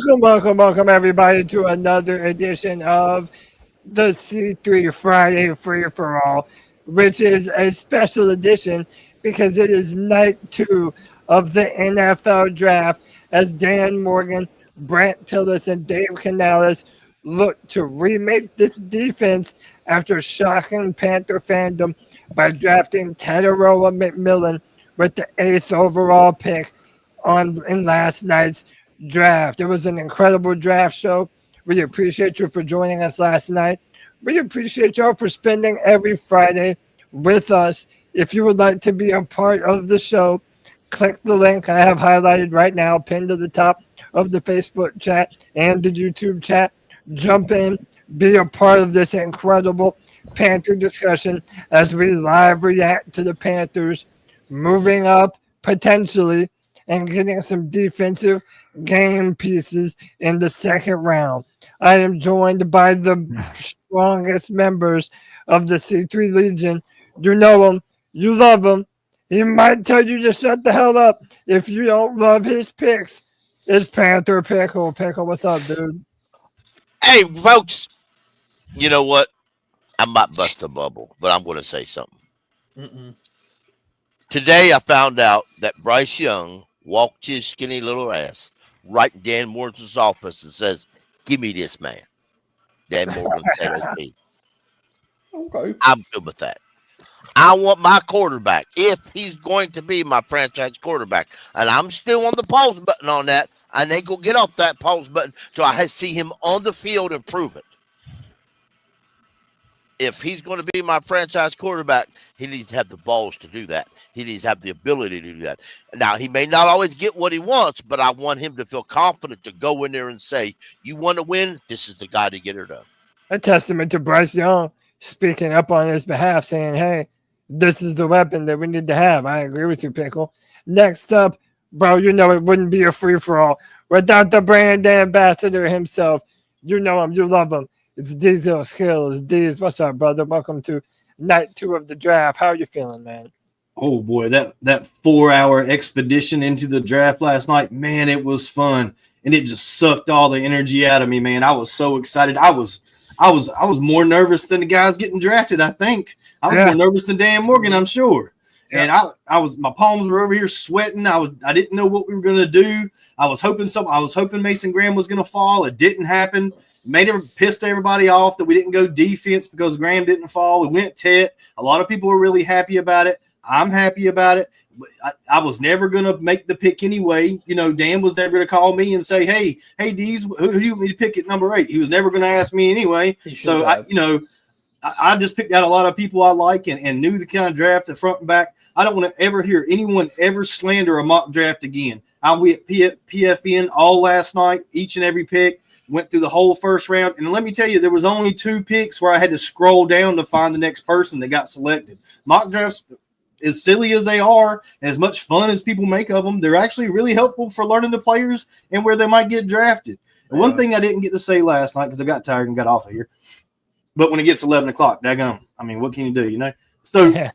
Welcome, everybody, to another edition of the C3 Friday Free for All, which is a special edition because it is night two of the NFL draft as Dan Morgan, Brant Tillis, and Dave Canales look to remake this defense after shocking Panther fandom by drafting Tetairoa McMillan with the 8th overall pick in last night's draft. It was an incredible draft show. We appreciate you for joining us last night. We appreciate y'all for spending every Friday with us. If you would like to be a part of the show, click the link I have highlighted right now, pinned to the top of the Facebook chat and the YouTube chat. Jump in, be a part of this incredible Panther discussion as we live react to the Panthers moving up potentially and getting some defensive game pieces in the second round. I am joined by the strongest members of the C3 Legion. You know him. You love him. He might tell you to shut the hell up if you don't love his picks. It's Panther Pickle. Pickle, what's up, dude? Hey, folks. You know what? I might bust a bubble, but I'm going to say something. Today, I found out that Bryce Young walked his skinny little ass right in Dan Morgan's office and says, "Give me this man." Dan Morgan said, "Okay, I'm good with that. I want my quarterback if he's going to be my franchise quarterback." And I'm still on the pause button on that. I ain't going to get off that pause button till I see him on the field and prove it. If he's going to be my franchise quarterback, he needs to have the balls to do that. He needs to have the ability to do that. Now, he may not always get what he wants, but I want him to feel confident to go in there and say, "You want to win? This is the guy to get her done." A testament to Bryce Young speaking up on his behalf, saying, "Hey, this is the weapon that we need to have." I agree with you, Pickle. Next up, bro, you know it wouldn't be a free-for-all without the brand ambassador himself. You know him. You love him. It's Diesel Skills. Deez, what's up, brother? Welcome to night two of the draft. How are you feeling, man? Oh, boy, that 4-hour expedition into the draft last night, man, it was fun. And it just sucked all the energy out of me, man. I was so excited. I was more nervous than the guys getting drafted, I think. I was more nervous than Dan Morgan, I'm sure. And my palms were over here sweating. I didn't know what we were gonna do. I was hoping Mason Graham was gonna fall. It didn't happen. Pissed everybody off that we didn't go defense because Graham didn't fall. We went Tet. A lot of people were really happy about it. I'm happy about it. I was never going to make the pick anyway. You know, Dan was never going to call me and say, hey, Deez, who do you want me to pick at number 8? He was never going to ask me anyway. So, I just picked out a lot of people I like and knew the kind of draft at front and back. I don't want to ever hear anyone ever slander a mock draft again. I went PFN all last night, each and every pick. Went through the whole first round. And let me tell you, there was only 2 picks where I had to scroll down to find the next person that got selected. Mock drafts, as silly as they are, and as much fun as people make of them, they're actually really helpful for learning the players and where they might get drafted. And one thing I didn't get to say last night because I got tired and got off of here, but when it gets 11 o'clock, daggone, I mean, what can you do, you know? So,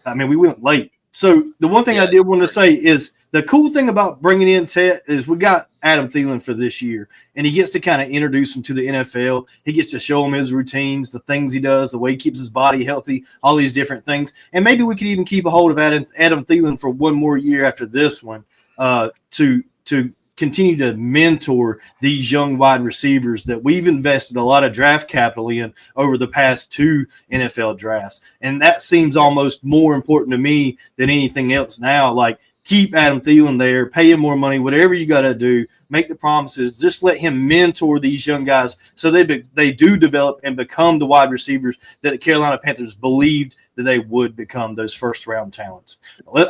I mean, we went late. So the one thing I did want to say is the cool thing about bringing in Tet is we got Adam Thielen for this year, and he gets to kind of introduce him to the NFL. He gets to show him his routines, the things he does, the way he keeps his body healthy, all these different things. And maybe we could even keep a hold of Adam Thielen for one more year after this one to continue to mentor these young wide receivers that we've invested a lot of draft capital in over the past 2 NFL drafts. And that seems almost more important to me than anything else now. Like, keep Adam Thielen there, pay him more money, whatever you got to do, make the promises, just let him mentor these young guys so they do develop and become the wide receivers that the Carolina Panthers believed that they would become, those first-round talents.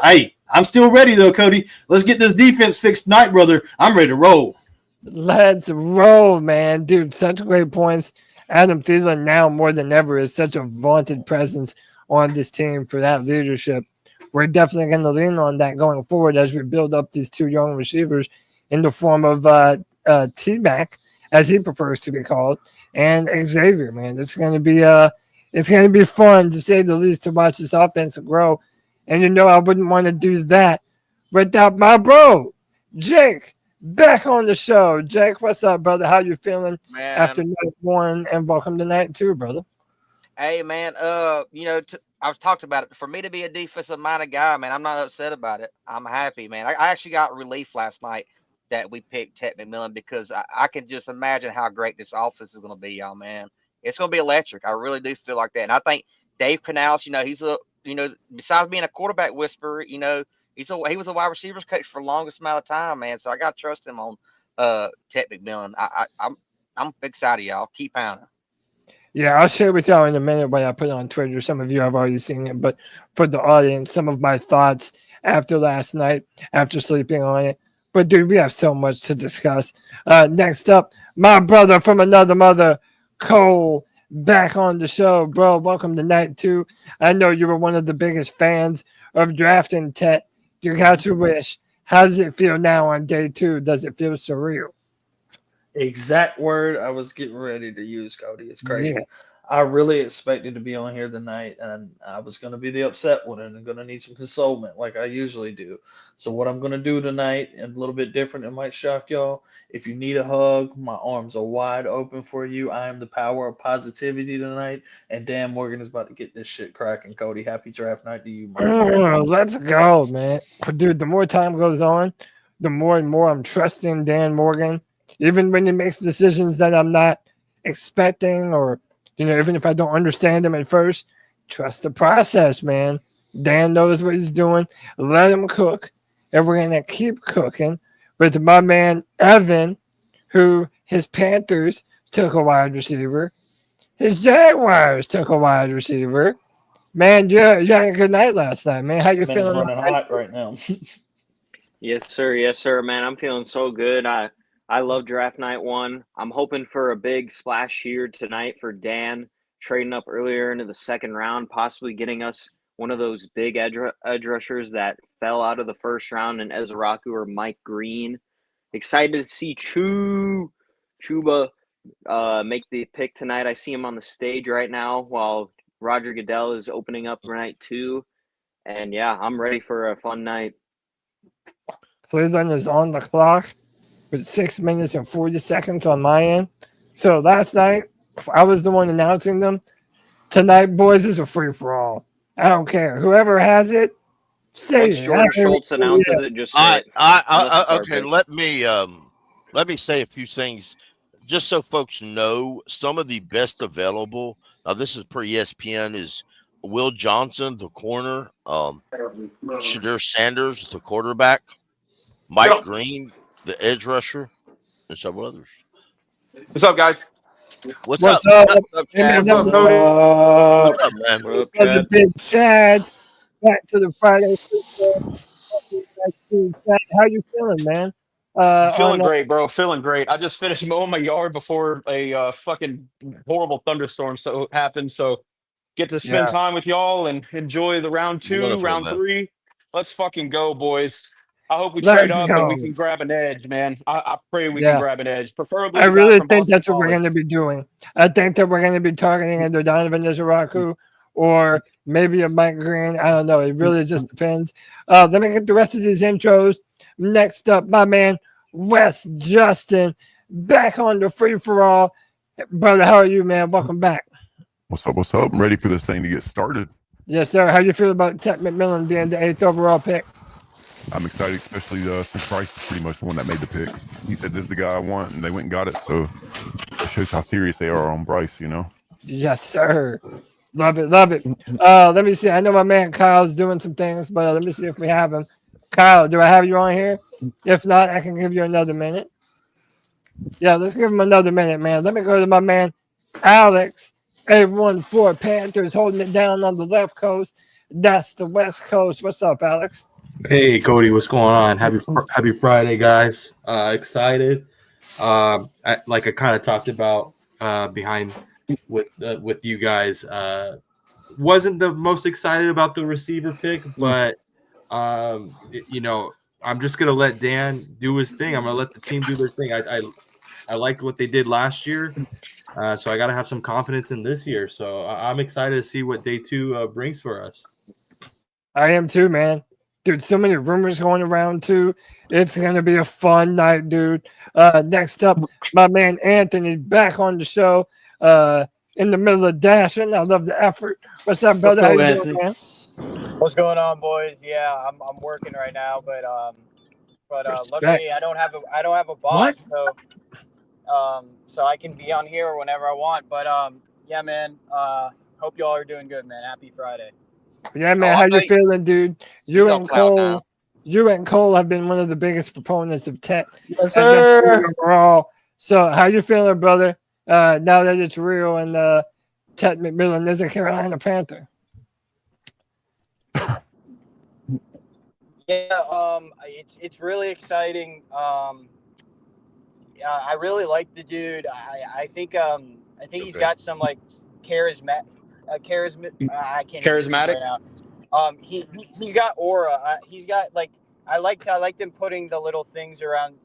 Hey, I'm still ready, though, Cody. Let's get this defense fixed tonight, brother. I'm ready to roll. Let's roll, man. Dude, such great points. Adam Thielen now more than ever is such a vaunted presence on this team for that leadership. We're definitely going to lean on that going forward as we build up these 2 young receivers in the form of T-Mac, as he prefers to be called, and Xavier, man. It's going to be fun, to say the least, to watch this offense grow. And I wouldn't want to do that without my bro, Jake, back on the show. Jake, what's up, brother? How you feeling after Man, night one? And welcome to night two, brother. hey man, I've talked about it. For me to be a defensive minded guy, man, I'm not upset about it. I'm happy, man. I actually got relief last night that we picked Tet McMillan because I can just imagine how great this offense is going to be, y'all, man. It's going to be electric. I really do feel like that, and I think Dave Canales, he's besides being a quarterback whisperer, he was a wide receivers coach for the longest amount of time, man. So I got to trust him on Tet McMillan. I'm excited, y'all. Keep pounding. Yeah, I'll share with y'all in a minute when I put it on Twitter. Some of you have already seen it, but for the audience, some of my thoughts after last night, after sleeping on it. But dude, we have so much to discuss. Next up, my brother from another mother, Cole, back on the show, bro. Welcome to night two. I know you were one of the biggest fans of drafting Tet. You got your wish. How does it feel now on day two? Does it feel surreal? Exact word I was getting ready to use, Cody. It's crazy. Yeah. I really expected to be on here tonight, and I was going to be the upset one and going to need some consolement like I usually do. So what I'm going to do tonight, and a little bit different, it might shock y'all. If you need a hug, my arms are wide open for you. I am the power of positivity tonight, and Dan Morgan is about to get this shit cracking. Cody, happy draft night to you, my friend. Let's go, man. Dude, the more time goes on, the more and more I'm trusting Dan Morgan. Even when he makes decisions that I'm not expecting, or even if I don't understand them at first, trust the process, man. Dan knows what he's doing. Let him cook. And we're going to keep cooking with my man Evan, who his Panthers took a wide receiver. His Jaguars took a wide receiver. Man, you had a good night last night, man. How you Man's feeling? running hot right now. Yes, sir, man. I'm feeling so good. I love draft night one. I'm hoping for a big splash here tonight for Dan, trading up earlier into the second round, possibly getting us one of those big edge rushers that fell out of the first round in Ezraku or Mike Green. Excited to see Chuba make the pick tonight. I see him on the stage right now while Roger Goodell is opening up night two. And yeah, I'm ready for a fun night. Cleveland is on the clock with 6 minutes and 40 seconds on my end. So last night, I was the one announcing them. Tonight, boys, is a free-for-all. I don't care. Whoever has it, say Once it. George Schultz announces it, just say it. Unless it's our Okay. pick. Let me say a few things, just so folks know. Some of the best available. Now, this is per ESPN. Is Will Johnson, the corner, Shedur Sanders, the quarterback, Mike Green, the edge rusher, and several others. What's up, guys? What's What's up? up? What's up, Hey, man, Chad? What's up, Cody? What's up, man? What up, Brother Chad? Big Chad. Back to the Friday football. Chad, how you feeling, man? Feeling great, bro. Feeling great. I just finished mowing my yard before a fucking horrible thunderstorm happened. So get to spend Yeah. time with y'all and enjoy the round two, Wonderful, round man. three. Let's fucking go, boys. I hope we Let's trade up go. and we can grab an edge, man. I pray we Yeah. can grab an edge, preferably I the guy really from think Boston that's what we're College. going to be doing. I think that we're going to be targeting either Donovan Izaraku or maybe a Mike Green. I don't know. It really just depends. Let me get the rest of these intros. Next up, my man, Wes Justin, back on the free-for-all. Brother, how are you, man? Welcome back. What's up? What's up? I'm ready for this thing to get started. Yes, sir. How you feel about Tet McMillan being the 8th overall pick? I'm excited, especially since Bryce is pretty much the one that made the pick. He said, "This is the guy I want," and they went and got it. So it shows how serious they are on Bryce, Yes, sir. Love it, love it. Let me see. I know my man Kyle's doing some things, but let me see if we have him. Kyle, do I have you on here? If not, I can give you another minute. Yeah, let's give him another minute, man. Let me go to my man Alex, 814 Panthers, holding it down on the left coast. That's the West Coast. What's up, Alex? Hey, Cody, what's going on? Happy Friday, guys. Excited. Like I kind of talked about behind with you guys. Wasn't the most excited about the receiver pick, but I'm just gonna let Dan do his thing. I'm gonna let the team do their thing. I liked what they did last year, so I got to have some confidence in this year. So I'm excited to see what day two brings for us. I am too, man. Dude, so many rumors going around too. It's gonna be a fun night, dude. Next up, my man Anthony back on the show. In the middle of dashing. I love the effort. What's up, brother? How you doing, man? What's going on, boys? Yeah, I'm working right now, but luckily I don't have a boss, so I can be on here whenever I want. But yeah, man. Hope y'all are doing good, man. Happy Friday. Yeah, man. How you feeling, dude? You and Cole have been one of the biggest proponents of tech. Yes, sir. Overall. So, how you feeling, brother? Now that it's real and Ted McMillan is a Carolina Panther. Yeah, it's really exciting. I really like the dude. I think he's got some like charismatic. I can't Charismatic? right now. He's got aura. He's got like I liked him putting the little things around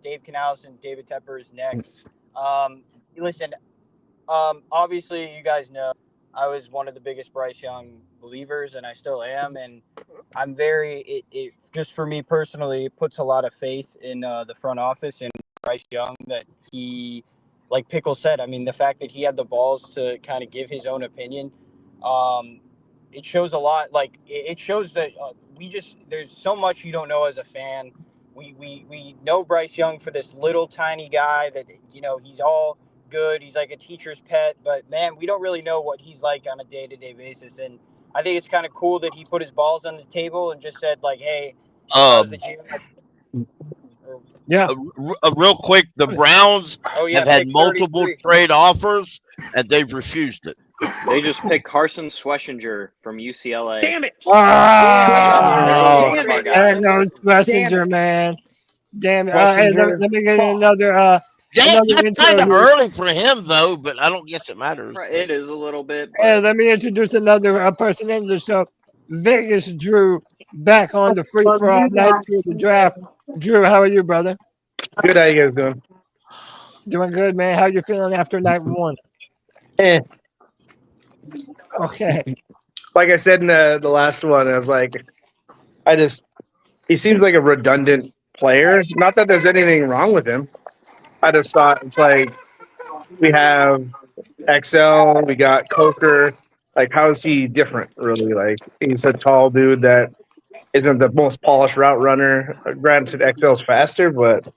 Dave Canales and David Tepper's necks. Listen, obviously you guys know I was one of the biggest Bryce Young believers, and I still am. And I'm very it just for me personally, it puts a lot of faith in the front office and Bryce Young that he, like Pickle said, I mean, the fact that he had the balls to kind of give his own opinion, it shows a lot. Like it shows that there's so much you don't know as a fan. We know Bryce Young for this little tiny guy that, he's all good. He's like a teacher's pet, but man, we don't really know what he's like on a day-to-day basis. And I think it's kind of cool that he put his balls on the table and just said like, hey, yeah. Real quick, the Browns have had multiple trade offers, and they've refused it. They just picked Carson Schlesinger from UCLA. Damn it! There goes Schlesinger, man. Damn it! Hey, let me get another. That's kind of early for him, though, but I don't guess it matters. It is a little bit. Hey, let me introduce another person in the show. Vegas Drew back on the free for all night to the draft. Drew, how are you, brother? Good. How you guys doing? Doing good, man. How you feeling after night one? Okay. Like I said in the last one, I was like, he seems like a redundant player. Not that there's anything wrong with him. I just thought it's like we have XL, we got Coker. Like, how is he different, really? Like, he's a tall dude that isn't the most polished route runner. Granted, XL's faster, but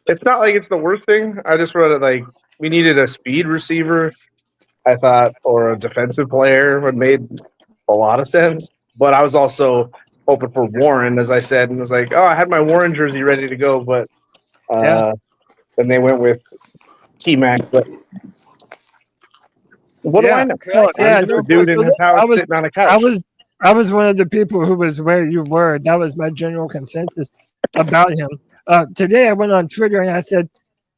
it's not like it's the worst thing. I just wanted, we needed a speed receiver, I thought, or a defensive player would made a lot of sense. But I was also hoping for Warren, as I said, and was like, oh, I had my Warren jersey ready to go, but then they went with T-Max. But what do I know? Dude in his house sitting on a couch. I was one of the people who was where you were. That was my general consensus about him. Today I went on Twitter and I said,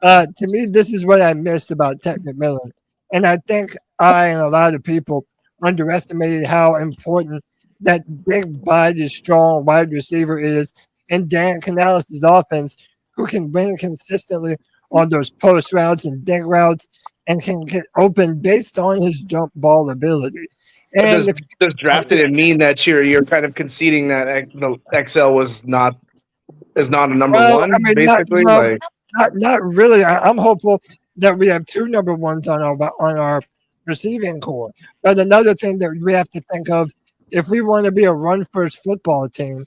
to me, this is what I missed about Ted McMillan. And I think I and a lot of people underestimated how important that big body, strong wide receiver is in Dan Canales' offense, who can win consistently on those post routes and dig routes and can get open based on his jump ball ability. And does drafted it mean that you're kind of conceding that the XL is not a number one, I mean, basically? Not really. I'm hopeful that we have two number ones on our receiving core. But another thing that we have to think of, if we want to be a run-first football team,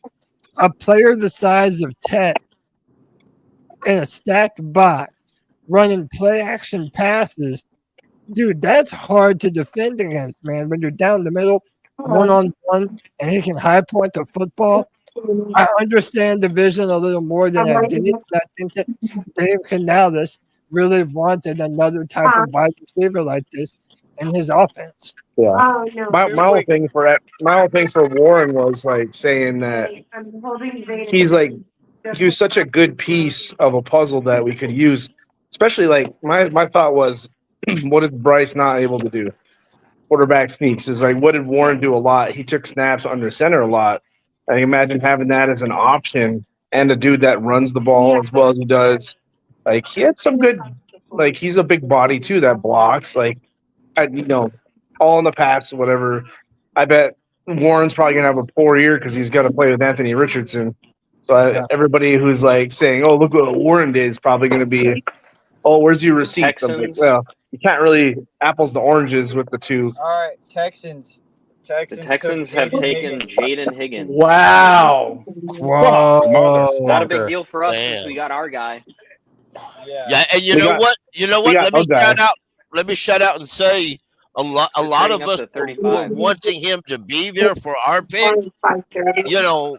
a player the size of Ted in a stacked box running play-action passes, dude, that's hard to defend against, man. When you're down the middle, one-on-one, and he can high-point the football. I understand the vision a little more than I did. I think that Dave Canales really wanted another type of wide receiver like this in his offense. Yeah. My whole thing for Warren was like saying that he was such a good piece of a puzzle that we could use. Especially like my thought was, what is Bryce not able to do? Quarterback sneaks is like, what did Warren do a lot? He took snaps under center a lot. I imagine having that as an option and a dude that runs the ball as well as he does. Like, he had some good, like, he's a big body too that blocks. Like, all in the past, whatever. I bet Warren's probably gonna have a poor year because he's got to play with Anthony Richardson. So everybody who's like saying, "Oh, look what Warren did," is probably going to be, "Oh, where's your receipt?" I'm like, Texans. well, you can't really apples to oranges with the two. All right, Texans. The Texans have taken Jaden Higgins. Wow. Whoa. Not a big deal for us Damn. since we got our guy. Yeah, and you know what? Let me shout out and say a lot of us were wanting him to be there for our pick. You know,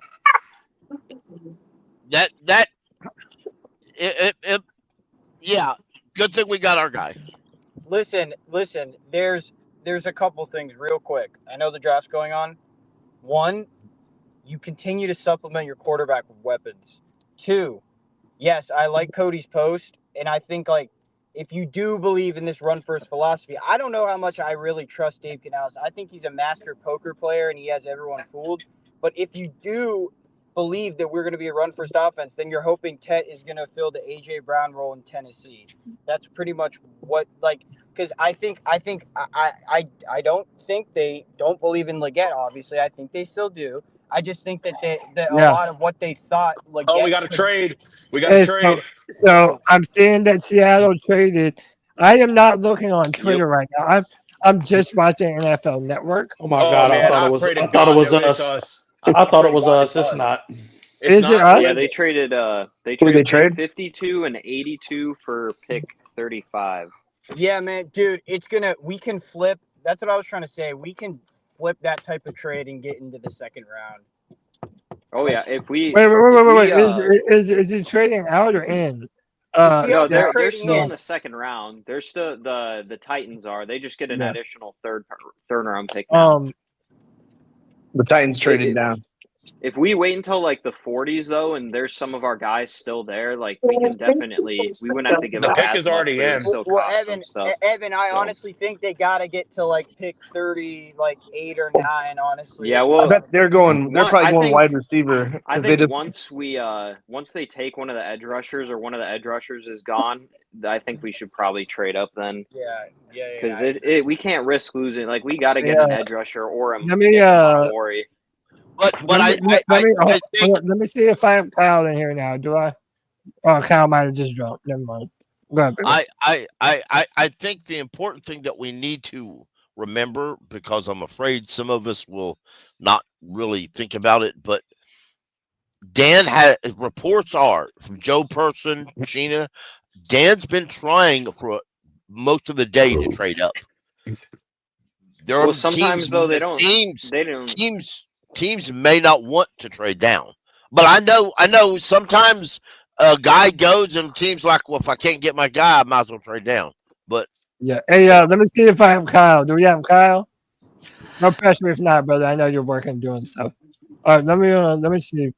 yeah, good thing we got our guy. Listen. There's a couple things real quick. I know the draft's going on. One, you continue to supplement your quarterback with weapons. Two, yes, I like Cody's post, and I think like if you do believe in this run first philosophy, I don't know how much I really trust Dave Canales. I think he's a master poker player and he has everyone fooled. But if you do believe that we're going to be a run first offense, then you're hoping Tet is going to fill the AJ Brown role in Tennessee. That's pretty much what because I don't think they don't believe in Leggett. Obviously, I think they still do. I just think that a lot of what they thought. We got to trade. We got to trade. So I'm seeing that Seattle traded. I am not looking on Twitter right now. I'm just watching NFL Network. Oh my God! Man, I thought it was us. I thought it was us. It's not. Is it us? Yeah, they traded. They trade? traded 52 and 82 for pick 35. Yeah, man, dude, we can flip. That's what I was trying to say. We can flip that type of trade and get into the second round. Oh yeah, if we wait. Is he trading out or in? No, they're still in the second round. They're still the Titans are. They just get an additional third round pick now. The Titans traded down. If we wait until like the 40s though, and there's some of our guys still there, like we can definitely. We wouldn't have to give up. The pick is already in. Well, Evan, I honestly think they gotta get to like pick 30, like 8 or 9. Honestly, yeah. Well, I bet they're probably going wide receiver. I think once they take one of the edge rushers or one of the edge rushers is gone, I think we should probably trade up then. Yeah. Because we can't risk losing. Like we got to get an edge rusher or a Maury. But let me see if I have Kyle in here now. Do I? Oh, Kyle might have just dropped. Never mind. Go ahead. I think the important thing that we need to remember, because I'm afraid some of us will not really think about it, but Dan had reports are from Joe Person, Sheena. Dan's been trying for most of the day to trade up. There are sometimes though they don't. Teams may not want to trade down, but I know sometimes a guy goes and teams like, well, if I can't get my guy, I might as well trade down. But yeah, hey, let me see if I have Kyle. Do we have Kyle? No pressure if not, brother. I know you're working doing stuff. All right, let me see.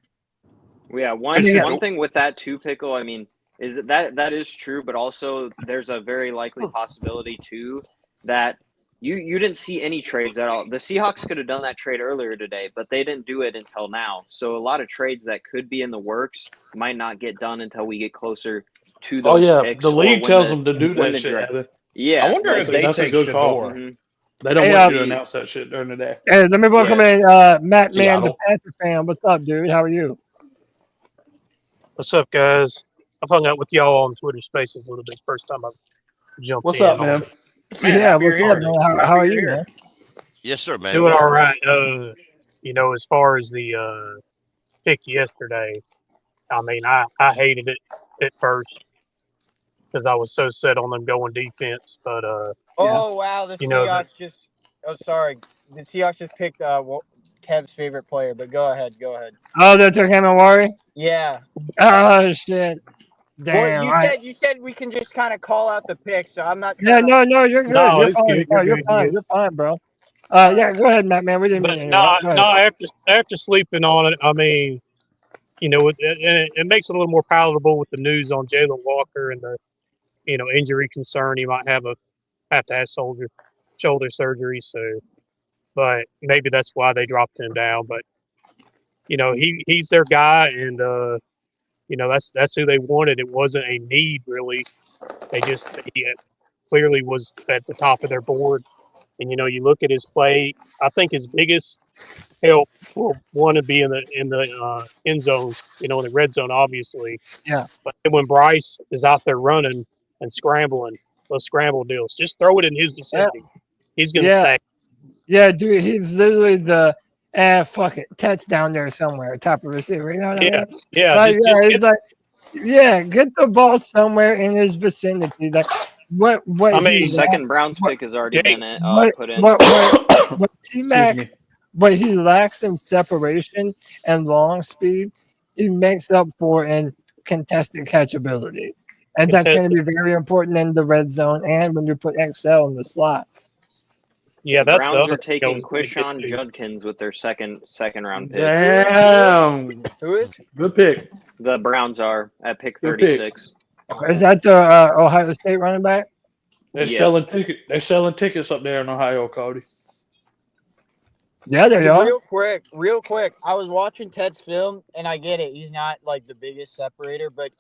Yeah, one thing with that too, Pickle. I mean, is that is true, but also there's a very likely possibility too that. You didn't see any trades at all. The Seahawks could have done that trade earlier today, but they didn't do it until now. So a lot of trades that could be in the works might not get done until we get closer to those picks. The league tells them to do that shit. Yeah. I wonder if that's a good call. Mm-hmm. They don't want you to announce that shit during the day. Hey, let me welcome in Matt Man, the Panther fan. What's up, dude? How are you? What's up, guys? I've hung out with y'all on Twitter Spaces a little bit. First time I've jumped in. What's up, man? Yeah, what's up, man? How are you, man? Yes, sir, man. Doing all right. As far as the pick yesterday, I mean, I hated it at first because I was so set on them going defense. But wow, the Seahawks just. Oh, sorry, the Seahawks just picked Kev's favorite player. But go ahead. Oh, they took him and Wari? Yeah. Oh shit. Damn. Well, you said we can just kind of call out the picks, so I'm not. No, you're good. No, you're it's fine. good. No, you're fine. You're fine, bro. Yeah, go ahead, Matt. Man, we didn't. But after sleeping on it, I mean, it makes it a little more palatable with the news on Jalen Walker and the, injury concern. He might have to have shoulder surgery. So, but maybe that's why they dropped him down. But he's their guy, and that's who they wanted. It wasn't a need really. He clearly was at the top of their board. And you look at his play. I think his biggest help will want to be in the end zone, in the red zone, obviously. Yeah. But then when Bryce is out there running and scrambling, those scramble deals, just throw it in his vicinity. He's gonna stack. Yeah, dude, he's literally the fuck it, Tet's down there somewhere, top of receiver. You know what I mean? Yeah. Like, he's like, get the ball somewhere in his vicinity. Like what I mean, second Browns pick has already been put in. What T-Mac, what he lacks in separation and long speed, he makes up for in contested catchability. And that's going to be very important in the red zone and when you put XL in the slot. Yeah, the that's the Browns other are thing I taking was gonna get Quishon to. Judkins with their second round pick. Damn. Who is? Good pick. The Browns are at pick Good pick. 36. Is that the Ohio State running back? They're Yeah. selling tickets. They're selling tickets up there in Ohio, Cody. Yeah, there you are. Real quick. I was watching Ted's film, and I get it. He's not like the biggest separator, but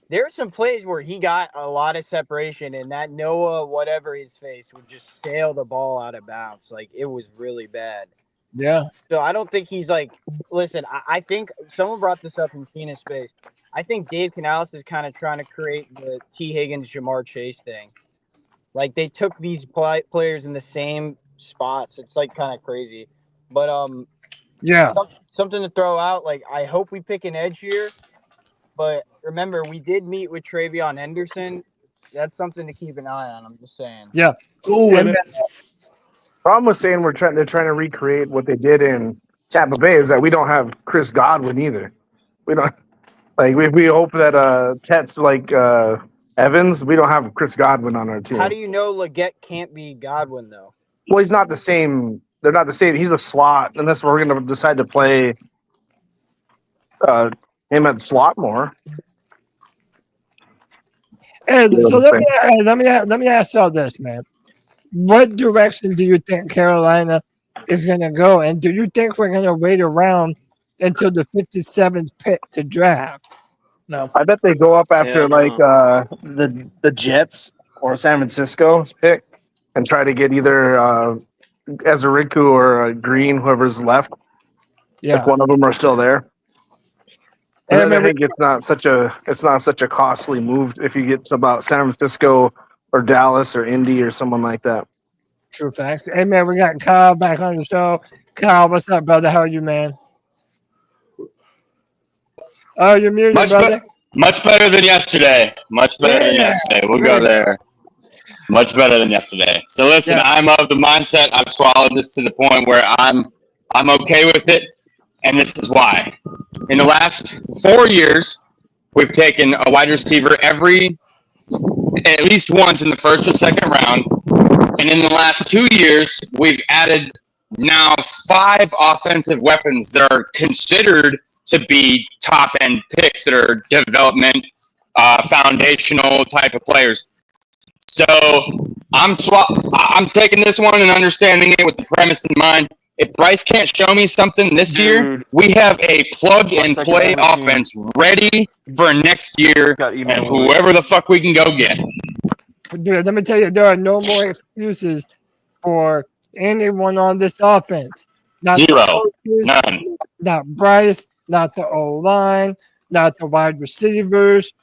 there are some plays where he got a lot of separation, and that Noah, whatever his face, would just sail the ball out of bounds. Like, it was really bad. Yeah. So I don't think he's like, listen, I think someone brought this up in Keena's space. I think Dave Canales is kind of trying to create the T. Higgins, Jamar Chase thing. Like, they took these players in the same spots. It's like kind of crazy. But Yeah. something to throw out. Like, I hope we pick an edge here. But remember, we did meet with Travion Henderson. That's something to keep an eye on. I'm just saying. Yeah. Ooh, And Problem with saying they're trying to recreate what they did in Tampa Bay is that we don't have Chris Godwin either. We don't we hope that Tet's like Evans. We don't have Chris Godwin on our team. How do you know Leggett can't be Godwin though? Well, he's not the same. They're not the same. He's a slot, unless we're going to decide to play him at slot more. And so let me ask y'all this, man. What direction do you think Carolina is going to go? And do you think we're going to wait around until the 57th pick to draft? No. I bet they go up after Yeah, the Jets or San Francisco's pick and try to get either Ezeriku or Green, whoever's left. Yeah. If one of them are still there. And And then I think it's not such a costly move if you get to about San Francisco or Dallas or Indy or someone like that. True facts. Hey, man, we got Kyle back on the show. Kyle, what's up, brother? How are you, man? Oh, you're muted, brother. Much better than yesterday. Much better than yesterday. We'll go there. Much better than yesterday. So listen, I'm of the mindset I've swallowed this to the point where I'm okay with it, and this is why. In the last 4 years, we've taken a wide receiver at least once in the first or second round, and in the last 2 years, we've added now 5 offensive weapons that are considered to be top-end picks that are development, foundational type of players. So I'm taking this one and understanding it with the premise in mind. If Bryce can't show me something this year, we have a plug-and-play offense ready for next year and whoever the fuck we can go get. Dude, let me tell you, there are no more excuses for anyone on this offense. Not Zero. the coaches, None. Not Bryce, not the O-line, not the wide receivers.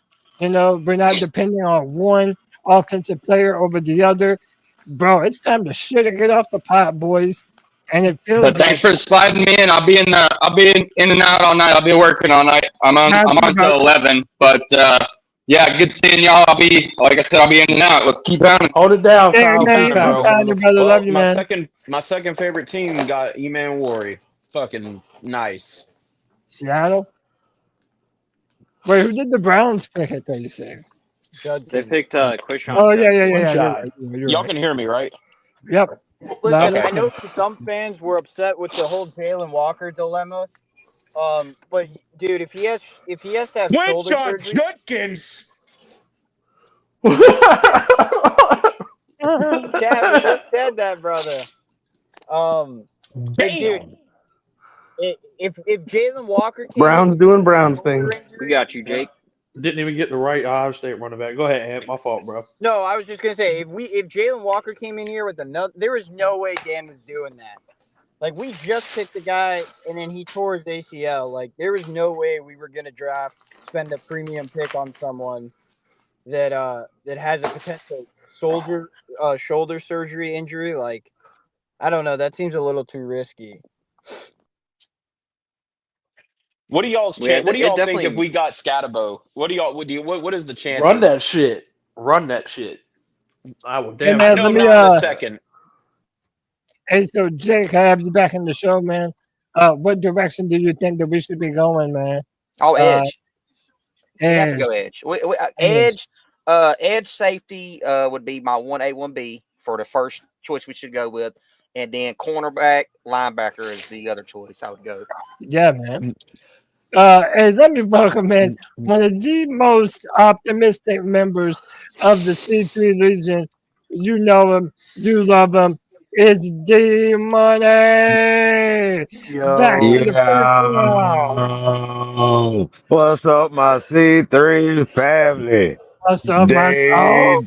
We're not depending on one offensive player over the other. Bro, it's time to shit and get off the pot, boys. And it feels But thanks for sliding me in. I'll be in and out all night. I'll be working all night. I'm on until 11. But yeah, good seeing y'all. I'll be in and out. Let's keep on. Hold it down, Hey, Kyle. man, brother. Love you, man. My second favorite team got E-Man Worry. Fucking nice. Seattle? Wait, who did the Browns pick at 36? They picked Quishon. Oh, yeah. Y'all can hear me, right? Yep. Listen, I know some fans were upset with the whole Jalen Walker dilemma. But dude, if he has to have shoulder surgery, Judkins. Chad just said that, brother. Dude, if Jalen Walker Browns doing Browns thing. We got you, Jake. Didn't even get the right Ohio State running back. Go ahead, Ant. My fault, bro. No, I was just gonna say if Jalen Walker came in here with another, there is no way Dan was doing that. Like we just picked the guy and then he tore his ACL. Like there was no way we were gonna spend a premium pick on someone that has a potential shoulder surgery injury. Like I don't know. That seems a little too risky. What do y'all Yeah, What do it y'all think definitely- if we got Scatabo? What do y'all? What is the chance? Run that shit. Run that shit. I would damn. man, I know let me, not in a second. Hey, so Jake, I have you back in the show, man. What direction do you think that we should be going, man? Oh, edge. We have to Edge. go edge. Edge safety would be my 1A, 1B for the first choice we should go with. And then cornerback, linebacker is the other choice I would go. Yeah, man. And let me welcome in one of the most optimistic members of the C3 Legion. You know him, you love him. It's D-Money. Back to the first round. What's up, my C3 family? What's up, my dog?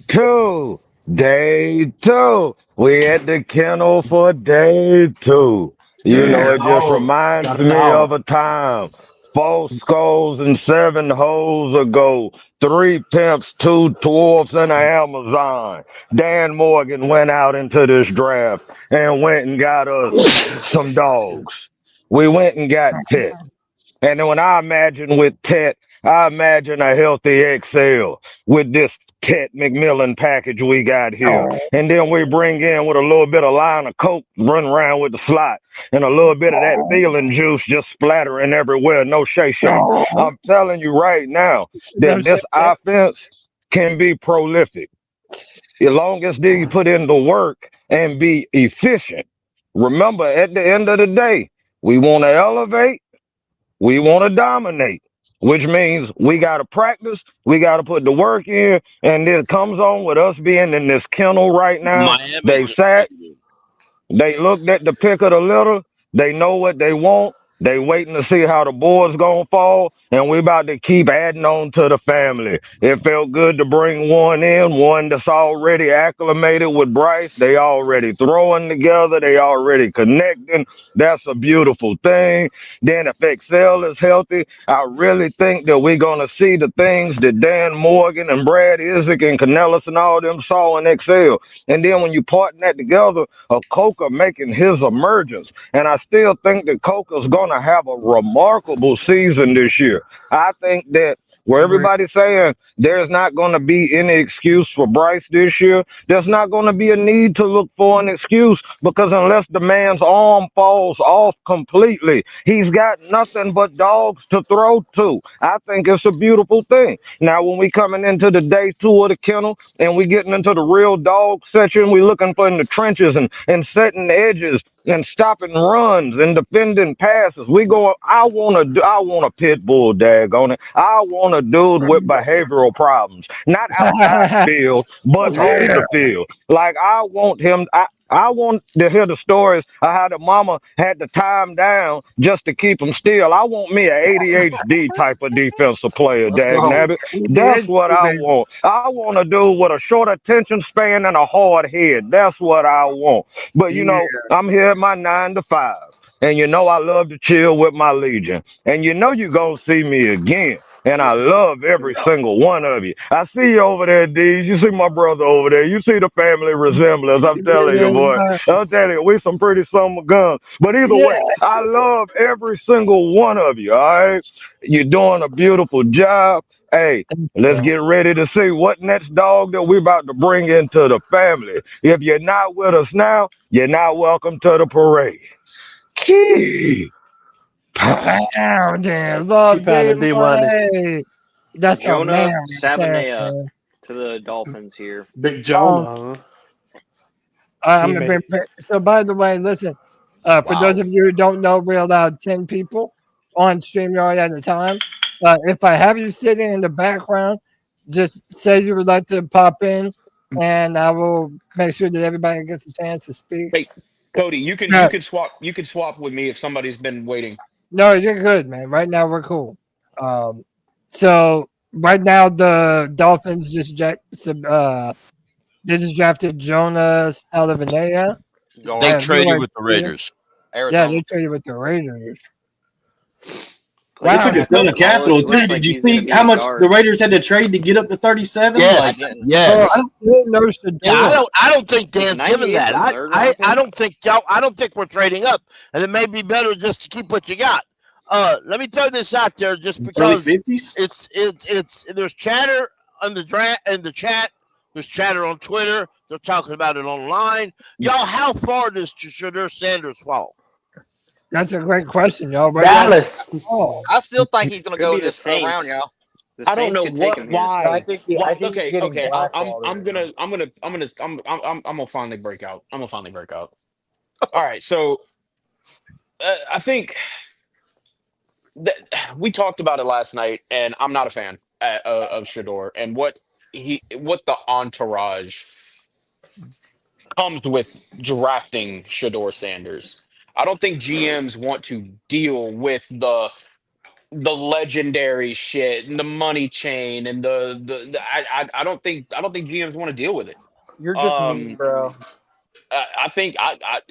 Day two. We at the kennel for day two. You know, it just reminds me of a time 4 skulls and 7 hoes ago. 3 pimps, 2 dwarfs, and an Amazon. Dan Morgan went out into this draft and went and got us some dogs. We went and got Tet. And then when I imagine with Tet, I imagine a healthy XL with this Tet McMillan package we got here. And then we bring in with a little bit of line of Coke, run around with the slot, and a little bit of that feeling juice just splattering everywhere. No shay. I'm telling you right now that this offense can be prolific. As long as they put in the work and be efficient. Remember, at the end of the day, we want to elevate. We want to dominate, which means we got to practice, we got to put the work in, and it comes on with us being in this kennel right now. They sat, they looked at the pick of the litter, they know what they want, they waiting to see how the board's going to fall, and we about to keep adding on to the family. It felt good to bring one in, one that's already acclimated with Bryce. They already throwing together, they already connecting. That's a beautiful thing. Then if XL is healthy, I really think that we're going to see the things that Dan Morgan and Brad Isaac and Canellis and all them saw in XL. And then when you partner that together, a Coca making his emergence. And I still think that Coca's going to have a remarkable season this year. I think that where everybody's saying there's not going to be any excuse for Bryce this year, there's not going to be a need to look for an excuse, because unless the man's arm falls off completely, he's got nothing but dogs to throw to. I think it's a beautiful thing. Now, when we coming into the day 2 of the kennel and we getting into the real dog section, we looking for in the trenches and setting edges and stopping runs and defending passes. We go. I want a pit bull, daggone it. I want a dude with behavioral problems, not outside the field, but on the field. Like I want him. I want to hear the stories of how the mama had to tie him down just to keep him still. I want me an ADHD type of defensive player, dagnabbit. That's what I want. I want a dude with a short attention span and a hard head. That's what I want. But you know, I'm here at my 9 to 5. And you know I love to chill with my Legion. And you know you're going to see me again. And I love every single one of you. I see you over there, D. You see my brother over there. You see the family resemblance. I'm telling you, boy. I'm telling you, we some pretty summer guns. But either way, I love every single one of you, all right? You're doing a beautiful job. Hey, let's get ready to see what next dog that we're about to bring into the family. If you're not with us now, you're not welcome to the parade. Key. Pound and love D-Money. That's a Jonah man. Savanea to the Dolphins here. Big Jonah. I'm gonna bring, so by the way, listen, for those of you who don't know, we're allowed 10 people on StreamYard at a time. If I have you sitting in the background, just say you would like to pop in, and I will make sure that everybody gets a chance to speak. Hey, Cody, you can swap with me if somebody's been waiting. No, you're good, man. Right now we're cool. So right now the Dolphins just drafted Jonah Salavanea. They traded with the Raiders. Yeah, they traded with the Raiders. They took a ton of capital too. Did you see how much the Raiders had to trade to get up to 37? Yes, yes. I didn't know Shedur. Yeah, I don't think Dan's given that. I don't think we're trading up, and it may be better just to keep what you got. Let me throw this out there, just because it's there's chatter on the chat. There's chatter on Twitter. They're talking about it online. Y'all, how far does Shedur Sanders fall? That's a great question, y'all. Dallas. I still think he's going to go Could be this the Saints. round, y'all. The I don't Saints know could take what, him here. why. I think he's Okay, getting okay. blackballed I'm gonna finally break out. All right, so I think that we talked about it last night, and I'm not a fan of Shedur and what the entourage comes with drafting Shedur Sanders. I don't think GMs want to deal with the legendary shit and the money chain and I don't think GMs want to deal with it. You're just mean, bro. I think I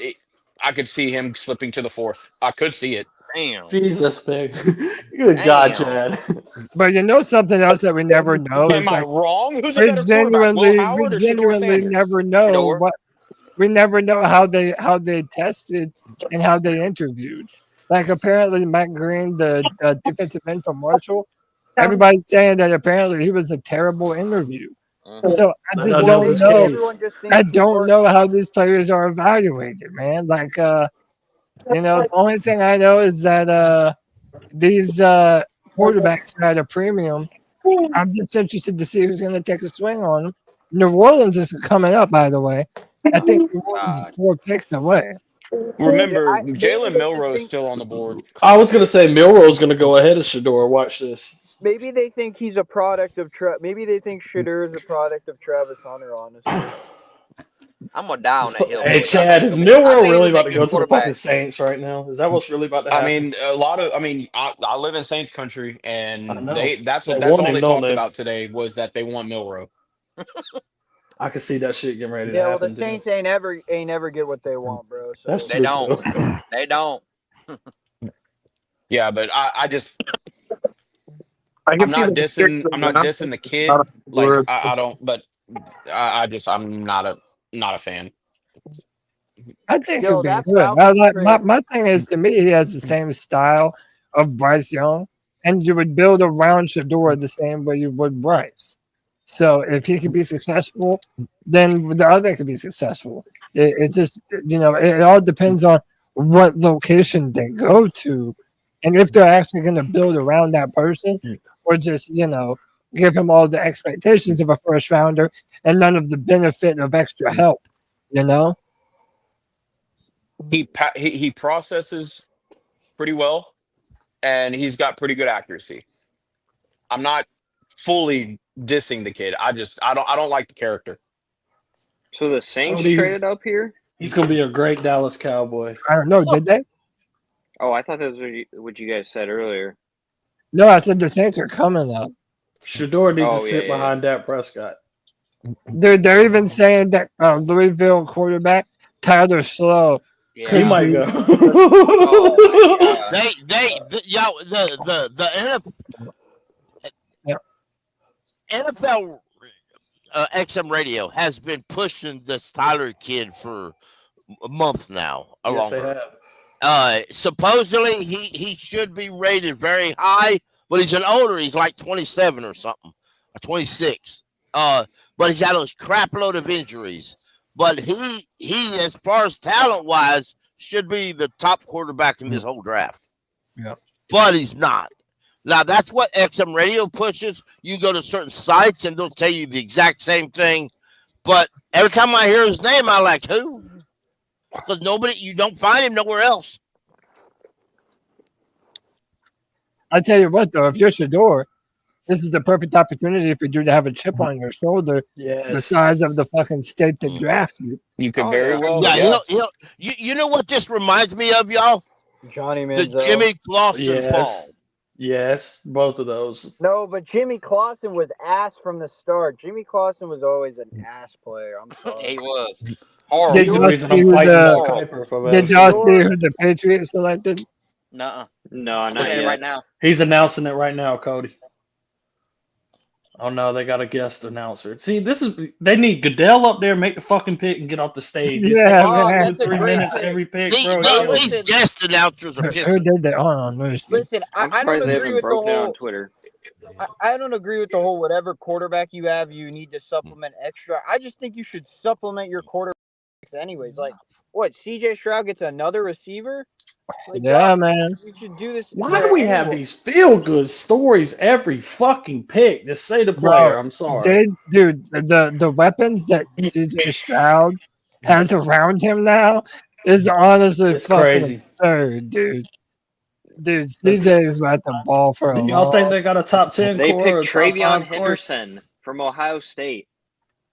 could see him slipping to the fourth. I could see it. Damn. Jesus, man. Good God, Chad. But you know something else that we never know Am is I like wrong? Who's a we better quarterback, Will Howard or Shedur genuinely Sanders? never know Shedur. what we never know how they tested and how they interviewed. Like apparently Matt Green, the defensive end from Marshall, everybody's saying that apparently he was a terrible interview. So I just don't know. I don't know how these players are evaluated, man. Like the only thing I know is that these quarterbacks are at a premium. I'm just interested to see who's going to take a swing on them. New Orleans is coming up, by the way. I think New Orleans is 4 picks away. Remember, Jalen Milroe's still on the board. I was going to say Milroe's going to go ahead of Shedur. Watch this. Maybe they think he's a product of Maybe they think Shedur is a product of Travis Hunter, honestly. I'm going to die on that hill. Hey, Chad, is Milroe really about to go to the fucking Saints right now? Is that what's really about to happen? I live in Saints country, and that's all they talked about today was that they want Milroe. I can see that shit getting ready to Yeah, happen. well, the Saints ain't ever get what they want, bro. So. That's They true, don't. too. They don't. Yeah, but I just I I'm not dissing the kid. Like I don't, but I'm not a fan. I think he'll be good. My thing is, to me, he has the same style of Bryce Young, and you would build around Shedur the same way you would Bryce. So if he can be successful, then the other can be successful. It just, it all depends on what location they go to, and if they're actually going to build around that person, or just, give him all the expectations of a first rounder and none of the benefit of extra help, He processes pretty well, and he's got pretty good accuracy. I'm not fully dissing the kid. I don't like the character. So the Saints traded up here? He's gonna be a great Dallas Cowboy. I don't know, did they? Oh, I thought that was what you guys said earlier. No, I said the Saints are coming up. Shedur needs to sit behind Dak Prescott. They're even saying that Louisville quarterback Tyler Slow. He might go. NFL XM Radio has been pushing this Tyler kid for a month now. Yes, they have. Supposedly he should be rated very high, but he's he's like 27 or something, or 26. But he's got a crap load of injuries. But he as far as talent wise should be the top quarterback in this whole draft. Yeah. But he's not. Now that's what XM Radio pushes. You go to certain sites and they'll tell you the exact same thing. But every time I hear his name, I like, who? Because you don't find him nowhere else. I tell you what, though, if you're Shedur, this is the perfect opportunity for you to have a chip on your shoulder, the size of the fucking state that drafted you. You could very well. Yeah, you know what this reminds me of, y'all? Johnny The Manziel. Jimmy Clausen fall. Yes, both of those. No, but Jimmy Clausen was ass from the start. Jimmy Clausen was always an ass player. I'm sorry. He was Did horrible. He's the y'all reason see I'm who fighting Mel the Kiper for Did y'all see Shedeur, who the Patriots selected? Nuh-uh. No, I'm not looking at it yet. right now. He's announcing it right now, Cody. Oh no, they got a guest announcer. See, they need Goodell up there, make the fucking pick, and get off the stage. It's Yeah, extra oh, man. 2 that's a 3 great minutes pick. every pick, These, bro. It these, No, kills. these listen, guest announcers are Who pissing. did that? Hold on, let me see. listen. I'm I don't surprised they agree haven't with the broke down on whole. Twitter. I don't agree with the whole whatever quarterback you have, you need to supplement extra. I just think you should supplement your quarterbacks anyways. Like, what? CJ Stroud gets another receiver? Like, Yeah, y'all, man. you should do this Why with do we have anyone. these feel good stories every fucking pick? Just say the player. Bro, I'm sorry. the weapons that CJ Stroud has around him now is honestly It's fucking crazy. absurd, dude. Dude, That's- CJ is about to ball for a Do y'all think long. they got a top 10 They core or a picked top Travion 5 core? Henderson from Ohio State.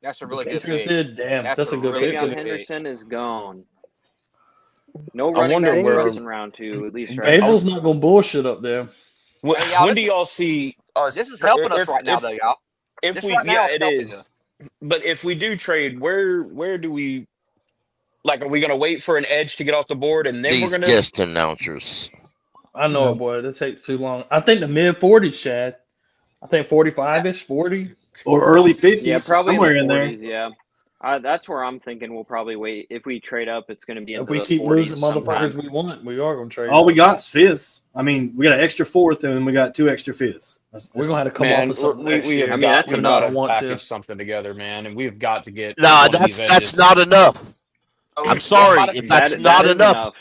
That's a The really good Patriots pick. did. Damn, That's that's a a good really pick. Travion good pick. Henderson is gone. No I running wonder back Thing is, where. press in round 2, at least right now. Babel's not gonna bullshit up there. Hey, y'all, When this do y'all see us? is helping us right now, If though, y'all. if This we right now yeah, is it helping is. us. But if we do trade, where do we like? Are we gonna wait for an edge to get off the board and then we're These gonna? guest announcers. I know it, boy. That takes too long. I think the mid 40s, Chad. I think 45-ish, 40. Or early 50s, Yeah, probably in somewhere the in there. 40s, yeah. That's where I'm thinking we'll probably wait. If we trade up, it's going to be If into we the keep 40s losing sometime. motherfuckers we want, we are gonna trade. All we up. got is fifths. I mean, we got an extra fourth and we got 2 extra fifths. We're gonna have to come off Man, of something we next we year. have I mean, got that's we've enough. got to Want to. package something together, man, and we've got to get Nah, one of these that's edges. not enough. Oh, I'm yeah, sorry by the, if that's That not is enough. enough.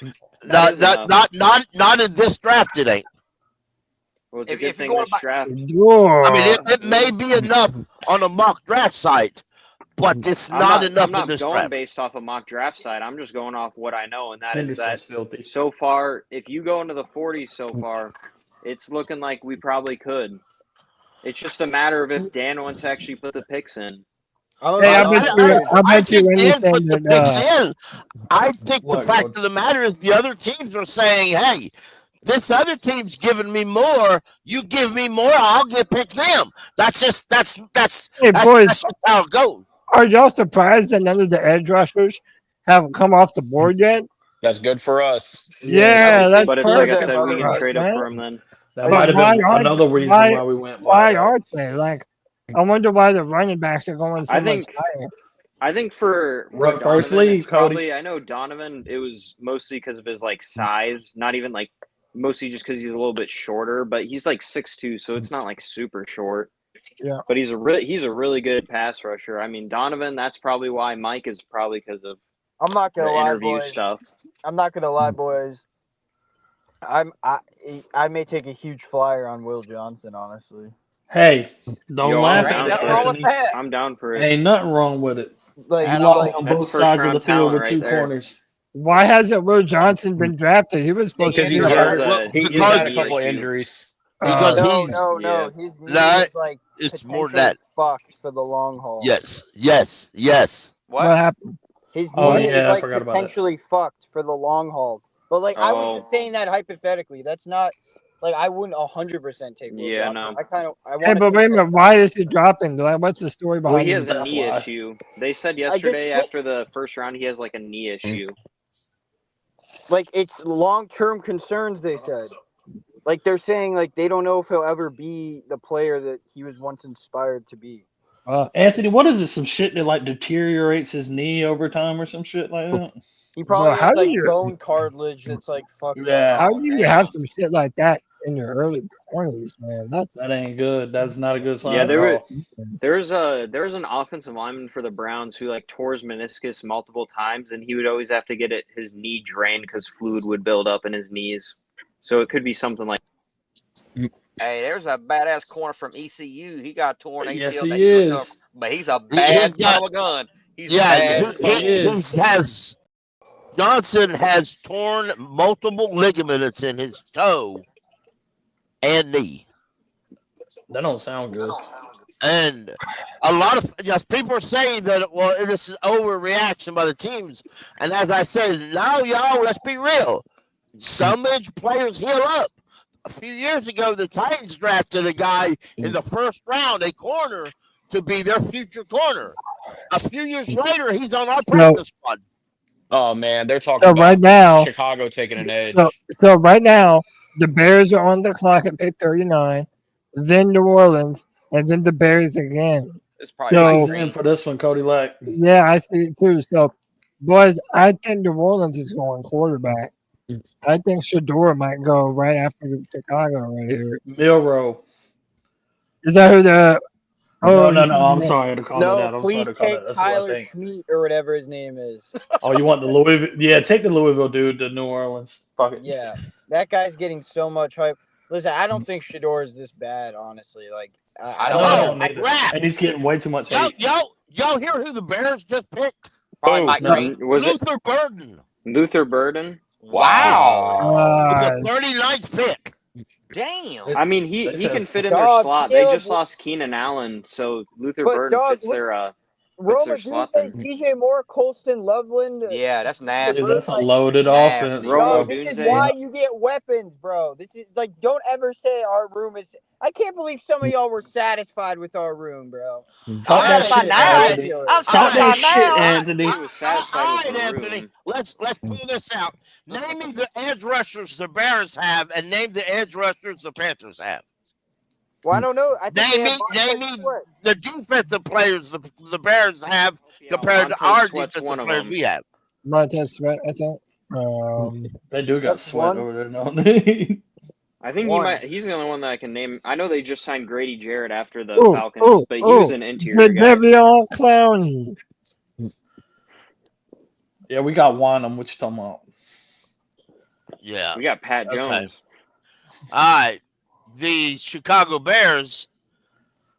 That Not is not enough. not in this draft. It ain't. Well, it's a if good you're thing going this by, draft. I mean, Sure. it may be enough on a mock draft site, but it's I'm not not enough in this going draft. based off a mock draft side. I'm just going off what I know, and that is that Henderson's filthy. so far, if you go into the 40s so far, it's looking like we probably could. It's just a matter of if Dan wants to actually put the picks in. Hey, I bet you. I I bet you think Dan anything put the that. picks in. I think the What, fact Coach? of the matter is the other teams are saying, "Hey, this other team's giving me more. You give me more, I'll get pick them." That's just Hey, boys, that's just how it goes. are y'all surprised that none of the edge rushers have come off the board yet? That's good for us. Yeah, that's But it's like I perfect said, we for can us, trade up man. for him then. That might have Why been aren't another reason why why we went why wide up. aren't they? Like, I wonder why the running backs are going so I much think higher. I think for First Donovan, league, it's Cody. probably I know Donovan. It was mostly because of his like size, not even like mostly just because he's a little bit shorter. But he's like 6'2", so it's not like super short. Yeah. But he's a really good pass rusher. I mean, Donovan. That's probably why Mike is probably because of I'm not the gonna lie, interview boys. stuff. I'm not gonna lie, boys. I may take a huge flyer on Will Johnson, honestly. Hey, don't Yo, laugh I'm at down it, for Anthony. it. I'm down for it. Ain't nothing wrong with it. Like, You At lock all. on That's both first sides of the round field talent with right 2 there. corners. Why hasn't Will Johnson been drafted? He was supposed Because to be he's a Because first. he's Because had a couple of issue. injuries. because no, he's no. Yeah. His knee Nah, is like it's more than potentially that. fucked for the long haul. Yes. What what? happened? His Oh, knee is yeah, I like forgot about that. potentially fucked for the long haul. But like, I was Oh, just saying that hypothetically. That's not like I wouldn't 100% take Will yeah, Johnson. no. I Hey, want to but take wait a that minute. Why is he dropping? Like, what's the story Well, behind he him? has a That's knee why. issue. They said I just yesterday after the first round he has like a knee issue. like it's long-term concerns. They said like they're saying like they don't know if he'll ever be the player that he was once inspired to be. Anthony, what is this? Some shit that like deteriorates his knee over time or some shit like that? He Bro, probably how has do like you bone cartilage that's like fucked up. Yeah, how Oh, do you damn. have some shit like that in your early 20s, man? That's that ain't good. That's not a good sign Yeah, at all. there's an offensive lineman for the Browns who like tore his meniscus multiple times, and he would always have to get his knee drained because fluid would build up in his knees. So it could be something like. Hey, there's a badass corner from ECU. He got torn ACL Yes, that he he recovered, is. but he's a He's bad son got of a gun. He's yeah. bad Yes, as fuck. he is. He has Johnson has torn multiple ligaments in his toe and knee. That don't sound good. And a lot of people are saying that, well, this is overreaction by the teams. And as I said, now, y'all, let's be real. Some players heal up. a few years ago, the Titans drafted a guy in the first round, a corner, to be their future corner. A few years later, he's on our So, practice squad. Oh man, they're talking so right about now, Chicago taking an so, edge. so right now, the Bears are on the clock at pick 39, then New Orleans, and then the Bears again. It's probably So, Mike He's in Green. for this one, Cody Lack. yeah, I see it too. So, boys, I think New Orleans is going quarterback. I think Shedur might go right after Chicago right here. Milrow. Is that who the? No, Oh, no, you no. I'm think sorry to call it No, that. I'm sorry please to call take that. That's what I Tyler think. Schmeat or whatever his name is. Oh, you want the Louisville? Yeah, take the Louisville dude to New Orleans. Fuck it. Yeah, that guy's getting so much hype. Listen, I don't think Shedeur is this bad, honestly. Like, I I don't No, I know. don't either. Rap. And he's getting way too much hate. Y'all hear who the Bears just picked? Probably Who? Mike No. Green. Was it Luther Burden Luther Burden? Wow. with God. the 39th pick. Damn. I mean, he They said can fit in their Dog, slot. They Caleb, just lost Keenan Allen, so Luther but Burden dog, fits look, their Roma slot Dunze, then. DJ Moore, Colston, Loveland. Yeah, that's nasty. Dude, that's a Like, loaded Nasty. offense, Roma dog, bro. this is Dunze. why you get weapons, bro. This is like, don't ever say our room is. I can't believe some of y'all were satisfied with our room, bro. Talk that I'm shit, now. Anthony. I'm Talk that satisfied shit, now. Anthony. He was satisfied All with right, the Anthony. room. Let's pull this out. Name me the edge rushers the Bears have, and name the edge rushers the Panthers have. Well, I don't know. I think they Name have me Montez Sweat. the defensive players the Bears have compared to Montez our Sweat's defensive one of players them. we have. Montez Sweat, I think. They do got That's sweat one. over there, don't they? I think One. he's the only one that I can name. I know they just signed Grady Jarrett after the Oh, Falcons, oh, but he was oh, an interior the guy. Devion Clowney. Yeah, we got Wanham. What you talking about? Yeah. We got Pat Okay. Jones. All right. The Chicago Bears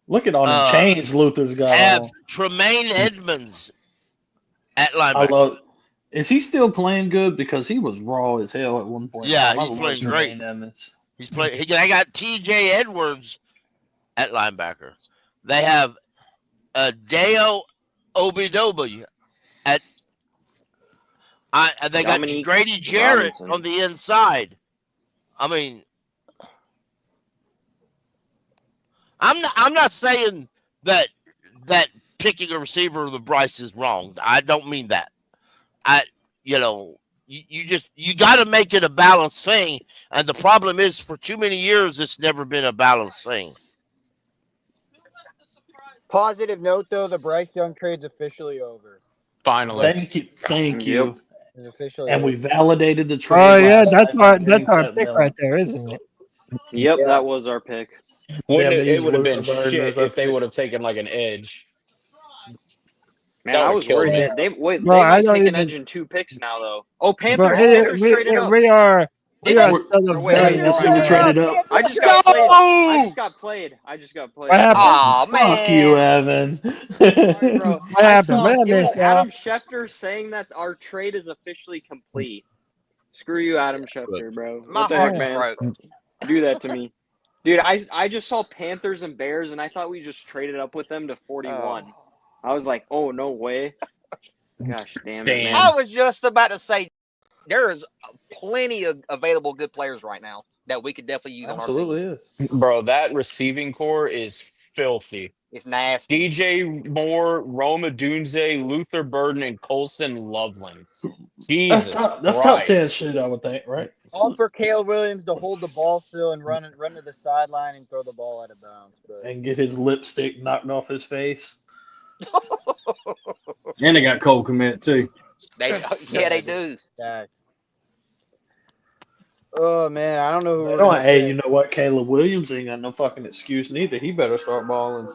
Look at all the chains Luther's got have on. Tremaine Edmonds at I linebacker. love. Is he still playing good? Because he was raw as hell at one point. Yeah, I he's love playing Tremaine great. Edmonds. He's playing. I got T.J. Edwards at linebacker. They have Deo Obidobi at. They got Dominique Grady Jarrett Robinson. on the inside. I mean, I'm not saying that picking a receiver with Bryce is wrong. I don't mean that. You got to make it a balanced thing, and the problem is for too many years it's never been a balanced thing. Positive note, though, the Bryce Young trade's officially over. Finally. Thank you. It's officially And over. we validated the trade. Oh yeah, last that's night our by that's getting our Ted pick Miller. right there, isn't it? Yep, Yeah. that was our pick. Wouldn't Damn, it he's would have been Luther Burden shit as our if they pick. would have taken like an edge. Man, That I would've was killed worried. me. They Bro, I might don't take an even- edge in 2 picks now, though. Oh, But Panthers traded up. we are Did still they? a Wait, very Panthers even traded up. I just got played. I just got played. What happened? Oh man. Fuck you, Evan. Sorry, bro. What happened? What It was happened, y'all? Adam Schefter saying that our trade is officially complete. Screw you, Adam Schefter, bro. My What the heart heck, just man? broke. Do that to me. Dude, I just saw Panthers and Bears, and I thought we just traded up with them to 41. I was like, oh, no way. Gosh damn it, man. I was just about to say there is plenty of available good players right now that we could definitely use on our team. Absolutely is. Bro, that receiving core is filthy. It's nasty. DJ Moore, Roma Dunze, Luther Burden, and Colston Loveland. Jesus That's top 10 Christ. shit, I would think, right? All for Caleb Williams to hold the ball still and run to the sideline and throw the ball out of bounds. But And get his lipstick knocked off his face. And they got Cole Komet too. Yeah, they do. Dang. Oh man, I don't know who. They we're don't, gonna hey, pick. you know what? Caleb Williams ain't got no fucking excuse neither. He better start balling.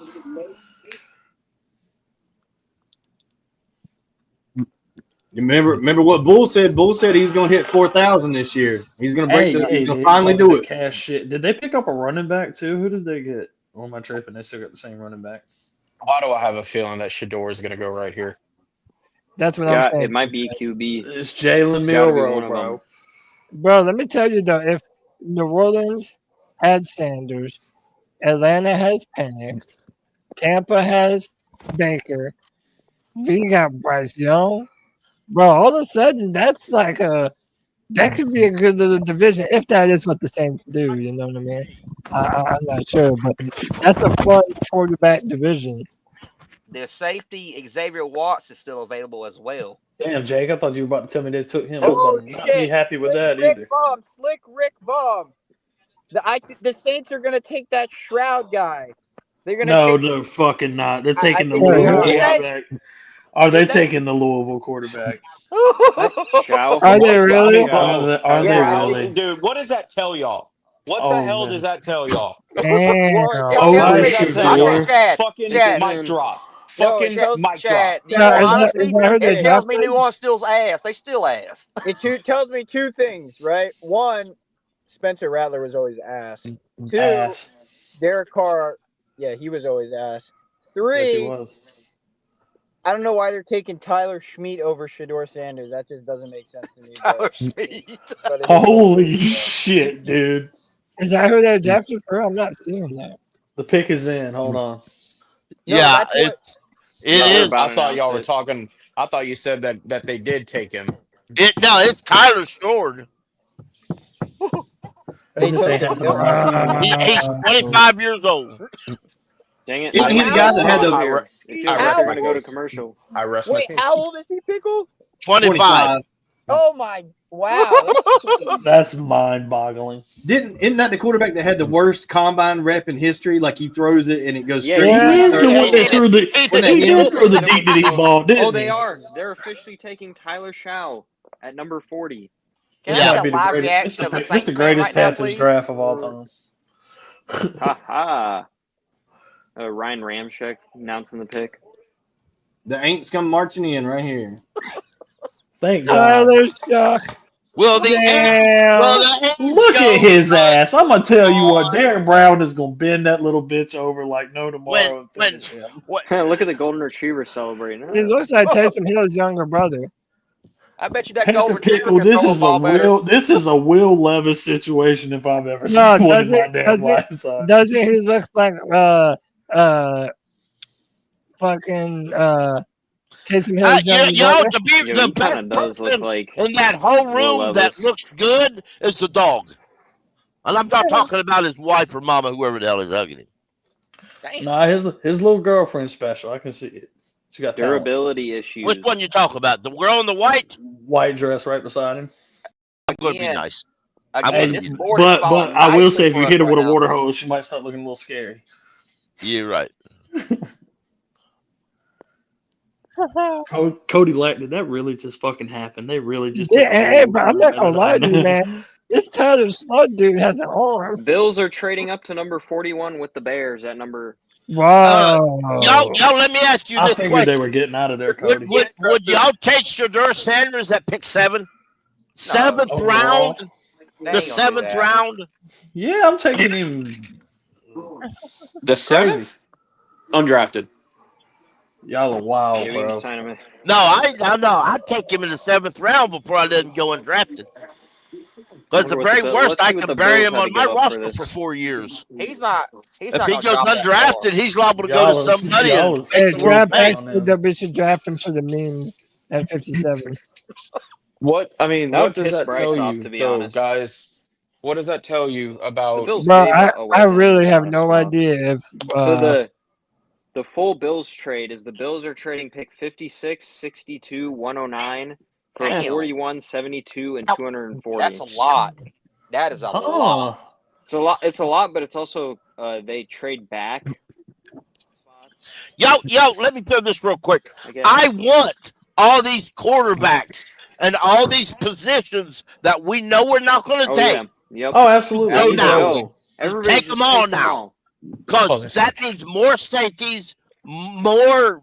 You remember what Bull said? Bull said he's going to hit 4,000 this year. He's going to break. He's going to finally do it. Cash shit. Did they pick up a running back too? Who did they get? Or am I tripping? They still got the same running back. Why do I have a feeling that Shedur is going to go right here? That's what I'm saying. It might be QB. It's Jalen It's gotta be one Milrow, of bro. them. Bro, let me tell you though, if New Orleans had Sanders, Atlanta has Penix, Tampa has Baker, we got Bryce Young. Bro, all of a sudden that's like a that could be a good little division if that is what the Saints do. You know what I mean? I'm not sure, but that's a fun quarterback division. The safety Xavier Watts is still available as well. Damn, Jake, I thought you were about to tell me they took him. Oh, I would not be shit. happy with that Rick either. Bomb, Slick Rick Bomb. The Saints are gonna take that Shroud guy. They're gonna No, take, they're fucking not. They're taking the think they Louisville are. quarterback. Are they Did they? taking the Louisville quarterback? Chow. Are they really? Are they Yeah, I really? Dude, what does that tell y'all? What the Oh, hell man. does that tell y'all? Damn. Well, it Oh, tells they me should that do I'll it. take Chad. Fucking Chad. mic drop. No, Fucking it tells mic drop. Chad, you Yeah, know, is that- honestly, is that who they it tells me drafted? New Orleans still's ass. They still ass. It tells me two things, right? One, Spencer Rattler was always ass. Two, Ass. Derek Carr, yeah, he was always ass. Yes, he Three, was. I don't know why they're taking Tyler Schmeat over Shedur Sanders. That just doesn't make sense to me. Tyler Schmeat. But it is Holy shit, dude. Is that who they drafted for? I'm not seeing that. The pick is in. Hold on. No, Yeah, that's what. it No, they're is. about I to thought y'all were announce it. talking. I thought you said that they did take him. No, it's Tyler Short. It just ain't happening right He's 25 years old. Dang it. Isn't he the guy that had the- It feels I like rest they're my going to go to case. commercial. I rest my Wait, case. how old is he, Pickle? 25. Oh my! Wow. That's mind-boggling. Isn't that the quarterback that had the worst combine rep in history? Like he throws it and it goes Yeah, straight. He to is the the one that threw the. Wasn't that He him? did throw the deep ball, didn't Oh, they he? are. They're officially taking Tyler Shaw at number 40. Can This I might get be a the live greatest. reaction of a This Saints the fan greatest right now, Panthers please? draft of all time. Ha ha. Ryan Ramczyk announcing the pick. The Aints come marching in right here. Thank God. Tyler Shock. Well, the Aints Look go, at his ass. I'm gonna tell you what, Darren Brown is gonna bend that little bitch over like no tomorrow and finish him. Look at the golden retriever celebrating. He looks like Taysom Hill's younger brother. I bet you that Panther golden retriever Pickle, can this throw a is a ball better. Will Levis situation if I've ever No, seen one in my damn lifetime. doesn't he look like fucking Taysom Hill's younger brother? He kind of does look like in that whole Will room that Levis. looks good is the dog. And I'm not talking about his wife or mama, whoever the hell is hugging him. Nah, his little girlfriend's special. I can see it. She got talent. Durability issues. Which one you talking about? The girl in the white? White dress right beside him. I'm going to be nice. Again, Hey, this board is but falling I will nicely say if for you us hit her right with a now. water hose, she might start looking a little scary. You're right. Cody Lack, did that really just fucking happen? They really just Yeah, took a hey, Louisville but I'm not gonna lie quarterback. to you, man. This Tyler Slow dude has an arm. Bills are trading up to number 41 with the Bears at number. Wow. Y'all, let me ask you I this figured question. they were getting out of there, Cody. Would y'all take Shedur Sanders at pick 7? Seventh Overall? round? The 7th round? Yeah, I'm taking him. The 7th? Undrafted. Y'all are wild, Yeah, we can bro. sign him. No, I'd take him in the 7th round before I let him go undrafted. Because the very worst, I can bury him on my roster for 4 years. He's not. He's If not he gonna goes drop that undrafted, far. he's liable to go to somebody Hey, and make the world Trap pay. actually that we should draft him for the memes at 57. What I mean, That what would does piss that Bryce tell off, you, to be though, honest. guys? What does that tell you about? Bills Bro, gave I away really that have kind no of stuff. idea if So the full Bills trade is the Bills are trading pick 56, 62, 109 for Damn. 41, 72, and 240. That's a lot. That is a lot. It's a lot. It's a lot, but it's also they trade back. Yo, let me put this real quick. Okay. I want all these quarterbacks and all these positions that we know we're not going to Oh take. yeah. Yep. Oh, absolutely. Go There you now. go. Everybody Take just them all take them now. all. Because that means more safeties, more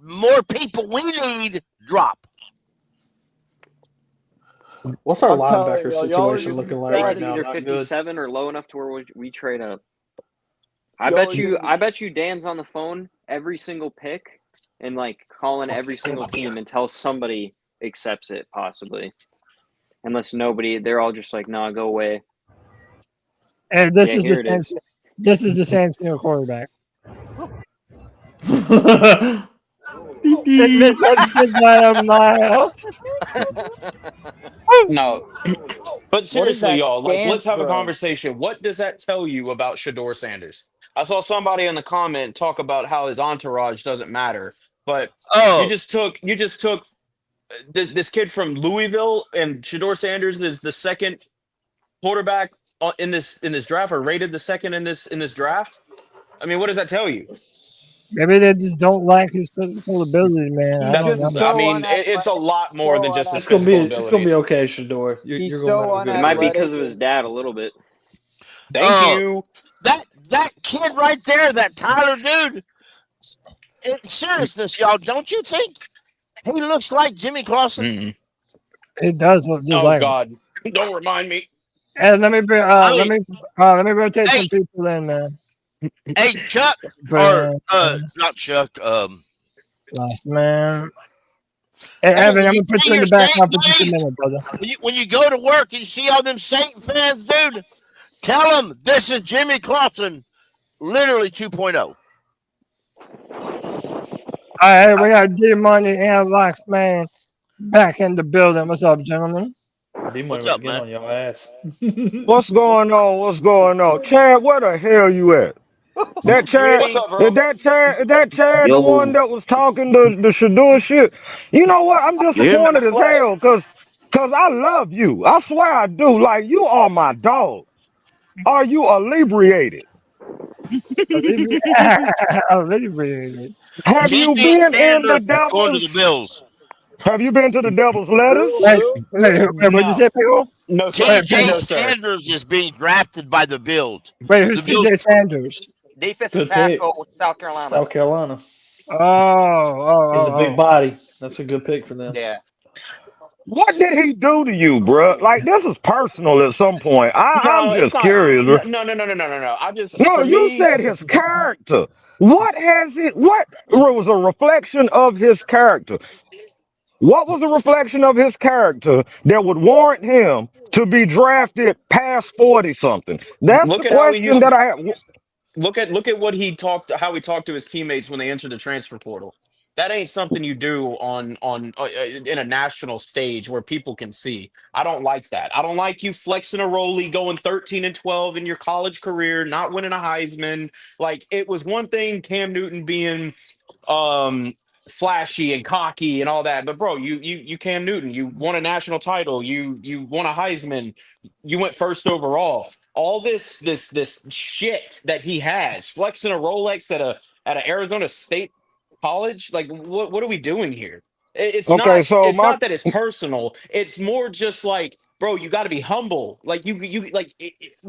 people we need drop. What's our I'm telling linebacker you, y'all are situation gonna looking be like Make right it now? either Not good. 57 or low enough to where we trade up. I Yo, bet you Dan's on the phone every single pick and like calling every single team until somebody accepts it, possibly. Unless nobody, they're all just like, "No, go away." and this Yeah, is here the it is. this is the Saints new quarterback. They missed that shit by a mile. No, but What is seriously, that y'all, like, let's dance, have a bro? conversation. What does that tell you about Shedur Sanders? I saw somebody in the comment talk about how his entourage doesn't matter, but Oh, you just took this kid from Louisville, and Shedur Sanders is the second quarterback in this draft, or rated the second in this draft. I mean, what does that tell you? Maybe they just don't like his physical ability, man. I He's don't just know. I so mean, it's a unathletic. lot more than So just his It's gonna be physical unathletic. it's gonna be abilities. okay, Shador. He's You're so gonna have a good It might be year. because unathletic of his and dad a little bit. Thank you. that kid right there, that Tyler dude. In seriousness, y'all, don't you think he looks like Jimmy Clausen? Mm-mm. It does look just Oh like him. God, don't remind me. And let me bring, I let mean, me rotate hey, some people in, man. hey, Chuck, But or not Chuck. last man. Hey, Hey, Evan, when I'm you gonna put say you in your the back Saint now for just a ways, minute, brother. when you go to work and you see all them Saint fans, dude, tell them this is Jimmy Clausen, literally 2.0. All right, we got D Money and Locks Man back in the building. What's up, gentlemen? D Money What's about to up, get man? on your ass. What's going on? What's going on? Chad, where the hell you at? That Chad, What's greeting. up, bro? is that Chad, the one Yo, that was talking the Shadur shit? You know what? I'm you hear me? In the disappointed as flesh. hell cause I love you. I swear I do. Like you are my dog. Are you inebriated? Alleviated. Have you TJ been in the Sanders is going to the devil's? Bills. Have you been to the devil's letters? What'd you No, say, people? no, sir. TJ No, sir. Sanders is being drafted by the Bills. Wait, who's The Bills. TJ Sanders? Defensive Good pick. tackle with South Carolina. South Carolina. He's a big Oh. body. That's a good pick for them. Yeah. What did he do to you, bruh? Like this is personal at some point. I'm No, it's just not. curious, No, bruh. no, no, no, no, no, no, no. I just, No, for you me, said his character. What has it? What was a reflection of his character? What was a reflection of his character that would warrant him to be drafted past 40 something? That's the look at how he question used. that I have. Look at what he talked, how he talked to his teammates when they entered the transfer portal. That ain't something you do on in a national stage where people can see. I don't like that. I don't like you flexing a rollie, going 13-12 in your college career, not winning a Heisman. Like it was one thing, Cam Newton being um flashy and cocky and all that, but bro, you Cam Newton, you won a national title, you won a Heisman, you went first overall. All this shit that he has, flexing a Rolex at a Arizona State college, like what are we doing here? Okay, so It's my not that it's personal. It's more just like, bro, you got to be humble. Like you like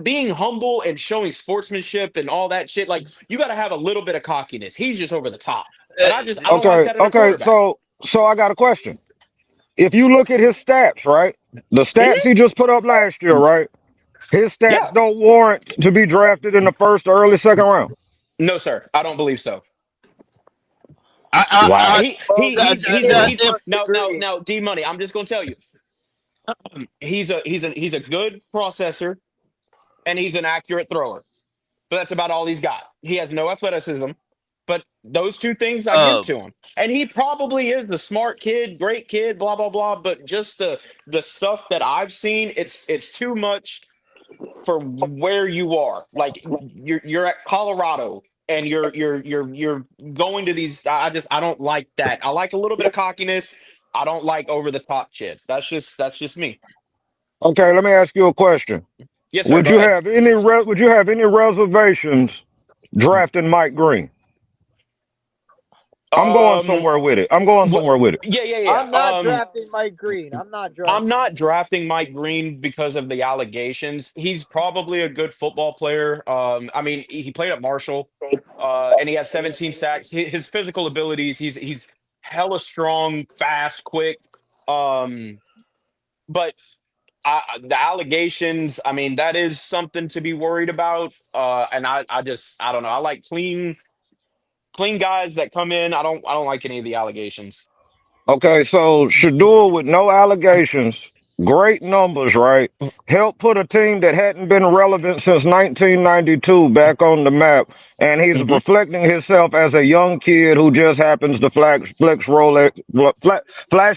being humble and showing sportsmanship and all that shit. Like you got to have a little bit of cockiness. He's just over the top, and I don't like okay, that in a okay, quarterback. so I got a question. If you look at his stats, right? The stats Mhm. he just put up last year, right? His stats Yeah, don't warrant to be drafted in the first or early second round. no, sir, I don't believe so. Wow. Well, He If disagree. now D Money. I'm just gonna tell you, he's a good processor and he's an accurate thrower. But that's about all he's got. He has no athleticism, but those two things I give um, to him. And he probably is the smart kid, great kid, blah blah blah. But just the stuff that I've seen, it's too much for where you are. Like you're at Colorado and you're going to these. I don't like that. I like a little bit of cockiness. I don't like over the top shit. That's just me. Okay, let me ask you a question. Yes, sir. Go ahead. Would you have any reservations drafting Mike Green? I'm going Um, somewhere with it. I'm going what? somewhere with it. Yeah. I'm not drafting Mike Green. I'm not I'm drafting not him. drafting Mike Green because of the allegations. He's probably a good football player. I mean, he played at Marshall, and he has 17 sacks. His physical abilities, he's hella strong, fast, quick. Um, but the allegations, I mean, that is something to be worried about. And I don't know. I like clean guys that come in. I don't like any of the allegations. Okay, so Shadur with no allegations great numbers, right? Helped put a team that hadn't been relevant since 1992 back on the map. And he's Mm-hmm. reflecting himself as a young kid who just happens to flash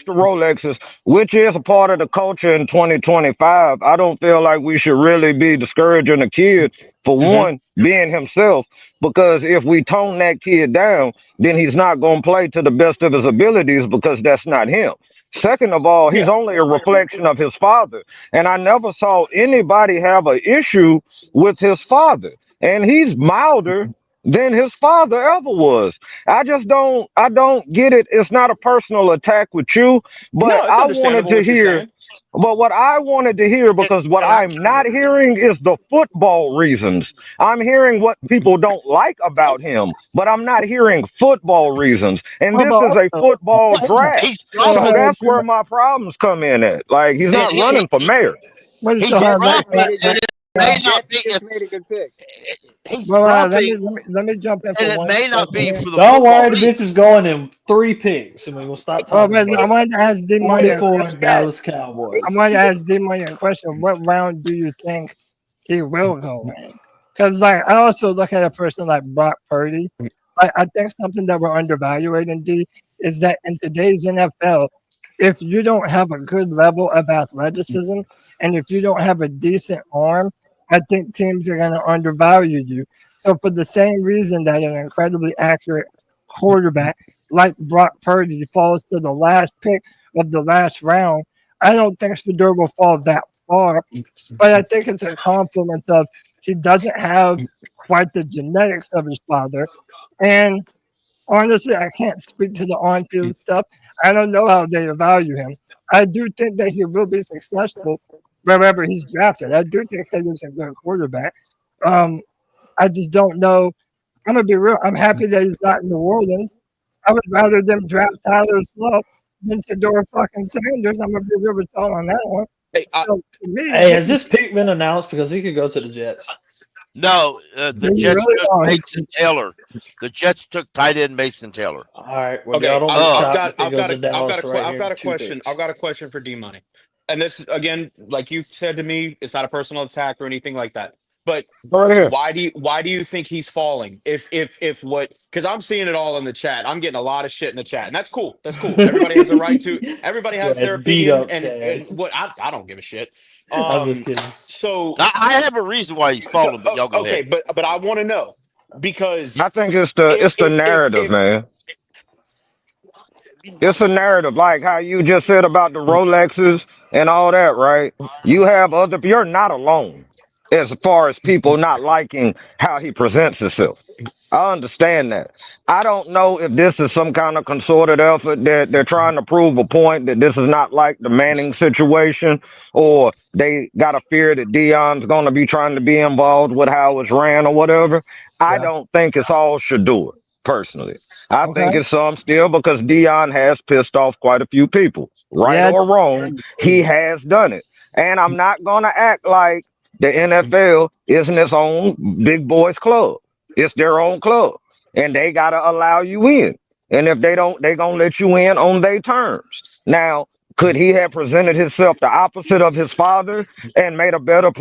the Rolexes, which is a part of the culture in 2025. I don't feel like we should really be discouraging a kid for Mm-hmm. one being himself, because if we tone that kid down, then he's not going to play to the best of his abilities because that's not him. Second of all, he's Yeah. only a reflection of his father. And I never saw anybody have an issue with his father. And he's milder than his father ever was. I don't get it. It's not a personal attack with you, but No, it's I wanted understandable to what you're hear saying. but what I wanted to hear, because what Can I I'm not hearing is the football reasons. I'm hearing what people don't like about him, but I'm not hearing football reasons. And Well, this is a but football draft. he's so So dropping that's have where my problems come in at. Like, he's and not running for mayor. well, he's so Jets have just dropping made it. and The, it the may uh, not Jets be just made a good pick. he's well dropping let me jump in and for it one may not second be here. for the Don't football worry, the reason. bitch is going in 3 picks, and we're gonna stop Well, talking but I about wanted to ask D Money a 44 question. Dallas I Cowboys. wanted to ask D Money a question. What round do you think he will go in? Because like I also look at a person like Brock Purdy. I think something that we're undervaluating, D, is that in today's NFL, if you don't have a good level of athleticism and if you don't have a decent arm, I think teams are going to undervalue you. So for the same reason that an incredibly accurate quarterback like Brock Purdy falls to the last pick of the last round, I don't think Shedur will fall that far. But I think it's a confluence of he doesn't have quite the genetics of his father, and honestly, I can't speak to the on-field stuff. I don't know how they value him. I do think that he will be successful wherever he's drafted. I do think that he's a good quarterback. Um, I just don't know. I'm gonna be real. I'm happy that he's not in New Orleans. I would rather them draft Tyler Slow than Shedeur fucking Sanders. I'm gonna be real with y'all on that one. Hey, So to me, Hey, has this pick been announced? Because he could go to the Jets. No, do the you Jets really? took Oh, Mason Taylor. The Jets took tight end Mason Taylor. All right, well, okay, y'all don't get Uh, chopped if he goes to Dallas right I've here got in a 2 question. I've picks. got a question for D Money. And this again, like you said to me, it's not a personal attack or anything like that. But Go right ahead. why do you think he's falling? If what, because I'm seeing it all in the chat. I'm getting a lot of shit in the chat, and that's cool. That's cool. Everybody has a right to. Everybody has So their it's beat opinion, up, and Chaz. what I don't give a shit. I'm just kidding. So I have a reason why he's falling, but y'all go okay, ahead. but I want to know I because think it's the narrative, if man. It's a narrative, like how you just said about the Rolexes and all that, right? You have other. You're not alone as far as people not liking how he presents himself. I understand that. I don't know if this is some kind of concerted effort that they're trying to prove a point that this is not like the Manning situation, or they got a fear that Dion's going to be trying to be involved with how it's ran or whatever. I yeah. don't think it's all Shadur, personally. I Okay. think it's some still because Dion has pissed off quite a few people. Right Yeah. or wrong, he has done it. And I'm not going to act like the NFL isn't its own big boys club. It's their own club, and they gotta allow you in. And if they don't, they gonna let you in on their terms. Now, could he have presented himself the opposite of his father and made a better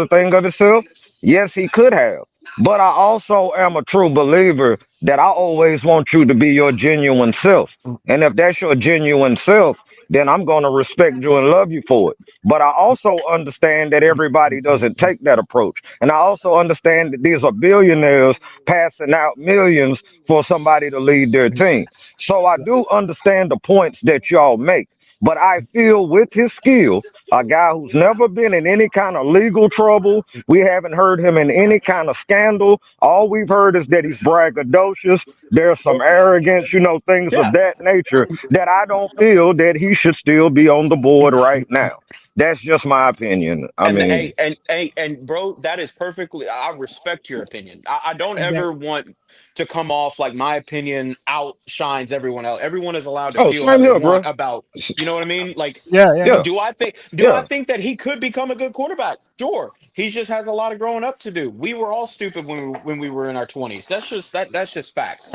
thing of himself? Yes, he could have. But I also am a true believer that I always want you to be your genuine self. And if that's your genuine self, then I'm going to respect you and love you for it. But I also understand that everybody doesn't take that approach. And I also understand that these are billionaires passing out millions for somebody to lead their team. So I do understand the points that y'all make. But I feel with his skill, a guy who's never been in any kind of legal trouble, we haven't heard him in any kind of scandal. All we've heard is that he's braggadocious. There's some arrogance, things of yeah. that nature that I don't feel that he should still be on the board right now. That's just my opinion. I And mean, and bro, that is perfectly. I respect your opinion. I don't Yeah. ever want to come off like my opinion outshines everyone else. Everyone is allowed to oh, feel how same they here, want bro. about. You know what I mean? Like, Yeah. Yeah. Yeah, do I yeah. think that he could become a good quarterback? Sure. He just has a lot of growing up to do. We were all stupid when we were in our 20s. That's just facts.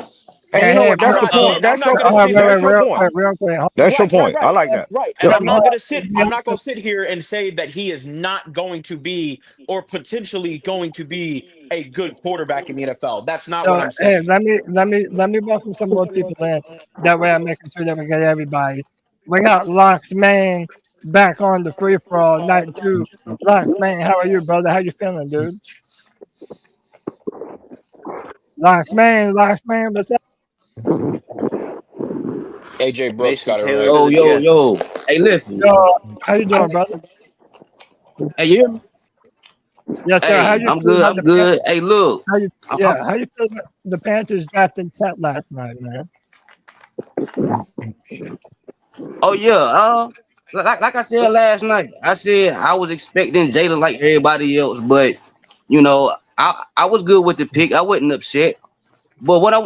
And you know what? I'm That's your not point. sitting. I'm That's not your going to point. sit That's here. your point. real quick. That's your Right, right, point. I right, like that. right. And Yep. I'm not going to sit. I'm not going to sit here and say that he is not going to be or potentially going to be a good quarterback in the NFL. That's not what So I'm hey, saying. let me welcome some more people in. That way I'm making sure that we get everybody. We got Locks Man back on the free for all night 2. Locks Man, how are you, brother? How you feeling, dude? Locks Man, what's up? AJ Brooks Mason got it Taylor right. to Yo, the yo, yo. Jets. Hey, listen. Yo, how you doing, brother? Hey, you hear me? Yes, sir. How Hey, you I'm feel good. about I'm the good. Hey, look. how you I'm, how you feel about the Panthers drafting Tet last night, man? oh yeah. Like I said last night, I said I was expecting Jalen like everybody else, but you know, I was good with the pick. I wasn't upset. But what I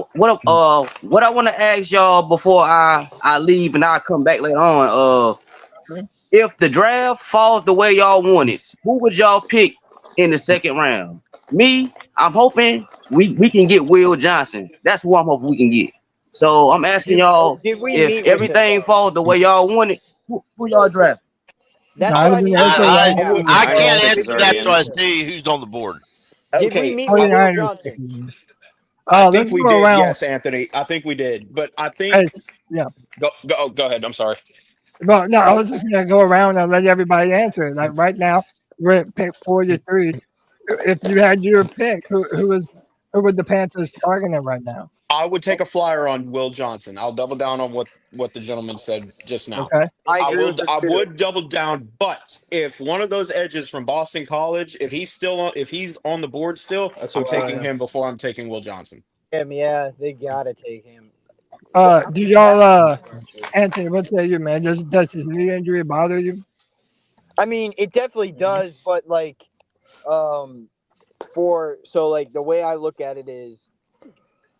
want to ask y'all before I leave and I come back later on, if the draft falls the way y'all want it, who would y'all pick in the second round? Me, I'm hoping we can get Will Johnson. That's who I'm hoping we can get. So I'm asking y'all Did we if meet with him everything though? falls the way y'all want it, who y'all draft? That's what I Donovan need to know I right Ezra, I, now. I My can't pick is answer already that till in. I see who's on the board. Did we Okay, meet with Will 49ers. Johnson? I think Let's we go did. around. Yes, Anthony. I think we did. But I Hey, think yeah. go ahead. I'm sorry. Well, no, I was just gonna go around and let everybody answer. Like right now, we're at pick 43. If you had your pick, who would the Panthers targeting right now? I would take a flyer on Will Johnson. I'll double down on what the gentleman said just now. Okay. I agree with I this too. would double down, but if one of those edges from Boston College, if he's on the board still, That's I'm who I taking am. him before I'm taking Will Johnson. Yeah, they gotta take him. Do y'all Anthony, what say you, man? Does his knee injury bother you? I mean, it definitely does, but like, like the way I look at it is,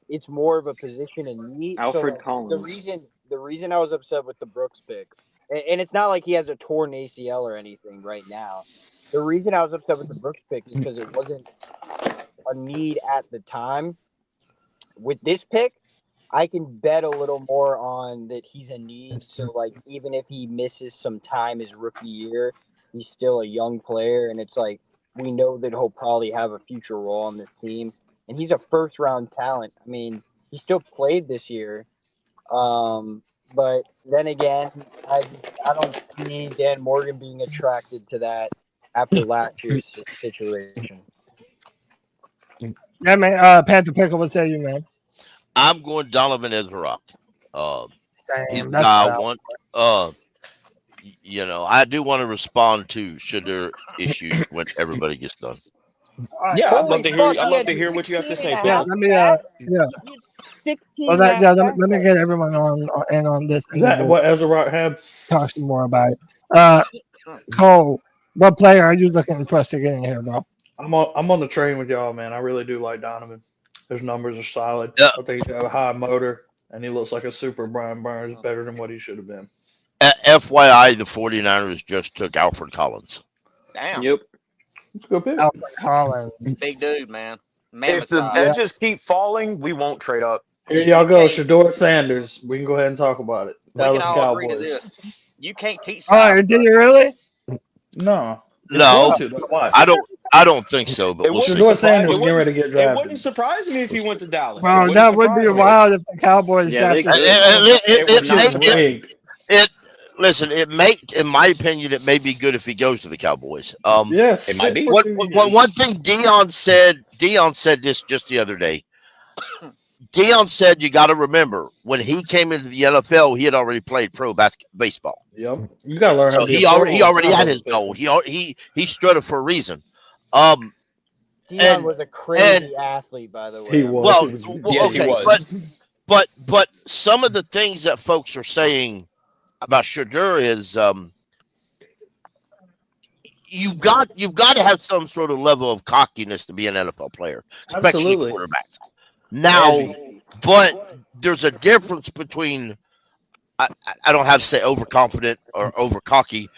it's more of a position in need. Alfred So Collins. the reason I was upset with the Brooks pick, and it's not like he has a torn ACL or anything right now. The reason I was upset with the Brooks pick is because it wasn't a need at the time. With this pick, I can bet a little more on that he's a need. So like even if he misses some time his rookie year, he's still a young player, and it's like we know that he'll probably have a future role on this team. And he's a first round talent. I mean, he still played this year. But then again, I don't see Dan Morgan being attracted to that after last year's situation. Yeah, man. Panther Pickle, what say you, man? I'm going Donovan Ezra. He's Same. the That's guy I what want. I do want to respond to Shedur issues when everybody gets done. Yeah, I'd love Holy to hear. fuck, I'd he love had to hear what you have to 16 and say, a yeah, half Pickle. let me sacks. yeah. He had 16 Well, and a half sacks. let me get everyone on this, Is and then that we'll what Ezra Rock had? talk some more about it. Cole, what player are you looking for us to get in here, bro? I'm on the train with y'all, man. I really do like Donovan. His numbers are solid. Yeah. I think he's got a high motor, and he looks like a super Brian Burns, better than what he should have been. FYI, the 49ers just took Alfred Collins. Damn. Yep. It's a good pick. Alfred Collins. Big dude, man. If Mammoth the size. Yeah. edges keep falling, we won't trade up. Here y'all go, Okay. Shedur Sanders. We can go ahead and talk about it. We can Dallas all agree to Cowboys. this. You can't teach Oh, size, did bro. you really? No, it's No, going to. Though. Watch. I don't think so, but It we'll wouldn't see. Shedur surprise. Sanders is getting ready to get It drafted. wouldn't surprise me if he went to Dallas. It Well, wouldn't that would be surprise me. wild if the Cowboys Yeah, they drafted. could. It would not It's surprise me. rigged. Listen, in my opinion, it may be good if he goes to the Cowboys. Yes. It might be. One thing Dion said this just the other day. Dion said you got to remember when he came into the NFL, he had already played pro baseball. Yep. You got to learn how So to be he a pro. already had his goal. gold. He stood it for a reason. Dion And- was a crazy athlete, by the way. He was. Well, He was Yes, he okay, was. but some of the things that folks are saying about Shedur is you've got to have some sort of level of cockiness to be an NFL player, especially Absolutely. quarterback. Now, but there's a difference between I don't have to say overconfident or over cocky.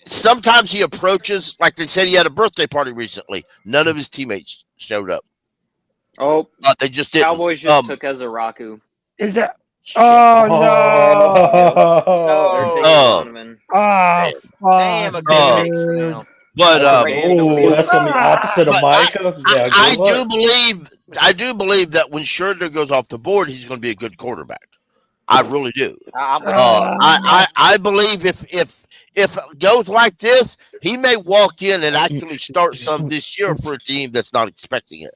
Sometimes he approaches like they said he had a birthday party recently. None of his teammates showed up. Oh, They just didn't. Cowboys just took Ezeraku. Is that? Oh no! They're taking No. Donovan. Oh Damn, fuck, a good dude. mix now. But that's gonna be opposite of but Micah. Yeah, I good luck. do believe that when Shedur goes off the board, he's going to be a good quarterback. I really do. I'm with I believe if it goes like this, he may walk in and actually start some this year for a team that's not expecting it.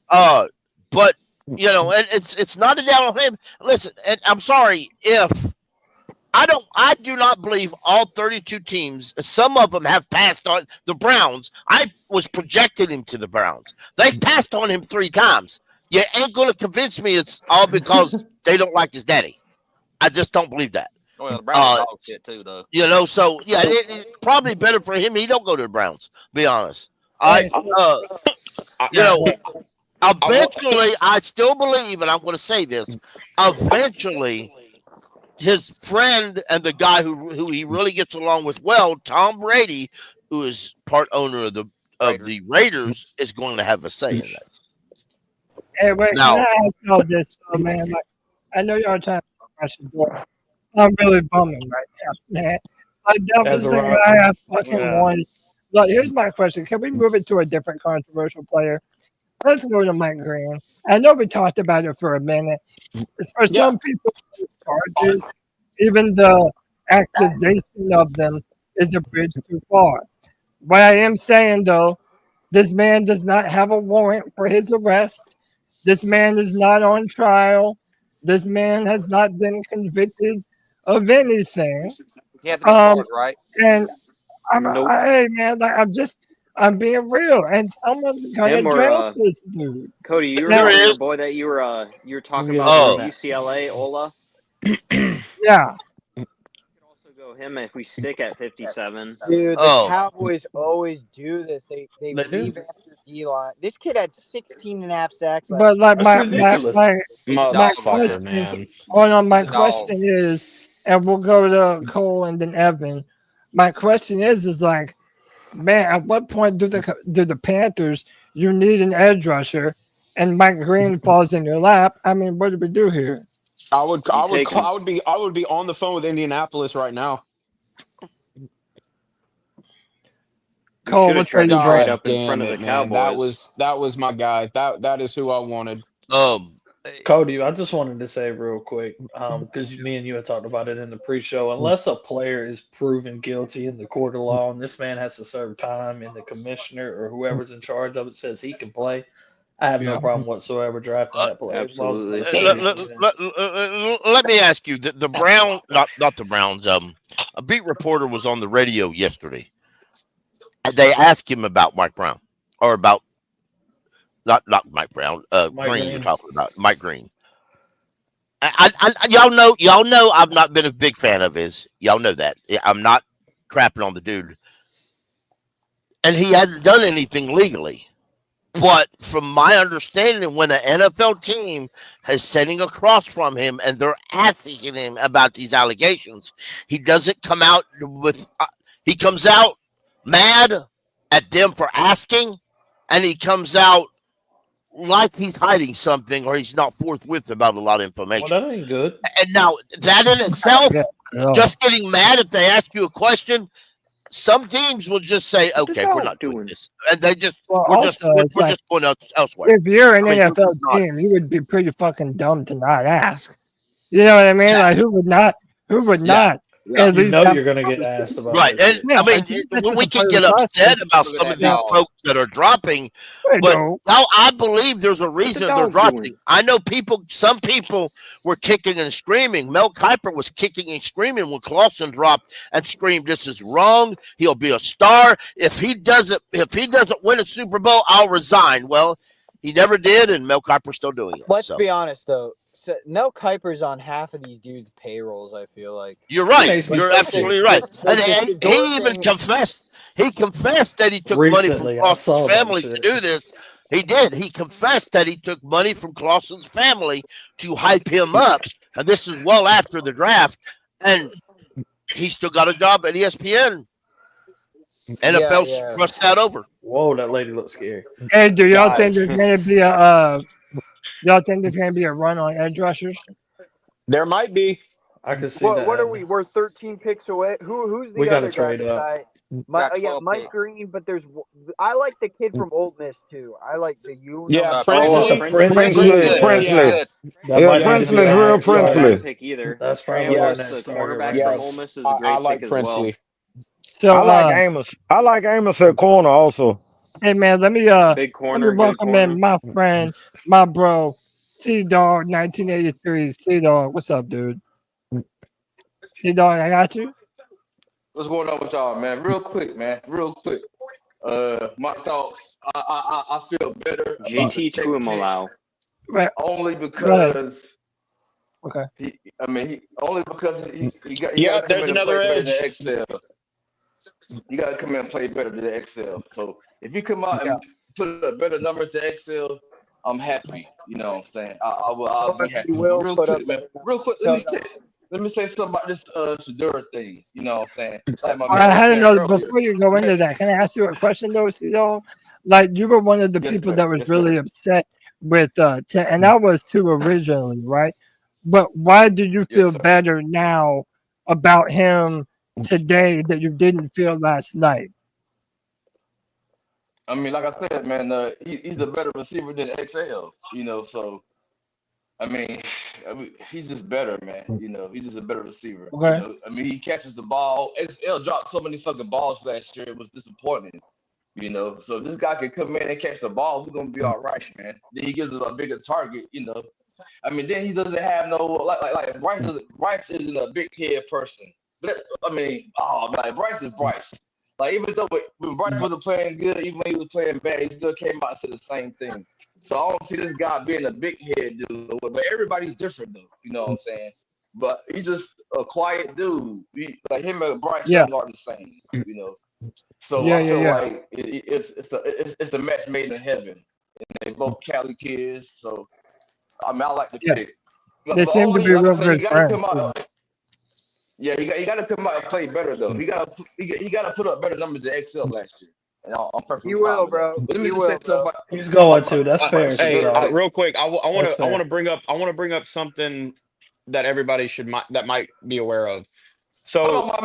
But you know, and it's not a down on him. Listen, and I'm sorry if I do not believe all 32 teams. Some of them have passed on the Browns. I was projecting him to the Browns. They've passed on him 3 times. You ain't going to convince me it's all because they don't like his daddy. I just don't believe that. Well, the Browns dog shit too, though. You know, so yeah, it's probably better for him. He don't go to the Browns. Be honest. You know, eventually, I still believe, and I'm going to say this. Eventually, his friend and the guy who he really gets along with well, Tom Brady, who is part owner of the Raiders, is going to have a say in that. Hey, wait, Now- can I ask y'all this, man? Like, I know y'all trying to rush the door. I'm really bumming right now, man. Like, that was the thing I have fucking one. Look, here's my question. Can we move it to a different controversial player? Let's go to Mike Green. I know we talked about it for a minute. For some people, charges, even the accusation of them is a bridge too far. What I am saying, though, this man does not have a warrant for his arrest. This man is not on trial. This man has not been convicted of anything. He has to be charged, right? And hey, man, like, I'm being real, and someone's gonna draft this dude. Cody, you Now- remember your boy that you were talking about from UCLA, Ola? Yeah. Also go him if we stick at 57. Dude, the Cowboys always do this. They leave after D-line. This kid had 16 and a half sacks. But like my Motherfucker, question, man. my question is, and we'll go to Cole and then Evan. My question is like, man, at what point do the Panthers you need an edge rusher, and Mike Green falls in your lap? I mean, what do we do here? I would be on the phone with Indianapolis right now. Cole, what's tried to your trade guy? up in front of the man. Cowboys. That was my guy. That is who I wanted. Cody, I just wanted to say real quick, because me and you had talked about it in the pre-show. Unless a player is proven guilty in the court of law, and this man has to serve time, and the commissioner or whoever's in charge of it says he can play, I have no problem whatsoever drafting that player. Absolutely. Let me ask you: the Brown, not the Browns. A beat reporter was on the radio yesterday, and they asked him about Mike Brown, or about not Mike Brown, Green. You're talking about Mike Green. Y'all know I've not been a big fan of his. Y'all know that. I'm not crapping on the dude, and he hasn't done anything legally. But from my understanding, when an NFL team is sitting across from him and they're asking him about these allegations, he doesn't come out with. He comes out mad at them for asking, and he comes out like he's hiding something, or he's not forthwith about a lot of information. Well, that ain't good. And now that in itself, just getting mad if they ask you a question, some teams will just say, "Okay, we're not doing this," and they just we're just going elsewhere. If you're an NFL team, you would be pretty fucking dumb to not ask. You know what I mean? Like, who would not? Who would not? At You least know you're going to get asked about Right, this. and I mean, we can get upset about some of these folks that are dropping, but now I believe there's a reason they're dropping. I know some people were kicking and screaming. Mel Kiper was kicking and screaming when Clausen dropped and screamed, "This is wrong. He'll be a star. If he doesn't win a Super Bowl, I'll resign." Well, he never did, and Mel Kiper's still doing it. Let's be honest, though. So Mel Kiper's on half of these dudes' payrolls, I feel like. You're right. You're absolutely right. And he even confessed. He confessed that he took money from Clausen's family to do this. He did. He confessed that he took money from Clausen's family to hype him up. And this is well after the draft. And he still got a job at ESPN. NFL rushed that over. Whoa, that lady looks scary. Hey, do y'all think Guys. there's gonna be a run on edge rushers? There might be. I could see that. What are happening. we? We're 13 picks away. Who's the We gotta other guy? trade up. Got 12 Mike picks. Green, but I like the kid from Ole Miss too. I like the Yeah, Oh, Princely. Princely. Good. Princely. Good. That Yeah, might be Princely, the real next starter. Princely. Pick either. That's probably Trey our Lance, next the starter cornerback right from now. Ole Miss, is a I great like pick as well. Princely. So I like Amos at corner also. hey man, let me Big corner, good welcome corner. in my friend, my bro, C Dog 1983. C Dog, what's up, dude? C Dog, I got you. What's going on with y'all, man? Real quick, man. Real quick. My thoughts. I feel better about the JT tech Tuimoloau. Right. only because Okay. only because he got Yeah, to come there's in and another play better than edge. Excel. You got to come in and play better than Excel. So if you come out and put up better numbers than Excel, I'm happy. You know what I'm saying? I'll be happy. will Real put quick, up man. better Real quick, let me say something about this Shedur thing. You know what I'm saying? Like my I man had said another earlier. before you go into that. Can I ask you a question though, C Dog? Like you were one of the Yes, people sir. that was Yes, really sir. upset with and I was too originally, right? But why do you feel Yes, sir. better now about him today that you didn't feel last night? I mean, like I said, man, he's a better receiver than XL, you know. So, I mean, he's just better, man. You know, he's just a better receiver. Okay. You know, I mean, he catches the ball. XL dropped so many fucking balls last year; it was disappointing. You know, so if this guy can come in and catch the ball, we're gonna be all right, man. Then he gives us a bigger target, you know. I mean, then he doesn't have no like Bryce isn't a big head person. But I mean, Bryce is Bryce. Like even though when Bryce wasn't playing good, even when he was playing bad, he still came out and said the same thing. So I don't see this guy being a big head dude. But everybody's different though, you know what I'm saying? But he's just a quiet dude. Like him and Bryce Young are the same, you know. So I feel like it's a match made in heaven. And they both Cali kids, so I mean I like the pick. They seem to be real good friends. Yeah, he got to come out and play better though. He got to put up better numbers than XL last year. And I'm perfectly fine with that. But let me just say something about- He's going to. That's fair. Hey, C-Dog. real quick, I want That's fair. to bring up something that everybody that might be aware of. So hold on,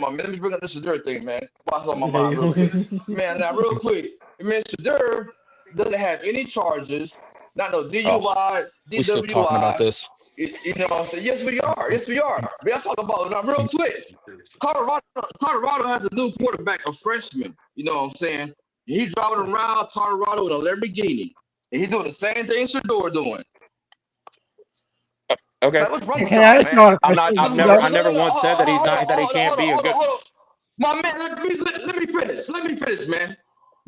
my man. Let me bring up this Shedur thing, man. Watch on my mind real quick. Man, now real quick. Man, Shedur doesn't have any charges. Not no DUI, we still talking about DWI. this. You know what I'm saying? Yes, we are. But I'm talking about now real quick. Colorado has a new quarterback, a freshman. You know what I'm saying? He's driving around Colorado in a Lamborghini. And he's doing the same thing Shedur doing. Okay. Like, what's wrong with Can y'all, I ask man? you a question? I never once said that he can't be a good. My man, let me finish, man.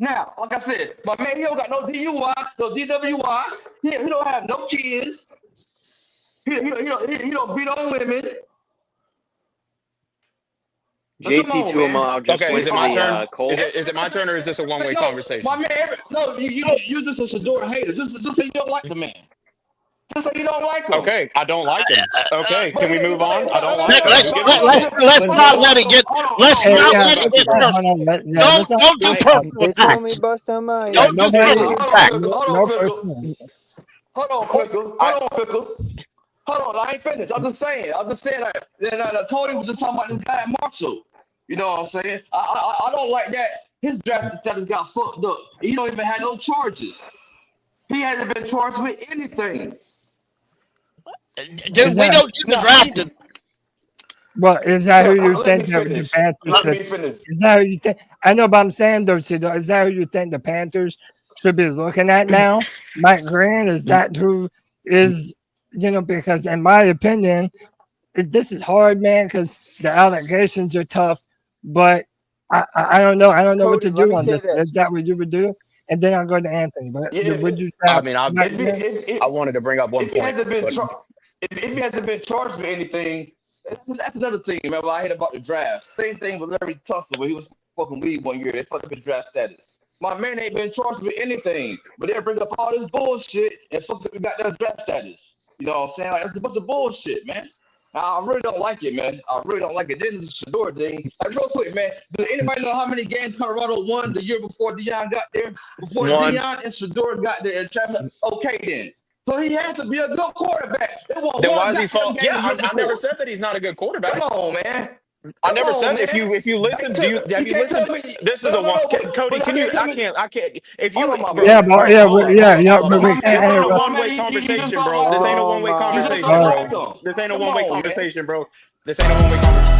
Now, like I said, my man, he don't got no DUI, no DWI. He don't have no kids. He don't beat on women. JT Tuimoloau just Okay, went is it to my the turn? Colts. Is it my turn or is this a one-way No, conversation? my man, you just a Shedur hater. Just say you don't like the man. Just say you don't like him. Okay, I don't like him. Okay, can we move on? I don't like him. Let's not let it get. Let's Hey, not yeah, let it get personal. let's not Don't do personal They told me attacks. bust on mine. Don't do personal attacks. no personal. Hold on, Pickle. Hold on, I ain't finished. I'm just saying. Like, then I told him just talking about this guy Marshall. You know what I'm saying? I don't like that. His draft status got fucked up. He don't even have no charges. He hasn't been charged with anything. Dude, we don't get the drafted. Well, is that who you Let think me that the finish. Panthers Let me should? finish. Is that who you think? I know, but I'm saying though, Tito, is that who you think the Panthers should be looking at now? Mike Green, is that who is? You know, because in my opinion, this is hard, man, because the allegations are tough. But I don't know. I don't know what to Cody, let do me on say this. this. Is that what you would do? And then I'll go to Anthony. But Yeah, would you? I mean, I If wanted to bring up one if he point. hasn't been but- if he hasn't been charged with anything, that's another thing. Remember, I hate about the draft. Same thing with Larry Tunsil, where he was fucking weed one year. They fucked up his draft status. My man ain't been charged with anything, but they bring up all this bullshit and fuck up got that draft status. You know what I'm saying? Like, that's a bunch of bullshit, man. I really don't like it, man. I really don't like it. Then the Shedur thing. Like, real quick, man. Does anybody know how many games Colorado won the year before Deion got there? Before One. Deion and Shedur got there and Travis. Okay, then. So he has to be a good quarterback. They won Then one why is he goddamn fall? game Yeah, the year I never before. said that he's not a good quarterback. Come on, man. I never Come on, said man. if you listen, have you can't tell listened? me. This is No, a one. but Cody, can you? tell I me. can't. If Hold you, on, my bro, Yeah, brother. but bro, yeah, hold on, yeah, hold on, yeah, hold on, but bro. we This can't ain't a interrupt. one-way You just conversation, don't bro. like This him. ain't a Oh one-way my You just conversation, don't All like right. bro. him. This ain't a Come one-way on, man. conversation, bro. This ain't a one-way conversation.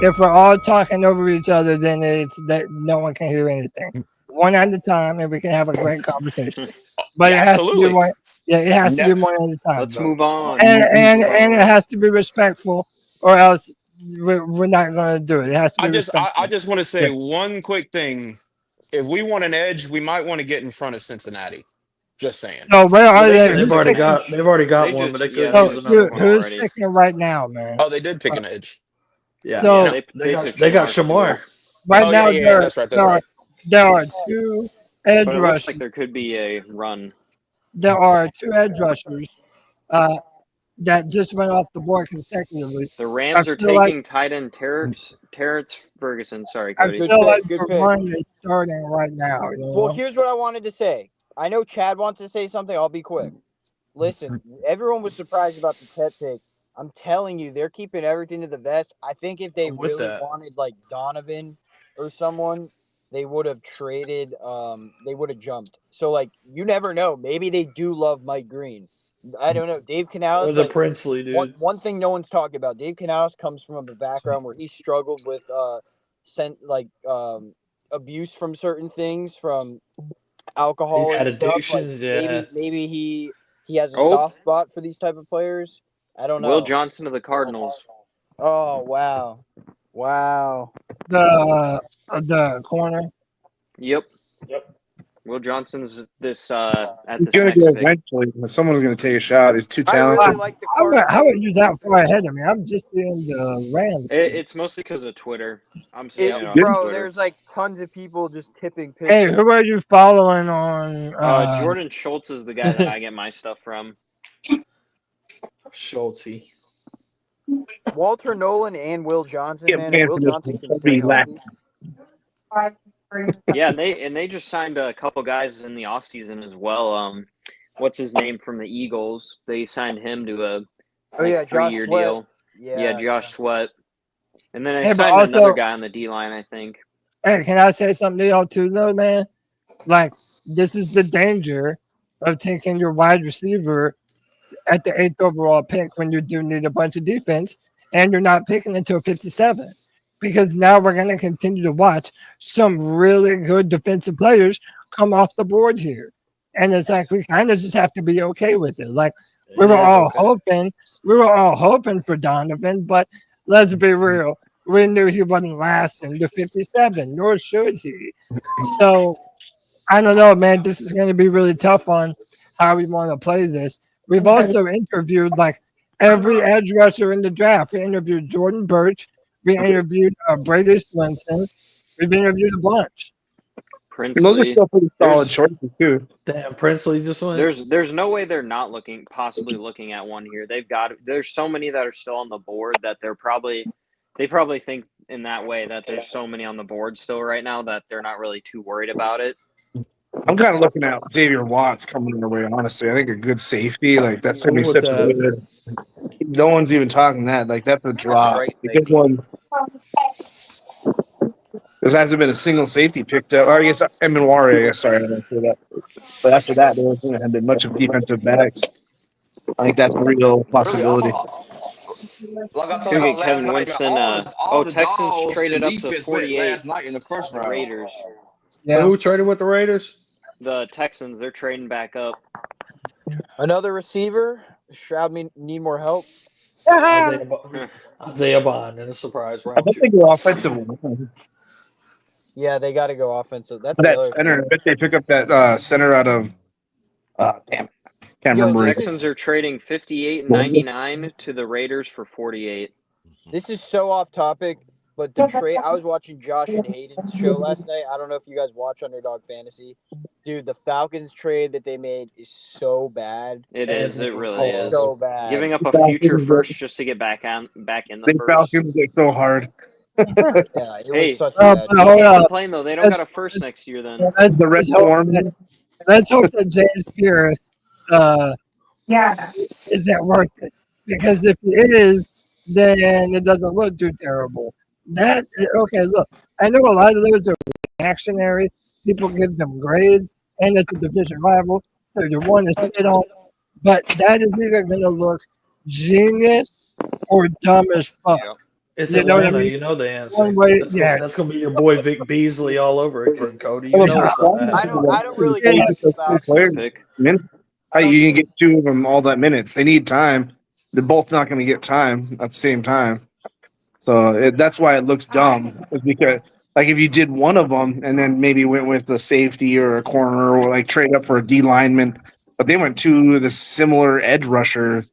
If we're all talking over each other, then it's that no one can hear anything. One at a time, and we can have a great conversation. But Yeah, it has to be absolutely. one. Yeah, it has to No, be one at a time, Let's bro. move on. And it has to be respectful, or else we're not gonna do it. It has to be I respectful. just want to Yeah. say one quick thing. If we want an edge, we might want to get in front of Cincinnati. Just saying. So where Well, are they they? just They've Who's already picking? got they one, but just they could they So use just another took one. one who's already. picking right now, man? Oh, they did pick an edge. Yeah, So Yeah, they took got Shamar Stewart. Shamar. right Oh now yeah. That's right. That's right. there are two edge But it looks like rushers. there could be a run. There are two edge rushers uh, that just went off the board consecutively. The I Rams are feel like taking tight end Terrence Ferguson. Sorry, I Cody. Good feel pick. like Good the pick. run is starting right now. You Well, know? here's what I wanted to say. I know Chad wants to say something. I'll be quick. Listen, everyone was surprised about the Tet pick. I'm telling you, they're keeping everything to the vest. I think if they I'm with really that. wanted like Donovan or someone, they would have traded. They would have jumped. So like, you never know. Maybe they do love Mike Green. I don't know. Dave Or Canales, the like Princely dude. one thing no one's talking about. Dave Canales comes from a background where he struggled with abuse from certain things, from alcohol He had and stuff. Like addictions. Yeah. maybe he has a Oh, soft spot for these type of players. I don't Will know. Johnson of the Cardinals. Oh wow. The corner. Yep. Yep. Will Johnson's at He's this gonna next go pick. eventually. Someone's gonna take a shot. He's too I really talented. like the How are Cardinals. you that far ahead of me? I'm just in the Rams. It's mostly because of Twitter. I'm seeing it off Bro, Twitter. there's like tons of people just tipping picks. Hey, who are you following on? Jordan Schultz is the guy that I get my stuff from. Schultze. Walter Nolan and Will Johnson, Yeah, man. man, If Will for this Johnson one. can That'd stay be healthy. Yeah, and they just signed a couple guys in the offseason as well. What's his name from the Eagles? They signed him to a Josh 3-year Sweat. deal. Yeah, Josh Sweat. And then they Hey, but signed also- another guy on the D line, I think. Hey, can I say something to y'all too, though, man? Like, this is the danger of taking your wide receiver at the 8th overall pick when you do need a bunch of defense, and you're not picking until 57. Because now we're going to continue to watch some really good defensive players come off the board here. And it's like we kind of just have to be okay with it. Like, we were all hoping for Donovan, but let's be real. We knew he wasn't lasting to 57, nor should he. So I don't know, man. This is going to be really tough on how we want to play this. We've also interviewed like every edge rusher in the draft. We interviewed Jordan Birch. We interviewed Brady Swinson. We've interviewed a bunch. And those are Princely. still pretty solid choices too. Damn, Princely just went. There's no way they're not possibly looking at one here. There's so many that are still on the board that they probably think in that way that there's so many on the board still right now that they're not really too worried about it. I'm kind of looking at Xavier Watts coming their way. Honestly, I think a good safety like that's gonna be I'm with such a that. good. No one's even talking that. Like that's a drop. great A good one. There hasn't been a single safety picked up. Or I guess Eminwari. I guess sorry, I didn't say that. But after that, there hasn't been much of defensive backs. I think that's a real possibility. Like I told Look y'all at last Kevin night, man, Winston. all the Texans dogs traded in up to defense went 48 last night in the first for round. Raiders. Yeah. Who traded with the Raiders? The Texans, they're trading back up. Another receiver. Stroud need more help. Isaiah Bond in a surprise I round bet 2. they go offensive line. Yeah, they got to go offensive. That's But the that other center, I thing. bet they pick up that center out of. Damn, can't Yo, remember. Texans are trading 58 and 99 to the Raiders for 48. This is so off topic. But the trade, I was watching Josh and Hayden's show last night. I don't know if you guys watch Underdog Fantasy. Dude, the Falcons trade that they made is so bad. It is. It really is. So bad. Giving up a future first just to get back in the The first. Falcons get so hard. Yeah, it Hey, was such a Well, bad but trade. hold can't up. complain though. They don't got a first next year then. Let's, The red let's, hope storm. that, let's hope that James Pierce isn't worth it. Because if it is, then it doesn't look too terrible. Okay, look, I know a lot of those are reactionary. People give them grades, and it's a division rival, so you want to shit on. But that is either going to look genius or dumb as fuck. It's You know what I Atlanta. mean? You know the answer. One way, That's gonna be your boy Vic Beasley all over again, Cody. You know it's not I don't really care about the Falcons. You can get two of them all that minutes. They need time. They're both not going to get time at the same time. So that's why it looks dumb. Is because like if you did one of them and then maybe went with a safety or a corner or like trade up for a D lineman, but they went to the similar edge rusher.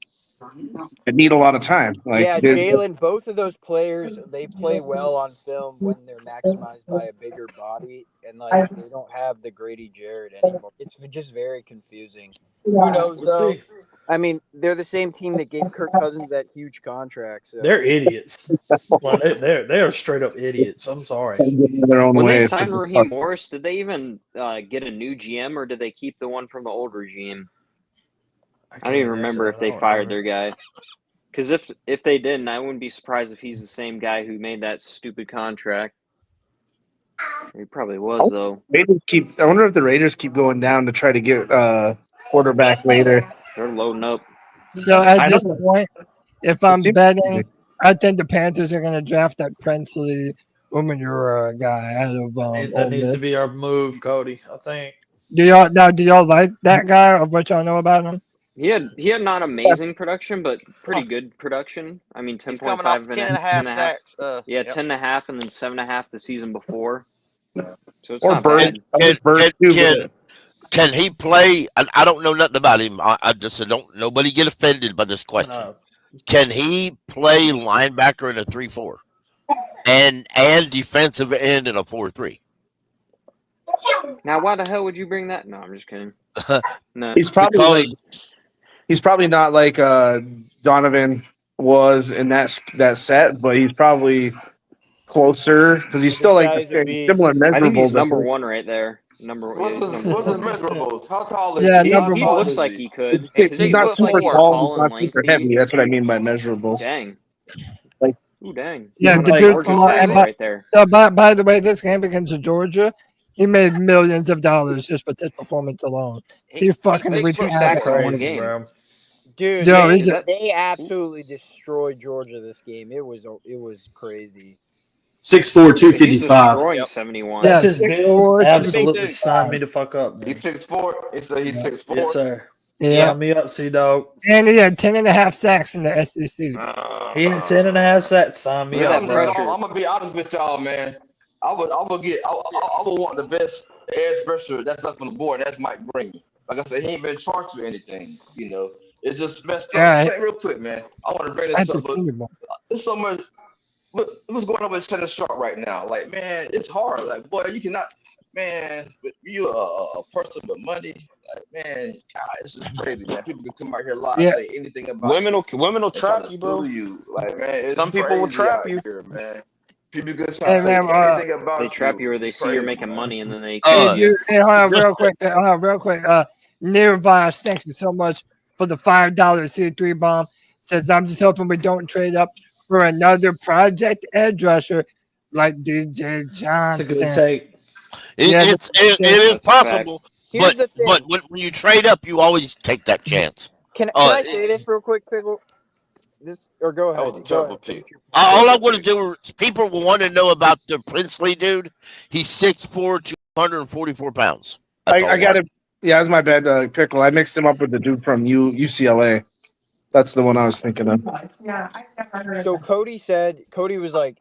It need a lot of time. Jalen, both of those players, they play well on film when they're maximized by a bigger body, and like they don't have the Grady Jarrett anymore. It's just very confusing. Who knows though? I mean, they're the same team that gave Kirk Cousins that huge contract. So. They're idiots. Well, they are straight up idiots. I'm sorry. When they signed Raheem Morris, did they even get a new GM or did they keep the one from the old regime? I don't even remember if they fired their guy. Because if they didn't, I wouldn't be surprised if he's the same guy who made that stupid contract. He probably was though. I wonder if the Raiders keep going down to try to get quarterback later. They're loading up. So at this point, if I'm betting, I think the Panthers are going to draft that Princely Umanura guy out of That needs to be our move, Cody. I think. Do y'all like that guy or what y'all know about him? He had not amazing production, but pretty good production. I mean, 10.5 coming off 10.5 sacks. 10.5 and then 7.5 the season before. So it's Or not Bird. bad. Can he play? I don't know nothing about him. I just said nobody get offended by this question. Can he play linebacker in a 3-4 and defensive end in a 4-3? Now, why the hell would you bring that? No, I'm just kidding. No, He's probably not like Donovan was in that set, but he's probably closer because he's still like similar measurables. I think he's number one right there. What's the measurables? How tall is Yeah, he? he looks like he could. He's not super tall. He's not and super heavy. That's what I mean by measurables. Dang. Like, ooh, dang. Yeah, He's the like dude Georgia from Taylor right there. So by the way, this game against Georgia, he made millions of dollars just with this performance alone. He fucking sacks in one game. Dude, Yo, they absolutely destroyed Georgia this game. It was crazy. 6'4", 255. Destroying 71. That's his build. Absolutely sign me the fuck up. Man. He's 6'4". He's 6'4". Yes, sir. Yeah. Sign me up, C-Dog. And he had 10.5 sacks in the SEC. He had 10.5 sacks. Sign me up, bro. I'm gonna be honest with y'all, man. I would want the best edge rusher that's left on the board. That's Mike Green. Like I said, he ain't been charged with anything. You know, it's just messed up. Right. Real quick, man. I want to bring this up. There's so much. What's going on with Shedur Sanders right now? Like, man, it's hard. Like, boy, you cannot, man. You a person with money. Like, man, God, it's just crazy, man. People can come out here live and say anything about women you. will and try trap to you, bro. sue you. Like, man, it's Some people will crazy trap out you. here, man. People can try to say anything about They you. trap you or they It's see you're crazy, making man. money and then they Hey, dude, hold on real quick. Nirvash, thank you so much for the $5 C3 bomb. Says, I'm just hoping we don't trade up for another project edge rusher like DJ Johnson. It's a good take. It is possible, but when you trade up, you always take that chance. Can I say this real quick, Pickle? Go ahead. That was a terrible pick. All I want to do is people will want to know about the Princely dude. He's 6'4", 244 pounds. I got it. Yeah, that's my bad, Pickle. I mixed him up with the dude from UCLA. That's the one I was thinking of. So Cody was like,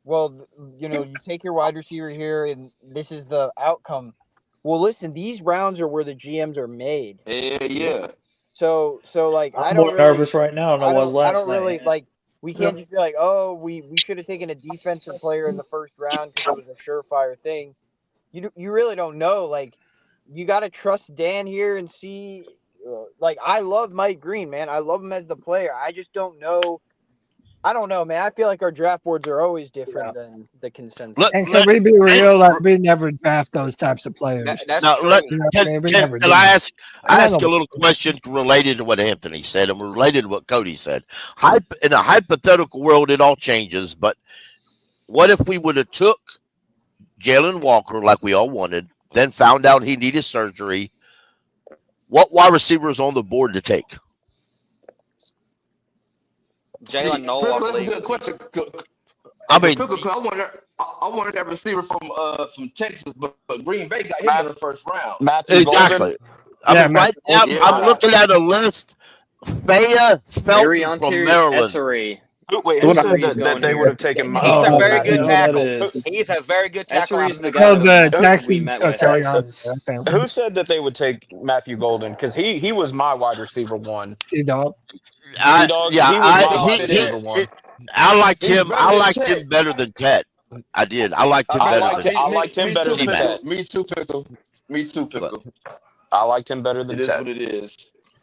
well, you take your wide receiver here, and this is the outcome. Well, listen, these rounds are where the GMs are made. Yeah. So like, I'm more nervous right now than I was last I don't really night. like We can't just be like, oh, we should have taken a defensive player in the first round because it was a surefire thing. You really don't know. Like, you got to trust Dan here and see. Like, I love Mike Green, man. I love him as the player. I just don't know. I don't know, man. I feel like our draft boards are always different than the consensus. And can we be real? Like, we never draft those types of players. That's Now, true. You know what I mean? We can never do. I ask And I a know. little question related to what Anthony said and related to what Cody said? In a hypothetical world, it all changes. But what if we would have took Jalen Walker like we all wanted, then found out he needed surgery? What wide receiver is on the board to take? Jalen Noel, I That's a believe. good question. I mean, I wanted that receiver from Texas, but Green Bay got him in the first round. Matthew Golden. exactly. I mean, right now I'm looking at a list. Faya Felton from Maryland. Essery. Wait, who said that they would have taken? He's a very Matthew good Golden? tackle. He's a very good tackle. Essery's the Oh, guy the we Texans. met Oh, with. sorry. Who said that they would take Matthew Golden? Because he was my wide receiver one. C-Dog. C-Dog, he was my wide receiver one. I liked him. I liked him better than Ted. I did. I liked him better than I liked him better than Ted. Me too, Pickle. I liked him better than It is Ted. what it is.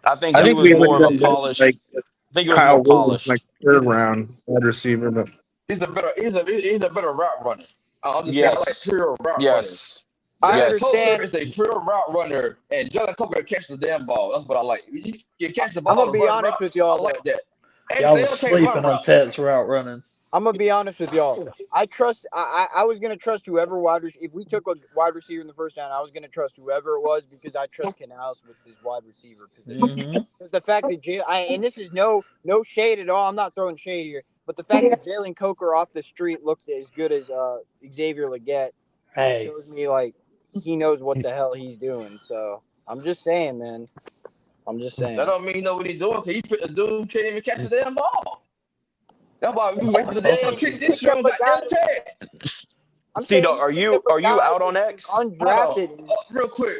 I think I he think was we more of a looked at polished. like I think he was Kyle more Williams, polished. like third round wide receiver, but He's a better route runner. I'll just say I like Yes. pure route runners. Yes. I Yes. understand. Is a pure route runner, and Jalen Coker catch the damn ball. That's what I like. You catch the ball. I'm gonna be run honest routes, with y'all. I like that. Y'all was Can't run sleeping on routes. Ted's route running. I'm gonna be honest with y'all. I was gonna trust whoever if we took a wide receiver in the first round, I was gonna trust whoever it was because I trust Canales with his wide receiver position. Because the fact that and this is no shade at all. I'm not throwing shade here, but the fact that Jalen Coker off the street looked as good as Xavier Leggett shows me like he knows what the hell he's doing. So I'm just saying, man. I'm just saying. That don't mean he know what he's doing. Cause he put the dude who can't even catch the damn ball. That's why we wait for the damn trick this year. C-Dog, are you out on X? Undrafted. Real quick.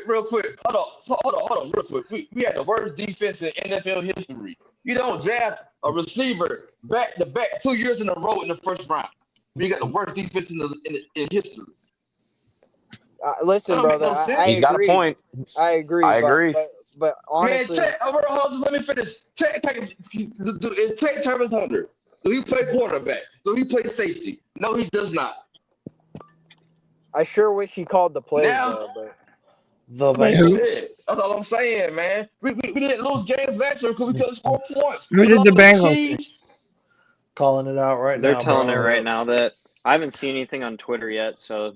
Hold on, real quick. We had the worst defense in NFL history. You don't draft a receiver back to back 2 years in a row in the first round. You got the worst defense in history. Listen, That don't make brother. no sense. I He's got a agree. point. I agree. I agree. But honestly, Man, just let me finish. Is Tate Travis Hunter? Do he play quarterback? Do he play safety? No, he does not. I sure wish he called the plays, Now- though. But Shit. That's all I'm saying, man. We didn't lose games last year because we couldn't score points. Who did the Bengals? Calling it out right They're now. telling bro. it right now that I haven't seen anything on Twitter yet. So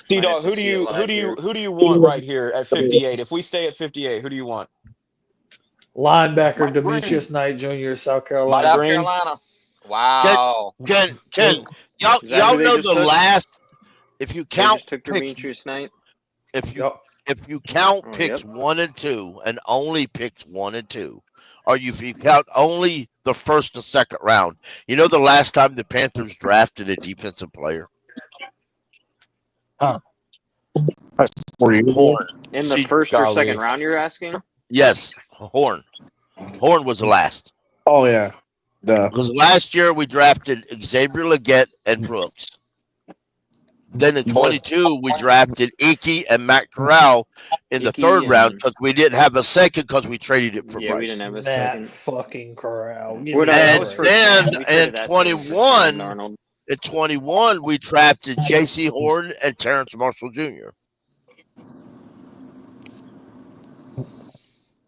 C-Dog, who do you want right here at 58? If we stay at 58, who do you want? Linebacker Demetrius Knight Jr., South Carolina. South Carolina. Wow. Can y'all Is that who they know just the took? last? If you They count just took picks, Demetrius Knight. if you count Oh, picks yep. 1 and 2 and only picks 1 and 2, or if you count only the first and second round, you know the last time the Panthers drafted a defensive player? Huh. Horn. In the See, first or second golly. round, you're asking? Yes, Horn. Horn was the last. oh yeah, duh. Because last year we drafted Xavier Leggett and Brooks. Then in 22 we drafted Icky and Matt Corral in the Icky third round and- because we didn't have a second because we traded it for Yeah, we Bryce. didn't have a That second. fucking corral. Give We're me not- that that And was break. first then round. We traded in that second for Sam 21, Darnold. in 21 we drafted J.C. Horn and Terrence Marshall Jr.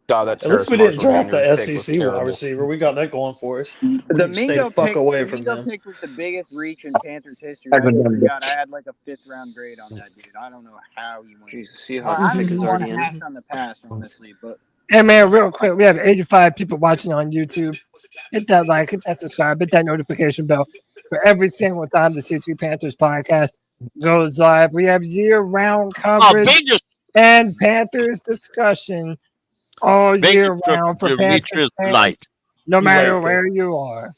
God, that At Terrace least we didn't Marshall draft Jr. the pick was SEC wide terrible. receiver. We got that going for us. We the can stay Mingo the fuck pick, away the from Mingo them. pick was the biggest reach in Panthers history. I I haven't swear done to that. God, I had like a 5th round grade on that dude. I don't know how you went. Jesus, I Seahawks don't pick even is want already to in. hash on the past, honestly, but Hey man, real quick, we have 85 people watching on YouTube. Hit that like, hit that subscribe, hit that notification bell for every single time the C3 Panthers podcast goes live. We have year-round coverage and Panthers discussion all year round for Panthers Demetrius fans, Knight. no You matter like where you are.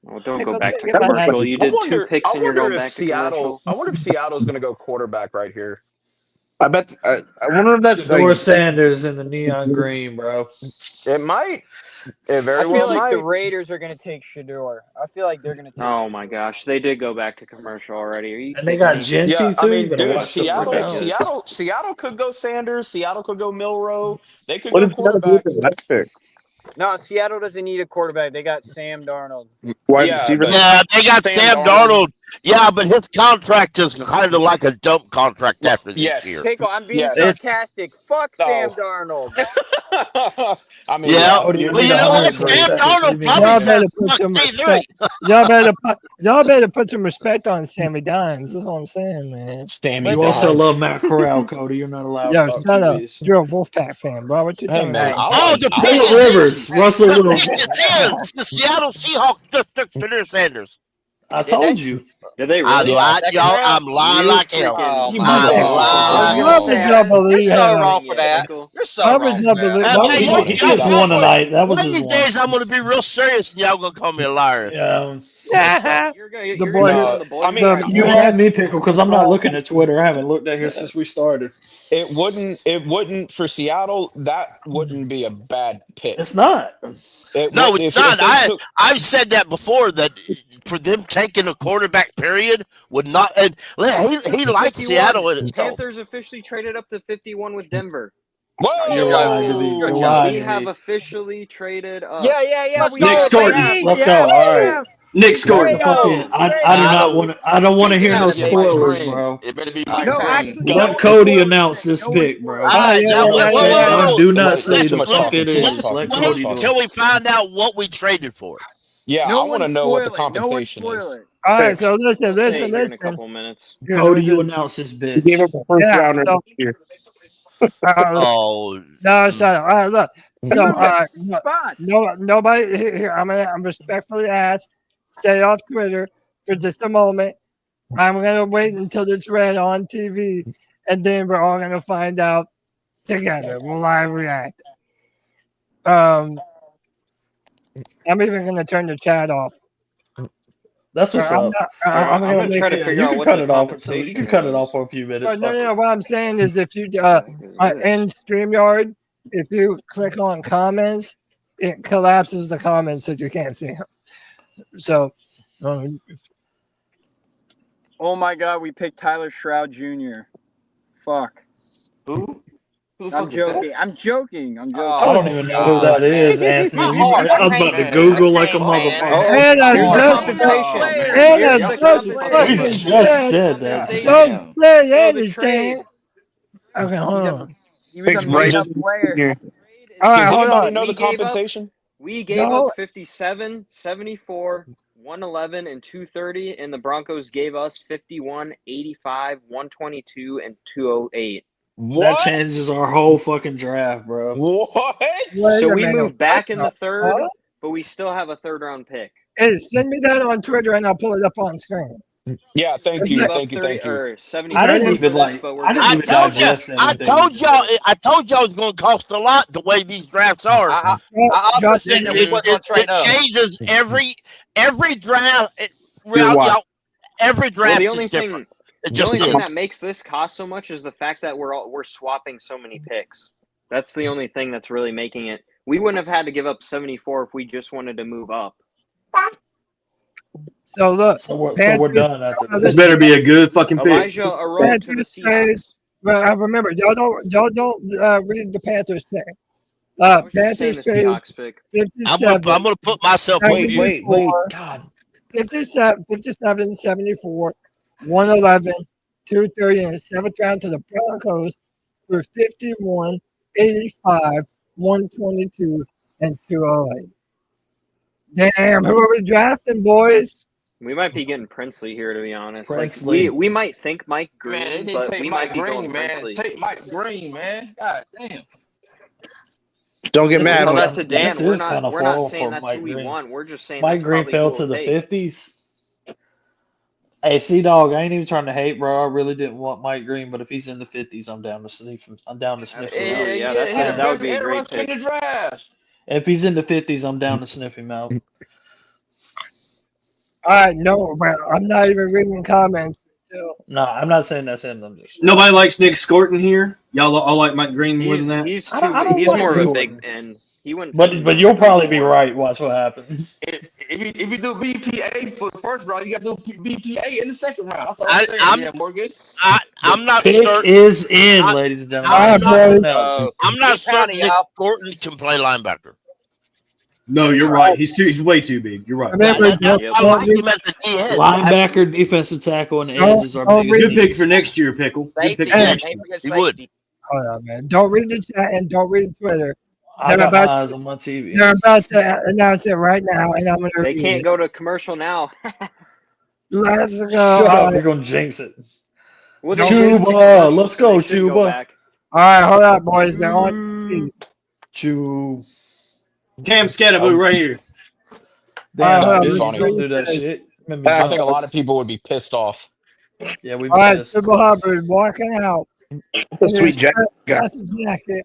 Well, don't Hey, go go back get- to get my commercial. hat. You I did 2 wonder. picks I and you're wonder going if back to Seattle. commercial. I wonder if Seattle's going to go quarterback right here. I bet. I wonder if that's Shedur like. Sanders in the neon green, bro. It might. It very I feel well like the might. Raiders are going to take Shedur. I feel like they're going to take. Oh my gosh, they did go back to commercial already. Are you And they kidding got me? Genty Yeah, I too. You mean, better dude, watch the fuck out. Seattle could go Sanders. Seattle could go Milrow. They could What go if you got to do with quarterback. the last pick? No, Seattle doesn't need a quarterback. They got Sam Darnold. Wide Yeah, receiver. but Yeah, they got Sam Sam Darnold. Darnold. Yeah, but his contract is kind of like a dump contract after this Yes. year. Pickle, I'm being Yes. sarcastic. Fuck Sam Oh. Darnold. I mean, Yeah. yeah. Cody, you Well, need you know what? 100 Sam seconds. Darnold Leave me probably Y'all alone. said better put fuck some C3. respect. Y'all better put some respect on Sammy Dimes. That's what I'm saying, man. Sammy You also Dimes. love Matt Corral, Cody. You're not allowed Yo, to talk shut up. QBs. You're a Wolfpack fan, bro. What you Hey, talking man, about? Oh, the Phillip thing is, Rivers, Russell Wilson. the Seattle Seahawks just took Shedur Sanders. I Did told they? you. Did they I really? lied, Second y'all. round? I'm lying You like hell. freaking You I motherfucker. lie Why like would hell. y'all You're believe so him? wrong for that. Pickle. You're so Why would wrong y'all for that. believe? Hey, Why hey, would He y'all? has one tonight. That was one of his these one. days I'm gonna be real serious and y'all gonna call me a liar. Yeah. You're The gonna boy, turn No, on the boys I mean, right You now. had me, Pickle, because I'm not looking at Twitter. I haven't looked at here since we started. it wouldn't for Seattle. That wouldn't be a bad pick. It's not. It No, would it's if not. they took. I've said that before that for them taking a quarterback period would not. And he likes 51. Seattle in itself. Panthers officially traded up to 51 with Denver. You're lying to me. You're lying We to have me. officially traded up. Yeah. Let's We go, Nick have. scored. baby. Let's Yeah, go. we All right. have. Nick scored. Fucking, I do not want to. I don't want to hear no It better be Mike spoilers, Green. bro. It better be Mike No, Green. actually, Let Cody announce this pick, bro. All right, now whoa. Do not Wait, say too the much fuck talking, it too much is. talking, Let too much Cody talking. do Till it. we find out what we traded for. Yeah, No I want to one know what the spoil it. No one compensation spoil is. it. All right, Picks. so listen. We'll say it here in a Listen. couple minutes. Cody, you announce this He bitch. gave up a first Yeah, rounder so- this year. Oh No, shut up. All right, look. So, Moving spots. nobody here. I'm respectfully asked, stay off Twitter for just a moment. I'm gonna wait until it's read on TV, and then we're all gonna find out together. We'll live react. I'm even gonna turn the chat off. That's what's I'm up. not- I'm gonna gonna make try to it- figure You out can what cut the it off until you compensation can cut it is. off for a few minutes. No. What I'm saying is, if you in Streamyard, if you click on comments, it collapses the comments so you can't see them. So, Oh my God, we picked Tyler Shroud Jr. Fuck. Who? Who the I'm fuck is that? joking. I'm joking. I don't even know who that is, Anthony. I was about to Google like a motherfucker. Here's the compensation. Here's the compensation. You just said that. Don't say So the anything. trade. Okay, hold on. He was a made-up player. All right, Does hold anybody on. know the We gave up- compensation? We gave up 57, 74, 111, and 230, and the Broncos gave us 51, 85, 122, and 208. That changes our whole fucking draft, bro. What? So we moved back in the third, but we still have a third-round pick. Hey, send me that on Twitter and I'll pull it up on screen. Yeah, thank you. Thank you. Or 70 I didn't even like. But we're I told y'all it was going to cost a lot the way these drafts are. I also said that we wasn't going to trade it up. changes every draft. Well, Every draft the only is thing, different. It the just only thing is. that makes this cost so much is the fact that we're swapping so many picks. That's the only thing that's really making it. We wouldn't have had to give up 74 if we just wanted to move up. So look, So we're done after this. This better be a good fucking pick. Elijah Arone to the Seahawks. Well, I remember y'all don't read the Panthers pick. I was just saying Panthers the trade Seahawks pick. 57. I'm gonna put myself on mute. Wait. God. 57, 74, 111, 230, and a 7th round to the Broncos for 51, 85, 122, and 208. Damn, who are we drafting, boys? We might be getting Princely here, to be honest. Princely. Like we might think Mike Man, they Green, didn't but take we Mike might be Green, going man. Princely. Take Mike Green, man. God damn. Don't get mad. Tell when- that to Dan. This We're is kinda not full saying for that's Mike who we Green. want. We're just saying Mike that's Green probably fell who to the we'll take. 50s. Hey, C-Dog, I ain't even trying to hate, bro. I really didn't want Mike Green, but if he's in the 50s, I'm down to sniff him. I'm down to sniff him out. Yeah, that would be a great pick. In the draft. If he's in the 50s, I'm down to sniff him out. All right, no, but I'm not even reading comments. still. No, I'm not saying that's him. I'm just Nobody likes Nick Scorton here. Y'all all like Mike Green more than that. He's I don't he's like more of a Scorton. big end. He wouldn't. But you'll probably be right. Watch what happens. If you do BPA for the first round, you got to do BPA in the second round. That's all I'm saying, yeah, Morgan. I'm not Pick certain. is in, ladies and gentlemen. I'm That's not, nothing else. I'm not Keep pounding, certain Nick Al. Gordon can play linebacker. No, you're right. He's way too big. You're right. Remember, I like him as a DN. Linebacker, defensive tackle, and Don't- edges are don't biggest Good pick needs. for next year, Pickle. Good Safety, pick for yeah, next can't year. forget He would. safety. Hold on, man. Don't read the chat and don't read Twitter. I They're got my about, eyes on my TV. they're about to announce it right now, and I'm going to They read can't it. go to commercial now. Let's go. Shut All up. right. You're going to jinx it. Well, they did to Chuba. commercial, Let's so go, they should go Chuba. back. All right, hold up, boys. They're on. Chew. Cam Scattaboo right here. Damn, Hold That'd on, be let's funny. don't read do that this. shit. Made me I jump. think a lot of people would be pissed off. Yeah, we All right, pissed. Triple Hubbard walking out. in Sweet his jacket. glasses jacket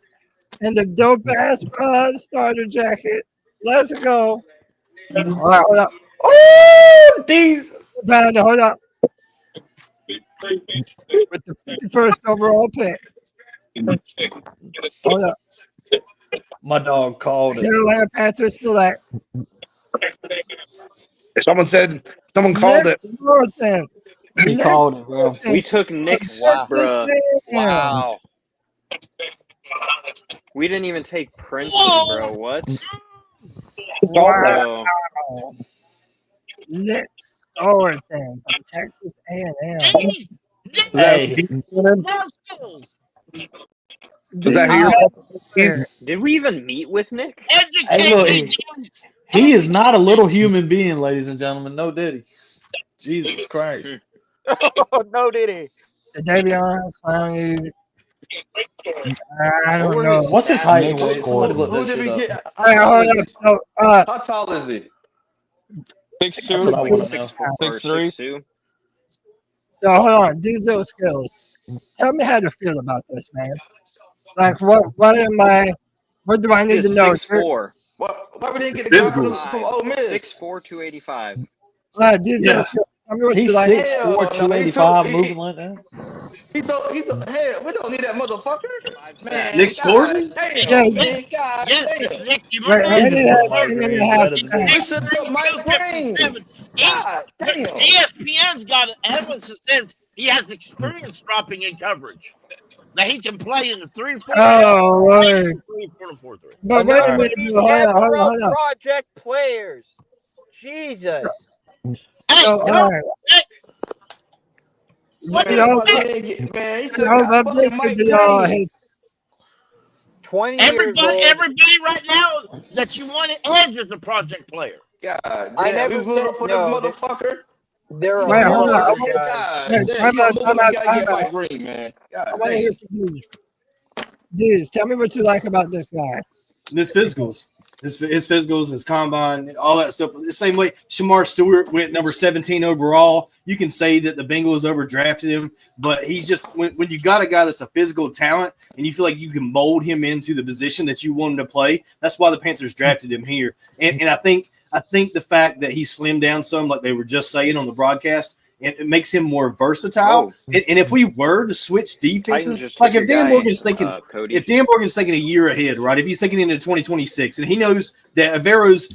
and the dope ass starter jacket. Let's go. All right, hold up. Oh, these. Hold up. With the 51st overall pick. Hold up. My dog called it. Carolina Panthers select. Someone called it. Norton. He called it, bro. We took Nick's, Wow. bruh. Wow. We didn't even take Princeton, bro. What? Wow. Bro. Nick Norton from Texas A&M. Hey, Was that who you're Did we even meet with Nick? hey, look, he is not a little human being, ladies and gentlemen. No diddy. Jesus Christ. No, did he? Davion Clowney. I don't know. What's his height and Nick weight? Somebody Gordon. look Who that did shit we up. get? Hey, hold up. So, How tall is he? 6'2", That's what I want to know. 6'3". 6'2". So hold on, diesel skills. Tell me how to feel about this, man. Like, what do I need He to is know? 6'4". Why we didn't get the guy from Physicals. Ole Miss? 6'4", 285. Diesel Yeah. skills. Tell me what He's you like. 6'4", Hell no, 285, he- moving like that. Hell, we don't need that motherfucker. Man, Nick Scorton? Damn, Yeah, man, God Yes, damn. Nick, you Right, remember Randy He's has above Mike 10 and Green, a so half that doesn't sacks. We Nick should have Mike Green. 57. God damn. ESPN's got evidence that says he has experience dropping in coverage. That he can play in the 3-4. Oh, Lord. 3-4-4-3. But wait a Enough minute. with these Hold on, NFL project players. Jesus. Hey, So, all no, right. hey, Man, You know, man, you I could have got love this fucking or Mike do y'all Green. hate 20 years everybody old. right now that you want to edge is a project player. God I damn, never we voted said for this no. motherfucker. There You are Wait, a hold on. other motherfucker. guys. God Hey, damn, time you a out, motherfucker. You gotta time get out. Mike Green, man. God I want to damn. hear from Deez. Deez, tell me what you like about this guy. His physicals. His physicals, his combine, all that stuff. The same way Shamar Stewart went number 17 overall. You can say that the Bengals overdrafted him, but he's just when you got a guy that's a physical talent and you feel like you can mold him into the position that you want him to play. That's why the Panthers drafted him here. And I think the fact that he slimmed down some, like they were just saying on the broadcast, it makes him more versatile. And if we were to switch Titans defenses, just like took if your Dan guy, Morgan's thinking, Cody. if Dan Morgan's thinking a year ahead, right? If he's thinking into 2026, and he knows that Avero's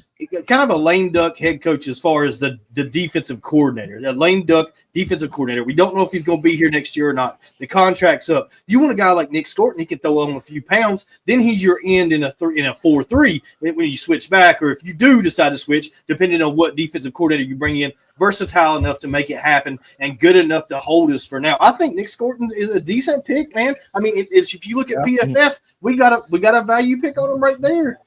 kind of a lame duck head coach as far as the defensive coordinator, the lame duck defensive coordinator. We don't know if he's going to be here next year or not. The contract's up. You want a guy like Nick Scorton, he can throw on a few pounds. Then he's your end in a 4-3 when you switch back, or if you do decide to switch, depending on what defensive coordinator you bring in, versatile enough to make it happen and good enough to hold us for now. I think Nick Scorton is a decent pick, man. I mean, if you look at PFF, we got a value pick on him right there.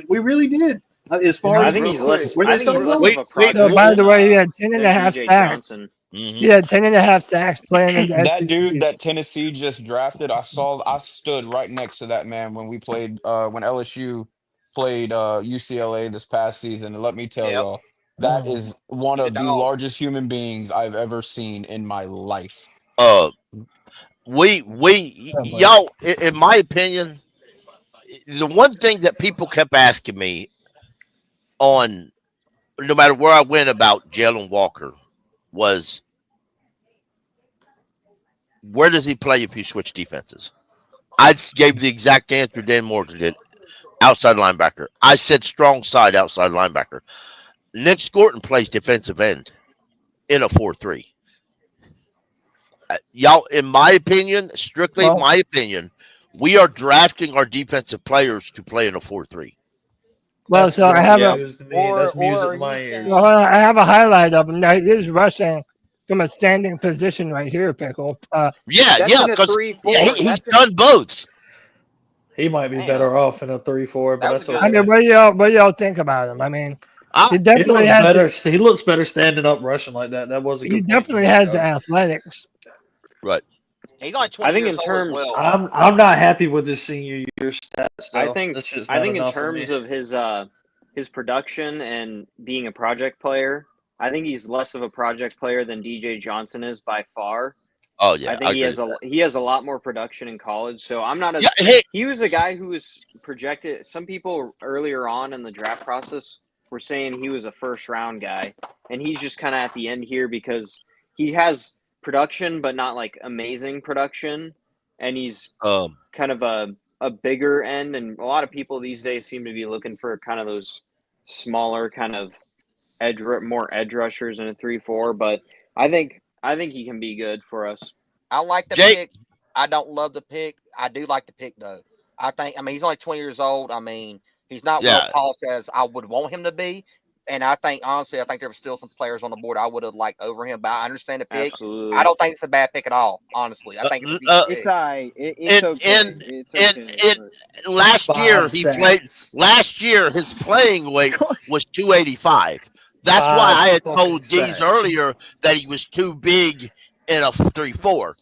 We really did. As far I as think he's less. where I they think he's less sold of him. a project. So, by the way, he had 10 than and a half DJ sacks. Johnson. He had 10 and a half sacks playing in the That SEC. dude that Tennessee just drafted, I stood right next to that man when we played when LSU played UCLA this past season. And let me tell y'all, that is one of the largest human beings I've ever seen in my life. Y'all, in my opinion, the one thing that people kept asking me on no matter where I went about Jalen Walker was Where does he play if you switch defenses? I gave the exact answer Dan Morgan did. Outside linebacker. I said strong side outside linebacker. Nick Scorton plays defensive end in a 4-3. Y'all, in my opinion, strictly my opinion, we are drafting our defensive players to play in a 4-3. Well, so I have That's music to my ears. Well, I have a highlight of him. Now, he is rushing from a standing position right here, Pickle. Yeah, because he's done both. He might be better off in a 3-4, but that's okay. I mean, what do y'all think about him? I mean, he definitely looks has better. He looks better standing up, rushing like that. That was a good. He definitely has the athletics. Right. He's only 20 I think years in terms, old as well. I'm not happy with his senior year stats. Though. I think in enough for terms me. of his production and being a project player, I think he's less of a project player than DJ Johnson is by far. Oh yeah, I think he has a lot more production in college. So I'm not as he was a guy who was projected. Some people earlier on in the draft process were saying he was a first round guy, and he's just kind of at the end here because he has production, but not like amazing production, and he's kind of a bigger end. And a lot of people these days seem to be looking for kind of those smaller kind of more edge rushers in a 3-4. But I think he can be good for us. I like the pick. I don't love the pick. I do like the pick though. I mean, he's only 20 years old. I mean, he's not well polished as I would want him to be. And I think honestly, there were still some players on the board I would have liked over him. But I understand the pick. Absolutely. I don't think it's a bad pick at all. Honestly, I think it's a decent pick. It's okay. It's okay. Last year he played. Last year his playing weight was 285. That's why I had told Dees earlier that he was too big in a 3-4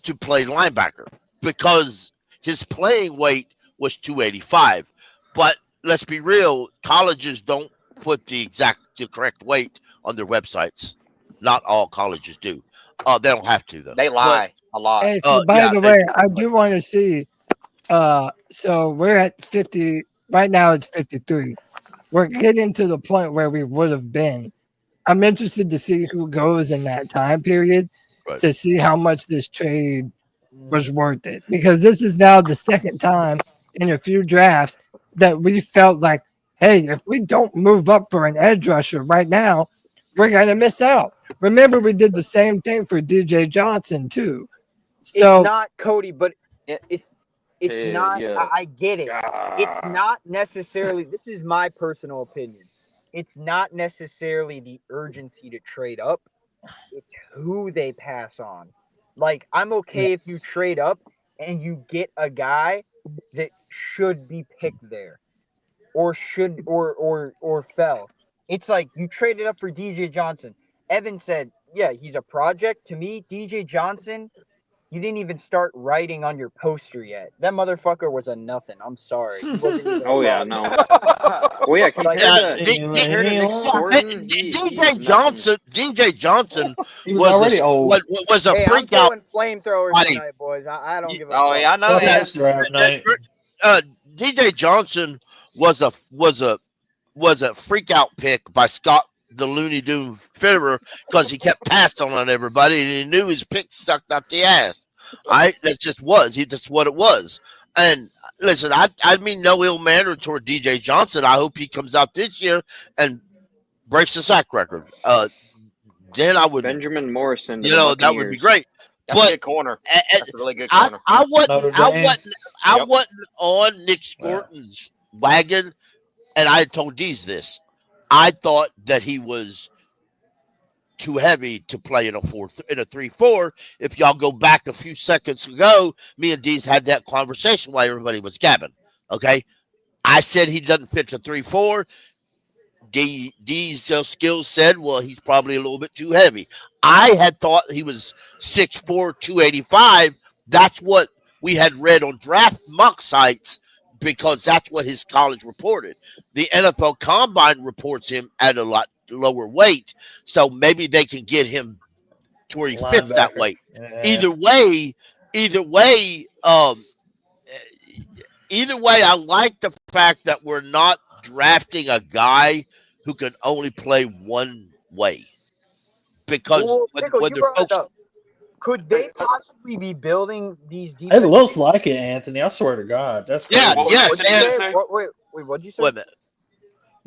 to play linebacker because his playing weight was 285. But let's be real, colleges don't put the correct weight on their websites. Not all colleges do. They don't have to though. They lie a lot. Hey, so by the way, I do want to see. So we're at 50 right now. It's 53. We're getting to the point where we would have been. I'm interested to see who goes in that time period to see how much this trade was worth it. Because this is now the second time in a few drafts that we felt like, hey, if we don't move up for an edge rusher right now, we're going to miss out. Remember, we did the same thing for DJ Johnson, too. So it's not Cody, but it's not. Yeah. I get it. It's not necessarily. This is my personal opinion. It's not necessarily the urgency to trade up. It's who they pass on. Like, I'm okay if you trade up and you get a guy that should be picked there, or fell. It's like you traded up for DJ Johnson. Evan said, "Yeah, he's a project." To me, DJ Johnson, you didn't even start writing on your poster yet. That motherfucker was a nothing. I'm sorry. He wasn't even Oh yeah, no. Well, yeah, compared to Nick Scorton, DJ Johnson was a hey, freak I'm out. throwing flamethrowers tonight, boys. I don't give a fuck. Oh yeah, I know that. Draft night. DJ Johnson was a freak out pick by Scott the Looney Doon Fitterer because he kept passing on everybody and he knew his pick sucked up the ass. That's just what it was. And listen, I mean no ill manner toward DJ Johnson. I hope he comes out this year and breaks the sack record. Then I would Benjamin Morrison. That would be great. That's a good corner. That's a really good corner. I wasn't on Nick Scorton's wagon, and I had told Dees this. I thought that he was too heavy to play in a 3-4. If y'all go back a few seconds ago, me and Dees had that conversation while everybody was gabbing. Okay, I said he doesn't fit to 3-4. Dees skills said, well, he's probably a little bit too heavy. I had thought he was 6'4", 285. That's what we had read on draft mock sites because that's what his college reported. The NFL Combine reports him at a lot lower weight, so maybe they can get him to where he fits that weight. Yeah. Either way, I like the fact that we're not drafting a guy who can only play one way. Because when the folks, Could they possibly be building these It defenses? looks like it, Anthony. I swear to God, that's crazy. Yeah, yes, What'd you and say? Wait, what'd you say? wait a minute.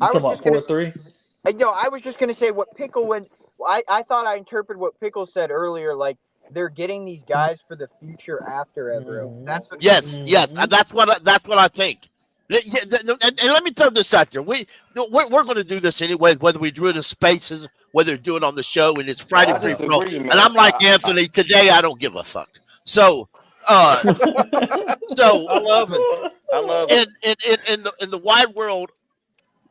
You I talking was about just gonna 4-3? No, I was just gonna say what Pickle went. I thought I interpreted what Pickle said earlier, like they're getting these guys for the future after Evero. That's what. Yes, that's what I think. And let me throw this out there. We're going to do this anyway, whether we do it in spaces, whether we do it on the show, and it's Friday I Free Pro. disagree, And man. I'm like Anthony today. I don't give a fuck. So, so I love it. I love it. in the wide world,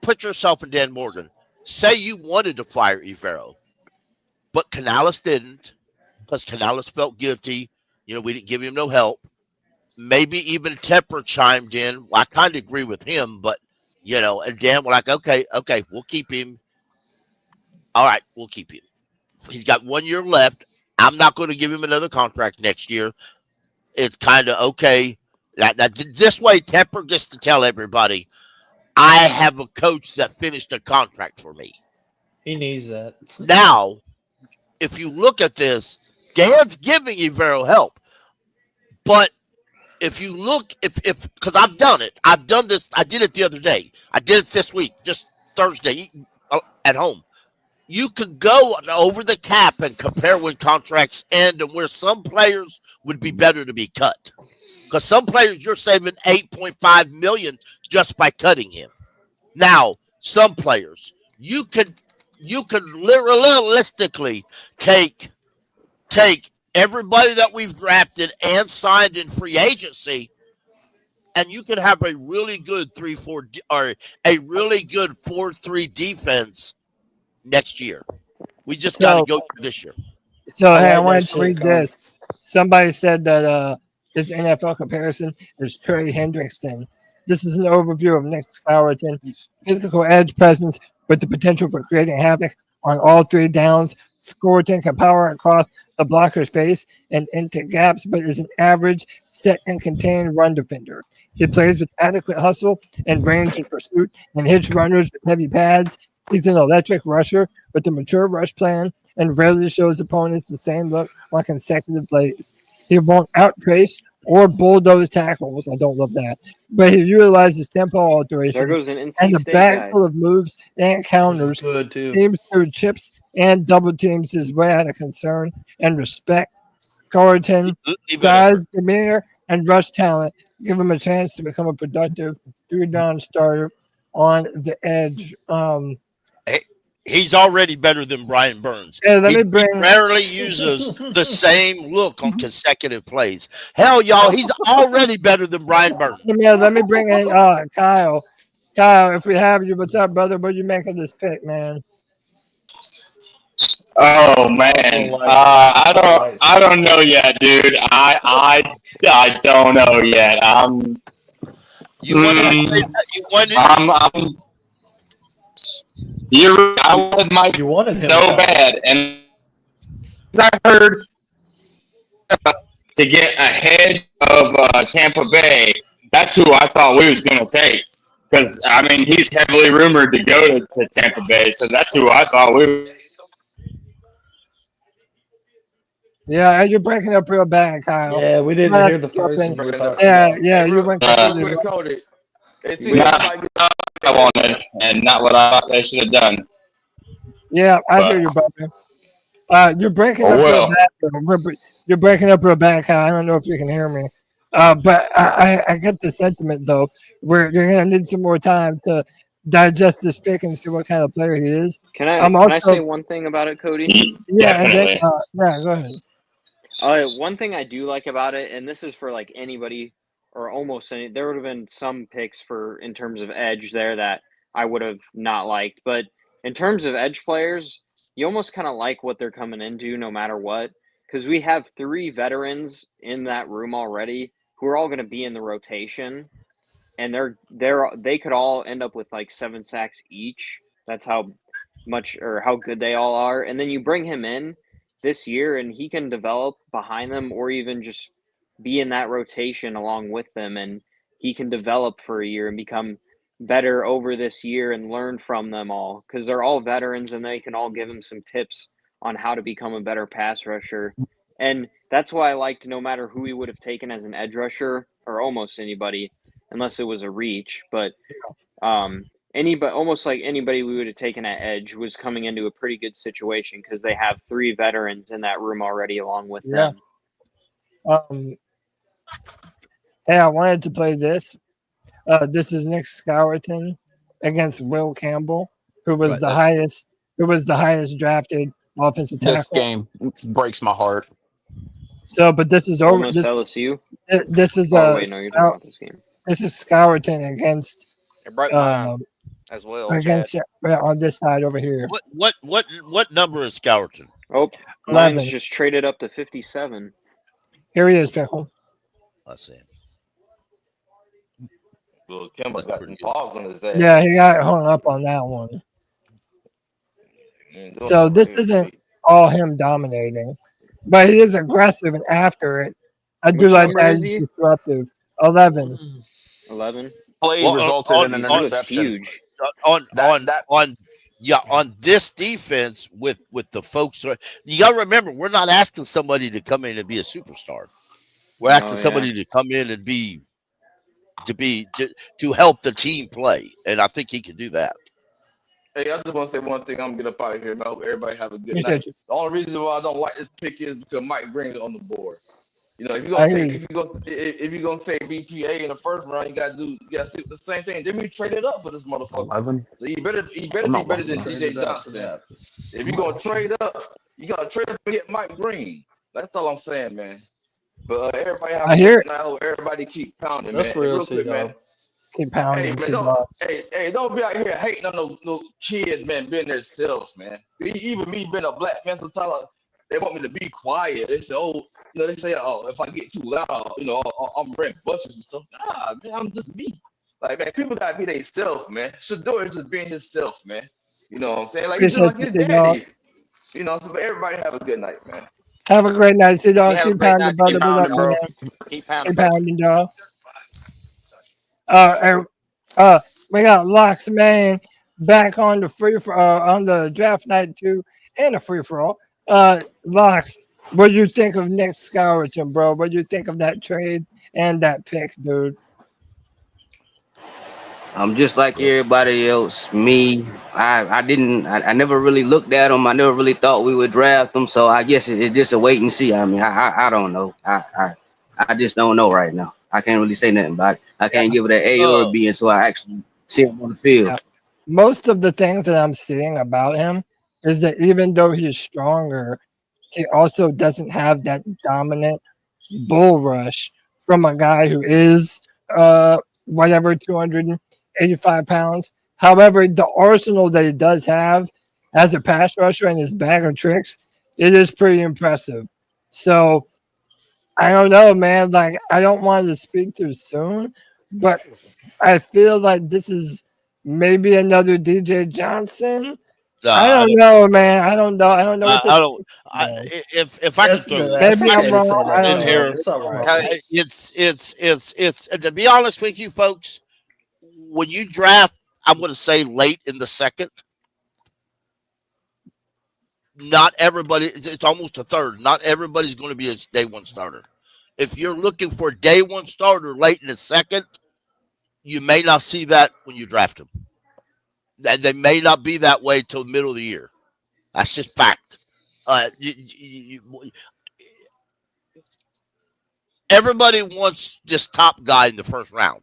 put yourself in Dan Morgan. Say you wanted to fire Evero, but Canales didn't, because Canales felt guilty. You know, we didn't give him no help. Maybe even Tepper chimed in. Well, I kind of agree with him, but you know, and Dan were like, okay, we'll keep him. All right, we'll keep him. He's got 1 year left. I'm not going to give him another contract next year. It's kind of okay. That this way, Tepper gets to tell everybody, I have a coach that finished a contract for me. He needs that. Now, if you look at this, Dan's giving Evero help, but if you look, if because I've done it, I've done this. I did it the other day. I did it this week, just Thursday at home. You could go over the cap and compare when contracts end and where some players would be better to be cut. Because some players you're saving $8.5 million just by cutting him. Now, some players you could realistically take everybody that we've drafted and signed in free agency, and you can have a really good 3-4 or a really good 4-3 defense next year. We just got to go through this year. So hey, I wanted to read this. Somebody said that his NFL comparison is Trey Hendrickson. This is an overview of Nick Scourton's physical edge presence with the potential for creating havoc on all three downs. Scourton can power across the blocker's face and into gaps, but is an average set and contain run defender. He plays with adequate hustle and range in pursuit and hits runners with heavy pads. He's an electric rusher with a mature rush plan and rarely shows opponents the same look on consecutive plays. He won't outtrace or bulldoze tackles. I don't love that. But he utilizes tempo alterations There goes an NC and the State bag guy. full of moves and counters. Good too. Teams through chips and double teams his way out of concern and respect. Scourton, size, demeanor, and rush talent give him a chance to become a productive three-down starter on the edge. He's already better than Brian Burns. Yeah, He rarely uses the same look on consecutive plays. Hell, y'all, he's already better than Brian Burns. Yeah, let me bring in Kyle. Kyle, if we have you, what's up, brother? What do you make of this pick, man? Oh man, I don't know yet, dude. I don't know yet. I wanted Mike so bad, and I heard to get ahead of Tampa Bay. That's who I thought we was going to take, because I mean he's heavily rumored to go to Tampa Bay, so that's who I thought we. Yeah, you're breaking up real bad, Kyle. Yeah, we didn't hear the first thing you were talking about. Yeah, you went completely. Cody, Not what I wanted, and not what I thought they should have done. Yeah, I hear you, brother. You're breaking up real bad. You're breaking up real bad, Kyle. I don't know if you can hear me. But I get the sentiment, though, where you're going to need some more time to digest this pick and see what kind of player he is. Can I say one thing about it, Cody? Yeah, and then, yeah, go ahead. One thing I do like about it, and this is for like anybody or almost any, there would have been some picks for in terms of edge there that I would have not liked, but in terms of edge players, you almost kind of like what they're coming into no matter what, because we have 3 veterans in that room already who are all going to be in the rotation, and they could all end up with like 7 sacks each. That's how much or how good they all are, and then you bring him in this year and he can develop behind them or even just be in that rotation along with them, and he can develop for a year and become better over this year and learn from them all, because they're all veterans and they can all give him some tips on how to become a better pass rusher. And that's why I liked no matter who he would have taken as an edge rusher or almost anybody, unless it was a reach. But anybody, almost like anybody we would have taken at edge was coming into a pretty good situation because they have 3 veterans in that room already along with Yeah. them. Hey, I wanted to play this. This is Nick Scourton against Will Campbell, who was the highest drafted offensive tackle. This game breaks my heart. So, but this is over. Almost LSU. This is Oh wait, no, you're talking about this game. This is Scourton against It broke mine as well. against Chad. on this side over here. What number is Scourton? Oh, 11. mine's just traded up to 57. Here he is, Pickle. I see him. Well, Campbell's got some balls on his ass. Yeah, he got hung up on that one. So this isn't all him dominating, but he is aggressive, and after it, I do Which like number that is he's he? disruptive. 11. 11. Play Well, resulted in an He looks interception. huge. On this defense with the folks, you got to remember, we're not asking somebody to come in and be a superstar. We're asking somebody to come in and to help the team play, and I think he can do that. Hey, I just want to say one thing. I'm gonna get up out of here, and I hope everybody have a good You night. said- The only reason why I don't like this pick is because Mike brings it on the board. You know, if I you're hear gonna if you're gonna say BPA in the first round, you gotta stick with the same thing. Then we trade it up for this motherfucker. 11. So you better be not better than loving DJ that. Johnson. If you're gonna trade up, you gotta trade up and get Mike Green. That's all I'm saying, man. But everybody have I a hear good night. I hope everybody keep pounding, That's man. real, Real quick, man. Keep Hey pounding. man, Two don't, blocks. don't be out here hating on no kids, man, being themselves, man. Even me being a black man, sometimes they want me to be quiet. They say, if I get too loud, I'm rambunctious and stuff. Nah, man, I'm just me. Like, man, people gotta be themselves, man. Shedur is just being himself, man. You know what I'm saying? Like, he's just like his Appreciate you, daddy. You know, so everybody have a good night, man. Have a great night, Sea Dog. Yeah, have a Keep great pounding, night. brother. Keep We love pounding, you, bro. man. Keep pounding, Keep bro. pounding, dog. We got Locks Man back on the on the draft night too, and a free for all. Locks, what do you think of Nick Scourton, bro? What do you think of that trade and that pick, dude? I'm just like everybody else. Me, I never really looked at him. I never really thought we would draft him. So I guess it's just a wait and see. I mean, I don't know. I just don't know right now. I can't really say nothing about it. I can't give it an A or a B until I actually see him on the field. Yeah. Most of the things that I'm seeing about him is that even though he's stronger, he also doesn't have that dominant bull rush from a guy who is 285 pounds. However, the arsenal that he does have as a pass rusher and his bag of tricks, it is pretty impressive. So I don't know, man. Like, I don't want to speak too soon, but I feel like this is maybe another DJ Johnson. I don't know, man. I don't know. I don't know. If I could throw maybe I'm wrong. I don't in here, It's all right. it's to be honest with you, folks. When you draft, I'm going to say late in the second. Not everybody. It's almost a third. Not everybody's going to be a day one starter. If you're looking for a day one starter late in the second, you may not see that when you draft them. They may not be that way till the middle of the year. That's just fact. Everybody wants this top guy in the first round.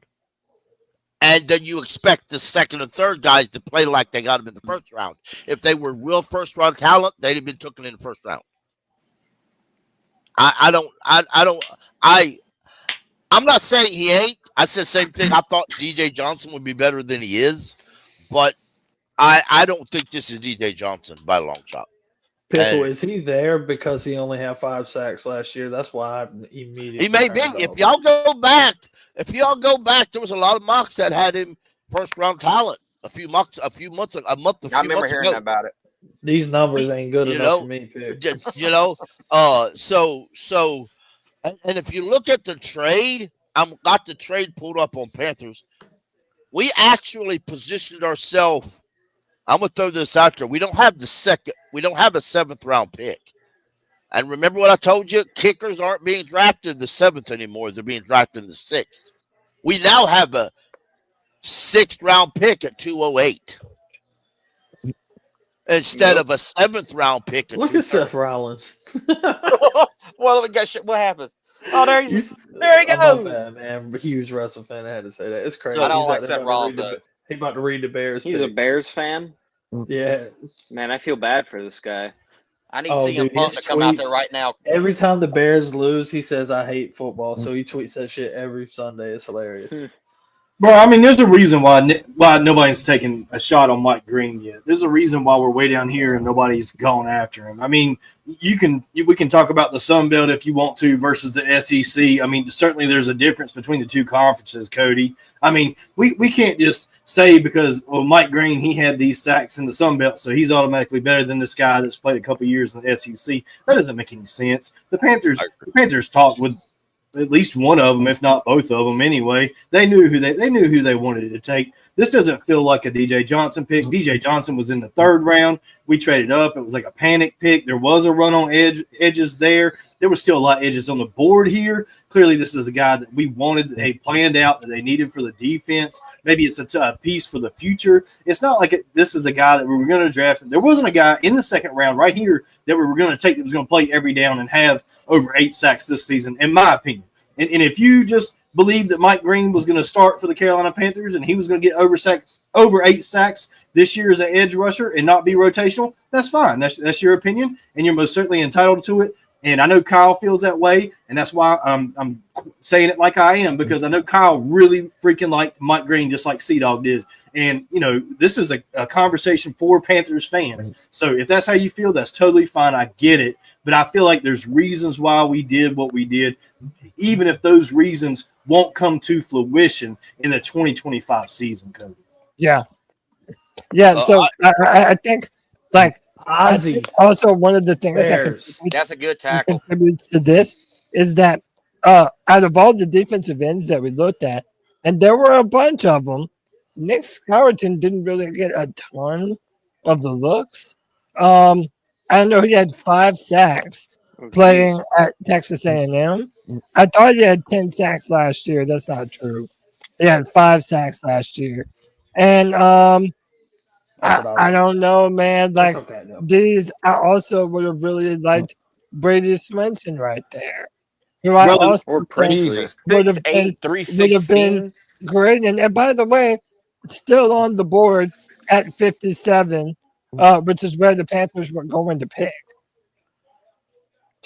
And then you expect the second and third guys to play like they got him in the first round. If they were real first round talent, they'd have been taken in the first round. I'm not saying he ain't. I said the same thing. I thought DJ Johnson would be better than he is, but I don't think this is DJ Johnson by a long shot. Pickle, is he there because he only had 5 sacks last year? That's why I immediately. He may be. If y'all go back, there was a lot of mocks that had him first round talent. A month I remember hearing ago. about it. These numbers ain't good enough for me, Pick. And if you look at the trade, I've got the trade pulled up on Panthers. We actually positioned ourselves. I'm gonna throw this out there. We don't have a 7th round pick. And remember what I told you? Kickers aren't being drafted in the 7th anymore. They're being drafted in the 6th. We now have a 6th round pick at 208 instead of a 7th round pick at Look at 230. Seth Rollins. Well, we got what happened? Oh, there he I'm not goes. bad, man. I'm a huge wrestling fan. I had to say that. It's crazy. I don't He's like out there Seth about to Rollins, read though. he about to read the Bears. He's a pick. Bears fan. Yeah. Man, I feel bad for this guy. I need Oh, CM dude, Punk his to come out there tweets. right now. Every time the Bears lose, he says, "I hate football." So he tweets that shit every Sunday. It's hilarious. Bro, I mean, there's a reason why nobody's taken a shot on Mike Green yet. There's a reason why we're way down here and nobody's gone after him. I mean, we can talk about the Sun Belt if you want to versus the SEC. I mean, certainly there's a difference between the two conferences, Cody. I mean, we can't just say because Mike Green, he had these sacks in the Sun Belt, so he's automatically better than this guy that's played a couple years in the SEC. That doesn't make any sense. The Panthers talked with at least one of them, if not both of them anyway. They knew who they wanted to take. This doesn't feel like a DJ Johnson pick. DJ Johnson was in the 3rd round. We traded up. It was like a panic pick. There was a run on edges there. There was still a lot of edges on the board here. Clearly, this is a guy that we wanted, that they planned out, that they needed for the defense. Maybe it's a piece for the future. It's not like this is a guy that we were going to draft. There wasn't a guy in the 2nd round right here that we were going to take that was going to play every down and have over 8 sacks this season, in my opinion. And if you just believe that Mike Green was going to start for the Carolina Panthers and he was going to get over 8 sacks this year as an edge rusher and not be rotational, that's fine. That's your opinion, and you're most certainly entitled to it. And I know Kyle feels that way, and that's why I'm saying it like I am, because I know Kyle really freaking liked Mike Green just like C-Dog did. And, this is a conversation for Panthers fans. So if that's how you feel, that's totally fine. I get it. But I feel like there's reasons why we did what we did, even if those reasons won't come to fruition in the 2025 season, Cody. Yeah. So I think, like, Ozzy. Also, one of the things That's a good tackle. contributes to this is that out of all the defensive ends that we looked at, and there were a bunch of them, Nick Scourton didn't really get a ton of the looks. I know he had 5 sacks playing at Texas A&M. I thought he had 10 sacks last year. That's not true. He had 5 sacks last year. And I don't know, man. Like, I also would have really liked Brady Swenson right there, who I also think would have been great. And by the way, still on the board at 57, which is where the Panthers were going to pick.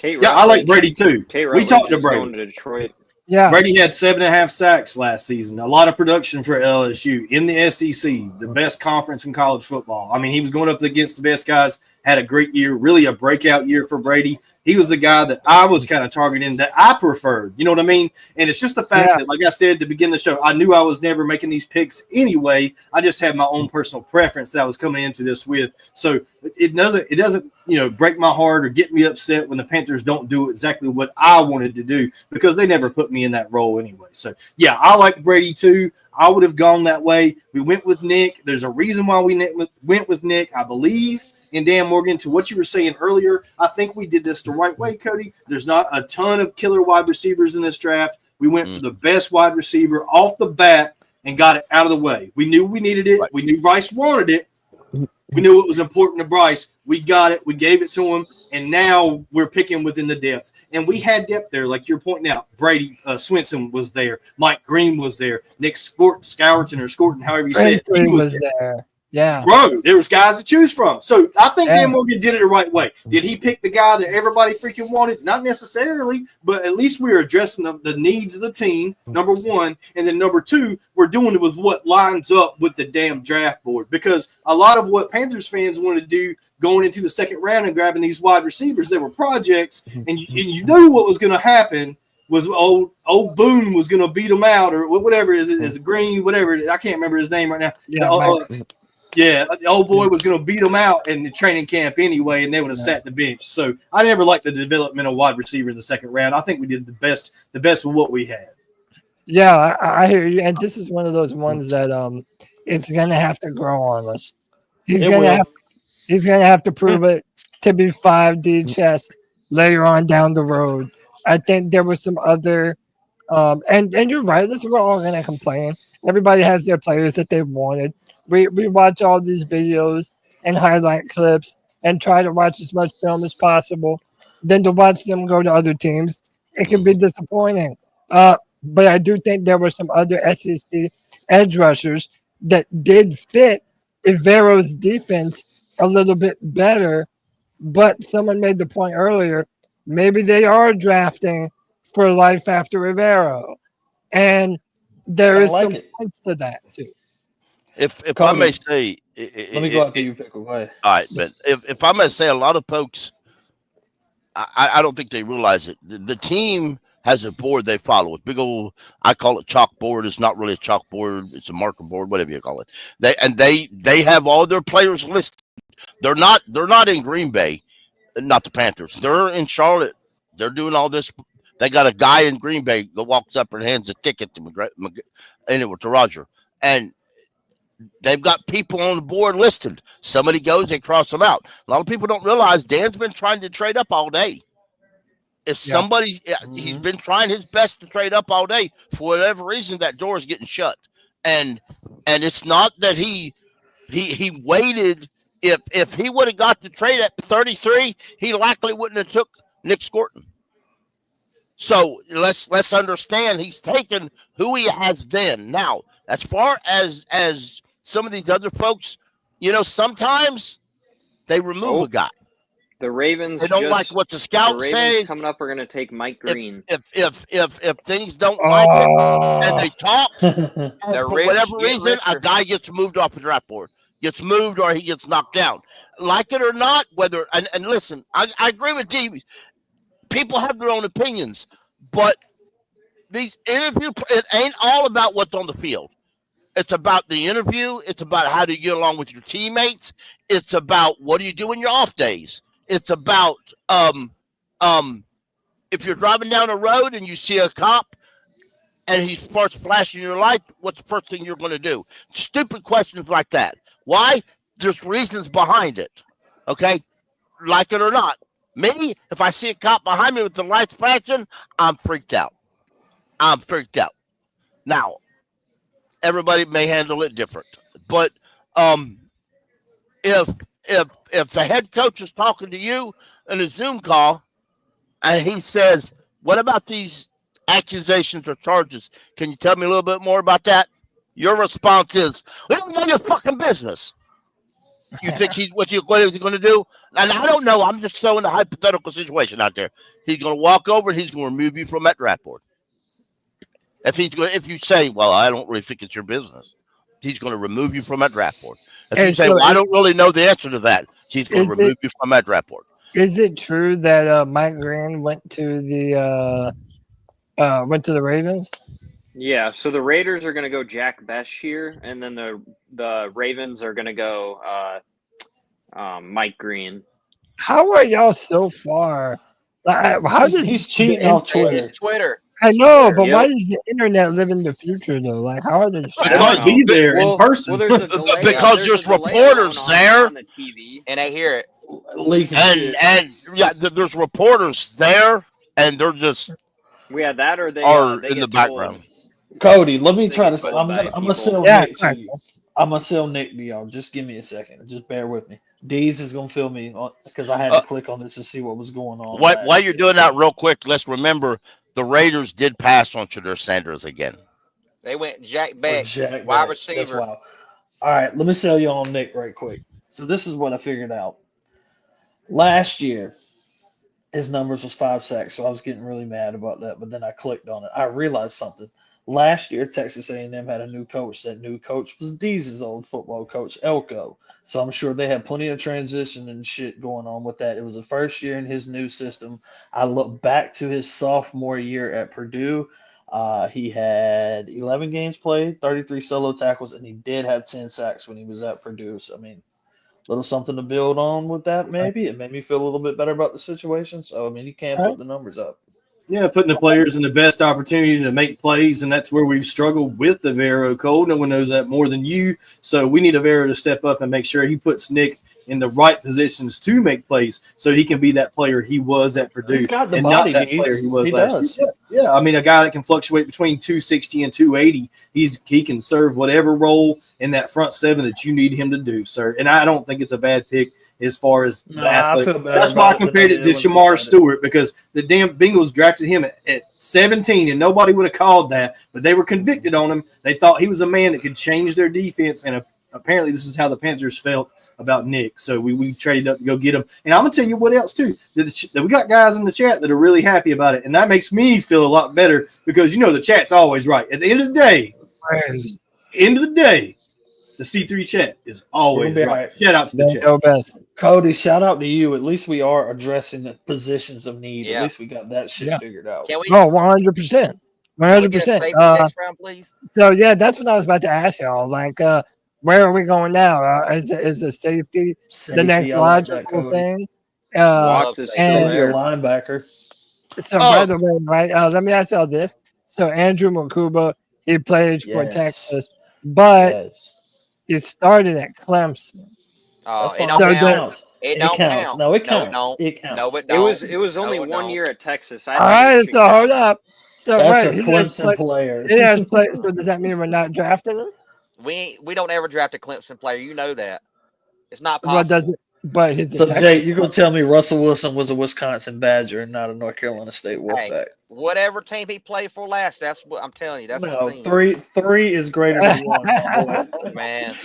Yeah, I like Brady too. We talked to Brady. Going to Detroit. Yeah, Brady had 7.5 sacks last season. A lot of production for LSU in the SEC, the best conference in college football. I mean, he was going up against the best guys. Had a great year, really a breakout year for Brady. He was the guy that I was kind of targeting, that I preferred. You know what I mean? And it's just the fact that, like I said to begin the show, I knew I was never making these picks anyway. I just had my own personal preference that I was coming into this with. So it doesn't break my heart or get me upset when the Panthers don't do exactly what I wanted to do, because they never put me in that role anyway. So yeah, I like Brady too. I would have gone that way. We went with Nick. There's a reason why we went with Nick, I believe. And Dan Morgan, to what you were saying earlier, I think we did this the right way, Cody. There's not a ton of killer wide receivers in this draft. We went for the best wide receiver off the bat and got it out of the way. We knew we needed it. Right. We knew Bryce wanted it. We knew it was important to Bryce. We got it. We gave it to him. And now we're picking within the depth. And we had depth there, like you're pointing out. Brady Swenson was there. Mike Green was there. Nick Scourton, however you say it. He was there. Yeah. Bro, there was guys to choose from. So I think Dan Morgan did it the right way. Did he pick the guy that everybody freaking wanted? Not necessarily, but at least we were addressing the needs of the team, number one. And then number two, we're doing it with what lines up with the damn draft board. Because a lot of what Panthers fans wanted to do going into the second round and grabbing these wide receivers, they were projects. And you knew what was going to happen was old Boone was going to beat them out, or whatever is it Green, whatever. I can't remember his name right now. Yeah, the old boy was going to beat them out in the training camp anyway, and they would have sat the bench. So I never liked the development of wide receiver in the second round. I think we did the best with what we had. Yeah, I hear you. And this is one of those ones that it's going to have to grow on us. He's going to have to prove it to be 5D chest later on down the road. I think there were some other, and you're right. Listen, we're all gonna complain. Everybody has their players that they wanted. We watch all these videos and highlight clips and try to watch as much film as possible. Then to watch them go to other teams, it can be disappointing. But I do think there were some other SEC edge rushers that did fit Ivero's defense a little bit better. But someone made the point earlier, maybe they are drafting for life after Rivero. And there I is like some it. points to that too. If I Cody, may say, let me go after you, Pickle. Go ahead. all right, but if I may say, a lot of folks, I don't think they realize it. The team has a board they follow. A big old, I call it chalkboard. It's not really a chalkboard. It's a marker board, whatever you call it. They have all their players listed. They're not in Green Bay, not the Panthers. They're in Charlotte. They're doing all this. They got a guy in Green Bay that walks up and hands a ticket to Roger, and they've got people on the board listed. Somebody goes, they cross them out. A lot of people don't realize Dan's been trying to trade up all day. If somebody, he's been trying his best to trade up all day. For whatever reason, that door is getting shut. And it's not that he waited. If he would have got the trade at 33, he likely wouldn't have took Nick Scorton. So let's understand he's taken who he has been. Now, as far as some of these other folks, sometimes they remove a guy. The Ravens. They don't like what the scouts say. Coming up are going to take Mike Green. If things don't like it and they talk, The for rich whatever get reason, a richer. guy gets moved off the draft board, gets moved, or he gets knocked down. Like it or not, whether and listen, I agree with Dee. People have their own opinions, but these interview, it ain't all about what's on the field. It's about the interview. It's about how do you get along with your teammates. It's about what do you do in your off days. It's about if you're driving down a road and you see a cop and he starts flashing your light, what's the first thing you're going to do? Stupid questions like that. Why? There's reasons behind it. Okay? Like it or not. Me, if I see a cop behind me with the lights flashing, I'm freaked out. Now, everybody may handle it different. But if the head coach is talking to you in a Zoom call and he says, what about these accusations or charges? Can you tell me a little bit more about that? Your response is, we don't know your fucking business. You think what is he going to do? And I don't know. I'm just throwing a hypothetical situation out there. He's going to walk over and he's going to remove you from that draft board. If you say, well, I don't really think it's your business, he's going to remove you from that draft board. If you say, well, I don't really know the answer to that, he's going to remove you from that draft board. Is it true that Mike Green went to the Ravens? Yeah, so the Raiders are going to go Jack Bashir, and then the Ravens are going to go Mike Green. How are y'all so far? He's cheating off Twitter. It's Twitter. I know, but why does the internet live in the future though? Like, how are they? Because be there in person. Well, there's a delay. Because there's reporters there, on the TV. And I hear it. and there's reporters there, and they're just Yeah, that or they are they in get the background. Cody, let me try to. put I'm back gonna sell Yeah, Nick to you. I'm gonna sell Nick to y'all. Just give me a second. Just bear with me. Deez is gonna fill me because I had to click on this to see what was going on. While you're doing that, real quick, let's remember the Raiders did pass on Shedur Sanders again. They went Jack Beck, Jack wide Beck. That's receiver. wild. All right, let me sell you on Nick right quick. So this is what I figured out. Last year, his numbers was 5 sacks, so I was getting really mad about that. But then I clicked on it. I realized something. Last year, Texas A&M had a new coach. That new coach was Deez's old football coach, Elko. So I'm sure they had plenty of transition and shit going on with that. It was the first year in his new system. I look back to his sophomore year at Purdue. He had 11 games played, 33 solo tackles, and he did have 10 sacks when he was at Purdue. So, I mean, a little something to build on with that maybe. It made me feel a little bit better about the situation. So, I mean, you can't put the numbers up. Yeah, putting the players in the best opportunity to make plays, and that's where we've struggled with the Vero Cole. No one knows that more than you. So we need a Vero to step up and make sure he puts Nick in the right positions to make plays, so he can be that player he was at Purdue, He's got the and body, not that dude. player he was He last does. year. Yeah, I mean, a guy that can fluctuate between 260 and 280. He can serve whatever role in that front seven that you need him to do, sir. And I don't think it's a bad pick as far as No, the athlete. I feel better That's why I about it than compared I it did to when you Shamar said it. Stewart, because the damn Bengals drafted him at 17, and nobody would have called that, but they were convicted on him. They thought he was a man that could change their defense, and apparently this is how the Panthers felt about Nick. So we traded up to go get him. And I'm going to tell you what else, too. That we got guys in the chat that are really happy about it, and that makes me feel a lot better because, the chat's always right. At the end of the day, the C3 chat is always be right. all right. Shout out to the They chat. know best. Cody, shout out to you. At least we are addressing the positions of need. Yeah. At least we got that shit Yeah. figured out. Can we? Oh, 100%. Can we get a 100%. safety next round, please? So yeah, that's what I was about to ask y'all. Like, where are we going now? Is a safety the next Safety, I like that, logical Cody. thing? Watts is still and Safety or there. linebacker. so by the way, right? Let me ask y'all this. So Andrew Makuba, he played for Yes. Texas, but Yes. he started at Clemson. Oh, That's it fine. don't So It count. counts. It It don't counts. count. No, it No, it counts. don't. It counts. No, it It don't. was only No, it 1 don't. year at Texas. I All think it right, should so hold count. up. So That's wait, a Clemson player. he has played. So does that mean we're not drafting him? We don't ever draft a Clemson player. You know that. It's not Well, possible. does it? But he's So a Texas. Jay, you're gonna tell me Russell Wilson was a Wisconsin Badger and not a North Carolina State Hey, Wolfpack? whatever team he played for last, that's what I'm telling you. That's his No, team. three is greater than one, my boy. Man.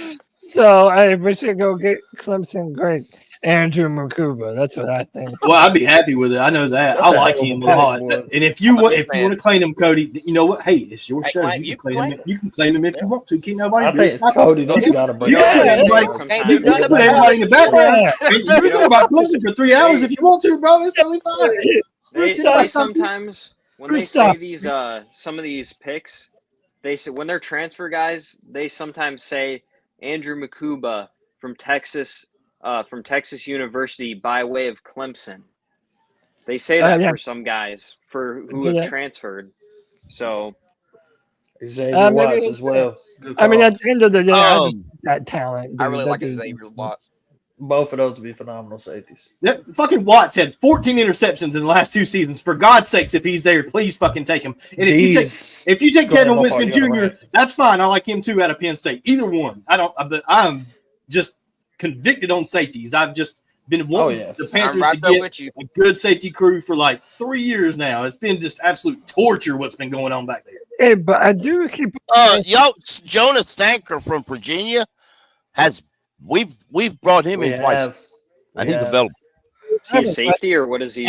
So hey, we should go get Clemson great Andrew Makuba. That's what I think. Well, I'd be happy with it. I know that. That's I a like hell of a him a pick, lot. boy. And if you I'm a want, big if you fan. want to claim him, Cody, you know what? Hey, it's your Hey, show. claim- You you can claim claim him. it. You can claim him if you want to. Can't nobody I do it. think Cody, those gotta break You up. can put Yeah, everybody. sometimes. You can put everybody in the background. And you can talk about Clemson for 3 hours if you want to, bro. It's totally fine. They Stop. sometimes when Who they stop? say these some of these picks, they say when they're transfer guys, they sometimes say Andrew Makuba from Texas University by way of Clemson. They say that Yeah. for some guys who Yeah. have transferred. So Xavier maybe Watts it's as well. Good I mean, call. at the end of the day, I just Um, that talent. I dude. really That like dude's Xavier awesome. Watts. Both of those would be phenomenal safeties. That fucking Watts had 14 interceptions in the last 2 seasons. For God's sakes, if he's there, please fucking take him. And if you take Kevin Winston Jr., that's fine. I like him too out of Penn State. Either one. But I'm just convicted on safeties. I've just been wanting the Panthers right to there get with you. a good safety crew for like 3 years now. It's been just absolute torture what's been going on back there. Hey, but I do keep. Jonas Stanker from Virginia we've brought him in twice. And he's available. Is he a safety or what is he?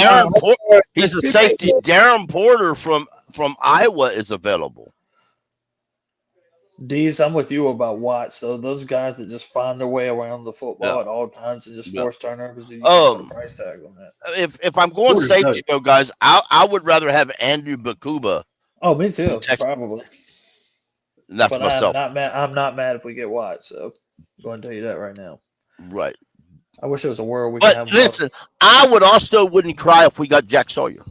He's a safety. Darren Porter from Iowa is available. D's, I'm with you about Watts. So those guys that just find their way around the football at all times and just force turnovers, you can put a price tag on that. If I'm going Porter's safety good. though, guys, I would rather have Andrew Bakuba. Oh, me too. Probably. That's but myself. I'm not mad if we get Watts. So I'm going to tell you that right now. Right. I wish there was a world we could But have. listen, I wouldn't cry if we got Jack Sawyer.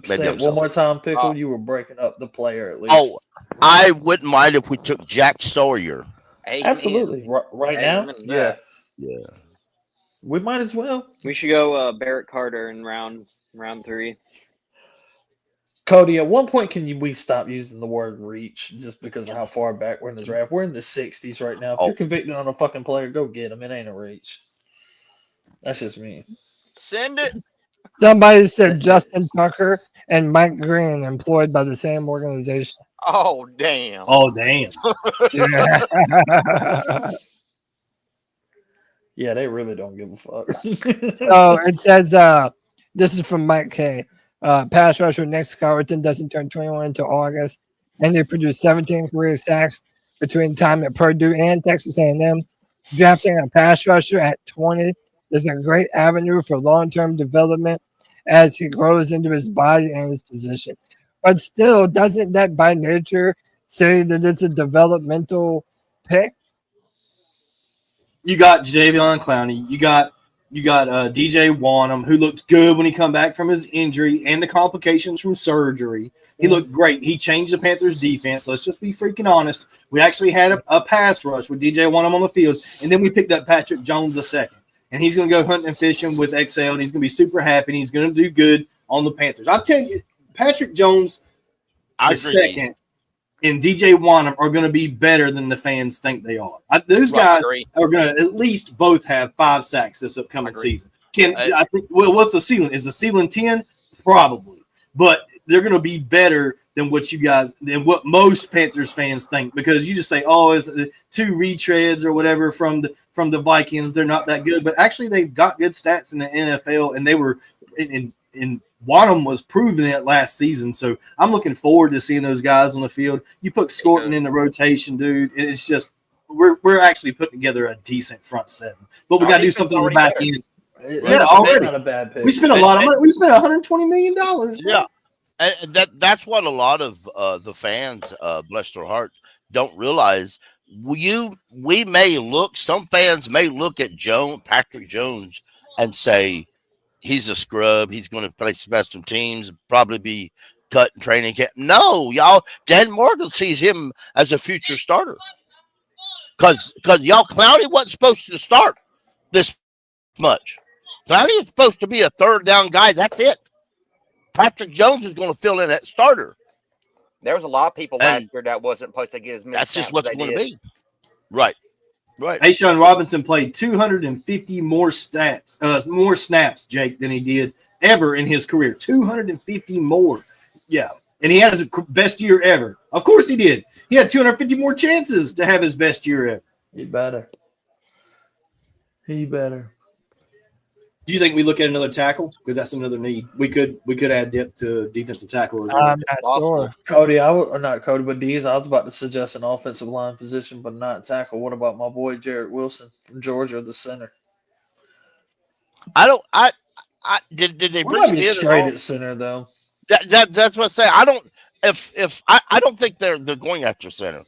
Say it one more time, Pickle. You were breaking up the player at least. Oh, I wouldn't mind if we took Jack Sawyer. Absolutely. Right now? Yeah. Yeah. We might as well. We should go Barrett Carter in round 3. Cody, at one point, we stop using the word reach just because of how far back we're in the draft? We're in the 60s right now. If you're convicted on a fucking player, go get him. It ain't a reach. That's just me. Send it. Somebody said Justin Tucker and Mike Green employed by the same organization. Oh damn. Oh damn. Yeah. Yeah, they really don't give a fuck. So it says, this is from Mike K. Pass rusher Nick Scarleton doesn't turn 21 until August, and they produced 17 career sacks between time at Purdue and Texas A&M. Drafting a pass rusher at 20 is a great avenue for long-term development as he grows into his body and his position. But still, doesn't that by nature say that it's a developmental pick? You got Javion Clowney. You got DJ Wanham, who looked good when he come back from his injury and the complications from surgery. He looked great. He changed the Panthers' defense. Let's just be freaking honest. We actually had a pass rush with DJ Wanham on the field, and then we picked up Patrick Jones a second. and he's going to go hunting and fishing with XL, and he's going to be super happy, and he's going to do good on the Panthers. I'll tell you, Patrick Jones I the agree. second and DJ Wanham are going to be better than the fans think they are. Those Right, guys agree. are going to at least both have 5 sacks this upcoming season. I think? Well, what's the ceiling? Is the ceiling 10? Probably, but they're going to be better than what most Panthers fans think, because you just say, "Oh, it's 2 retreads or whatever from the Vikings. They're not that good," but actually they've got good stats in the NFL, and they were in Wanham was proving it last season. So I'm looking forward to seeing those guys on the field. You put Scorton in the rotation, dude, and it's just we're actually putting together a decent front seven, but we got to do something on the back end. Yeah, already. Not a bad pick. We spent a lot of money. We spent $120 million. Yeah, and that's what a lot of the fans, bless their heart, don't realize. Some fans may look at Patrick Jones, and say he's a scrub. He's going to play special teams, probably be cut in training camp. No, y'all, Dan Morgan sees him as a future starter, because y'all, Clowney wasn't supposed to start this much. Clowney is supposed to be a third down guy. That's it. Patrick Jones is going to fill in that starter. There was a lot of people last year that wasn't supposed to get as many. That's just what's going to did. be. Right. Right. Ashawn Robinson played 250 more snaps, Jake, than he did ever in his career. 250 more. Yeah. And he had his best year ever. Of course he did. He had 250 more chances to have his best year ever. He better. Do you think we look at another tackle? Because that's another need. We could add depth to defensive tackle as well. I'm not sure. Cody, not Cody, but Dees. I was about to suggest an offensive line position, but not tackle. What about my boy Jarrett Wilson from Georgia, the center? Did they We're bring not him be in straight at all? at center though. That's what I say. I don't think they're going after center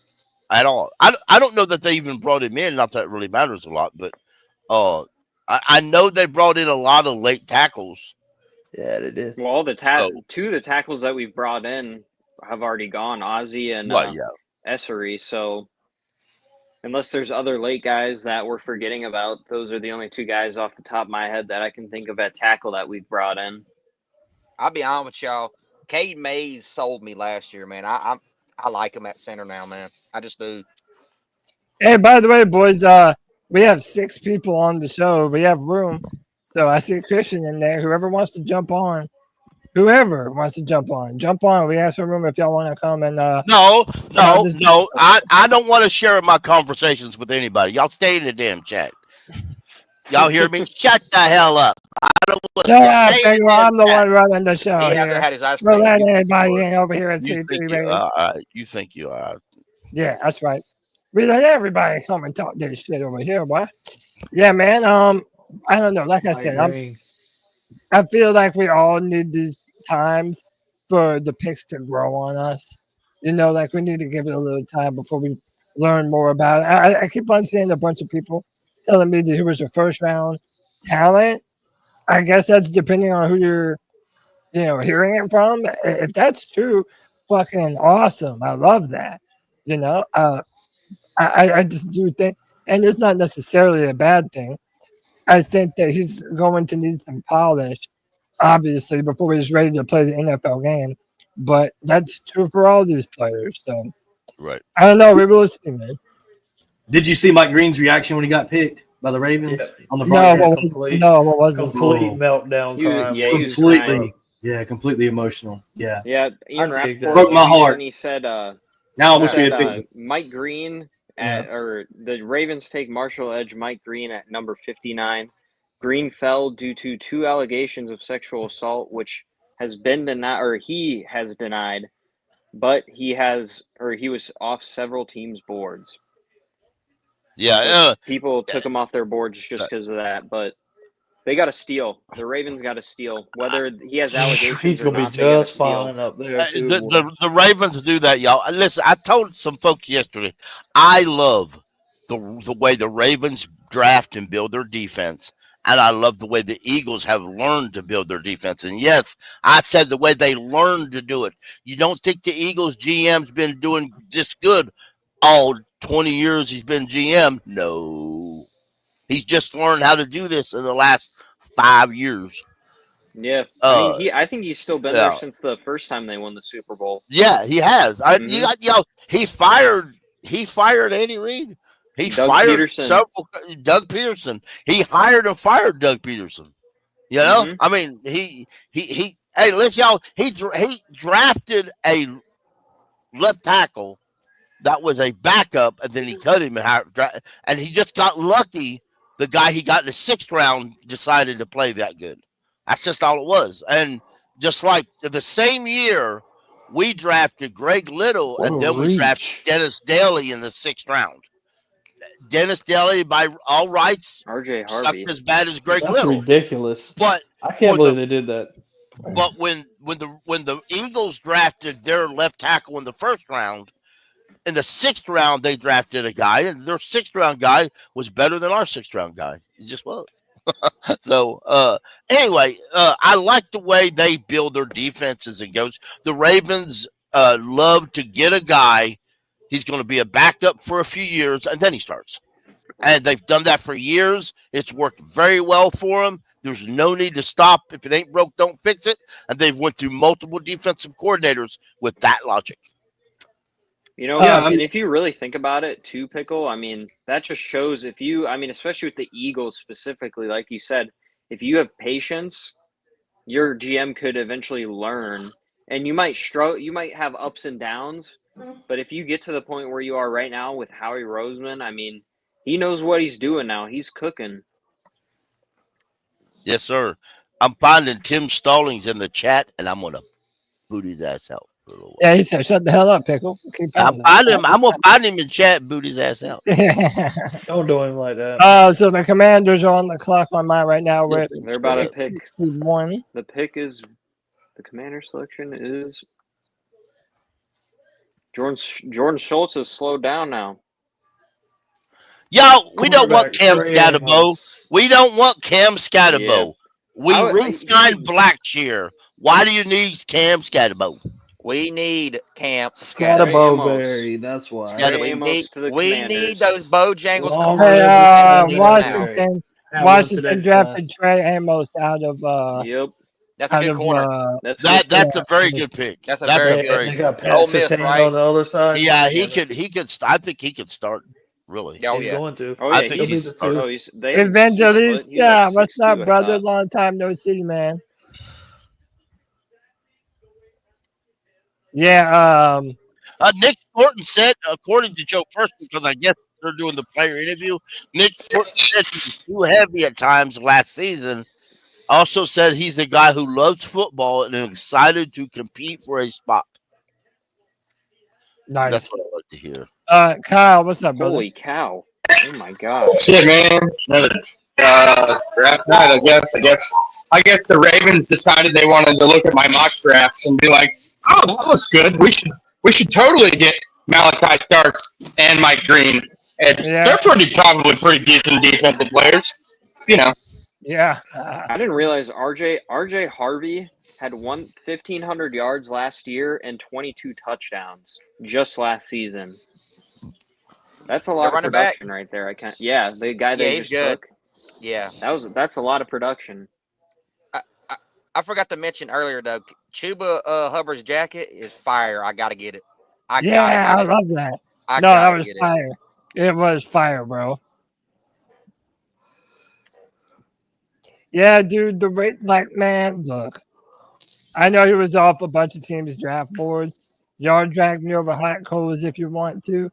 at all. I don't know that they even brought him in. Not that it really matters a lot, but I know they brought in a lot of late tackles. Yeah, they did. Well, two of the tackles that we've brought in have already gone, Ozzy and Essery. So unless there's other late guys that we're forgetting about, those are the only 2 guys off the top of my head that I can think of at tackle that we've brought in. I'll be honest with y'all. Cade Mays sold me last year, man. I like him at center now, man. I just do. Hey, by the way, boys, we have 6 people on the show. We have room. So I see Christian in there. Whoever wants to jump on. Jump on. We ask for room if y'all want to come and No. I don't want to share my conversations with anybody. Y'all stay in the damn chat. Y'all hear me? Shut the hell up. I don't want to. Shut up, Pedro. I'm the one running the show. He here. hasn't had his ice We're cream. letting anybody in over here at You C3 think Radio. you think you are. Yeah, that's right. We let everybody come and talk this shit over here, boy. Yeah, man. I don't know. Like I said, I feel like we all need these times for the picks to grow on us. You know, like we need to give it a little time before we learn more about it. I keep on seeing a bunch of people telling me that who was your first round talent. I guess that's depending on who you're, hearing it from. If that's true, fucking awesome. I love that. I just do think, and it's not necessarily a bad thing. I think that he's going to need some polish, obviously, before he's ready to play the NFL game. But that's true for all these players. So, right. I don't know. We will see, man. Did you see Mike Green's reaction when he got picked by the Ravens on the No, broadcast? what was it? Complete meltdown. Completely emotional. Yeah. Yeah, Ian Rappaport broke my heart. And he said, now I wish we had picked Mike Green or the Ravens take Marshall Edge Mike Green at number 59. Green fell due to 2 allegations of sexual assault, which has been denied, or he has denied, but he was off several teams' boards. Yeah, people took him off their boards just because of that, but they got to steal. The Ravens got to steal. Whether he has allegations, he's or gonna not, be they gotta just steal. fine up there too. The Ravens do that, y'all. Listen, I told some folks yesterday, I love the way the Ravens draft and build their defense, and I love the way the Eagles have learned to build their defense. And yes, I said the way they learned to do it. You don't think the Eagles GM's been doing this good all 20 years he's been GM? No. He's just learned how to do this in the last 5 years. Yeah, I mean, I think he's still been there Yeah. since the first time they won the Super Bowl. Yeah, he has. Mhm. He fired Andy Reid. He Doug fired Peterson. Doug Peterson. He hired and fired Doug Peterson. You know, Mhm. I mean, he. Hey, listen, y'all. He drafted a left tackle that was a backup, and then he cut him and he just got lucky. The guy he got in the 6th round decided to play that good. That's just all it was. And just like the same year, we drafted Greg Little, What and a then we drafted reach. Dennis Daly in the 6th round. Dennis Daly, by all rights, RJ sucked Harvey. as bad as Greg That's Little. ridiculous. But I can't believe they did that. But when the Eagles drafted their left tackle in the 1st round, in the 6th round they drafted a guy, and their 6th round guy was better than our 6th round guy. He just was. So anyway, I like the way they build their defenses and goes. The Ravens love to get a guy. He's going to be a backup for a few years, and then he starts. And they've done that for years. It's worked very well for them. There's no need to stop. If it ain't broke, don't fix it. And they've went through multiple defensive coordinators with that logic. You know, and if you really think about it, too, Pickle, I mean, that just shows especially with the Eagles specifically, like you said, if you have patience, your GM could eventually learn, and you might have ups and downs, but if you get to the point where you are right now with Howie Roseman, I mean, he knows what he's doing now. He's cooking. Yes, sir. I'm finding Tim Stallings in the chat, and I'm going to boot his ass out. Yeah, he said, "Shut the hell up, Pickle." Keep I'm going to find him in chat and boot his ass out. Don't do him like that. So the Commanders are on the clock on mine right now. We're at They're about to pick. 61. The commander selection is Jordan Schultz is slowed down now. Yo, we don't want Cam Scatterbo. We don't want Cam Scatterbo. We re-signed Blackshear. Why do you need Cam Scatterbo? We need Cam Scatterbo. That's why. We need those Bojangles Long commercials. Washington drafted Trey Amos out of. Yep. That's a good corner. That's a very good pick. That's a very good. They got Ole Pat Miss, Surtain right? on the other side. Yeah, he could. I think he could start. Really? Oh, He's yeah. going to. Oh, yeah, I think he's he's starter. Evangelista, what's 6'2", up, brother? Long time no see, man. Yeah. Nick Thornton said, according to Joe Person, because I guess they're doing the player interview, Nick Thornton said he was too heavy at times last season. Also said he's a guy who loves football and is excited to compete for a spot. Nice. That's what I like to hear. Kyle, what's up, brother? Holy cow! Oh my god! Shit, man. Another draft night. I guess the Ravens decided they wanted to look at my mock drafts and be like, "Oh, that looks good. We should totally get Malachi Starks and Mike Green. And they're probably pretty decent defensive players, you know." Yeah. I didn't realize RJ Harvey had 1,500 yards last year and 22 touchdowns just last season. That's a lot of production right there. I can't. Yeah, the guy they just took. Yeah, that's a lot of production. I forgot to mention earlier though. Chuba Hubbard's jacket is fire. I gotta get it. I love that. That was fire. It was fire, bro. Yeah, dude. The rate, man, look. I know he was off a bunch of teams' draft boards. Y'all drag me over hot coals if you want to.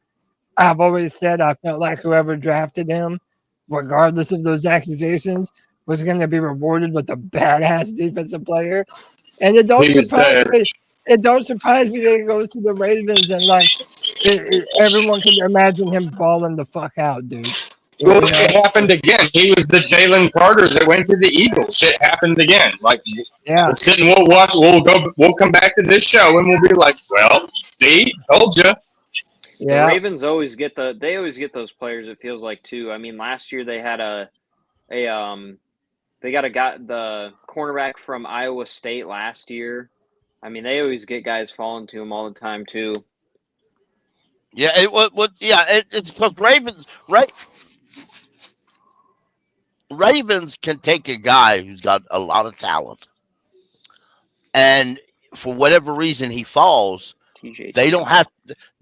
I've always said I felt like whoever drafted him, regardless of those accusations, was going to be rewarded with a badass defensive player. And it don't surprise me. It don't surprise me that he goes to the Ravens and everyone can imagine him balling the fuck out, dude. Well, it happened again. He was the Jalen Carter that went to the Eagles. It happened again. We'll sit and we'll watch. We'll come back to this show and we'll be like, "Well, see, told you." Yeah. The Ravens always get those players. It feels like too. I mean, last year they had they got the cornerback from Iowa State last year. I mean, they always get guys falling to them all the time too. Yeah, it's because Ravens, right? Ravens can take a guy who's got a lot of talent, and for whatever reason he falls, TJ. they don't have.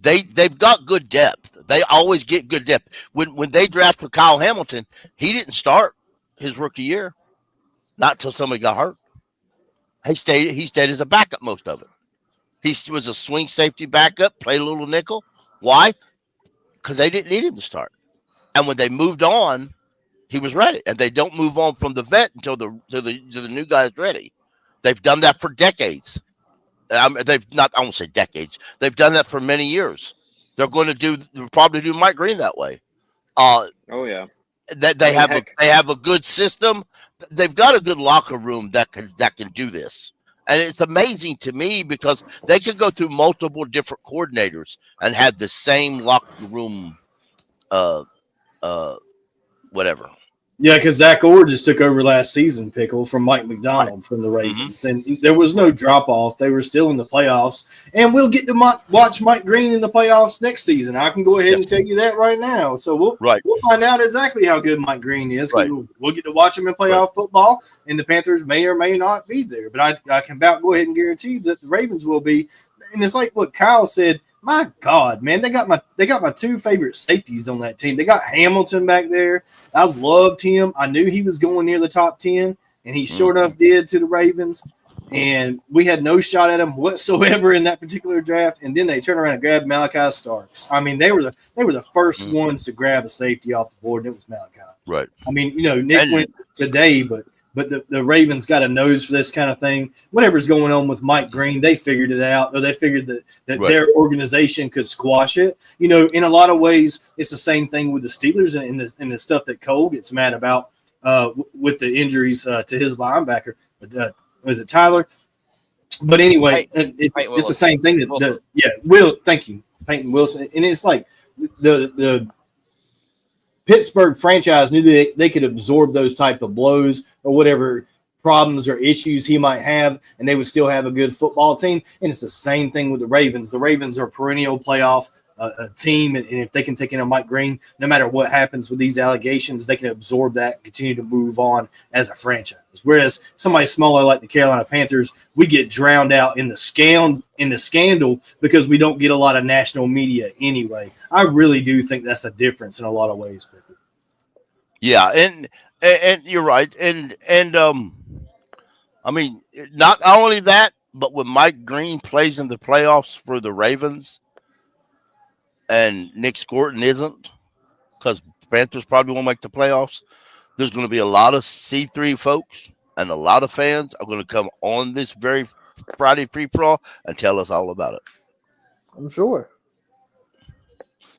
They've got good depth. They always get good depth. When they drafted Kyle Hamilton, he didn't start his rookie year, not till somebody got hurt. He stayed as a backup most of it. He was a swing safety backup, played a little nickel. Why? Because they didn't need him to start. And when they moved on, he was ready. And they don't move on from the vet until the new guy is ready. They've done that for decades. They've not, I won't say decades. They've done that for many years. They'll probably do Mike Green that way. Oh yeah. That they have a good system. They've got a good locker room that can do this. And it's amazing to me because they could go through multiple different coordinators and have the same locker room whatever. Yeah, because Zach Orr just took over last season, Pickle, from Mike McDonald from the Ravens. And there was no drop-off. They were still in the playoffs. And we'll get to watch Mike Green in the playoffs next season. I can go ahead and tell you that right now. So we'll find out exactly how good Mike Green is. Right. We'll get to watch him in playoff football, and the Panthers may or may not be there. But I can about go ahead and guarantee that the Ravens will be. And it's like what Kyle said. My God, man, they got my two favorite safeties on that team. They got Hamilton back there. I loved him. I knew he was going near the top 10, and he sure enough did to the Ravens. And we had no shot at him whatsoever in that particular draft. And then they turned around and grabbed Malachi Starks. I mean, they were the first ones to grab a safety off the board, and it was Malachi. Right. I mean, Nick went today, but the Ravens got a nose for this kind of thing. Whatever's going on with Mike Green, they figured it out, or they figured that their organization could squash it. In a lot of ways, it's the same thing with the Steelers and the stuff that Cole gets mad about with the injuries to his linebacker. Was it Tyler? But anyway, it's the same thing. Will, thank you, Peyton Wilson. And it's like the Pittsburgh franchise knew that they could absorb those type of blows or whatever problems or issues he might have, and they would still have a good football team. And it's the same thing with the Ravens. The Ravens are a perennial playoff team, and if they can take in a Mike Green, no matter what happens with these allegations, they can absorb that and continue to move on as a franchise. Whereas somebody smaller like the Carolina Panthers, we get drowned out in the scandal because we don't get a lot of national media anyway. I really do think that's a difference in a lot of ways. Yeah, and you're right, and I mean, not only that, but when Mike Green plays in the playoffs for the Ravens, and Nick Scorton isn't, because Panthers probably won't make the playoffs, there's going to be a lot of C3 folks and a lot of fans are going to come on this very Friday free for all and tell us all about it. I'm sure.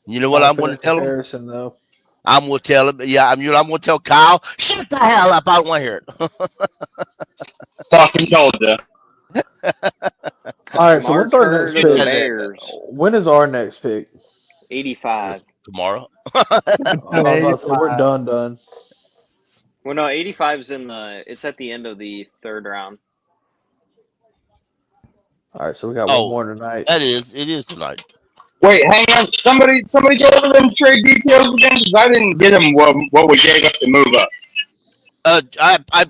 You know what I'm going to tell Harrison, though. I'm going to tell him. Yeah, I'm going to tell Kyle, shut the hell up. I don't want to hear it. Fucking told you. All right, so what's our next pick? When is our next pick? 85. Tomorrow. We're done. Well, no, 85 is it's at the end of the third round. All right, so we got one more tonight. It is tonight. Wait, hang on. Somebody go over them trade details again, because I didn't get them what we gave up to move up.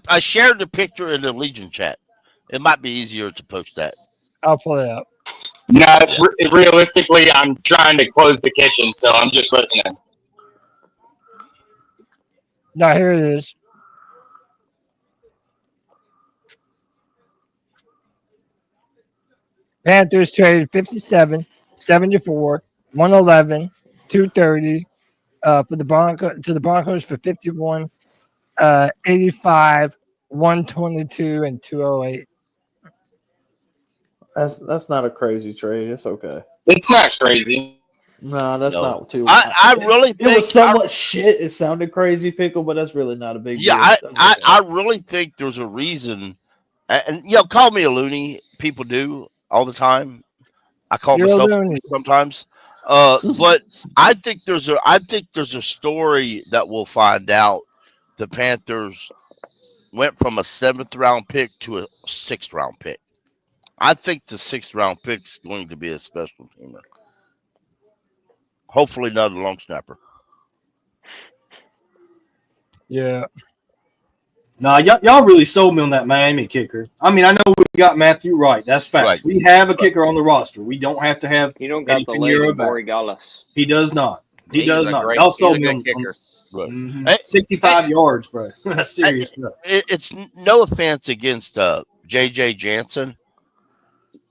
I shared the picture in the Legion chat. It might be easier to post that. I'll pull it up. No, realistically, I'm trying to close the kitchen, so I'm just listening. No, here it is. Panthers traded 57, 74, 111, 230 for the Broncos for 51, 85, 122, and 208. That's not a crazy trade. It's okay. It's not crazy. No, that's not too. I really think it was so much shit. It sounded crazy, Pickle, but that's really not a big deal. I really think there's a reason. And call me a loony. People do all the time. I call myself sometimes. But I think there's a story that we'll find out. The Panthers went from a 7th round pick to a 6th round pick. I think the 6th round pick is going to be a special teamer. Hopefully not a long snapper. Yeah. Nah, y'all really sold me on that Miami kicker. I mean, I know we got Matthew Wright. That's facts. Right. We have a kicker on the roster. We don't have to have You don't Eddie got the leg Pinheiro of back. Borregales. He does not. He He's does a not. great. Y'all He's sold a me good on kicker. Right. mhm. Hey, 65 yards, bro. That's hey, serious stuff. it's no offense against J.J. Jansen.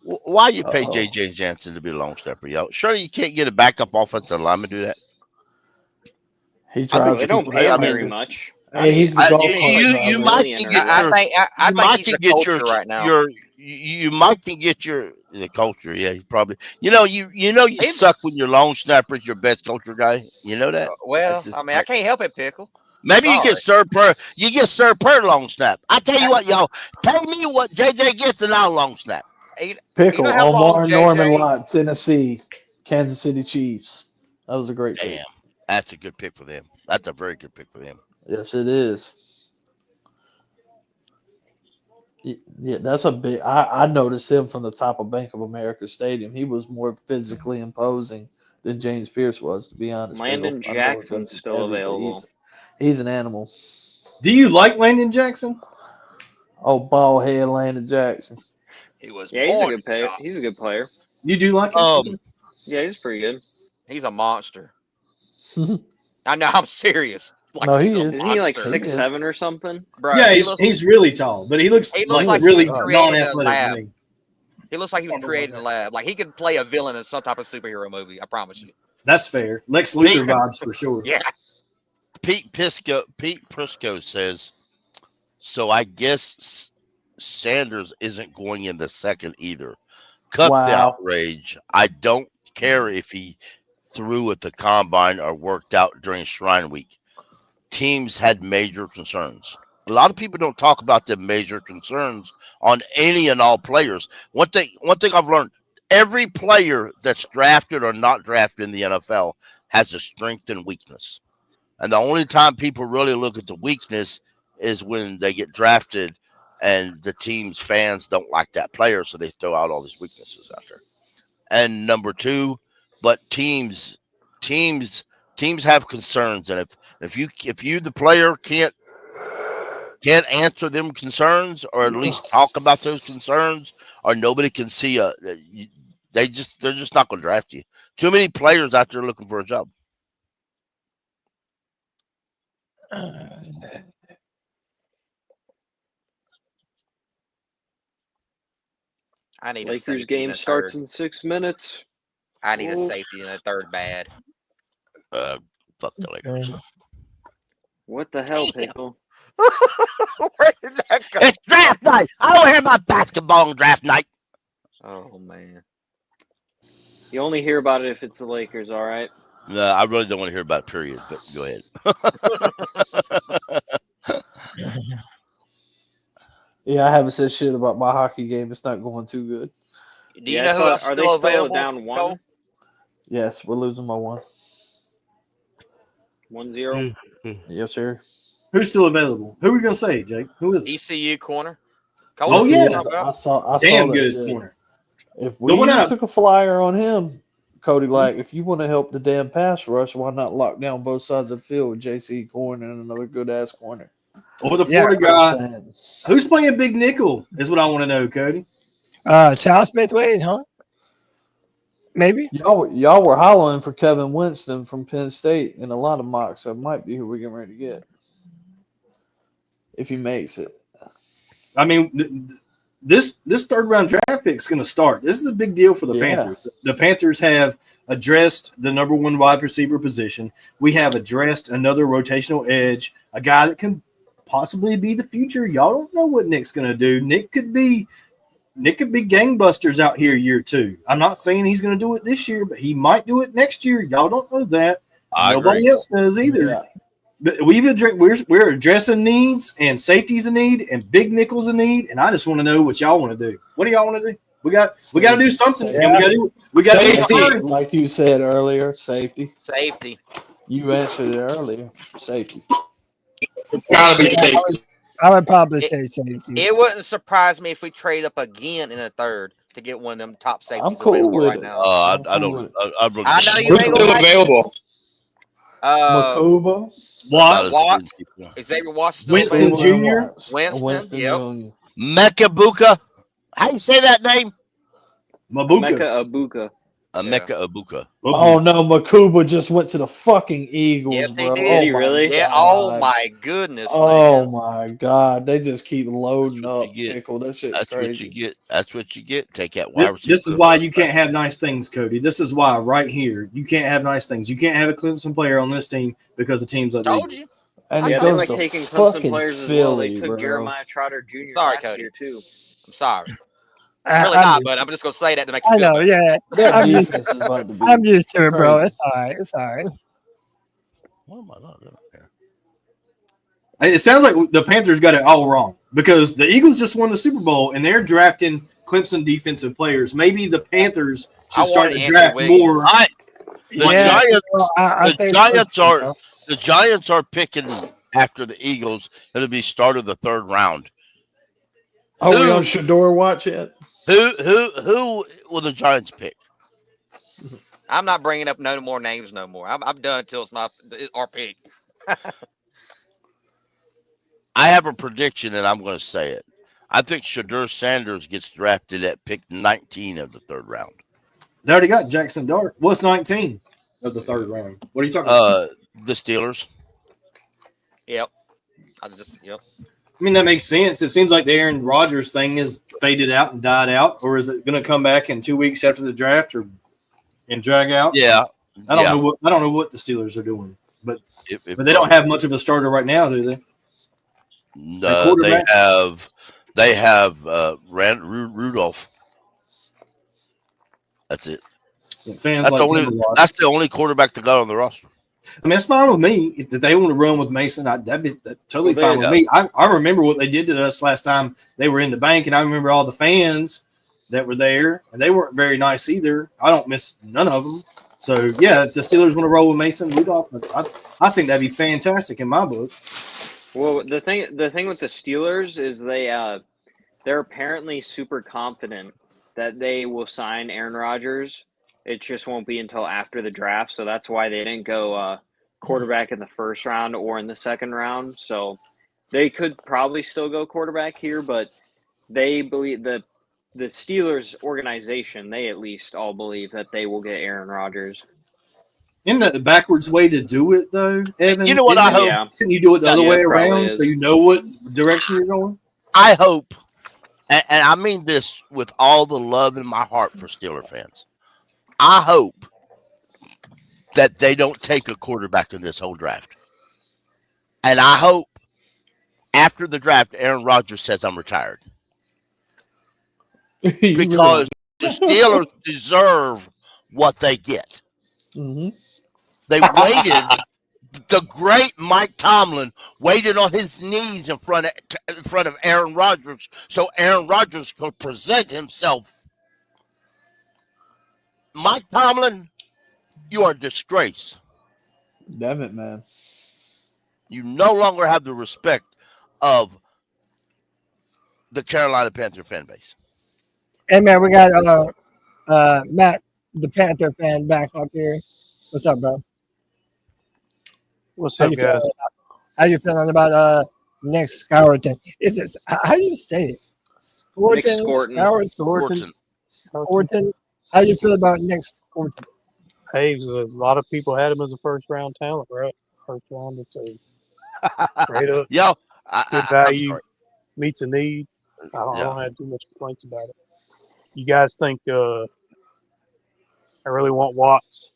Why you pay Uh-oh. J.J. Jansen to be a long snapper, yo? Surely you can't get a backup offensive lineman to do that. He I tries mean, They to don't keep pay him him I very mean, much. Hey, he's the golf He makes cart like you $2 driver. might million can a get I your think I you think might he's can a get your culture right now. you might can get your the culture. Yeah, he's probably you He, suck when your long snapper is your best culture guy. You know that. well, It's just I mean, I can't help it, Pickle. maybe you get Sorry. Sir Per long snap. I tell you what, y'all pay me what JJ gets and I'll long snap. You Pickle, know how long Omar Norman JJ? Lott, Tennessee, Kansas City Chiefs. That was a great pick. Damn, that's a good pick for them. That's a very good pick for them. Yes, it is. Yeah, that's a big. I noticed him from the top of Bank of America Stadium. He was more physically imposing than James Pierce was, to be honest. Landon Pickle. I know it's Jackson's still heavy, but available. he's an animal. Do you like Landon Jackson? Oh, ball head Landon Jackson. He was Yeah, he's a born good to player. shot. He's a good player. You do like him? Yeah, he's pretty good. He's a monster. I know. I'm serious. Like No, he's he a is. Isn't he like monster, He is. 6'7" or something? bro. Yeah, He he's looks. he's really tall, but he looks He looks like like he really was created in a non-athletic to lab. me. He looks like he was created in a lab. Like he could play a villain in some type of superhero movie. I promise you. That's fair. Lex Luthor vibes for sure. Yeah. Pete Prisco says, so I guess Sanders isn't going in the second either. Cut the Wow. outrage. I don't care if he threw at the combine or worked out during Shrine Week. Teams had major concerns. A lot of people don't talk about the major concerns on any and all players. One thing I've learned, every player that's drafted or not drafted in the NFL has a strength and weakness. And the only time people really look at the weakness is when they get drafted and the team's fans don't like that player, so they throw out all these weaknesses out there. And number two, but teams have concerns, and if you the player can't answer them concerns, or at least talk about those concerns, or nobody can see they're just not going to draft you. Too many players out there looking for a job. I need a Lakers safety in game the starts third. in 6 minutes. I need a Oof. safety in the third bad. Fuck the Lakers. What the hell, Pickle? Where did that go? It's draft night. I don't hear about basketball on draft night. Oh man. You only hear about it if it's the Lakers, all right? No, I really don't want to hear about it, period. But go ahead. Yeah, I haven't said shit about my hockey game. It's not going too good. Do you know who else are they still still available? down 1? Cole? Yes, we're losing by 1. 1-0. Yes, sir. Who's still available? Who are we gonna say, Jake? Who is it? ECU corner. Oh Cole, yeah, I saw damn that good shit. corner. If The we one out- took a flyer on him, Cody, like if you want to help the damn pass rush, why not lock down both sides of the field with JC corner and another good ass corner? Or the Yeah. Florida guy. Who's playing big nickel is what I want to know, Cody. Charles Smith Wade, huh? Maybe. Y'all were hollering for Kevin Winston from Penn State in a lot of mocks. That might be who we're getting ready to get if he makes it. I mean, this third round draft pick is going to start. This is a big deal for the Panthers. The Panthers have addressed the number 1 wide receiver position. We have addressed another rotational edge, a guy that can possibly be the future. Y'all don't know what Nick's going to do. Nick could be gangbusters out here year 2. I'm not saying he's going to do it this year, but he might do it next year. Y'all don't know that. Nobody else does either. Yeah. But we're addressing needs, and safety's a need, and big nickel's a need, and I just want to know what y'all want to do. What do y'all want to do? We got to do something, and we got to do like you said earlier, safety. Safety. You answered it earlier. Safety. It's gotta be safety. I would probably say safety. It wouldn't surprise me if we trade up again in a third to get one of them top safeties cool available with right it. now. I don't. I know you Who's ain't still gonna like it. available? Makuba. Watts, Watts, Xavier Watts, still Winston available. Jr., Winston, yep. Jr. Mekabuka. How you say that name? Mabuka. Mecca Abuka. Emeka Ibuka. Oh no, Makuba just went to the fucking Eagles, Yes, he bro. did. Did he my really? Yeah. God. Oh my goodness, Oh man. my God. They just keep loading That's what you up, get. pickle. That shit's That's crazy. what you get. That's what you get. Take that wide receiver. This is why you can't have nice things, Cody. This is why right here you can't have nice things. You can't have a Clemson player on this team because the team's like the Told Eagles. you. And Yeah, it they goes like to taking Clemson fucking players as well. They Philly, took bro. Jeremiah Trotter Jr. Sorry, last Cody. year too. I'm sorry. I, Really I'm not, used, but I'm just gonna say that to make you I feel know, better. yeah. That I'm used, defense is about to be I'm used to it, bro. crazy. It's all right. It's all right. What am I not doing here? It sounds like the Panthers got it all wrong because the Eagles just won the Super Bowl and they're drafting Clemson defensive players. Maybe the Panthers I should start wanted to Andrew draft Wiggins. more. The Yeah, Giants. well, I The think so Giants too, are. bro. The Giants are picking after the Eagles. It'll be start of the third round. Are we on Who? Shador watch yet? Who will the Giants pick? I'm not bringing up no more names no more. I'm done until it's our pick. I have a prediction, and I'm going to say it. I think Shedur Sanders gets drafted at pick 19 of the third round. They already got Jackson Dart. What's 19 of the third round? What are you talking about? The Steelers. Yep. Yep. I mean, that makes sense. It seems like the Aaron Rodgers thing is faded out and died out, or is it going to come back in 2 weeks after the draft and drag out? Yeah. I don't know what the Steelers are doing, but If they don't have much of a starter right now, do they? They have Rudolph. That's it. Fans That's the only quarterback they got on the roster. I mean, it's fine with me if they want to run with Mason. That'd be totally fine with me. I remember what they did to us last time they were in the bank, and I remember all the fans that were there, and they weren't very nice either. I don't miss none of them. So yeah, if the Steelers want to roll with Mason Rudolph, I think that'd be fantastic in my book. Well, the thing with the Steelers is they're apparently super confident that they will sign Aaron Rodgers. It just won't be until after the draft, so that's why they didn't go quarterback in the first round or in the second round. So they could probably still go quarterback here, but they believe the Steelers organization, they at least all believe that they will get Aaron Rodgers. Isn't that the backwards way to do it, though, Evan? You know what I hope? Yeah. Shouldn't you do it the other way probably around is. so you know what direction you're going? I hope, and I mean this with all the love in my heart for Steeler fans, I hope that they don't take a quarterback in this whole draft. And I hope after the draft, Aaron Rodgers says, I'm retired. Because the Steelers deserve what they get. Mm-hmm. They waited. The great Mike Tomlin waited on his knees in front of Aaron Rodgers so Aaron Rodgers could present himself. Mike Tomlin, you are a disgrace. Damn it, man. You no longer have the respect of the Carolina Panther fan base. Hey man, we got Matt, the Panther fan, back up here. What's up, bro? What's How up, you guys? feeling? How you feeling about Nick Scourton? Is it how do you say it? Scourton. How do you feel about Nick Scourton? Hey, a lot of people had him as a first round talent, right? First round, it's straight up. Yo, good value, meets a need. I don't have too much complaints about it. You guys think I really want Watts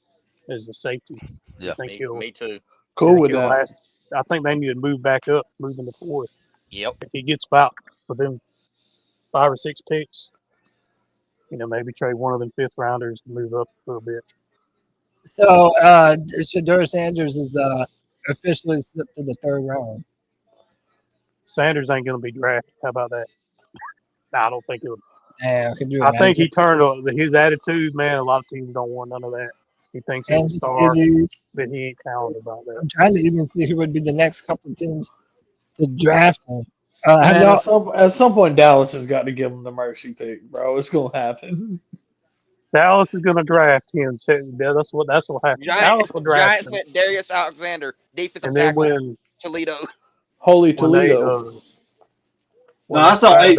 as a safety? Yeah, me too. Cool with that. I think they need to move back up, move into fourth. Yep. If he gets about within 5 or 6 picks, maybe trade one of them fifth rounders to move up a little bit. So Shedur Sanders is officially slipped to the third round. Sanders ain't going to be drafted. How about that? No, I don't think it would. Yeah, could you I think imagine? he turned his attitude, man. A lot of teams don't want none of that. He thinks he's a Kansas star, City. but he ain't talented about that. I'm trying to even see who would be the next couple of teams to draft him. Man, at some point, Dallas has got to give him the mercy pick, bro. It's gonna happen. Dallas is going to draft him. So that's what happened. Dallas will draft Giants him, went Darius Alexander, defensive and then tackle, Toledo. Holy when they Toledo. when No, I they saw fire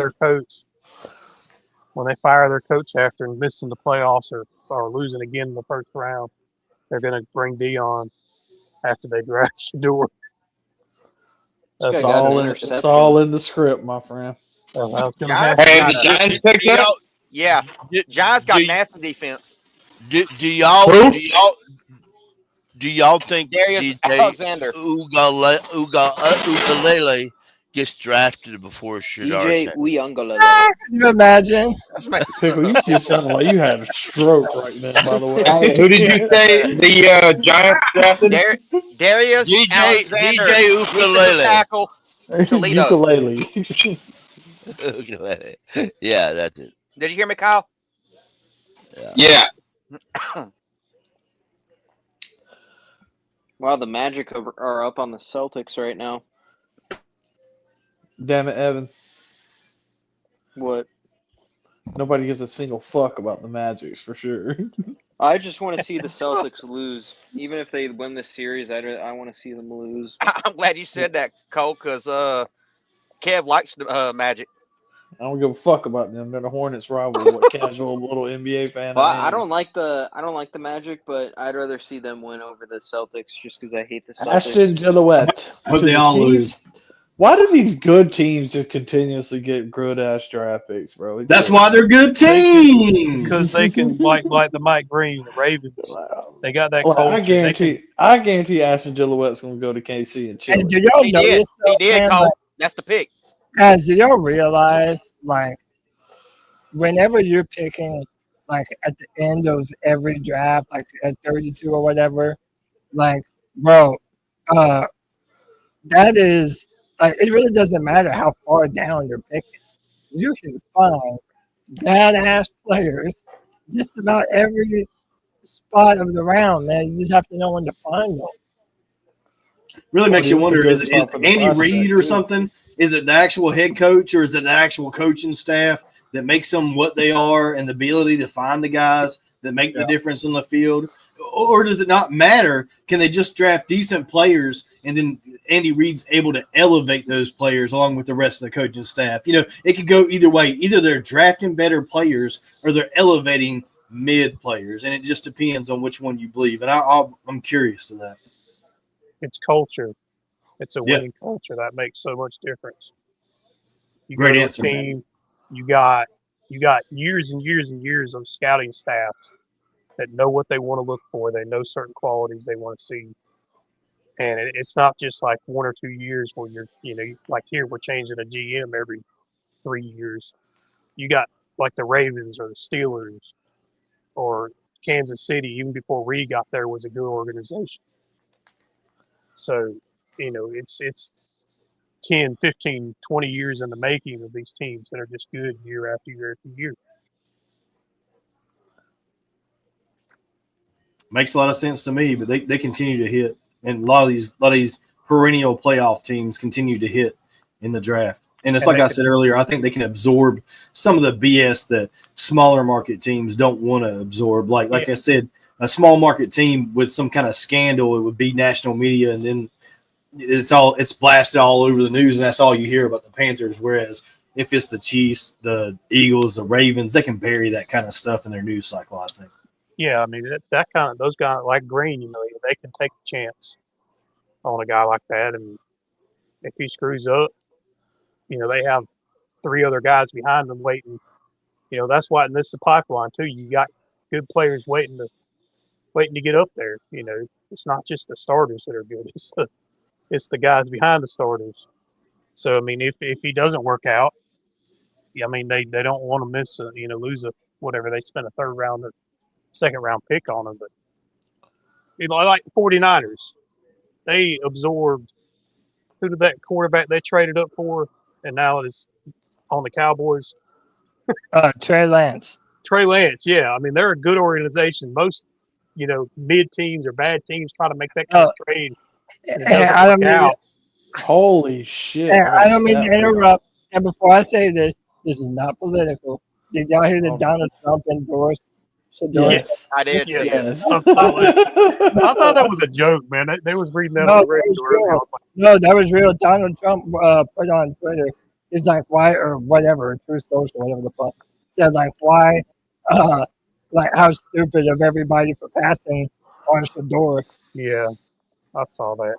their coach, after missing the playoffs or losing again in the first round, they're going to bring Dion after they draft Shedur. It's guy got an all in. interception. It's all in the script, my friend. That's going to Giants happen. Hey, got the a Giants Do picked up. y'all yeah. Giants got do, nasty defense. do y'all Who? do y'all think Darius DJ Alexander. Ugalele gets drafted before Shedur DJ Sanders? Uyunglele. Can you imagine? Pickle, you just sounded like you had a stroke right now. By the Hey, who did you way. say the Giants drafted? Darius Alexander, DJ defensive Ukulele. tackle, Toledo. Ukulele. Ukulele. Yeah, that's it. Did you hear me, Kyle? Yeah. Wow, the Magic are up on the Celtics right now. Damn it, Evan. What? Nobody gives a single fuck about the Magics for sure. I just want to see the Celtics lose. Even if they win the series, I want to see them lose. I'm glad you said that, Cole, because Kev likes the Magic. I don't give a fuck about them. They're the Hornets rival. What casual little NBA fan Well, I I am. don't like the Magic, but I'd rather see them win over the Celtics just because I hate the Celtics. Ashton Gillette. Hope they all lose. Why do these good teams just continuously get good ass draft picks, bro? That's why they're good teams. Because they can like the Mike Green, the Ravens. They got that Like, culture. I guarantee Ashton Gillette's going to go to KC and chill. And do y'all He notice? did. He did, man, Cole. like, That's the pick. guys, do y'all realize, like, whenever you're picking, like, at the end of every draft, like at 32 or whatever, like, bro, that is, like, it really doesn't matter how far down you're picking. You can find badass players just about every spot of the round, man. You just have to know when to find them. Really makes you wonder, is it for the Andy prospect, Reid or too. something? Is it the actual head coach or is it the actual coaching staff that makes them what they are and the ability to find the guys that make the difference on the field? Or does it not matter? Can they just draft decent players and then Andy Reid's able to elevate those players along with the rest of the coaching staff? You know, it could go either way. Either they're drafting better players or they're elevating mid players, and it just depends on which one you believe. And I'm curious to that. It's culture. It's a winning culture that makes so much difference. You Great go to answer, a team, you got years and years and years of scouting staffs that know what they want to look for. They know certain qualities they want to see. And it's not just like 1 or 2 years where like here, we're changing a GM every 3 years. You got like the Ravens or the Steelers or Kansas City, even before Reed got there, was a good organization. So, it's 10, 15, 20 years in the making of these teams that are just good year after year after year. Makes a lot of sense to me, but they continue to hit, and a lot of these perennial playoff teams continue to hit in the draft. And it's like I said earlier, I think they can absorb some of the BS that smaller market teams don't want to absorb. Like I said, a small market team with some kind of scandal, it would be national media, and then it's blasted all over the news, and that's all you hear about the Panthers. Whereas if it's the Chiefs, the Eagles, the Ravens, they can bury that kind of stuff in their news cycle, I think. Yeah, I mean those guys like Green, they can take a chance on a guy like that, and if he screws up, they have 3 other guys behind them waiting. That's why, and this is the pipeline too. You got good players waiting to get up there. It's not just the starters that are good; it's the guys behind the starters. So I mean, if he doesn't work out, I mean they don't want to miss lose whatever they spent a 3rd round or 2nd round pick on him. But like the 49ers, they absorbed who did that quarterback they traded up for, and now it is on the Cowboys. Trey Lance. Trey Lance, yeah. I mean, they're a good organization. Most, mid teams or bad teams try to make that kind of trade. And it doesn't I don't work mean out. Holy shit. I don't mean to interrupt. And before I say this is not political. Did y'all hear that Donald Trump endorsed Shedur. Yes. I did see it. Yes. I thought that was a joke, man. They was reading that No, on the that radio was earlier. I real. was like, No, that was real. Donald Trump put on Twitter. He's like, why or whatever, True Social, whatever the fuck. Said like, why, like how stupid of everybody for passing on Shedur. yeah, I saw that.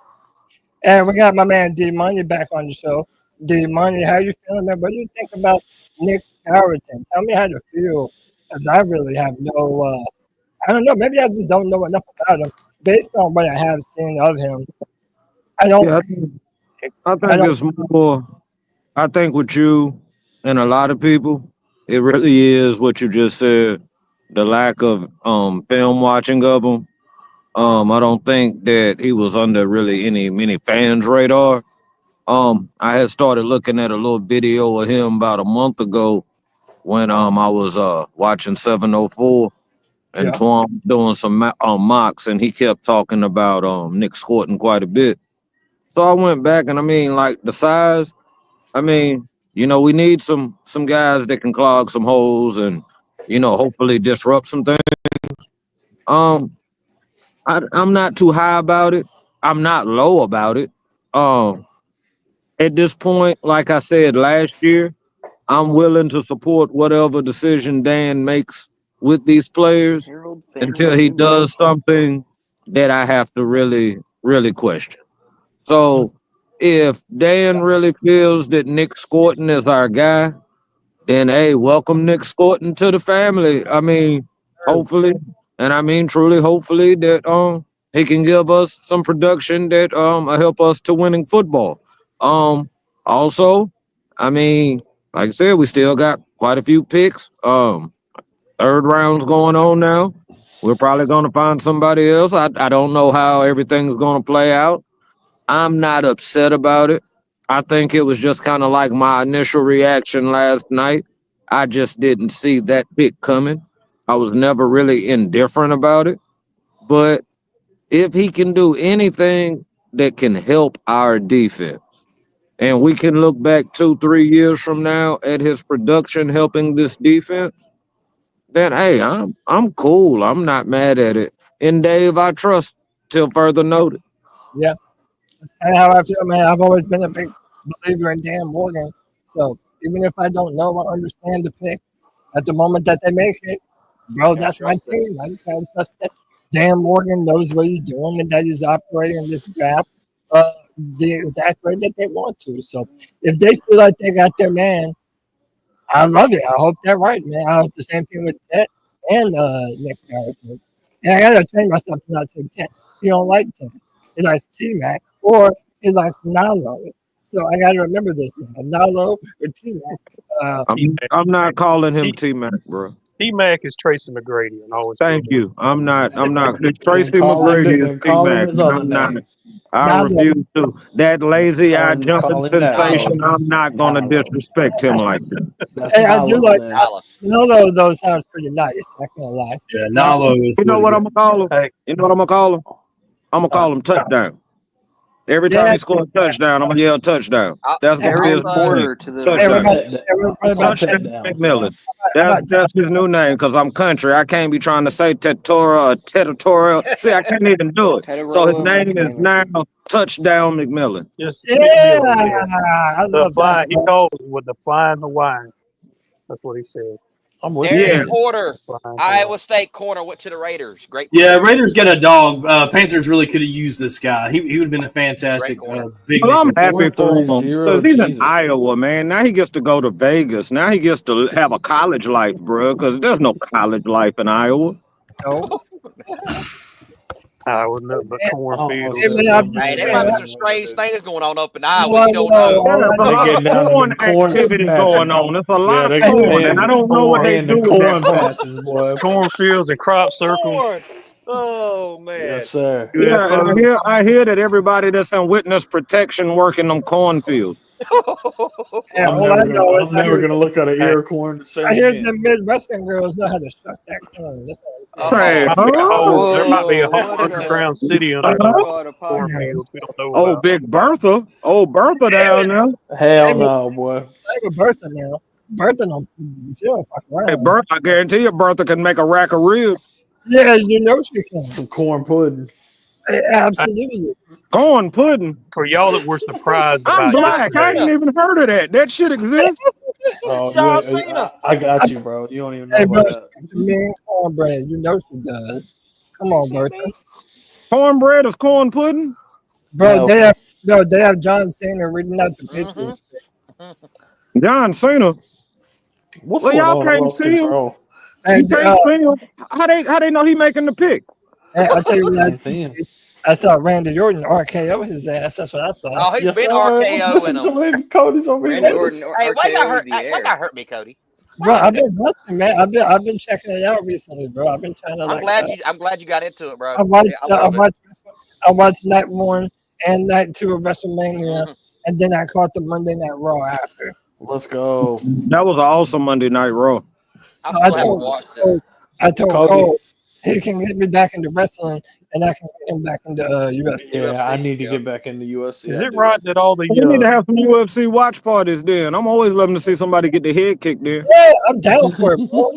And we got my man D Money back on the show. D Money, how you feeling, man? What do you think about Nick Scourton? Tell me how to feel, because I really have no. I don't know. Maybe I just don't know enough about him. Based on what I have seen of him, I don't. Yeah, I think it's more. I think with you and a lot of people, it really is what you just said. The lack of film watching of him. I don't think that he was under really many fans' radar. I had started looking at a little video of him about a month ago when I was watching 704 and Yeah. Twan doing some mocks, and he kept talking about Nick Scourton quite a bit. So I went back, and I mean, like the size. I mean, we need some guys that can clog some holes and hopefully disrupt some things. I'm not too high about it. I'm not low about it. At this point, like I said last year, I'm willing to support whatever decision Dan makes with these players until he does something that I have to really, really question. So if Dan really feels that Nick Scourton is our guy, then hey, welcome Nick Scourton to the family. I mean, hopefully, and I mean truly, hopefully that he can give us some production that will help us to winning football. Also, I mean, like I said, we still got quite a few picks. Third round's going on now. We're probably going to find somebody else. I don't know how everything's going to play out. I'm not upset about it. I think it was just kind of like my initial reaction last night. I just didn't see that pick coming. I was never really indifferent about it. But if he can do anything that can help our defense, and we can look back 2-3 years from now at his production helping this defense, then hey, I'm cool. I'm not mad at it. In Dave, I trust till further notice. Yeah. And how I feel, man, I've always been a big believer in Dan Morgan. So even if I don't know or understand the pick, at the moment that they make it, bro, that's my team. I just gotta trust that Dan Morgan knows what he's doing and that he's operating in this draft the exact way that they want to. So if they feel like they got their man, I love it. I hope they're right, man. I hope the same thing with Ted and Nick Scourton. And I gotta train myself to not say Ted. He don't like Ted. He likes T-Mac or he likes Nalo. So I gotta remember this now. Nalo or T-Mac. I'm not calling him T-Mac, bro. T-Mac is Tracy McGrady, and always. Thank you. I'm not. Tracy McGrady is T-Mac. I'm not. I refuse to. That lazy eye jumping sensation. I'm not gonna disrespect him like that. Hey, I do like Nalo, though. Sounds pretty nice. I can't lie. Yeah, Nalo is. You know what I'm gonna call him? You know what I'm gonna call him? I'm gonna call him touchdown. Every time he scores a touchdown, I'm gonna yell touchdown. That's gonna be his Border to the touchdown McMillan. That's his new name because I'm country. I can't be trying to say Tetairoa or Tetairoa. See, I can't even do it. So his name is now Touchdown McMillan. Just I the love fly. that. He called it with the fly and the wine. That's what he said. I'm with Darius Porter, Iowa State corner, went to the Raiders. Great. Yeah, Raiders got a dog. Panthers really could have used this guy. He would have been a fantastic big. Well, I'm happy for him 4.0 because he's in Jesus. Iowa, man. Now he gets to go to Vegas. Now he gets to have a college life, bro. Because there's no college life in Iowa. No. I wouldn't know, but cornfields. Hey, there might be some strange things going on up in Iowa. You don't know. There's a lot of corn activity going on. There's a lot of corn, and I don't know what they do with corn that patches, boy. Cornfields and crop circles. Corn. Oh man. Yes, sir. Yeah, and I hear that everybody that's in witness protection working on cornfields. Yeah, I'm all I know is I'm never gonna look at an ear corn the same I hear again. the Midwestern girls know how to shuck that corn. That's all Hey, There might be a whole underground city under the cornfields. We don't know about. Big Bertha. Oh, Bertha down there. Hell no, boy. I have a Bertha now. Bertha don't. She don't fuck Hey, around. Bertha, I guarantee you, Bertha can make a rack of ribs. Yeah, you know she can. Some corn pudding. Absolutely. Corn pudding. For y'all that were surprised I'm about black. I yesterday, ain't even heard of that. That shit exists. Oh, John yeah, Cena. I got you, bro. You don't even know Hey, bro, about she that. makes a mean cornbread. You know she does. Come on, Bertha. Cornbread is corn pudding. Bro, they have John Cena reading out the pictures. John Cena. What's Well, going y'all on? I can't lost see him. control. And You can't see him. How they know he making the pick? I'll tell you what Can't see him. I saw Randy Orton RKO his ass. That's what I saw. Oh, he's Yes, been sir. RKOing Listen him. to me. Cody's over here. Randy Orton Hey, why got RKO'd hurt? the Hey, why air. got hurt me, Cody? Bro, I've been watching, man. I've been checking it out recently, bro. I've been trying to I'm glad you got into it, bro. I watched Yeah, I love it. I watched night 1 and night 2 of WrestleMania, and then I caught the Monday Night Raw after. Let's go. That was an awesome Monday Night Raw. I So still haven't watched it. I told Cody. Cole he can get me back into wrestling, and I can get him back into UFC. Yeah, I need to get back into UFC. is it right that all the We need to have some UFC watch parties then. I'm always loving to see somebody get their head kicked in. Yeah, I'm down for it, bro.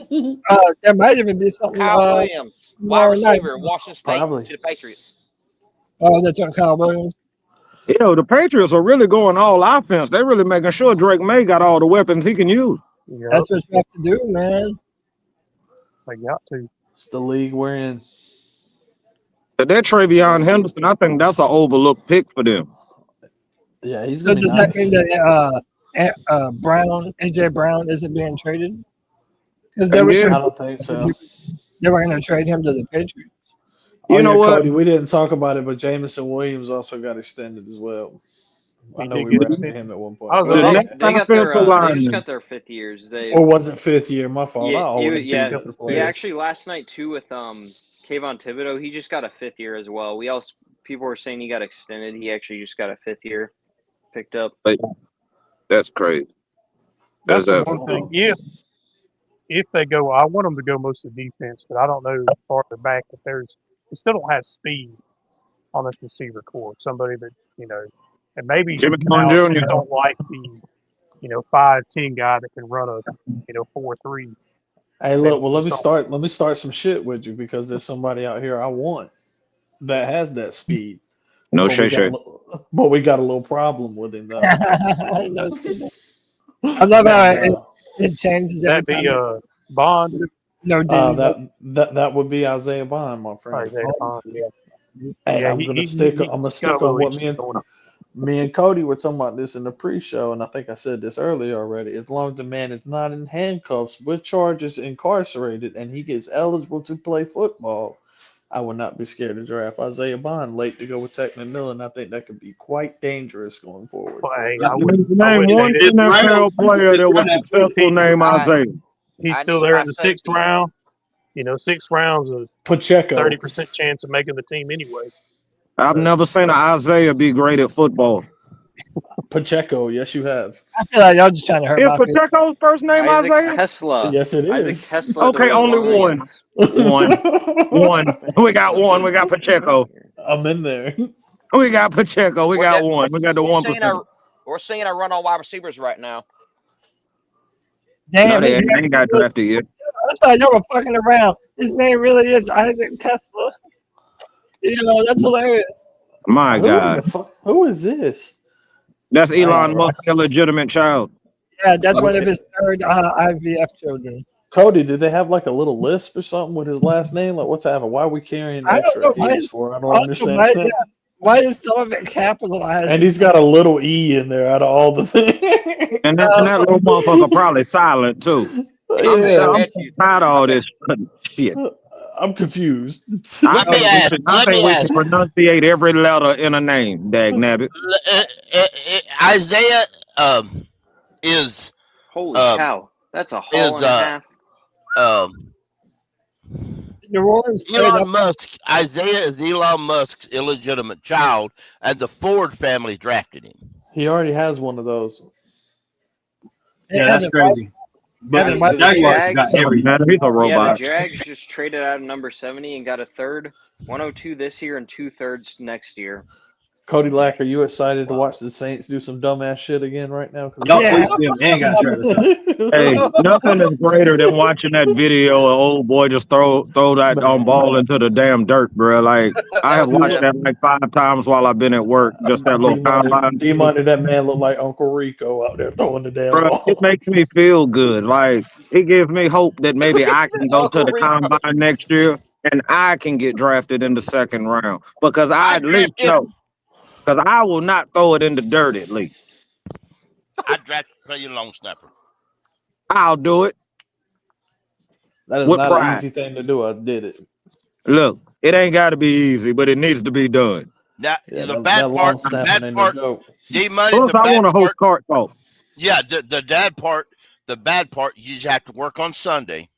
There might even be something. Kyle Williams, wide tomorrow night. receiver, Washington State to the Patriots. Oh, that's on Kyle Williams. You know, the Patriots are really going all offense. They're really making sure Drake May got all the weapons he can use. That's what you have to do, man. They got to. It's the league we're in. But that Travion Henderson, I think that's an overlooked pick for them. Yeah, he's So gonna be does nice. that mean that AJ Brown isn't being traded? Because I don't think so. They were going to trade him to the Patriots. You know know what? Cody, we didn't talk about it, but Jameson Williams also got extended as well. I know we were after him at one point. Well, they got their they just got their 5th years. Or was it 5th year? My fault. I Yeah, always beat up the yeah. players. Actually, last night too with Kayvon Thibodeau, he just got a 5th year as well. People were saying he got extended. He actually just got a 5th year picked up. That's crazy. That's the one thing. If they go, I want them to go most of the defense, but I don't know farther back if they still don't have speed on this receiver core. Somebody that and maybe Jimmy Canales Jr. just don't like the 5'10" guy that can run a 4.3. Hey, look. Well, let me start some shit with you because there's somebody out here I want that has that speed. No But we Shay. But we got a little problem with him though. I love how it changes every That'd be time. Bond. No, That would be Isaiah Bond, my friend. Isaiah Bond, yeah. Hey, Yeah, I'm gonna he- stick. he- I'm gonna he's stick got a on what little me and Cody were talking about this in the pre-show, and I think I said this earlier already. As long as the man is not in handcuffs with charges, incarcerated, and he gets eligible to play football, I would not be scared to draft Isaiah Bond late to go with Tech McMillan. I think that could be quite dangerous going forward. Hey, Name one NFL player that was successful named Isaiah. He's still there in the 6th round. 6 rounds of Pacheco. 30% chance of making the team anyway. I've never seen an Isaiah be great at football. Pacheco, yes, you have. I feel like y'all just trying to hurt Is my feelings. Pacheco's first name Isaac Isaiah? Tesla. Yes, it Isaac is. Tesla. Okay, only one. One. We got one. We got Pacheco. I'm in there. We got Pacheco. We got one. We got the 1%. We're seeing a run on wide receivers right now. Damn, No, they ain't got drafted yet. I thought y'all were fucking around. His name really is Isaac Tesla. That's hilarious. My God. Who is this? That's Elon Musk's illegitimate child. Yeah, that's one of his 3rd IVF children. Cody, did they have like a little lisp or something with his last name? Like, what's happening? Why are we carrying I don't extra know. E's for? I don't understand. Why is some of it capitalized? And he's got a little E in there out of all the things. And that little motherfucker probably silent too. I'm tired of all this shit. I'm confused. I think we can pronunciate every letter in a name, dag nabbit. Isaiah is Holy cow! That's a haul and a half. New Orleans Elon Musk. Isaiah is Elon Musk's illegitimate child, and the Ford family drafted him. He already has one of those. Yeah, that's crazy. But Yeah, the Jaguars got everything. He's a robot. The Jags just traded out of number 70 and got a 3rd, 102 this year and 2/3 next year. Cody Lack, are you excited to watch the Saints do some dumbass shit again right now? Y'all fleeced them and got Travis Hunter. Hey, nothing is greater than watching that video of old boy just throw that ball into the damn dirt, bro. Like I have watched that like 5 times while I've been at work. Just that little combine. D-Money, that man looked like Uncle Rico out there throwing the damn Bro, ball. it makes me feel good. Like it gives me hope that maybe I can go to the combine next year and I can get drafted in the 2nd round because I at least know. Because I will not throw it in the dirt at least. I drafted play your long snapper. I'll do it. That is with not pride. an easy thing to do. I did it. Look, it ain't got to be easy, but it needs to be done. Now, Yeah, the that bad long part, snapping ain't no joke. D-Money, Plus, the I bad want to host part, Cart Talk. yeah, the bad part, you just have to work on Sunday,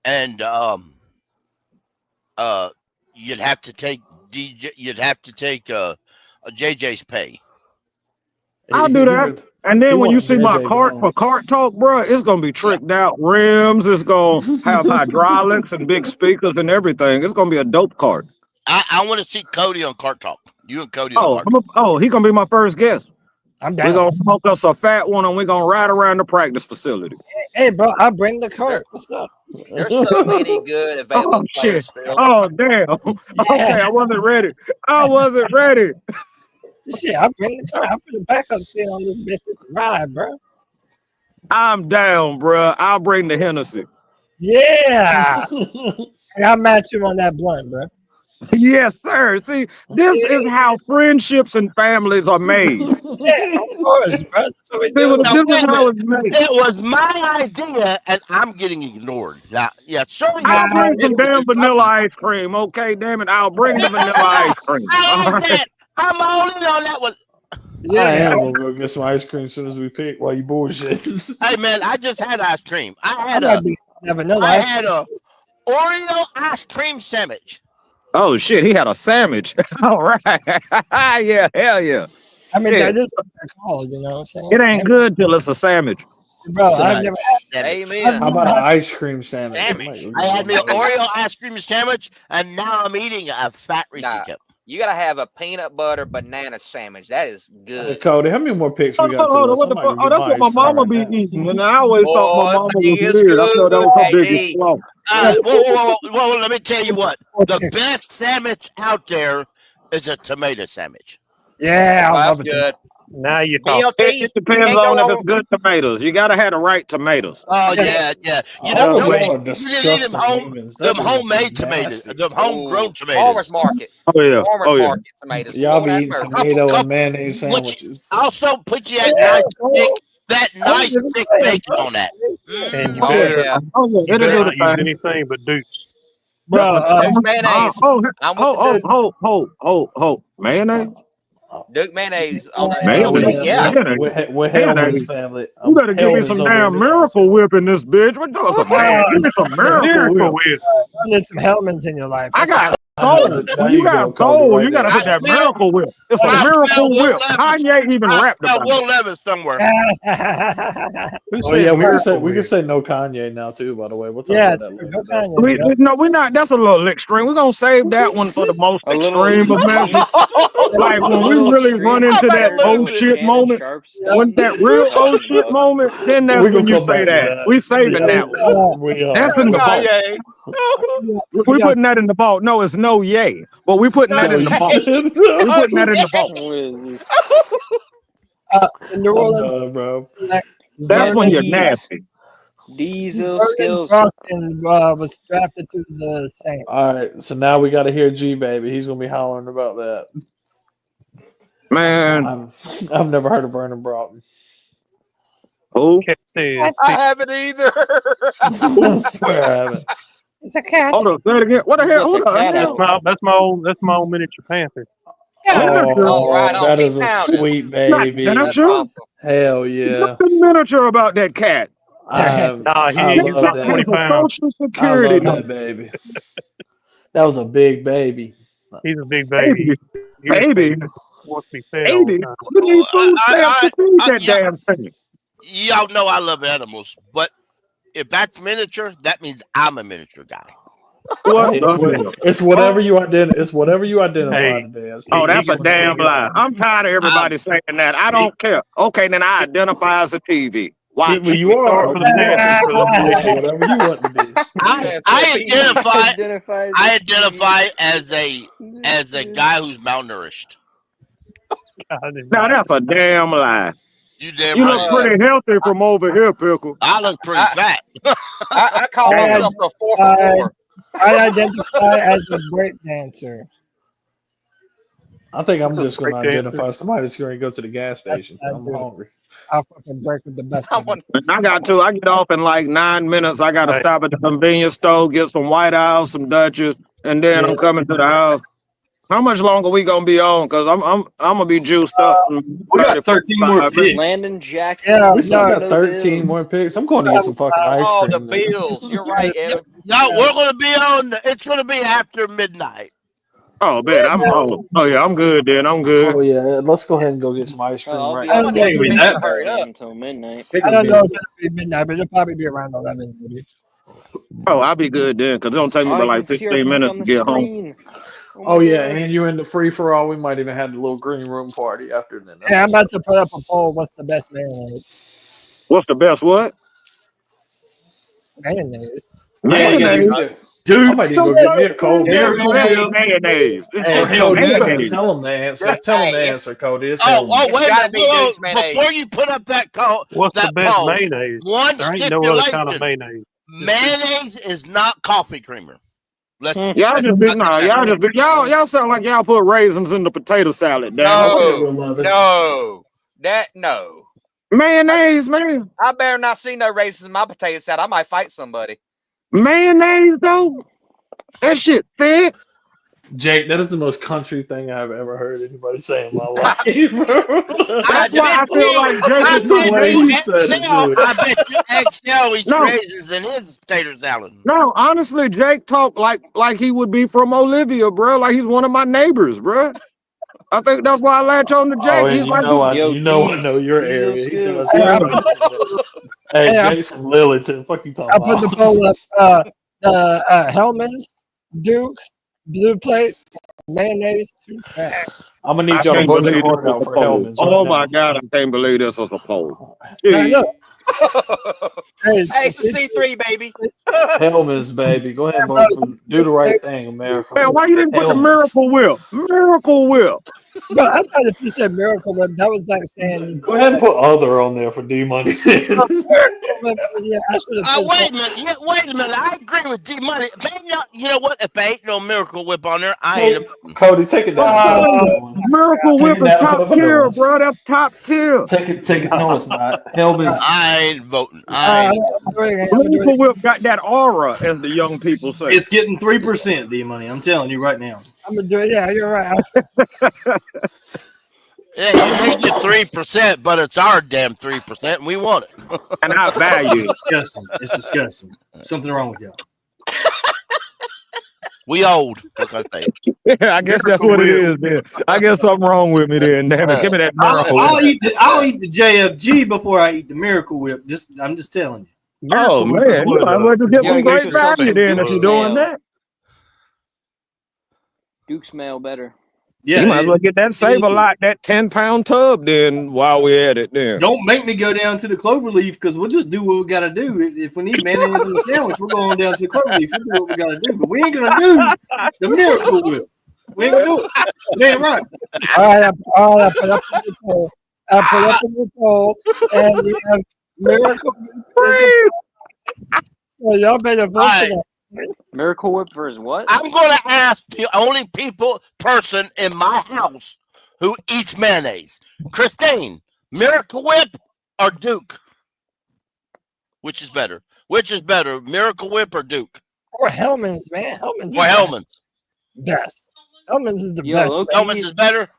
and you'd have to take JJ's pay. I'll do that. And then when you see my cart for Cart Talk, bro, it's gonna be tricked out rims. It's gonna have hydraulics and big speakers and everything. It's gonna be a dope cart. I want to see Cody on Cart Talk. You and Cody on Cart Talk. He gonna be my first guest. I'm We're down. gonna smoke us a fat one and we're gonna ride around the practice facility. Hey, bro, I'll bring the cart. What's up? There's so many good available players still. Oh damn. Okay, I wasn't ready. Shit, I'll bring the car. I'll put the backup seat on this bitch with the ride, bro. I'm down, bro. I'll bring the Hennessy. Yeah. And I'll match you on that blunt, bro. Yes, sir. See, this is how friendships and families are made. Yeah, of course, bro. That's what we See, do. this is how it's made. It was my idea, and I'm getting ignored. Now, yeah, sure. I'll bring some damn vanilla ice cream. Okay, damn it. I'll bring the vanilla ice cream. All right. I'm all in on that one. I am gonna go get some ice cream as soon as we pick while you bullshit. Hey man, I just had ice cream. I had a a Oreo ice cream sandwich. Oh shit, he had a sandwich. All right. Yeah, hell yeah. I mean, Yeah. that is what they're called, you know what I'm saying? It ain't good till it's a sandwich. Bro, I've never had Amen. How about an ice cream sandwich? I had me an Oreo ice cream sandwich, and now I'm eating a fat Reese's cup. You gotta have a peanut butter banana sandwich. That is Hey, good. Cody, how many more picks we got? Hold on, what the fuck? Oh, that's what my mama be eating. And I always thought my mama was weird. I thought that was her biggest flaw. Well, let me tell you what. The best sandwich out there is a tomato sandwich. Yeah, I love it. Good. Now you BLT, It depends on if it's good tomatoes. You gotta have the right tomatoes. Oh yeah. You Oh, know, y'all are you can eat disgusting them humans. them That is homemade nasty. tomatoes, them homegrown tomatoes. Farmers market. Oh yeah. Farmers market tomatoes. Y'all be Lord have eating mercy. tomato and mayonnaise sandwiches. Also put you at nice thick bacon on that. And you Oh, better, yeah. you It'll better do not the use thing. anything but Dukes. Bro, Duke mayonnaise. I'm with the Hold. Mayonnaise? Duke mayonnaise on Mayonnaise? yeah. We're Hellman's family. You better give me Hellman's some over damn in this Miracle Whip in this bitch. What does a man? Give me some Miracle Whip. There's some Hellmans in your life. I got house. soul. There When you got go, soul, Cody, right you gotta there. put that Miracle Whip. It's a I Miracle smell Will Whip. Levis. Kanye even I rapped smell about Will it. Levis somewhere. Oh yeah, we can say no Kanye now too. By the way, we'll talk about that later. no Kanye. No, we're not. That's a little extreme. We're gonna save that one for the most A little extreme of measures. Like when we really run into that oh shit moment, when that real oh shit moment, then that's We when gonna you come say back to that. that. We saving that one. We are. That's in the vault. We putting that in the vault. No, it's no yay. But we putting that in the vault. We putting that in the vault. The New Orleans, bro. That's when you're nasty. Diesel Vernon skills. Brogdon, was drafted to the Saints. All right, so now we got to hear G baby. He's gonna be hollering about that. Man, I've never heard of Vernon Broughton. Who? I haven't either. I swear I haven't. It's a cat. Hold on, say it again. What the hell? Hold on. That's my old miniature panther. Oh, right on. that is Keep a pounding. sweet It's not baby. miniature. Hell yeah. Nothing miniature about that cat. I He's love about that. 20 pounds. Social I Security. love that baby. That was a big baby. He's a big baby. Baby. Wants to be fed all the Baby. time. We need food stamps to feed that damn thing. Y'all know I love animals, but if that's miniature, that means I'm a miniature guy. What It's, the? it's whatever you It's whatever you identify today as. Oh, Pete. that's a Which one do you damn got? lie. I'm tired of everybody saying that. I don't care. Okay, then I identify as a TV. Watch. Well, you are for the Panthers, so be whatever you want to be. I identify as a guy who's malnourished. Now that's a damn lie. You damn You right. look pretty healthy from over here, Pickle. I look pretty fat. I call myself a 4 for 4. I identify as a break dancer. I think I'm just going to Break identify somebody that's going to go to the gas station. I'm hungry. I'll fucking break with the best. I get off in like 9 minutes. I got to stop at the convenience store, get some White House, some Dutchess, and then I'm coming to the house. How much longer we gonna be on? Cause I'm gonna be juiced up. We got 13 more picks. Landon Jackson. Yeah, We still got 13 more picks. I'm going to get some fucking ice Oh, cream. the Bills. You're right, Evan. No, we're gonna be on. It's gonna be after midnight. Oh man, I'm good then. I'm good. Oh yeah, let's go ahead and go get some ice cream I'll right be now. on Hurry up. until midnight. I don't know if it'll be midnight, but it'll probably be around 11. Maybe. Oh, I'll be good then, cause it don't take me but like 15 minutes to get home. Oh yeah, and you in the free for all. We might even have the little green room party after then. Yeah, I'm about to put up a poll. What's the best mayonnaise? What's the best what? Mayonnaise. Mayonnaise. Dude, I might even go get me a cold mayonnaise. Hey, Cody, you better tell them the answer. Tell them the answer, Cody. It's Hellman's. Wait a minute. Before you put up that call, What's the best mayonnaise? One There ain't no other kind of stipulation. mayonnaise. Mayonnaise is not coffee creamer. Y'all sound like y'all put raisins in the potato salad. No. Mayonnaise, man. I better not see no raisins in my potato salad. I might fight somebody. Mayonnaise, though? That shit thick. Jake, that is the most country thing I've ever heard anybody say in my life. That's why I feel like Jake is the way he said it. I bet you Excel eats raisins in his potato salad. No, honestly, Jake talked like he would be from Olivia, bro. Like he's one of my neighbors, bro. I think that's why I latch on to Jake. Oh, He's you like, know I know your area. He does. Hey, Jake's from Littleton. Fuck you talking I put the poll up. Hellman's, Dukes, Blue Plate, mayonnaise, 2 packs. I'm gonna need y'all to vote your heart out for Hellman's. Oh my God, I can't believe this was a poll. Hey, it's a C3, baby. Hellman's, baby. Go ahead and vote for Do the Right Thing, America. Man, why you didn't put the Miracle Whip? Miracle Whip. But I thought if you said Miracle Whip, that was like saying. Go ahead and put other on there for D Money. Yeah, I should have. Wait a minute. Yeah, wait a minute. I agree with D Money. You know what? If there ain't no Miracle Whip on there, I ain't. Cody, take it down. Miracle Whip is top tier, bro. That's top tier. Take it. No, it's not. Hellman's. I ain't voting. Miracle Whip got that aura, as the young people say. It's getting 3%, D Money. I'm telling you right now. I'm gonna do it. Yeah, you're right. Yeah, you made you 3%, but it's our damn 3%, and we want it. And I value it. Disgusting. It's disgusting. Something wrong with y'all. We old. What can I say? Yeah, I guess that's what it is, man. I guess something wrong with me then. Damn it, give me that Miracle Whip. I'll eat the JFG before I eat the Miracle Whip. I'm just telling you. Oh man, you might as well just get some great value then if you're doing that. Duke's mail better. Yeah, you might as well get that Save-A-Lot, that 10-pound tub then while we're at it then. Don't make me go down to the Cloverleaf because we'll just do what we got to do. If we need mayonnaise in the sandwich, we're going down to the Cloverleaf. We'll do what we got to do. But we ain't going to do the Miracle Whip. We ain't going to do it. It ain't right. All right, I put up the poll. And we have Miracle Whip. So y'all better vote for that. Miracle Whip versus what? I'm going to ask the only person in my house who eats mayonnaise. Christine, Miracle Whip or Duke? Which is better? Miracle Whip or Duke? Or Hellman's, man. Hellman's. Or Hellman's. Best. Hellman's is the best. Hellman's is better?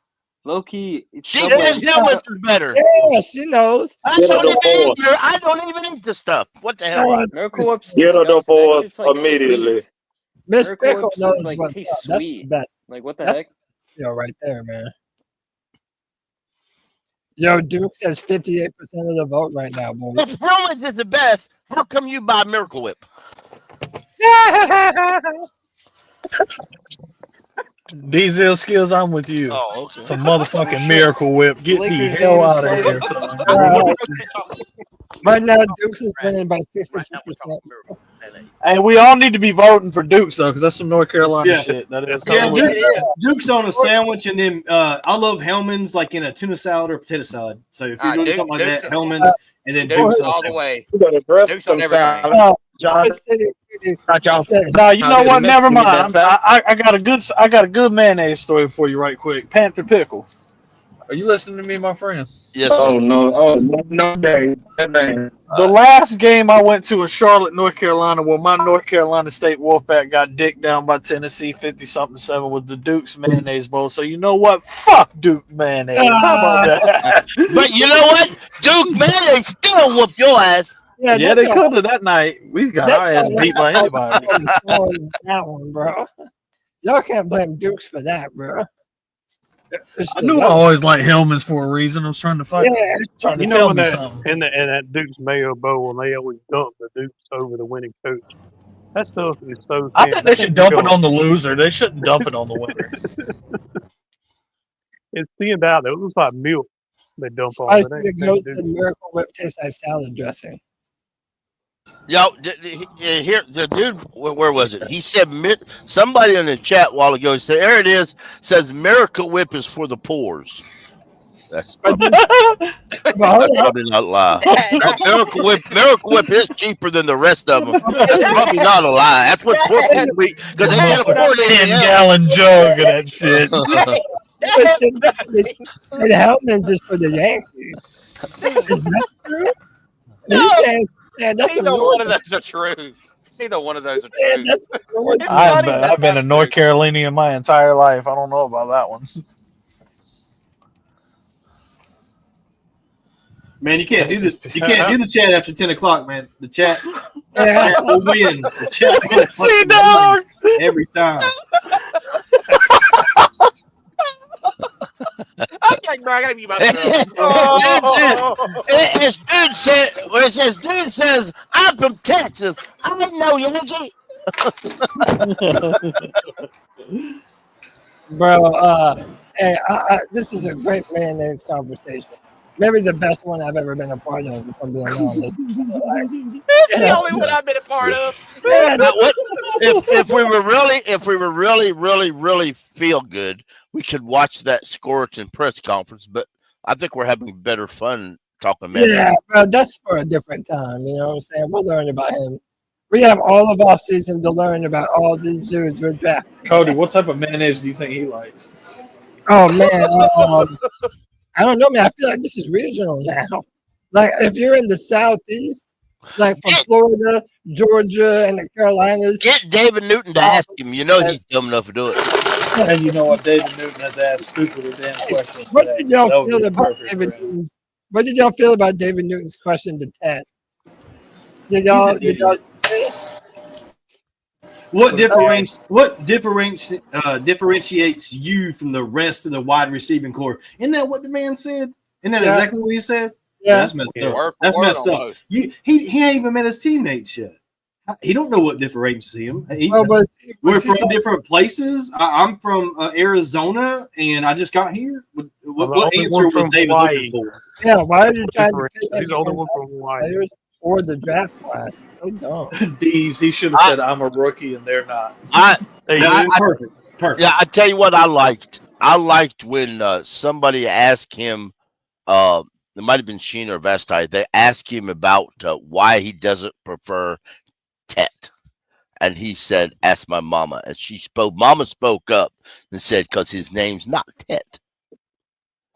Low-key. She said Hellman's is better. Yeah, she knows. I don't even eat this stuff. What the hell? Miracle Whip's Get a divorce like immediately. Miss Miracle Pickle Whip's knows like what's tastes up. That's the sweet. best. Like what the That's heck? right there, man. Yo, Duke says 58% of the vote right now, boy. If Hellman's is the best, how come you buy Miracle Whip? Diesel skills, I'm with you. Oh, okay. Some motherfucking Miracle Whip. Get the Lakers hell game out of is here, starting. son. Right now, Dukes is winning by 62%. Hey, we all need to be voting for Dukes though, because that's some North Carolina Yeah. shit. That is. Yeah, I'm with you. Duke's on a sandwich, and then I love Hellman's like in a tuna salad or potato salad. So if you're All right, doing Duke- something like Duke's- that, Hellman's, and then Dukes Duke's on a all the sandwich. way. You better dress Dukes on some everything. salad. John, Not y'all. No, you know what? Never mind. I got a good mayonnaise story for you, right quick. Panther pickle. Are you listening to me, my friend? Yes, sir. Oh no! Oh no, Dave. That man. The last game I went to in Charlotte, North Carolina, where my North Carolina State Wolfpack got dicked down by Tennessee 50-something-7 with the Duke's mayonnaise bowl. So you know what? Fuck Duke mayonnaise. How about that? But you know what? Duke mayonnaise still whoop your ass. Yeah, they could have that night. We got our ass beat by anybody. That one, bro. Y'all can't blame Dukes for that, bro. I knew I always liked Hellman's for a reason. I was trying to find, trying to You tell know, me in something. that Duke's Mayo Bowl, when they always dump the Dukes over the winning coach. That stuff is so. I think they should dump it on the loser. They shouldn't dump it on the winner. It's thinned out. It looks like milk. They dump on Spicy it. the goat and Miracle Whip tastes like salad dressing. Yo, here the dude. Where was it? He said somebody in the chat a while ago said, "There it is." Says Miracle Whip is for the pores. That's probably not a lie. Miracle Whip is cheaper than the rest of them. That's probably not a lie. That's what poor people eat because they can't afford it. 10-gallon jug of that shit. The Hellman's is for the Yankees. Is that true? No. Man, that's Neither one of those are true. Neither one of those are true. I've been a North Carolinian my entire life. I don't know about that one. Man, you can't do the chat after 10 o'clock, man. The chat will win. The chat will See, dog. win every time. Okay, bro, I gotta be myself. This dude said, where it says, dude says, I'm from Texas. I didn't know Yankee. Bro, hey, this is a great mayonnaise conversation. Maybe the best one I've ever been a part of, if I'm being honest. It's the only one I've been a part of. Now, if we were really feel good, we could watch that Scorching press conference. But I think we're having better fun talking mayonnaise. Yeah, bro, that's for a different time. You know what I'm saying? We'll learn about him. We have all of off season to learn about all these dudes we're drafting. Cody, what type of mayonnaise do you think he likes? Oh man, I don't know, man. I feel like this is regional now. Like if you're in the Southeast, like from Florida, Georgia, and the Carolinas. Get David Newton to ask him. You know he's dumb enough to do it. And you know what? David Newton has asked stupider damn questions. What today, did so y'all that would feel be about perfect David for him. Newton's? What did y'all feel about David Newton's question to Ted? Did y'all? What differentiates you from the rest of the wide receiving core? Isn't that what the man said? Isn't that exactly what he said? Yeah. That's messed up. That's messed up. He ain't even met his teammates yet. He don't know what differentiates him. We're from different places. I'm from Arizona, and I just got here. What answer was David looking for? Yeah, why are you trying to pick He's the only one from Hawaii. players or the draft class? It's so dumb. D's, he should have said, I'm a rookie, and they're not. Perfect. Yeah, I tell you what I liked. I liked when somebody asked him, it might have been Sheen or Vestai, they asked him about why he doesn't prefer Tet. And he said, ask my mama. And mama spoke up and said, because his name's not Tet.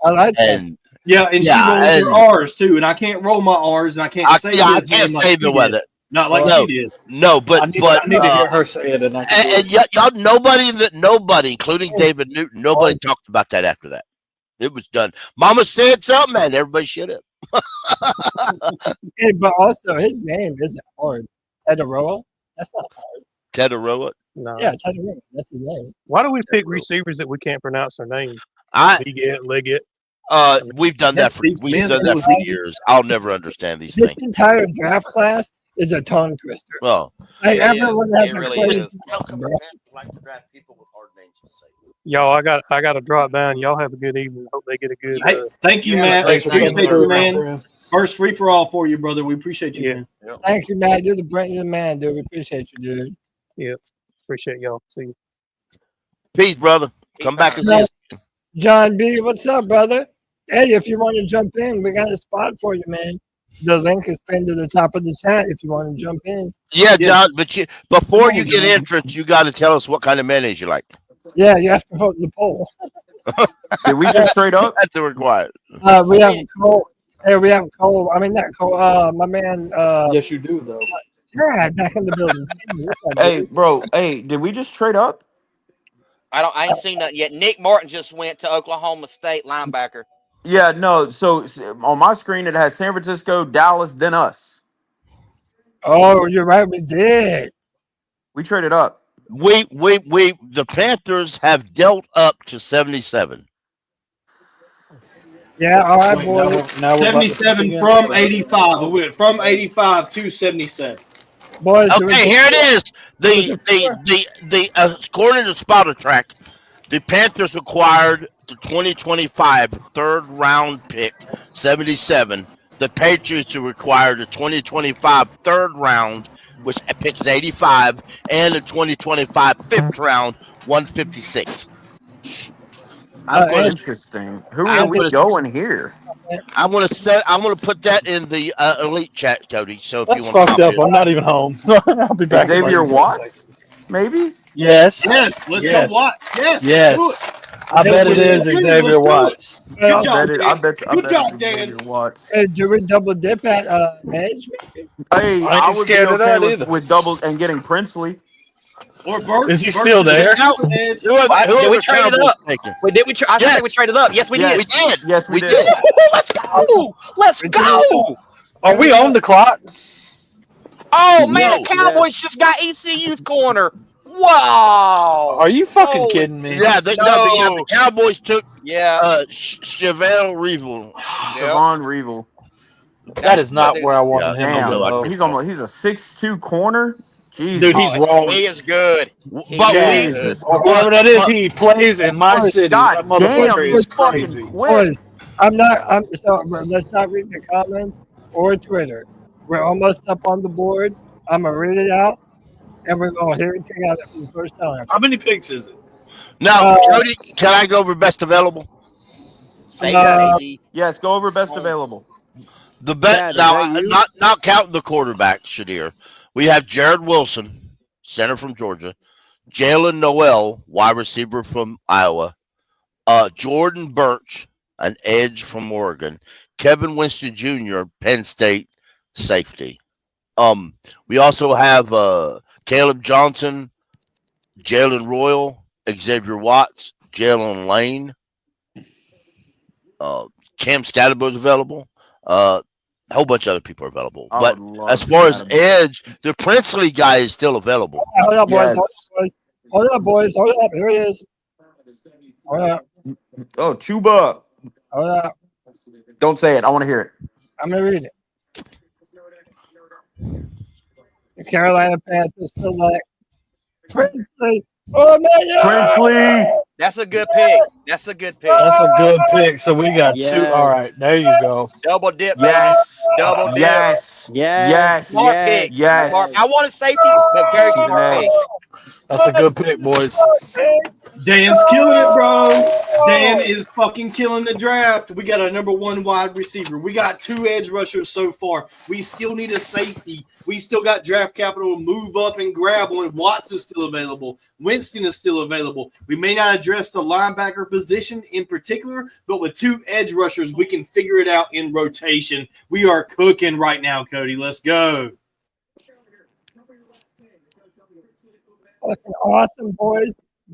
I like and Yeah, and she rolls her R's too, and I can't roll my R's, and I can't say I can't say the weather. Not like no, she did. No, but I need to hear her say it, and I can and y'all, nobody, including David Newton, nobody talked about that after that. It was done. Mama said something, and everybody shut up. Hey, but also his name isn't hard. Tetairoa, that's not hard. Tetairoa? No. Yeah, Tetairoa, that's his name. Why do we pick receivers that we can't pronounce their names? Liggett. We've done that for years. I'll never understand these This things. entire draft class is a tongue twister. Well, Like It everyone is. has It a really crazy is. name, bro. like to draft people with hard names to say. Y'all, I got to drop down. Y'all have a good evening. Hope they get a good. Hey, thank you, You have a Matt. great Thanks for night, coming Appreciate sir. you, through, my man. friend. First free for all for you, brother. We appreciate you, Yeah. man. Yep. Thank you, Matt. You're the man, dude. We appreciate you, dude. Yeah. Appreciate y'all. See you. Peace, brother. Come back and see us. John B, what's up, brother? Hey, if you want to jump in, we got a spot for you, man. The link is pinned to the top of the chat if you want to jump in. Yeah, John, but before Come you on, get John. entrance, you got to tell us what kind of mayonnaise you like. Yeah, you have to vote in the poll. Did we just trade up? That's the required. We have Cole. Hey, we have Cole. I mean, not Cole. My man. Yes, you do, though. Yeah, back in the building. Hey, bro. Hey, did we just trade up? I ain't seen nothing yet. Nick Martin just went to Oklahoma State linebacker. Yeah, no. So on my screen it has San Francisco, Dallas, then us. Oh, you're right. We did. We traded up. The Panthers have dealt up to 77. Yeah, all right, Wait, boys. now we're about to 77 pick from again. 85. We went from 85 to 77. Boys, Okay, here it is. The according to Spotter Track, the Panthers acquired the 2025 third round pick 77. The Patriots required the 2025 third round, which picks 85, and the 2025 fifth round 156. Interesting. Who are we going here? I'm gonna put that in the elite chat, Cody. So if That's you want to fucked up. I'm not even home. I'll be back. Xavier in like 10 Watts? seconds. Maybe? Yes. Yes, let's Yes. go watch. Yes. Do it. Yes. I bet it is Xavier Watts. Good job, I Dan. bet Good job, it's Dan. Xavier Watts. Hey, do we double dip at Edge? Maybe? Hey, I ain't I would be scared of okay that either. with double and getting Princely. Or Bert. Is he still there? Did we trade it up? Wait, did we? I think we traded up. Yes, we did. We did. Yes, we did. Let's go. Let's go. Are we on the clock? Oh man, the Cowboys just got ECU's corner. Wow. Are you fucking kidding me? Yeah, the Cowboys took Chevelle Revel. Javon Revel. That is not where I wanted him to Damn, go. he's a 6'2" corner. Jesus. Dude, he's wrong. He is good. Jesus. Or whoever that is, he plays in my city. God That motherfucker damn, is he's fucking crazy. quick. Boys, let's not read the comments or Twitter. We're almost up on the board. I'm gonna read it out, and we're gonna hear it together for the first time. How many picks is it? Now, Cody, can I go over best available? Say that, AG. Yes, go over best available. The best now, not counting the quarterback, Shedur. We have Jared Wilson, center from Georgia, Jalen Noel, wide receiver from Iowa, Jordan Birch, an edge from Oregon, Kevin Winston Jr., Penn State safety. We also have Caleb Johnson, Jalen Royal, Xavier Watts, Jalen Lane, Cam Scatterbo's available. A whole bunch of other people are available. But as far as edge, the Princely guy is still available. Hold up, boys. Yes. Hold up, boys. Hold up. Here he is. Hold up. Oh, Chuba. Hold up. Don't say it. I want to hear it. I'm gonna read it. The Carolina Panthers select Princely. Oh man, yeah. Princely. That's a good pick. That's a good pick. That's a good pick. So we got two. All right, there you go. Double dip, Yes. baby. Double dip. Yes. Yes. Smart pick. Yes. Smart. I want a safety, but very He's an smart pick. edge. That's a good pick, boys. Dan's killing it, bro. Dan is fucking killing the draft. We got a number one wide receiver. We got two edge rushers so far. We still need a safety. We still got draft capital to move up and grab one. Watts is still available. Winston is still available. We may not address the linebacker position in particular, but with two edge rushers, we can figure it out in rotation. We are cooking right now, Cody. Let's go. Fucking awesome, boys.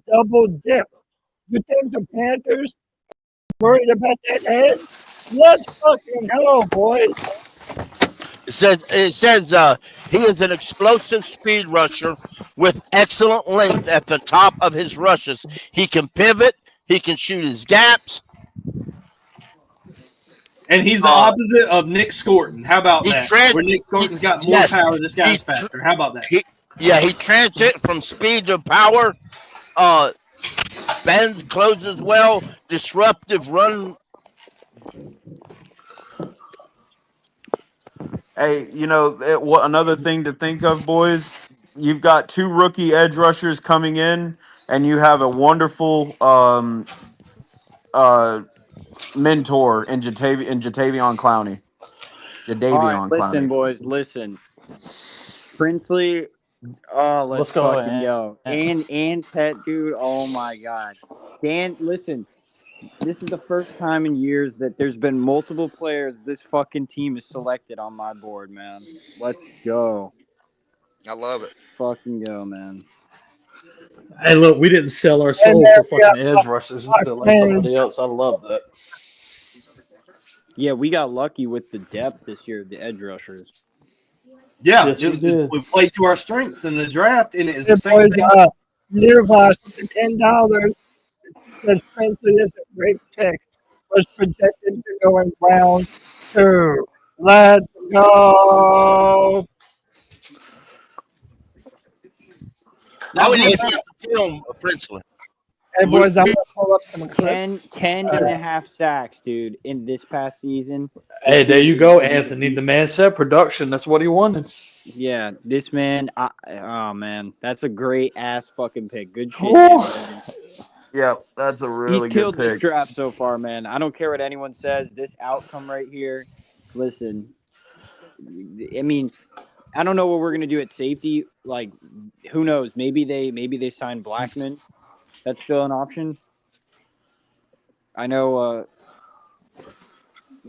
Double dip. You think the Panthers worried about that edge? Let's fucking go, boys. It says he is an explosive speed rusher with excellent length at the top of his rushes. He can pivot. He can shoot his gaps. And he's the opposite of Nick Scorton. How about that? Where Nick Scorton's got more power, this guy's faster. How about that? He transitioned from speed to power. Bends, closes well, disruptive run. Hey, what another thing to think of, boys? You've got 2 rookie edge rushers coming in, and you have a wonderful mentor in Jatavion Clowney. All right, listen, boys, listen. Princely, let's go, fucking go. And Tet, dude, oh my god. Dan, listen, this is the first time in years that there's been multiple players this fucking team is selected on my board, man. Let's go. I love it. Fucking go, man. Hey, look, we didn't sell our soul for fucking edge rushers like somebody else. I love that. Yeah, we got lucky with the depth this year, the edge rushers. Yeah, Yes, we played to our strengths in the draft, and it's Hey, the same boys, thing. Nearby for $10. Says Princely is a great pick. Was projected to go in round 2. Let's go. How would you like the film, Princely? Hey, boys, I'm going to pull up some clips. 10 and a half sacks, dude, in this past season. Hey, there you go, Anthony. The man said production. That's what he wanted. Yeah, this man, oh man, that's a great ass fucking pick. Good shit. Dan. Yep, that's a really He's good killed this pick. draft so far, man. I don't care what anyone says. This outcome right here, listen, I mean, I don't know what we're gonna do at safety. Like, who knows? Maybe they sign Blackman. That's still an option. I know.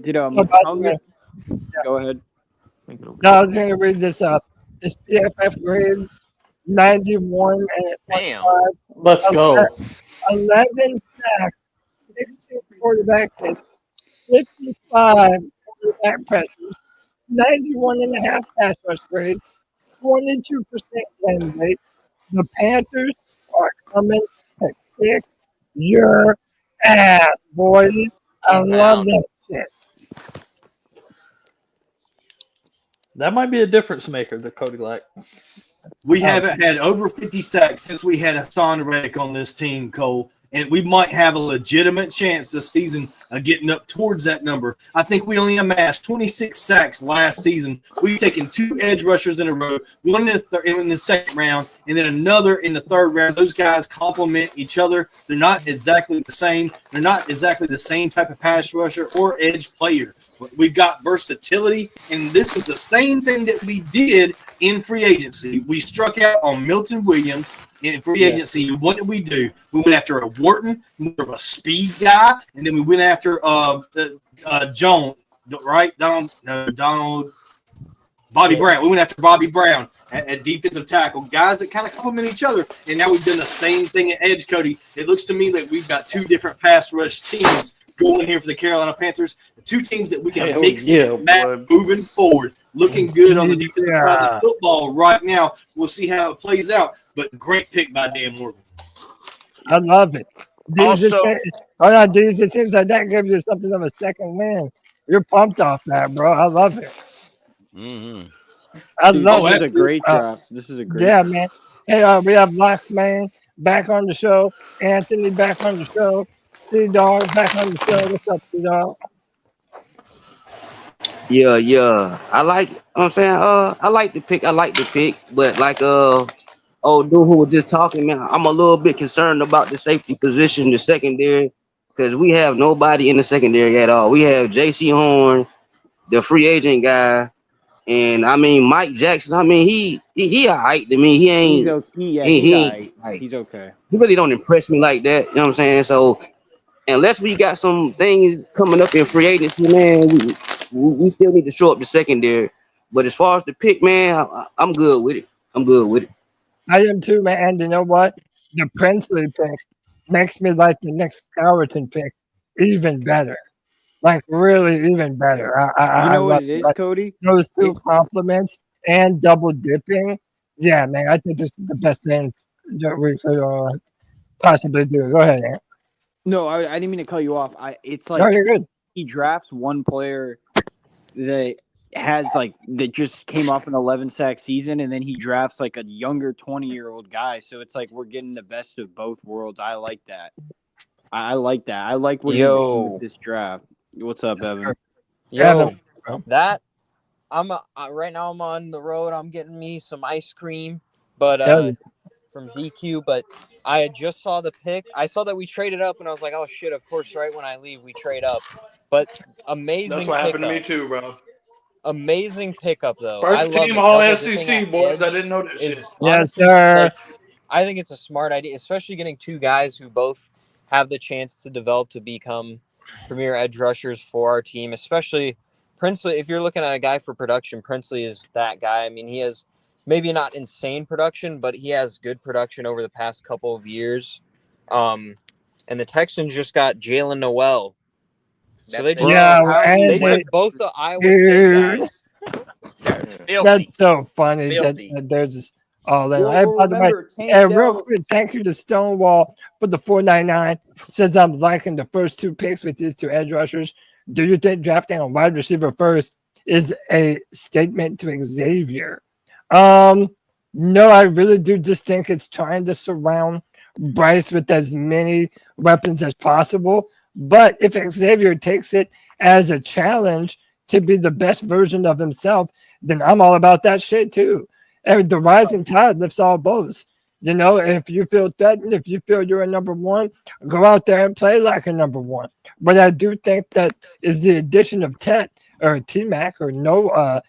Go ahead. No, I was going to read this up. This PFF grade 91 and Damn. 25. Let's go. 11 sacks, 16 quarterback hits, 55 quarterback pressures, 91 and a half pass rush grade, 22% win rate. The Panthers are coming to kick your ass, boys. I love that shit. That might be a difference maker that Cody liked. We haven't had over 50 sacks since we had Hassan Reddick on this team, Cole. And we might have a legitimate chance this season of getting up towards that number. I think we only amassed 26 sacks last season. We've taken 2 edge rushers in a row, one in the second round, and then another in the third round. Those guys complement each other. They're not exactly the same. They're not exactly the same type of pass rusher or edge player. We've got versatility, and this is the same thing that we did in free agency. We struck out on Milton Williams in free agency. What did we do? We went after a Wharton, more of a speed guy, and then we went after Jones, right? Donald. Bobby Brown. We went after Bobby Brown at defensive tackle. Guys that kind of complement each other. And now we've done the same thing at edge, Cody. It looks to me like we've got 2 different pass rush teams going here for the Carolina Panthers. 2 teams that we can mix and match moving forward. Looking good on the defensive side of the football right now. We'll see how it plays out. But great pick by Dan Morgan. I love it. Also, it seems like that gives you something of a second win. You're pumped off that, bro. I love it. Mm-hmm. I love this it. is a great draft. This is a great Yeah, draft. man. Hey, we have Locksman back on the show. Anthony back on the show. C-Dog back on the show. What's up, C-Dog? Yeah. I like it. I'm saying, I like the pick. But like dude who was just talking, man, I'm a little bit concerned about the safety position, the secondary, because we have nobody in the secondary at all. We have JC Horn, the free agent guy, and I mean Mike Jackson. I mean he alright to me. He ain't He's okay. he really don't impress me like that. You know what I'm saying? So unless we got some things coming up in free agency, man, we still need to show up the secondary. But as far as the pick, man, I'm good with it. I am too, man. And you know what? The Princely pick makes me like the next Skeleton pick even better. Like, really even better. You know what it is, Cody? Those 2 compliments and double dipping. Yeah, man. I think this is the best thing that we could possibly do. Go ahead, Ant. No, I didn't mean to cut you off. It's like No, you're good. he drafts one player that that just came off an 11-sack season, and then he drafts like a younger 20-year-old guy. So it's like we're getting the best of both worlds. I like that. I like that. I like what he's doing with this draft. What's up, Evan? Yo, that right now I'm on the road. I'm getting me some ice cream, but from DQ. But I just saw the pick. I saw that we traded up, and I was like, oh shit! Of course, right when I leave, we trade up. But amazing. That's what happened to me pickup. too, bro. Amazing pickup though. First I love team it. all Double dipping SEC, at boys. I edge didn't know that shit. is Yes, honestly, sir. like, I think it's a smart idea, especially getting two guys who both have the chance to develop to become premier edge rushers for our team, especially Princely. If you're looking at a guy for production, Princely is that guy. I mean, he has maybe not insane production, but he has good production over the past couple of years. And the Texans just got Jalen Noel. So they just took both the Iowa State guys. That's so funny that they're just all in. Hey, by the way, real quick, thank you to Stonewall for the $4.99. Says I'm liking the first two picks with these two edge rushers. Do you think drafting a wide receiver first is a statement to Xavier? No, I really do just think it's trying to surround Bryce with as many weapons as possible. But if Xavier takes it as a challenge to be the best version of himself, then I'm all about that shit too. And the rising tide lifts all boats. You know, if you feel threatened, if you feel you're a number one, go out there and play like a number one. But I do think that is the addition of Tet or T-Mac or Analo,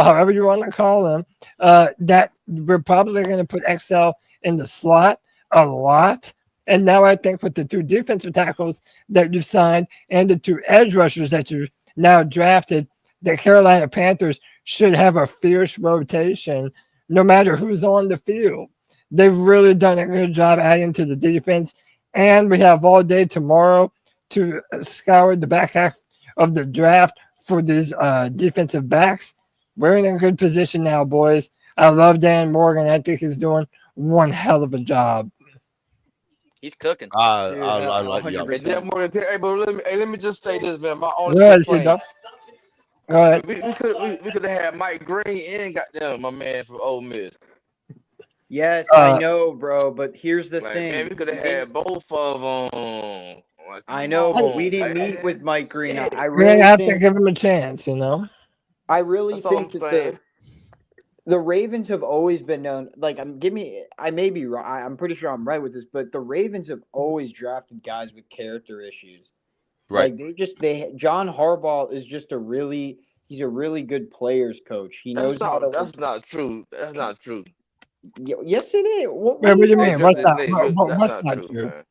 however you want to call him, that we're probably going to put XL in the slot a lot. And now I think with the two defensive tackles that you signed and the two edge rushers that you now drafted, the Carolina Panthers should have a fierce rotation no matter who's on the field. They've really done a good job adding to the defense. And we have all day tomorrow to scour the back half of the draft for these defensive backs. We're in a good position now, boys. I love Dan Morgan. I think he's doing one hell of a job. He's cooking. I like y'all. Hey, Dan Morgan, hey, but let me just say this, man. My only Go ahead, complaint. Go ahead. We could have had Mike Green and goddamn my man from Ole Miss. Yes, I know, bro. But here's the thing. Man, we could have had both of them. I know, but we didn't meet with Mike Green. I We really have to think, give him a chance, you know. I really That's all think I'm that saying. the Ravens have always been known. Like, I may be wrong. I'm pretty sure I'm right with this, but the Ravens have always drafted guys with character issues. Right. Like John Harbaugh is just he's a really good players coach. He knows how to. That's not true. That's not true. Yes, it is. What Wait, what do you talking mean? about? What's not true? Man.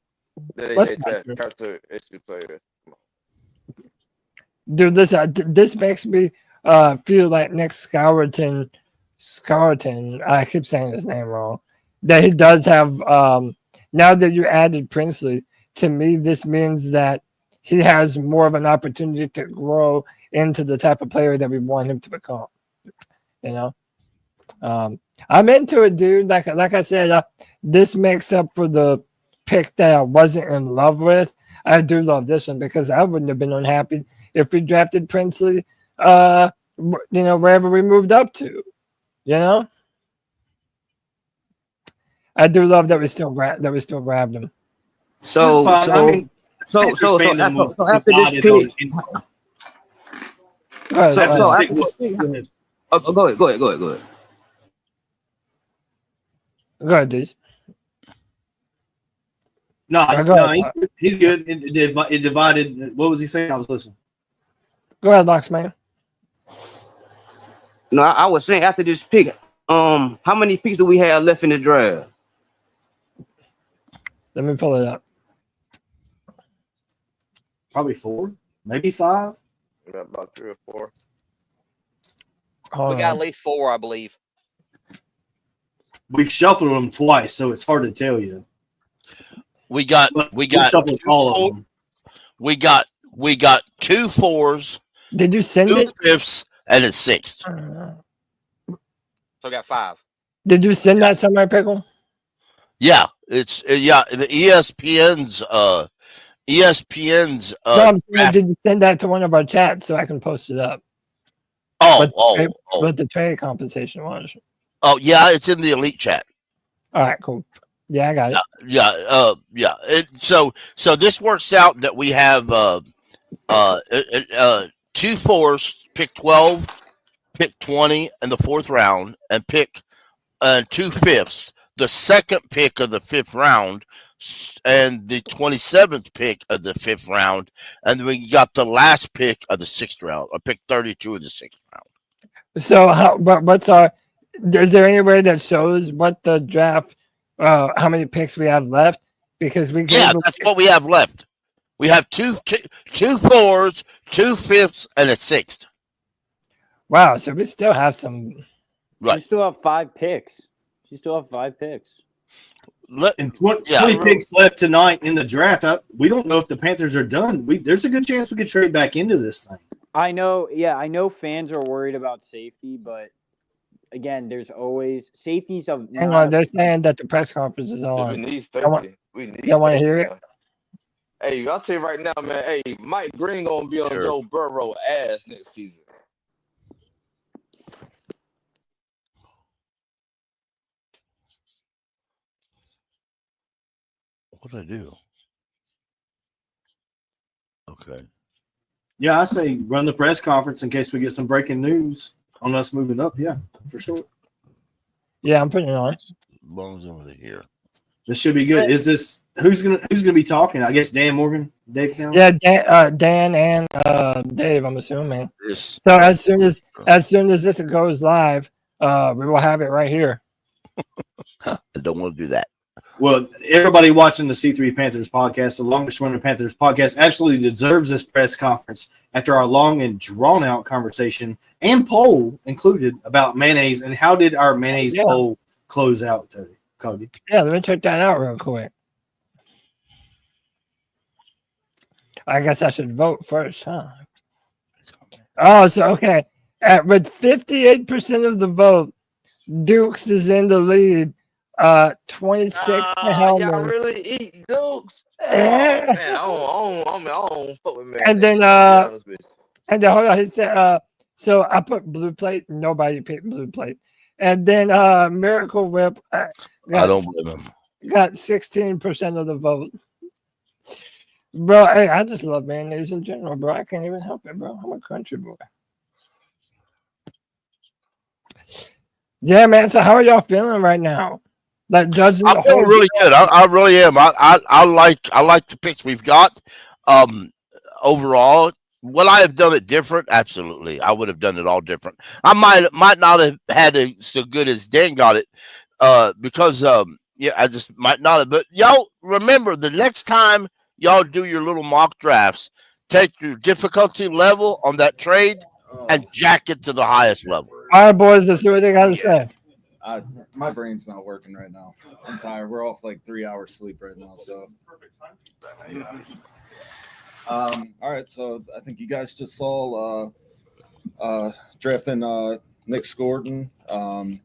What's They not true? character issue players. Dude, this makes me feel like Nick Scourton, I keep saying his name wrong, that he does have, now that you added Princely, to me, this means that he has more of an opportunity to grow into the type of player that we want him to become, you know? I'm into it, dude. Like I said, this makes up for the pick that I wasn't in love with. I do love this one because I wouldn't have been unhappy if we drafted Princely, wherever we moved up to, you know. I do love that we still grabbed him. So after this pick, go ahead. Go ahead, dudes. No, Go ahead. he's good. It divided. What was he saying? I was listening. Go ahead, Box Man. No, I was saying after this pick, how many picks do we have left in the draft? Let me pull it up. Probably 4, maybe 5. We got about 3 or 4. Hold We got on. at least 4, I believe. We've shuffled them twice, so it's hard to tell you. We got shuffled all of them. We got 2 4s. Did you send 2 it? 5s and a 6th. So we got 5. Did you send that somewhere, Pickle? Yeah, it's the ESPN's ESPN's No, I'm saying, did you send that to one of our chats so I can post it up? What the trade compensation was. Oh yeah, it's in the elite chat. All right, cool. Yeah, I got it. Yeah. So this works out that we have 2 fours, pick 12, pick 20 in the 4th round, and pick 2 fifths, the second pick of the 5th round, and the 27th pick of the 5th round, and then we got the last pick of the 6th round, or pick 32 of the 6th round. So what's our? Is there any way that shows what the draft? How many picks we have left? Because that's what we have left. We have two fours, 2 fifths, and a 6th. Wow, so we still have some. Right. You still have 5 picks. You still have 5 picks. And 20 picks left tonight in the draft. We don't know if the Panthers are done. There's a good chance we could trade back into this thing. I know fans are worried about safety, but again, there's always safeties of. Hang on, they're saying that the press conference is on. We need Y'all want- safety. We need y'all want to safety, hear it? man. Hey, I'll tell you right now, man. Hey, Mike Green gonna be on Joe Burrow ass next season. What did I do? Okay. Yeah, I say run the press conference in case we get some breaking news on us moving up. Yeah, for sure. Yeah, I'm putting it on. Bones over here. This should be good. Is this who's gonna be talking? I guess Dan Morgan, Dave now. Yeah, Dan and Dave, I'm assuming. Yes. So as soon as this goes live, we will have it right here. I don't want to do that. Well, everybody watching the C3 Panthers podcast, the longest running Panthers podcast, absolutely deserves this press conference after our long and drawn out conversation and poll included about mayonnaise. And how did our mayonnaise poll close out today, Cody? Yeah, let me check that out real quick. I guess I should vote first, huh? Oh, so okay. With 58% of the vote, Dukes is in the lead. 26 to Hellman. Y'all really eat Dukes? Yeah. Oh, man, I don't fuck with man. And then hold on, he said so I put blue plate, nobody picked blue plate. And then Miracle Whip I don't blame him. got 16% of the vote. Bro, hey, I just love mayonnaise in general, bro. I can't even help it, bro. I'm a country boy. Yeah, man. So how are y'all feeling right now? Like judging I'm feeling really good. I really am. I like the picks we've got. Overall, would I have done it different? Absolutely. I would have done it all different. I might not have had it so good as Dan got it. Because I just might not have. But y'all remember, the next time y'all do your little mock drafts, take your difficulty level on that trade and jack it to the highest level. All right, boys, let's see what they got to say. My brain's not working right now. I'm tired. We're off like 3 hours sleep right now. So, yeah. All right. So I think you guys just saw drafting Nick Scordon, a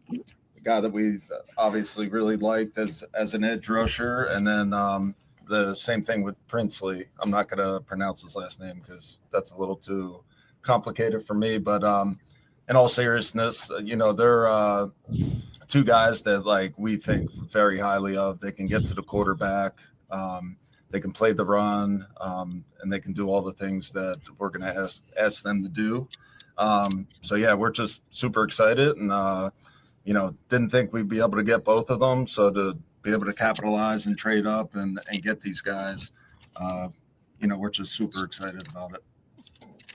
guy that we obviously really liked as an edge rusher, and then the same thing with Princely. I'm not going to pronounce his last name because that's a little too complicated for me. But in all seriousness, they're two guys that like we think very highly of. They can get to the quarterback, they can play the run, and they can do all the things that we're going to ask them to do. So yeah, we're just super excited, and didn't think we'd be able to get both of them. So to be able to capitalize and trade up and get these guys, we're just super excited about it.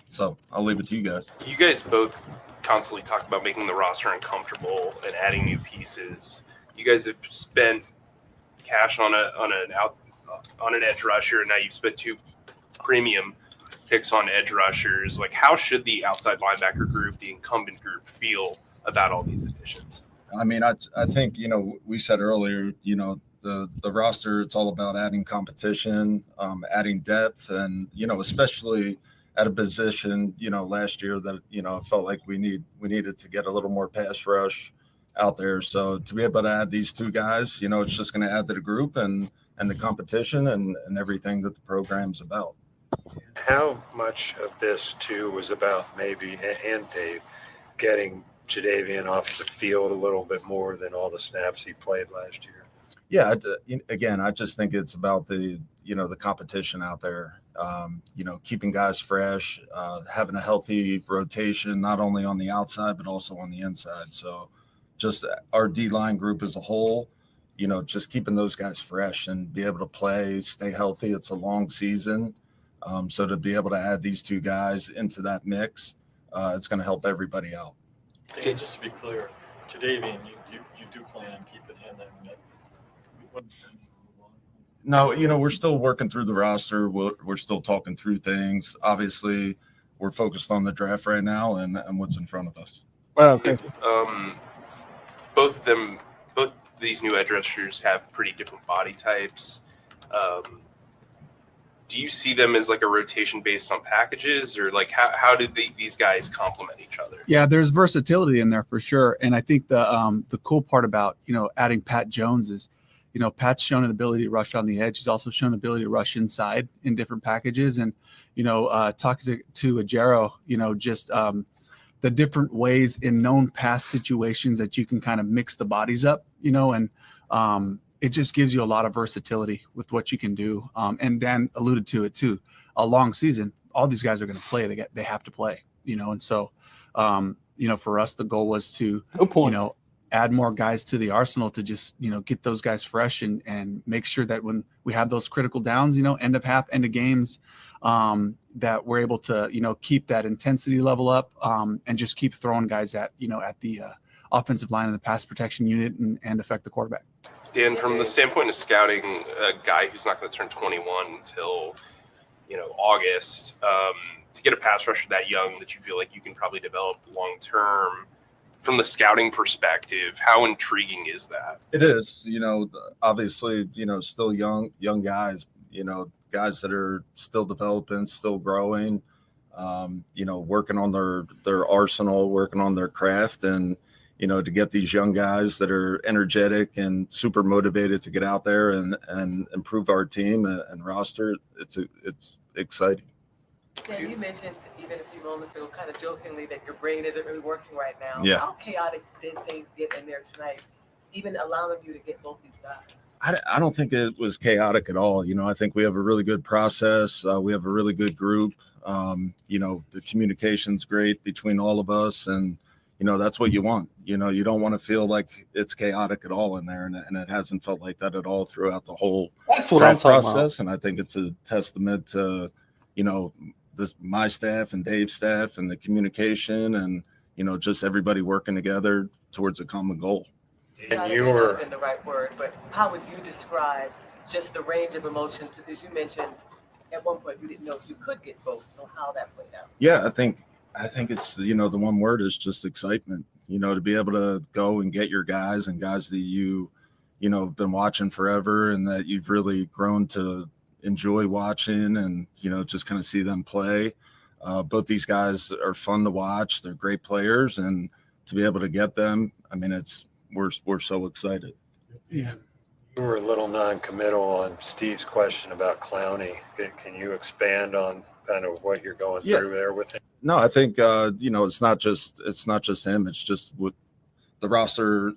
So I'll leave it to you guys. You guys both constantly talk about making the roster uncomfortable and adding new pieces. You guys have spent cash on an edge rusher, and now you've spent 2 premium picks on edge rushers. Like, how should the outside linebacker group, the incumbent group, feel about all these additions? I mean, I think, we said earlier, the roster, it's all about adding competition, adding depth, and, especially at a position, last year that, it felt like we needed to get a little more pass rush out there. So to be able to add these 2 guys, it's just going to add to the group and the competition and everything that the program's about. How much of this too was about maybe, and Dave, getting Jadeveon off the field a little bit more than all the snaps he played last year? Yeah, again, I just think it's about the competition out there. Keeping guys fresh, having a healthy rotation, not only on the outside but also on the inside. So, just our D-line group as a whole, just keeping those guys fresh and be able to play, stay healthy. It's a long season, so to be able to add these two guys into that mix, it's going to help everybody out. Dan, just to be clear, Jadeveon, you do plan on keeping him there. No, we're still working through the roster. We're still talking through things. Obviously, we're focused on the draft right now and what's in front of us. Okay. Both these new edge rushers have pretty different body types. Do you see them as like a rotation based on packages, or like how did these guys complement each other? Yeah, there's versatility in there for sure. And I think the cool part about, adding Pat Jones is, Pat's shown an ability to rush on the edge. He's also shown ability to rush inside in different packages. And, talking to Ajero, just the different ways in known pass situations that you can kind of mix the bodies up, and it just gives you a lot of versatility with what you can do. And Dan alluded to it too. A long season, all these guys are going to play. They have to play, and so, for us, the goal was to, add more guys to the arsenal to just, get those guys fresh and make sure that when we have those critical downs, end of half, end of games, that we're able to, keep that intensity level up, and just keep throwing guys at the offensive line of the pass protection unit and affect the quarterback. Dan, from the standpoint of scouting a guy who's not going to turn 21 until, August, to get a pass rusher that young that you feel like you can probably develop long term, from the scouting perspective, how intriguing is that? It is, obviously, still young guys, guys that are still developing, still growing, working on their arsenal, working on their craft, and, to get these young guys that are energetic and super motivated to get out there and improve our team and roster. It's exciting. Yeah, you mentioned even a few moments ago, kind of jokingly, that your brain isn't really working right now. Yeah. How chaotic did things get in there tonight, even allowing you to get both these guys? I don't think it was chaotic at all. I think we have a really good process. We have a really good group. The communication's great between all of us, and that's what you want. You don't want to feel like it's chaotic at all in there, and it hasn't felt like that at all throughout the whole draft process. And I think it's a testament to my staff and Dave's staff and the communication and just everybody working together towards a common goal. And you were in the right word, but how would you describe just the range of emotions? Because you mentioned at one point you didn't know if you could get both, so how that played out. Yeah, I think it's the one word is just excitement. To be able to go and get your guys and guys that you have been watching forever and that you've really grown to enjoy watching and just kind of see them play. Both these guys are fun to watch. They're great players, and to be able to get them, I mean, we're so excited. Yeah. You were a little non-committal on Steve's question about Clowney. Can you expand on kind of what you're going through there with him? No, I think it's not just him. It's just with the roster,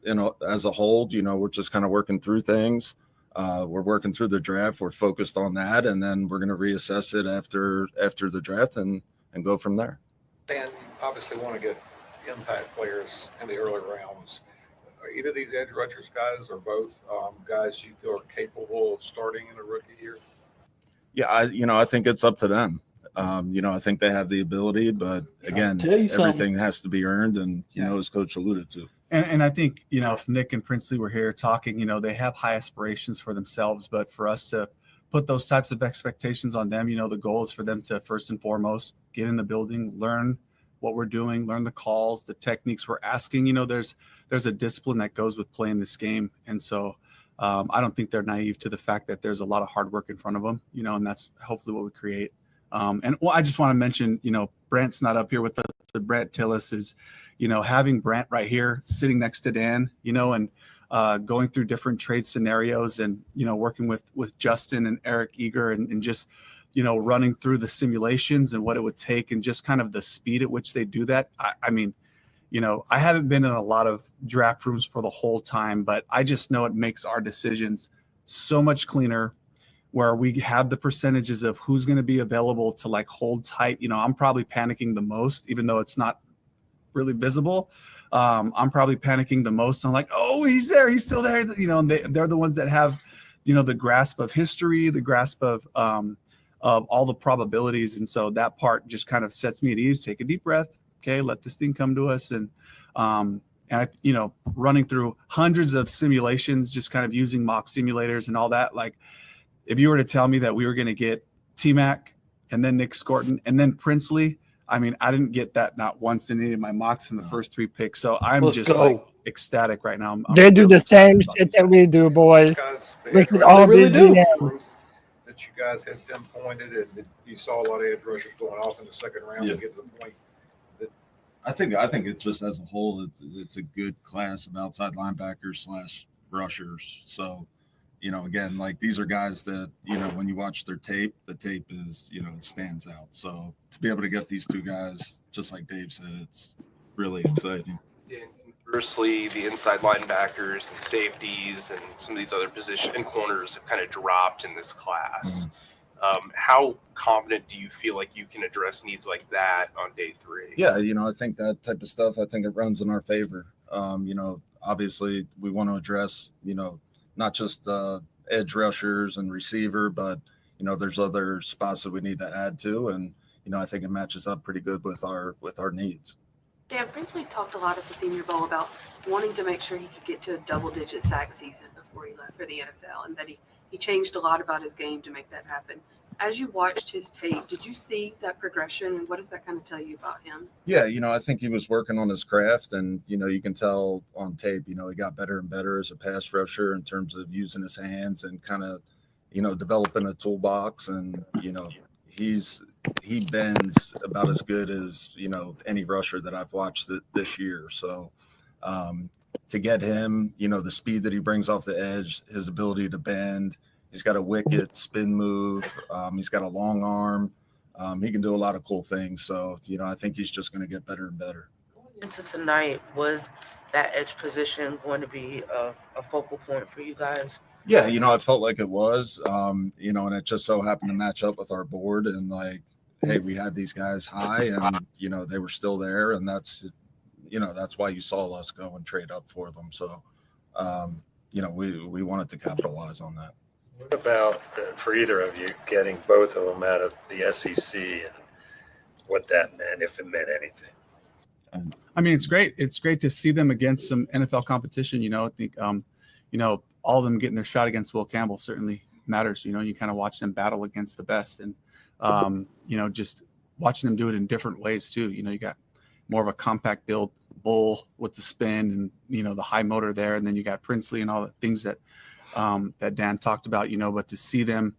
as a whole. We're just kind of working through things. We're working through the draft. We're focused on that, and then we're going to reassess it after the draft and go from there. Dan, you obviously want to get impact players in the early rounds. Are either of these edge rushers guys or both guys you feel are capable of starting in a rookie year? Yeah, I think it's up to them. I think they have the ability, but again, everything has to be earned, and as Coach alluded to. And I think, if Nick and Princely were here talking, they have high aspirations for themselves, but for us to put those types of expectations on them, the goal is for them to first and foremost get in the building, learn what we're doing, learn the calls, the techniques we're asking. There's a discipline that goes with playing this game. And so I don't think they're naive to the fact that there's a lot of hard work in front of them, and that's hopefully what we create. I just want to mention, Brent's not up here with the Brent Tillis is, having Brent right here sitting next to Dan, and going through different trade scenarios and, working with Justin and Eric Eager and just, running through the simulations and what it would take and just kind of the speed at which they do that. I mean, I haven't been in a lot of draft rooms for the whole time, but I just know it makes our decisions so much cleaner, where we have the percentages of who's going to be available to like hold tight. I'm probably panicking the most, even though it's not really visible. I'm probably panicking the most. I'm like, oh, he's there. He's still there. And they're the ones that have, the grasp of history, the grasp of all the probabilities. And so that part just kind of sets me at ease. Take a deep breath. Okay. Let this thing come to us. And running through hundreds of simulations, just kind of using mock simulators and all that. Like, if you were to tell me that we were going to get T-Mac and then Nick Scorton and then Princely, I mean, I didn't get that not once in any of my mocks in the first 3 picks. So I'm Let's just go. like ecstatic right now. They do the same shit that we do, boys. We can all really be do. GMs. That you guys had pinpointed, and that you saw a lot of edge rushers going off in the second round Yeah. to get to the point. I think it just as a whole, it's a good class of outside linebackers / rushers. So, again, like these are guys that, when you watch their tape, the tape is, it stands out. So to be able to get these 2 guys, just like Dave said, it's really exciting. And conversely, the inside linebackers and safeties and some of these other position and corners have kind of dropped in this class. How confident do you feel like you can address needs like that on day 3? Yeah, I think that type of stuff, I think it runs in our favor. Obviously we want to address, not just edge rushers and receiver, but, there's other spots that we need to add to. And, I think it matches up pretty good with our needs. Dan Princely talked a lot at the Senior Bowl about wanting to make sure he could get to a double-digit sack season before he left for the NFL, and that he changed a lot about his game to make that happen. As you watched his tape, did you see that progression, and what does that kind of tell you about him? Yeah, I think he was working on his craft, and, you can tell on tape, he got better and better as a pass rusher in terms of using his hands and kind of, developing a toolbox. And, he bends about as good as, any rusher that I've watched this year. So to get him, the speed that he brings off the edge, his ability to bend, he's got a wicked spin move. He's got a long arm. He can do a lot of cool things. So, I think he's just going to get better and better. Into tonight, was that edge position going to be a focal point for you guys? Yeah, I felt like it was, and it just so happened to match up with our board. And like, hey, we had these guys high and, they were still there. And that's why you saw us go and trade up for them. So, we wanted to capitalize on that. What about, for either of you, getting both of them out of the SEC and what that meant, if it meant anything? I mean, it's great. It's great to see them against some NFL competition. I think, all of them getting their shot against Will Campbell certainly matters. You kind of watch them battle against the best, and just watching them do it in different ways too. You got more of a compact build bull with the spin and the high motor there, and then you got Princely and all the things that that Dan talked about. But to see them,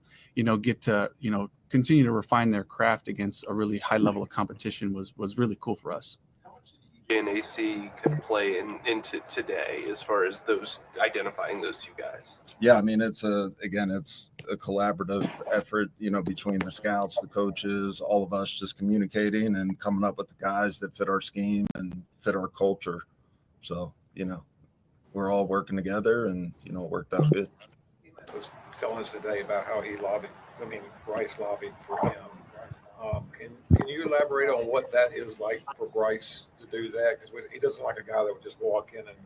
get to continue to refine their craft against a really high level of competition was really cool for us. And AC could play into today as far as those identifying those 2 guys. Yeah, I mean, it's a collaborative effort, between the scouts, the coaches, all of us just communicating and coming up with the guys that fit our scheme and fit our culture. So, we're all working together and, it worked out good. He was telling us today about how Bryce lobbied for him. Can you elaborate on what that is like for Bryce to do that? Because he doesn't like a guy that would just walk in and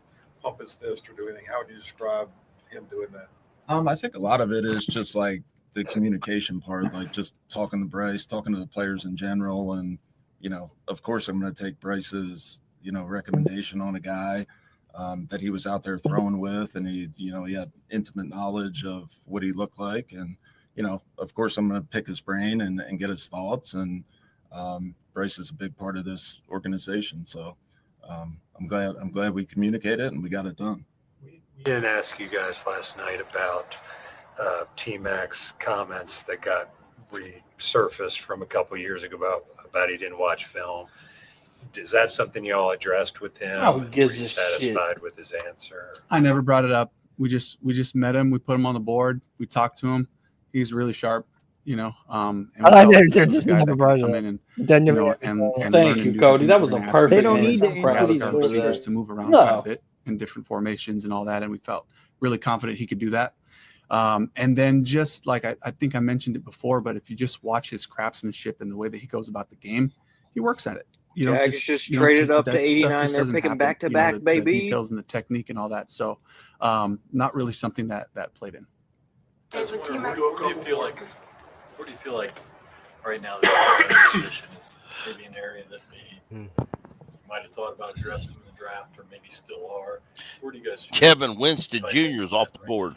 pump his fist or do anything. How would you describe him doing that? I think a lot of it is just like the communication part, like just talking to Bryce, talking to the players in general. And, of course, I'm going to take Bryce's, recommendation on a guy that he was out there throwing with. And he had intimate knowledge of what he looked like. And, of course, I'm going to pick his brain and get his thoughts. And Bryce is a big part of this organization. So I'm glad we communicated and we got it done. We didn't ask you guys last night about T-Mac's comments that got resurfaced from a couple years ago about he didn't watch film. is that something you all addressed with him? Who Were you gives a shit? satisfied with his answer? I never brought it up. We just met him. We put him on the board. We talked to him. He's really sharp, and I like we that. felt They're this is just a guy never that brought can it come up. in and Done you it know right. and Thank learn you, and do Cody. the That things was we're a gonna ask him perfect to do. answer. I'm We proud of asked you our for receivers that. to move around quite a No, bit in different formations and all that, and we felt really confident he could do that. And then just like I think I mentioned it before, but if you just watch his craftsmanship and the way that he goes about the game, he works at it. You don't Jags just just you know traded just up to that stuff 89. just They're doesn't picking happen. back to back, The baby. details and the technique and all that. So not really something that played in. Guys, what do you feel like? What do you feel like right now? The position is maybe an area that you might have thought about addressing in the draft, or maybe still are. Where do you guys feel? Kevin Winston Jr. is off the board.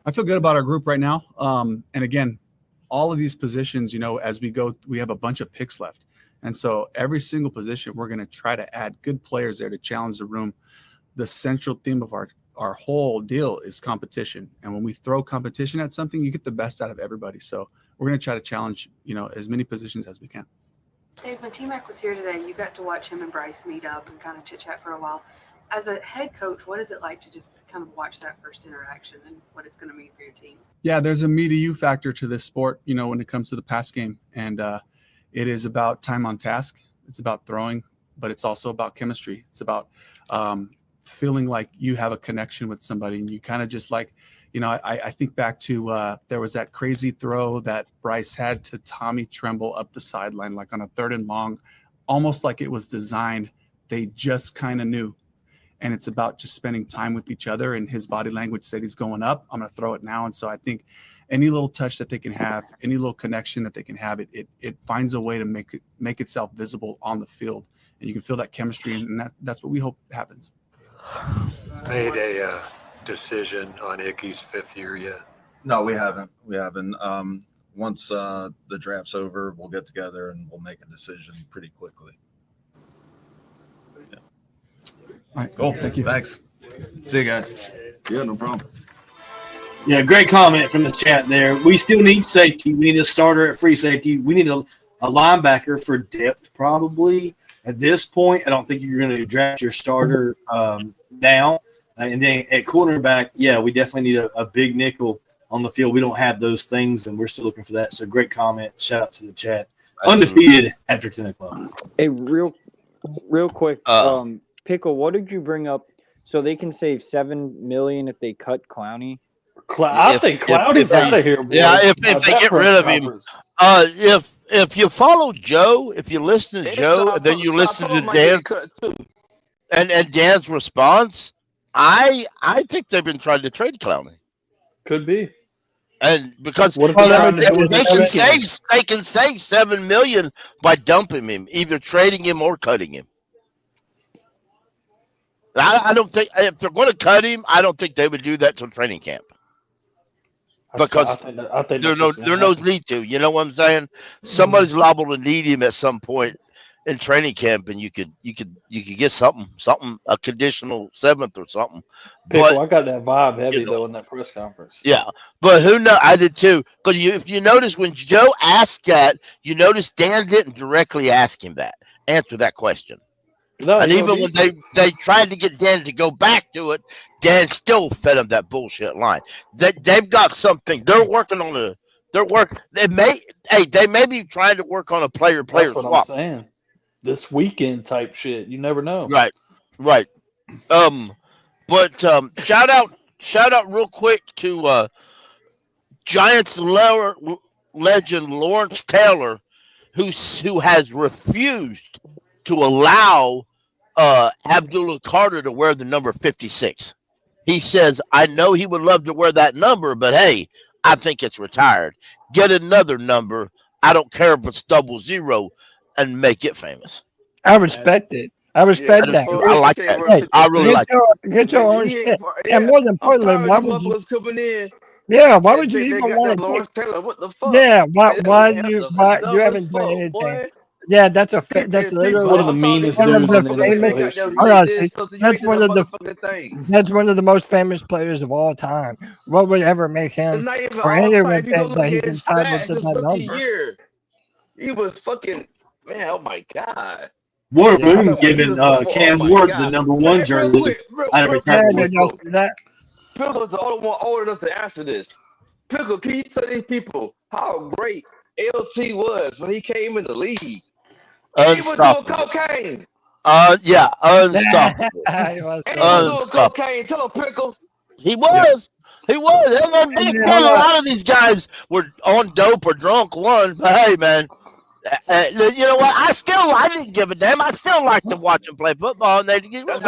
I feel good about our group right now. And again, all of these positions, as we go, we have a bunch of picks left. And so every single position, we're going to try to add good players there to challenge the room. The central theme of our whole deal is competition. And when we throw competition at something, you get the best out of everybody. So we're going to try to challenge, as many positions as we can. Dave, when T-Mac was here today, you got to watch him and Bryce meet up and kind of chit-chat for a while. As a head coach, what is it like to just kind of watch that first interaction and what it's going to mean for your team? Yeah, there's a me to you factor to this sport, when it comes to the pass game. And it is about time on task. It's about throwing, but it's also about chemistry. It's about feeling like you have a connection with somebody, and you kind of just like, I think back to there was that crazy throw that Bryce had to Tommy Tremble up the sideline, like on a 3rd and long, almost like it was designed. They just kind of knew. And it's about just spending time with each other, and his body language said he's going up. I'm going to throw it now. And so I think any little touch that they can have, any little connection that they can have, it finds a way to make itself visible on the field, and you can feel that chemistry, and that's what we hope happens. Made a decision on Icky's 5th year yet? No, we haven't. Once the draft's over, we'll get together and we'll make a decision pretty quickly. All right, cool. Thank you. Thanks. See you guys. Yeah, no problem. Yeah, great comment from the chat there. We still need safety. We need a starter at free safety. We need a linebacker for depth, probably. At this point, I don't think you're going to draft your starter now. And then at cornerback, yeah, we definitely need a big nickel on the field. We don't have those things, and we're still looking for that. So great comment. Shout out to the chat. Undefeated after 10 o'clock. Hey, real quick, Pickle, what did you bring up? So they can save $7 million if they cut Clowney. I think Clowney's out of here. Boy. Yeah, if they get rid of him. If you follow Joe, if you listen to Joe, and then you listen to Dan and Dan's response, I think they've been trying to trade Clowney. Could be. And because what if they can save $7 million by dumping him, either trading him or cutting him. I don't think if they're going to cut him, I don't think they would do that till training camp. Because I think there's no need to. You know what I'm saying? Somebody's liable to need him at some point in training camp, and you could get something, a conditional 7th or something. Pickle, I got that vibe heavy though in that press conference. Yeah, but who knows? I did too. Because if you notice when Joe asked that, you notice Dan didn't directly answer that question. No, and even when they tried to get Dan to go back to it, Dan still fed him that bullshit line. They've got something. They're working on They may be trying to work on a player That's what swap. I'm saying. This weekend type shit. You never know. Right. But shout out real quick to Giants legend Lawrence Taylor, who has refused to allow Abdullah Carter to wear the number 56. He says, I know he would love to wear that number, but hey, I think it's retired. Get another number. I don't care if it's 00 and make it famous. I respect it. I respect that. I like that. Hey, I really like it. Get your own shit. And more than importantly, why would you? Coming in. Yeah, why would you even want to? Lawrence Taylor, what the fuck? Yeah, why you haven't done anything? Boy. Yeah, that's literally one of the meanest dudes in the NFL history. That's one of the most famous players of all time. What would ever make him or anyone think that he's entitled to that number? He was fucking man. Oh my god. Warren Yeah. Moon giving Cam Ward the #1 jersey out of retirement. Pickle's the only one old enough to answer this. Pickle, can you tell these people how great LT was when he came in the league? He was doing Unstoppable. cocaine. Yeah, unstoppable. And he was doing cocaine. Tell him, Pickle. He was. He was. And then back then, a lot of these guys were on dope or drunk one. But hey, man, you know what? I didn't give a damn. I still like to watch him play football. And they get man, he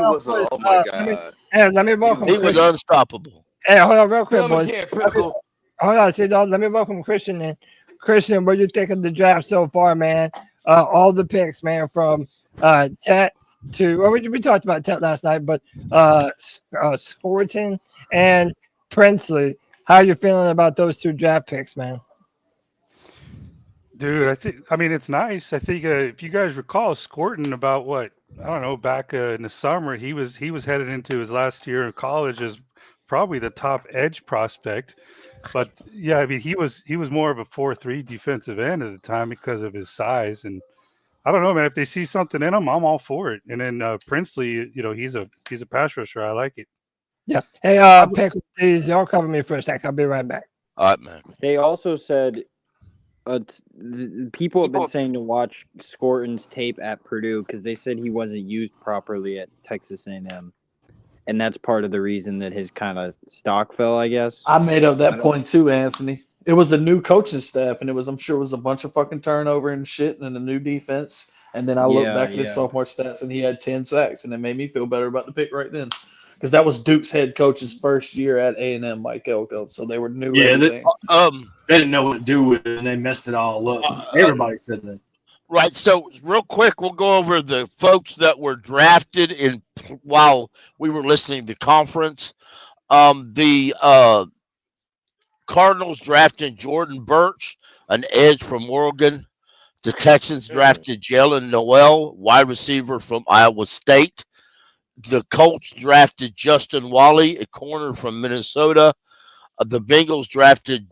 was. Oh my god. Let me welcome. He was unstoppable. Hey, hold on, real quick, Tell me boys. again, Pickle. Hold on, see, let me welcome Christian in. Christian, what you think of the draft so far, man? All the picks, man, from Tet to we talked about Tet last night, but Scorton and Princely. How you feeling about those 2 draft picks, man? Dude, I mean, it's nice. I think if you guys recall, Scorton about back in the summer, he was headed into his last year of college as probably the top edge prospect. But yeah, I mean, he was more of a 4-3 defensive end at the time because of his size. And I don't know, man, if they see something in him, I'm all for it. And then Princely, he's a pass rusher. I like it. Yeah. Hey, Pick, please, y'all cover me for a sec. I'll be right back. All right, man. They also said people have been saying to watch Scorton's tape at Purdue because they said he wasn't used properly at Texas A&M. And that's part of the reason that his kind of stock fell, I guess. I made up that point too, Anthony. It was a new coaching staff, and I'm sure it was a bunch of fucking turnover and shit and a new defense. And then I looked back at his sophomore stats, and he had 10 sacks, and it made me feel better about the pick right then. Because that was Duke's head coach's first year at A&M, Mike Elko. So they were new. Yeah, they didn't know what to do with it, and they messed it all up. Everybody said that. Right. So real quick, we'll go over the folks that were drafted while we were listening to conference. The Cardinals drafted Jordan Birch, an edge from Oregon. The Texans drafted Jalen Noel, wide receiver from Iowa State. The Colts drafted Justin Wally, a corner from Minnesota. The Bengals drafted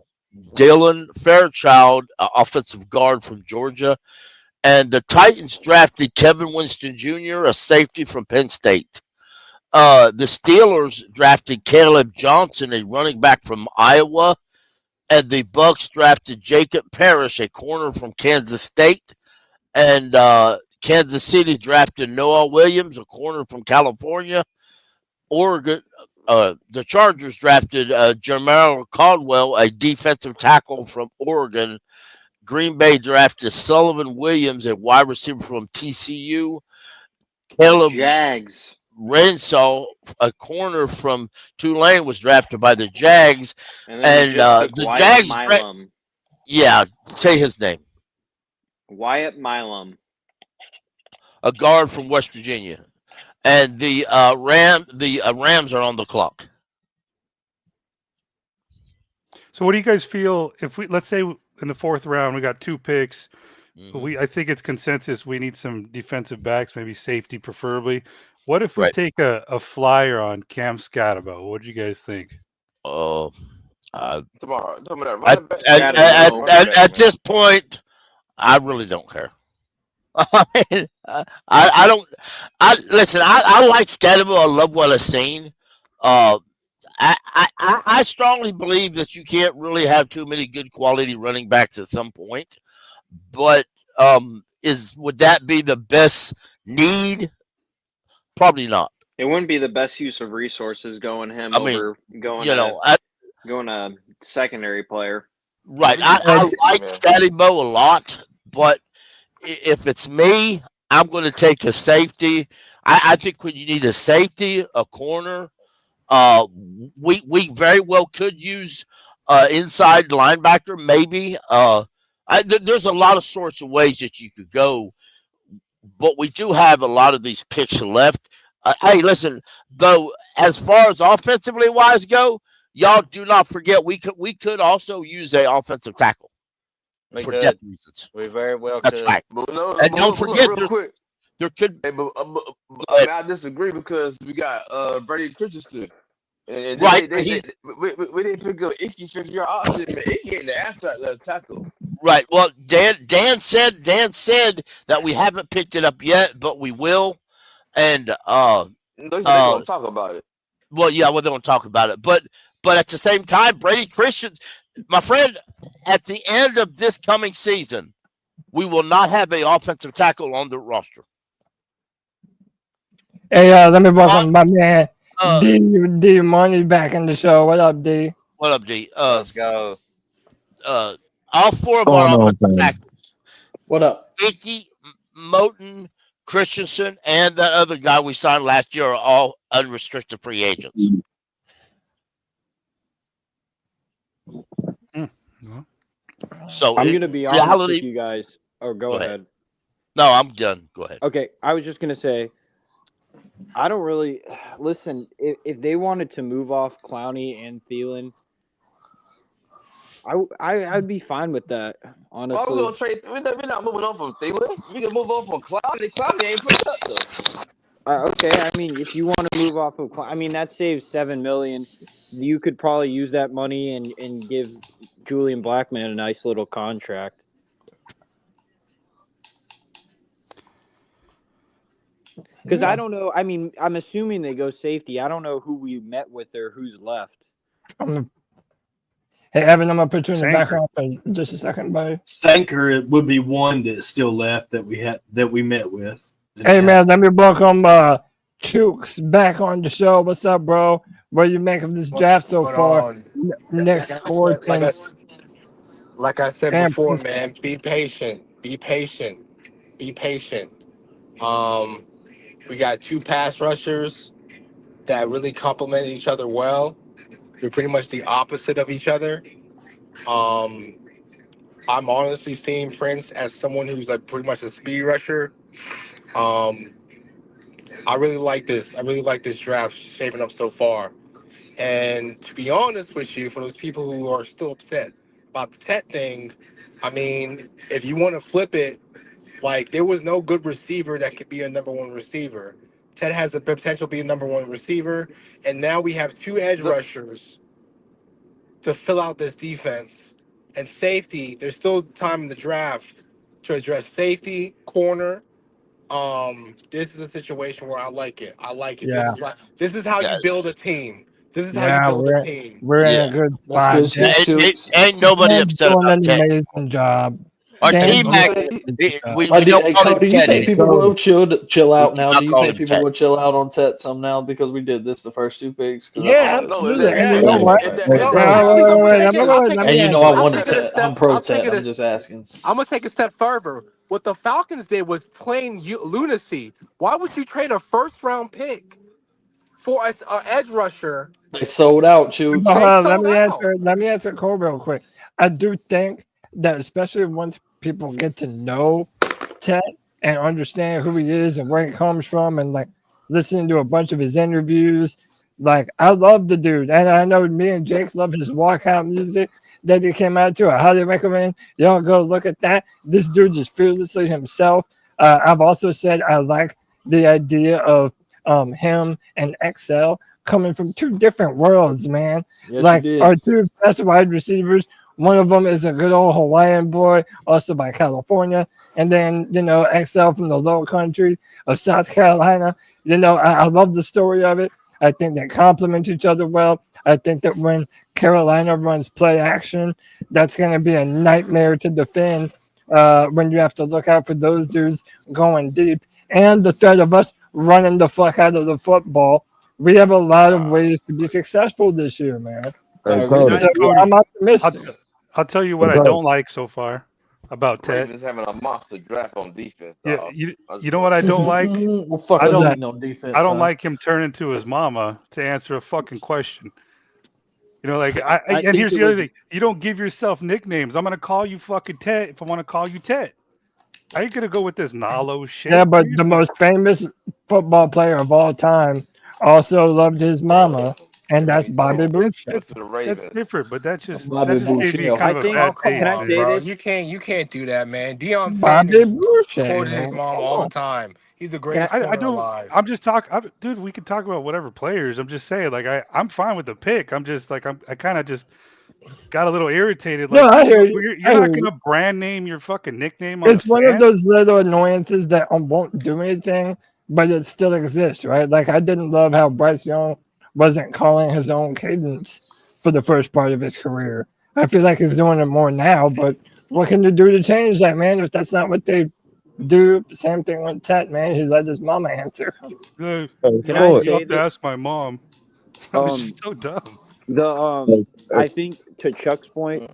Dylan Fairchild, offensive guard from Georgia. And the Titans drafted Kevin Winston Jr., a safety from Penn State. The Steelers drafted Caleb Johnson, a running back from Iowa. And the Bucks drafted Jacob Parrish, a corner from Kansas State. And Kansas City drafted Noah Williams, a corner from California. Oregon, the Chargers drafted Jamal Caldwell, a defensive tackle from Oregon. Green Bay drafted Sullivan Williams, a wide receiver from TCU. Caleb Jags. Renshaw, a corner from Tulane, was drafted by the Jags. And the Jags. Say his name. Wyatt Milam. A guard from West Virginia. And the Rams are on the clock. So what do you guys feel if let's say in the 4th round we got 2 picks? Mm-hmm. I think it's consensus we need some defensive backs, maybe safety preferably. What if we take a flyer on Cam Scatterbo? What do you guys think? Tomorrow. At this point, I really don't care. I don't. Listen. I like Scatterbo. I love what I've seen. I strongly believe that you can't really have too many good quality running backs at some point. But would that be the best need? Probably not. It wouldn't be the best use of resources going him over going a secondary player. Right. I like Scatterbo a lot, but if it's me, I'm going to take a safety. I think when you need a safety, a corner, we very well could use inside linebacker, maybe. There's a lot of sorts of ways that you could go, but we do have a lot of these picks left. Hey, listen, though, as far as offensively wise go, y'all do not forget we could also use a offensive tackle for depth reasons. We very well That's could. right. And don't forget, there could. I disagree because we got Brady Christensen. And right. we didn't pick up Icky 50-yard option, man. Icky ain't the abstract left tackle. Right. Well, Dan said that we haven't picked it up yet, but we will. And They're gonna talk about it. well, yeah, well, they don't talk about it, but at the same time, Brady Christian, my friend, at the end of this coming season, we will not have a offensive tackle on the roster. Hey, let me welcome my man D Money back in the show. What up, D? What up, D? Let's go. All four of our offensive tackles. What up? Icky, Moten, Christensen, and that other guy we signed last year are all unrestricted free agents. So I'm gonna be honest with you guys. Oh, go ahead. No, I'm done. Go ahead. Okay, I was just gonna say, I don't really listen. If they wanted to move off Clowney and Thielen, I'd be fine with that. Honestly, Why we gonna trade? We're not moving on from Thielen. We can move on from Clowney. Clowney ain't put up though. okay. I mean, if you want to move off of, I mean, that saves $7 million. You could probably use that money and give Julian Blackman a nice little contract. Because I don't know. I mean, I'm assuming they go safety. I don't know who we met with or who's left. Hey, Evan, I'm gonna put you in the background for just a second, buddy. Sanker would be one that's still left that we met with. Hey, man, let me welcome Chooks back on the show. What's up, bro? What do you make of this draft so far? Next score. Like I said Damn, before, please. man, be patient. Be patient. Be patient. We got two pass rushers that really complement each other well. They're pretty much the opposite of each other. I'm honestly seeing Prince as someone who's like pretty much a speed rusher. I really like this. I really like this draft shaping up so far. And to be honest with you, for those people who are still upset about the Tet thing, I mean, if you want to flip it, like there was no good receiver that could be a number one receiver. Ted has the potential to be a number one receiver, and now we have two edge rushers to fill out this defense. And safety, there's still time in the draft to address safety, corner. This is a situation where I like it. I like it. Yeah. This is how you build a team. This is how you Yeah, build a team. we're in a good spot. Ain't nobody Dan's upset doing about an Ted. amazing job. Our Dan's team doing back. an amazing job. We Cody, don't call him do you Ted think people anymore. will chill out now? not Do you call think him people Ted. will chill out on Tet some now because we did this the first two picks? Yeah, absolutely. And you know what? I'm And you know I wanted taking a Tet. step- I'm pro I'm taking Tet. a- I'm just asking. I'm gonna take a step further. What the Falcons did was plain lunacy. Why would you trade a first-round pick for an edge rusher? They sold out, Chooks. But hold on, let me answer Cole real quick. I do think that especially once people get to know Ted and understand who he is and where he comes from, and like listening to a bunch of his interviews, like I love the dude, and I know me and Jake love his walkout music that he came out to. I highly recommend y'all go look at that. This dude is fearlessly himself. I've also said I like the idea of him and XL coming from two different worlds, man. Yes, like you did. our two best wide receivers. One of them is a good old Hawaiian boy, also by California. And then, XL from the low country of South Carolina. I love the story of it. I think they complement each other well. I think that when Carolina runs play action, that's going to be a nightmare to defend when you have to look out for those dudes going deep. And the threat of us running the fuck out of the football. We have a lot of ways to be successful this year, man. Cody. So, I'm optimistic. I'll tell you what I don't like so far about Ted. Ravens having a monster draft on defense. Yeah, dog. you know what I don't like? Well, fuck, I us don't, ain't no defense, I don't son. like him turning to his mama to answer a fucking question. And think here's it the other was- thing. You don't give yourself nicknames. I'm going to call you fucking Ted if I want to call you Ted. I ain't going to go with this Nalo shit. Yeah, but the most famous football player of all time also loved his mama, and that's Bobby Boucher. That's different, but that's just Bobby that just gave me Boucher. kind of a bad Come taste. on, bro. You can't do that, man. Deion Bobby Sanders Boucher, quoted his man. mom Come all on. the time. He's the greatest I corner don't. alive. I'm just talking, dude. We can talk about whatever players. I'm just saying, I'm fine with the pick. I'm just like I kind of just got a little irritated. No, Like, I dude, hear you. you're I not hear you. gonna brand name your fucking nickname on It's the one of fans? those little annoyances that won't do anything, but it still exists, right? Like I didn't love how Bryce Young wasn't calling his own cadence for the first part of his career. I feel like he's doing it more now, but what can you do to change that, man? If that's not what they do, same thing with Tet, man. He let his mama answer. Can I you say have to that? ask my mom? That was just so dumb. I think to Chuck's point,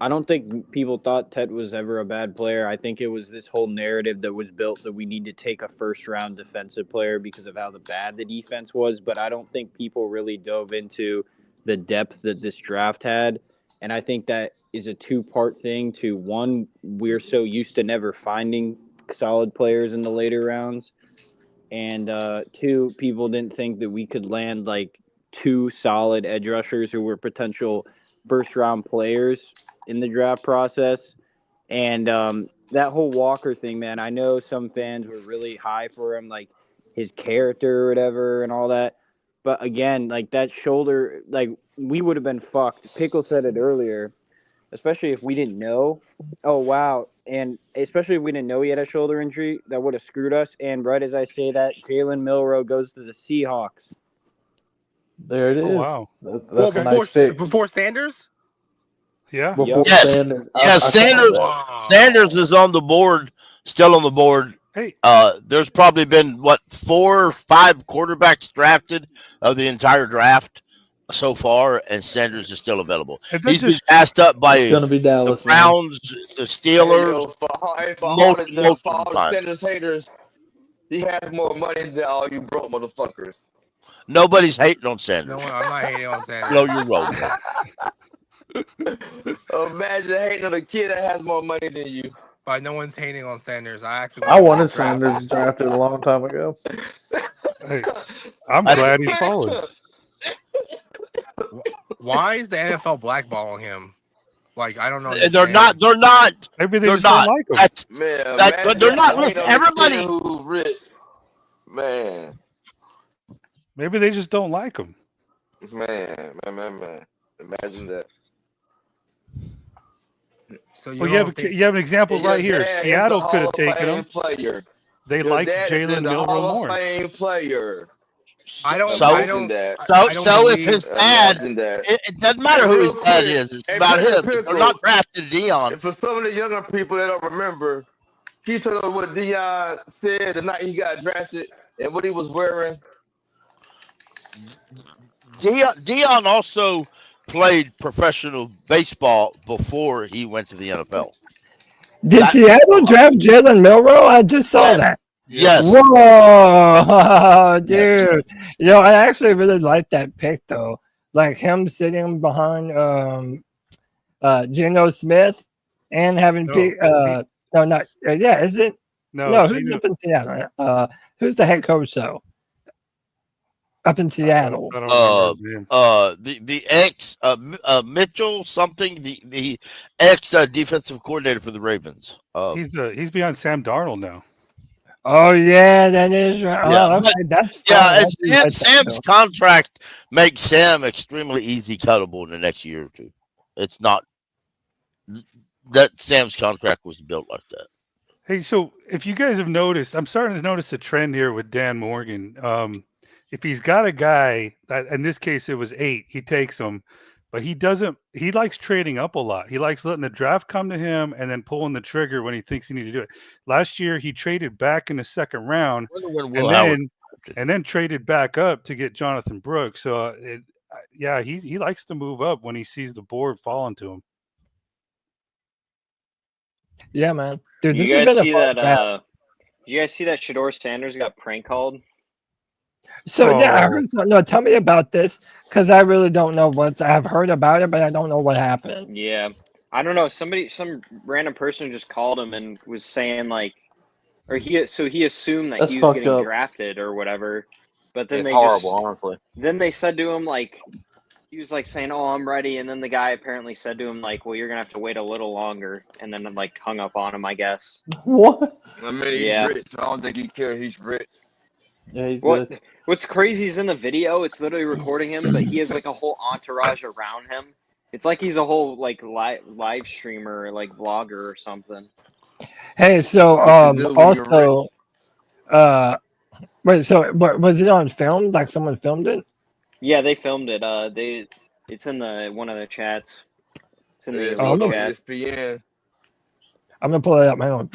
I don't think people thought Tet was ever a bad player. I think it was this whole narrative that was built that we need to take a first-round defensive player because of how bad the defense was. But I don't think people really dove into the depth that this draft had. And I think that is a two-part thing to one, we're so used to never finding solid players in the later rounds. And two, people didn't think that we could land like two solid edge rushers who were potential first-round players in the draft process. And that whole Walker thing, man, I know some fans were really high for him, like his character or whatever and all that. But again, like that shoulder, like we would have been fucked. Pickle said it earlier, especially if we didn't know. Oh, wow. And especially if we didn't know he had a shoulder injury, that would have screwed us. And right as I say that, Jalen Milroe goes to the Seahawks. There it is. Oh, wow. That's a nice pick. Before Sanders? Yeah. Before Yes. Sanders. Yes, Sanders is on the board, still on the board. Hey. There's probably been 4 or 5 quarterbacks drafted of the entire draft so far, and Sanders is still available. He's been passed up by It's gonna be Dallas, the Browns, the Steelers. For all the Sanders haters, he has more money than all you broke motherfuckers. Nobody's hating on Sanders. No, I'm not hating on Sanders. Blow your roll. Imagine hating on a kid that has more money than you. But no one's hating on Sanders. I wanted Sanders drafted a long time ago. Hey, I'm glad he's falling. Why is the NFL blackballing him? Like, I don't know. They're not. Maybe They're not. But they're not. Listen, everybody. Rich. Man. Maybe they just don't like him. Man. Imagine that. So Well, you have an example right here. Seattle could have taken him. Player. They Your liked dad is Jalen a Milroe Hall more. of Fame player. I don't So if his dad, it doesn't matter who his dad is. It's about him. They're not drafted Dion. And for some of the younger people that don't remember, can you tell them what Dion said the night he got drafted and what he was wearing? Dion also played professional baseball before he went to the NFL. Did Seattle draft Jalen Milroe? I just saw that. Yes. Whoa, dude. Yo, I actually really like that pick though. Like him sitting behind Geno Smith and having is it? No, who's up in Seattle? Who's the head coach though? Up in Seattle. The ex Mitchell something, the ex defensive coordinator for the Ravens. He's behind Sam Darnold now. Oh yeah, that is right. Yeah, Oh, okay, that's fine. it's Sam's contract makes Sam extremely easy cuttable in the next year or two. It's not that Sam's contract was built like that. Hey, so if you guys have noticed, I'm starting to notice a trend here with Dan Morgan. If he's got a guy that, in this case, it was 8, he takes him, but he likes trading up a lot. He likes letting the draft come to him and then pulling the trigger when he thinks he needs to do it. Last year, he traded back in the second round and then traded back up to get Jonathan Brooks. So, he likes to move up when he sees the board falling to him. Yeah, man. Dude, You guys see that? You guys see that Shedur Sanders got prank called? So I heard no. Tell me about this because I really don't know I've heard about it, but I don't know what happened. Yeah, I don't know. Some random person just called him and was saying he assumed that That's he was fucked getting up. drafted or whatever. But then It's they horrible, honestly. Then they said to him he was saying, "Oh, I'm ready," and then the guy apparently said to him "Well, you're gonna have to wait a little longer," and then hung up on him, I guess. What? I mean, he's Yeah. rich. I don't think he cares. He's rich. Yeah, he's good. What's crazy is in the video, it's literally recording him, but he has like a whole entourage around him. It's like he's a whole like live streamer, like vlogger or something. Hey, so What you do when you're rich? also, wait, so was it on film? Like someone filmed it? Yeah, they filmed it. It's in the one of the chats. It's in the Yeah, elite Oh, I'm it's on gonna, chat. ESPN. I'm gonna pull it up. Hang on.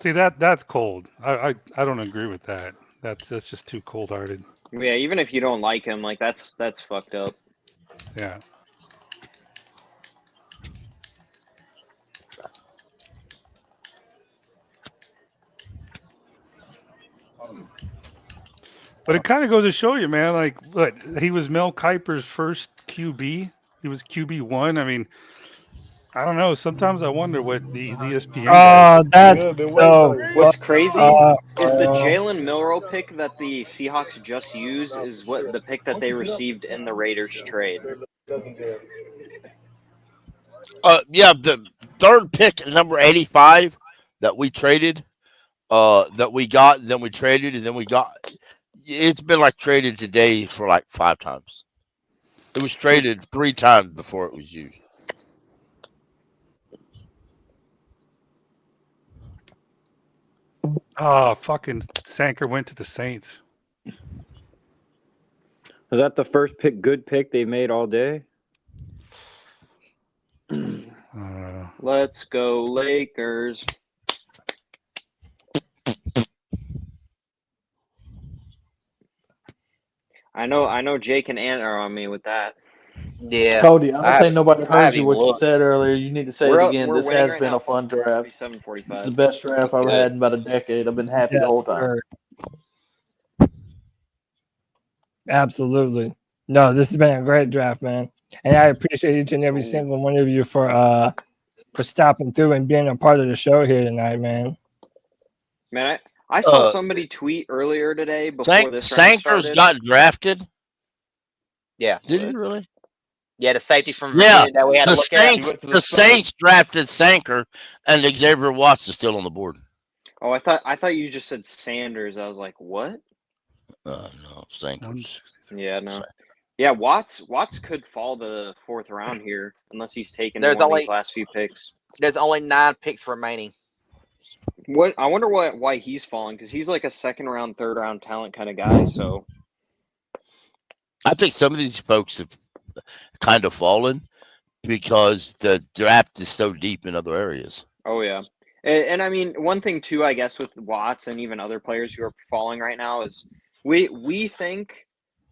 See that's cold. I don't agree with that. That's just too cold hearted. Yeah, even if you don't like him, like that's fucked up. Yeah. But it kind of goes to show you, man. Like, what he was Mel Kiper's first QB. He was QB1. I mean, I don't know. Sometimes I wonder what these ESPN guys. That's Yeah, been waiting so. on you. What's crazy is the Uh, Jalen Milroe pick that the Seahawks just used is what the pick that they received in the Raiders trade. Yeah, the third pick, number 85, that we traded, that we got, then we traded, and then we got. It's been like traded today for like 5 times. It was traded 3 times before it was used. Oh, fucking Sanker went to the Saints. Was that the first good pick they made all day? Let's go Lakers. I know Jake and Ant are on me with that. Yeah. Cody, I don't think nobody I heard haven't you even what you looked. said earlier. You need to say We're it up, again. we're This winning has right been now, a fun draft. 47-45. This is the best draft I've had in about a decade. I've been happy the whole time. Sir. Absolutely. No, this has been a great draft, man. And I appreciate each and every single one of you for stopping through and being a part of the show here tonight, man. Man, I saw somebody tweet earlier today before this round Sankers started. got drafted. Yeah. Did he really? Yeah, the safety from Yeah, Virginia that we had to the look Saints. at. The Saints drafted Sanker, and Xavier Watts is still on the board. Oh, I thought you just said Sanders. I was like, what? No, Sankers. Yeah, no. Yeah, Watts could fall to the 4th round here unless he's taken There's one of only- these last few picks. There's only 9 picks remaining. What I wonder why he's falling, because he's like a 2nd round, 3rd round talent kind of guy. So I think some of these folks have kind of fallen because the draft is so deep in other areas. oh yeah. And I mean, one thing too, I guess, with Watts and even other players who are falling right now is we think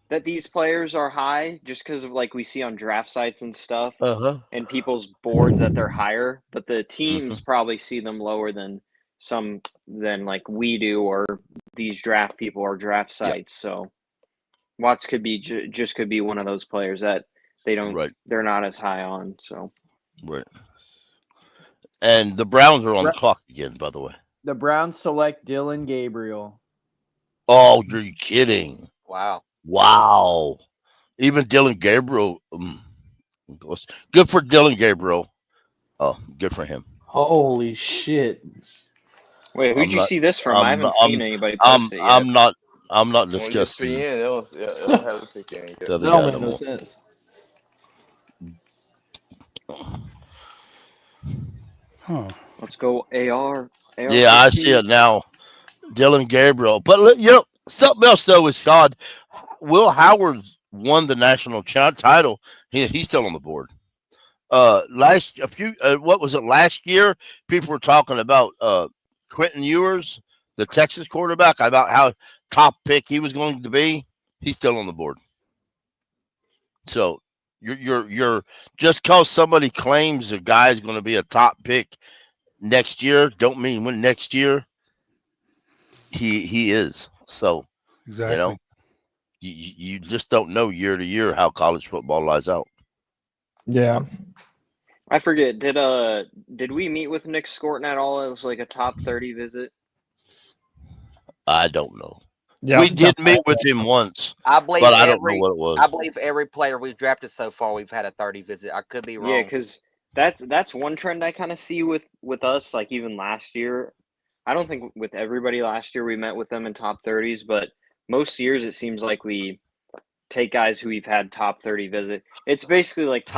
that these players are high just because of like we see on draft sites and stuff and people's boards that they're higher, but the teams probably see them lower than like we do or these draft people or draft sites. So Watts could be just could be one of those players that they're not as high on. So right. And the Browns are on the clock again, by the way. The Browns select Dylan Gabriel. Oh, you're kidding. Wow. Wow. Even Dylan Gabriel. Good for Dylan Gabriel. Oh, good for him. Holy shit. Wait, who'd you see this from? I haven't seen anybody post it yet. I'm not discussing. ESPN, they'll have the pick in. The other That guy don't make no no more. sense. Huh. Let's go AR. Yeah, I see it now. Dylan Gabriel. But look, something else though is odd. Will Howard won the national title. He's still on the board. Last year? People were talking about Quentin Ewers, the Texas quarterback, about how top pick he was going to be. He's still on the board. So you're just because somebody claims a guy's going to be a top pick next year, don't mean when next year he is. So Exactly. you just don't know year to year how college football lies out. Yeah. I forget. Did we meet with Nick Scorton at all as like a top 30 visit? I don't know. Yeah, we did meet with him once, I believe but I don't know what it was. I believe every player we've drafted so far, we've had a 30 visit. I could be wrong. Yeah, because that's one trend I kind of see with us. Like even last year, I don't think with everybody last year we met with them in top 30s, but most years it seems like we take guys who we've had top 30 visit. It's basically like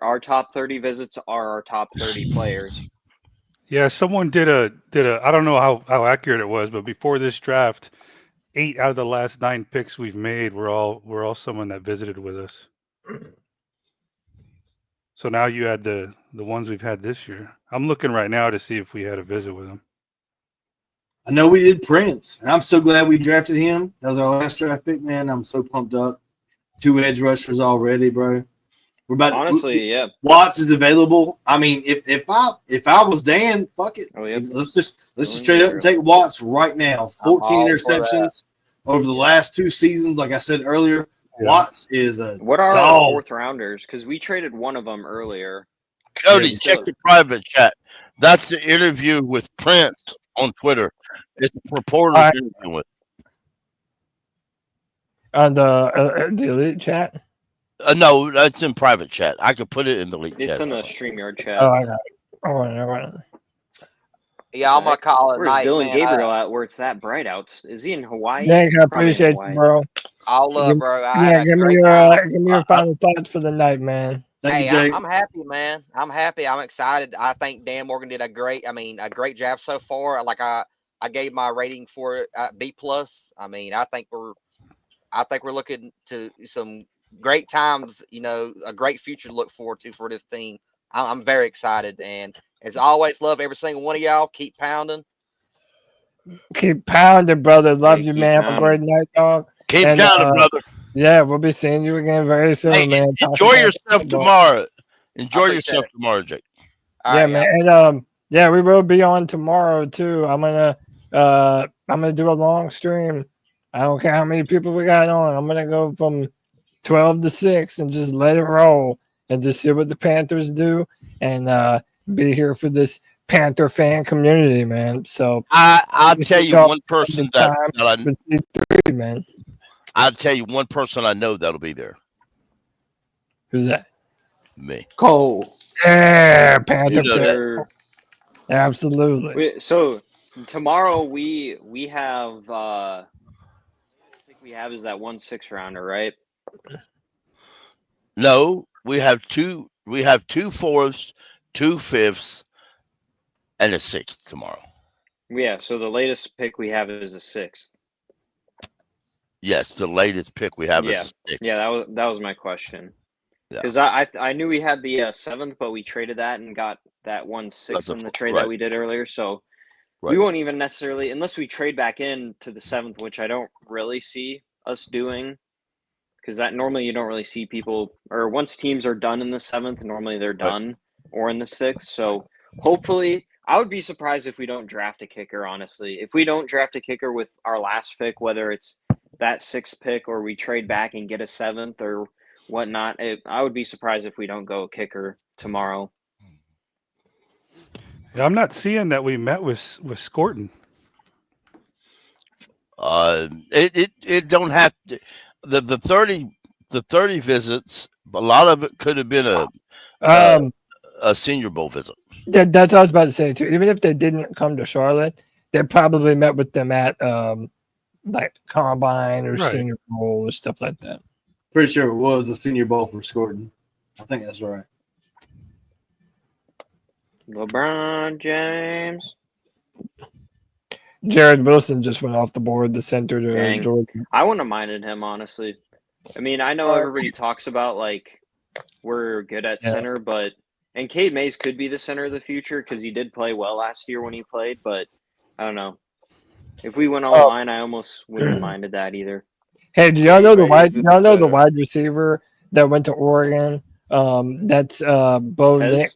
our top 30 visits are our top 30 players. Yeah, someone did a I don't know how accurate it was, but before this draft, 8 out of the last 9 picks we've made were all someone that visited with us. So now you add the ones we've had this year. I'm looking right now to see if we had a visit with them. I know we did Prince, and I'm so glad we drafted him. That was our last draft pick, man. I'm so pumped up. 2 edge rushers already, bro. We're about Honestly, yeah. Watts is available. I mean, if I was Dan, fuck it. Oh, yep. Let's just trade up and take Watts right now. 14 interceptions over the last 2 seasons. Like I said earlier, Watts is a What are dog. our 4th rounders? Because we traded one of them earlier. Cody, Yeah, check so- the private chat. That's the interview with Prince on Twitter. It's the reporter interview with. On the elite chat. No, that's in private chat. I could put it in the leak chat. It's in the StreamYard chat. Oh, I got it. I want it. Yeah, I'm gonna call it Where's night, Dylan man. Gabriel at where it's that bright out? Is he in Hawaii? Nick, I Probably in appreciate Hawaii. you, bro. All love, bro. I Yeah, had a give me great your time. give me your final thoughts for the night, man. Hey, I'm happy, man. I'm happy. I'm excited. I think Dan Morgan did a great job so far. Like I gave my rating for it B+. I mean, I think we're looking to some great times. You know, a great future to look forward to for this team. I'm very excited, and as always, love every single one of y'all. Keep pounding. Keep pounding, brother. Love you, keep man. Have a pounding. great night, dog. Keep pounding, brother. Yeah, we'll be seeing you again very soon, Hey, man. enjoy yourself tomorrow. Enjoy appreciate yourself it. tomorrow, Jake. Yeah, man. And yeah, we will be on tomorrow too. I'm gonna do a long stream. I don't care how many people we got on. I'm gonna go from 12 to 6 and just let it roll and just see what the Panthers do and be here for this Panther fan community, man. So I'll tell you one person that I with C3, man. I'll tell you one person I know that'll be there. Who's that? Me. Cole. Yeah, Panther. You know that. Absolutely. So tomorrow we have I think we have is that 1/6 rounder, right? No, we have two 4ths, 2 5ths, and a 6th tomorrow. Yeah, so the latest pick we have is a 6th. Yes, the latest pick we have Yeah, is 6th. yeah, that was my question. Yeah. Because I knew we had the 7th, but we traded that and got that 1/6 in the trade that we did earlier. So we won't even necessarily, unless we trade back in to the 7th, which I don't really see us doing. Because that normally you don't really see people, or once teams are done in the 7th, normally they're done or in the 6th. So hopefully, I would be surprised if we don't draft a kicker, honestly. If we don't draft a kicker with our last pick, whether it's that 6th pick or we trade back and get a 7th or whatnot, I would be surprised if we don't go kicker tomorrow. Yeah, I'm not seeing that we met with Scorton. It don't have to. The 30 visits. A lot of it could have been a Senior Bowl visit. That's what I was about to say too. Even if they didn't come to Charlotte, they probably met with them at like Combine or Senior Bowl or stuff like that. Pretty sure it was a Senior Bowl for Scorton. I think that's right. LeBron James. Jared Wilson just went off the board, the center to Dang. Georgia. I wouldn't have minded him, honestly. I mean, I know everybody talks about, like, we're good at center, but – and Cade Mays could be the center of the future because he did play well last year when he played, but I don't know. If we went online, I almost wouldn't have minded that either. Hey, do y'all know the wide receiver that went to Oregon? That's Bo Nick's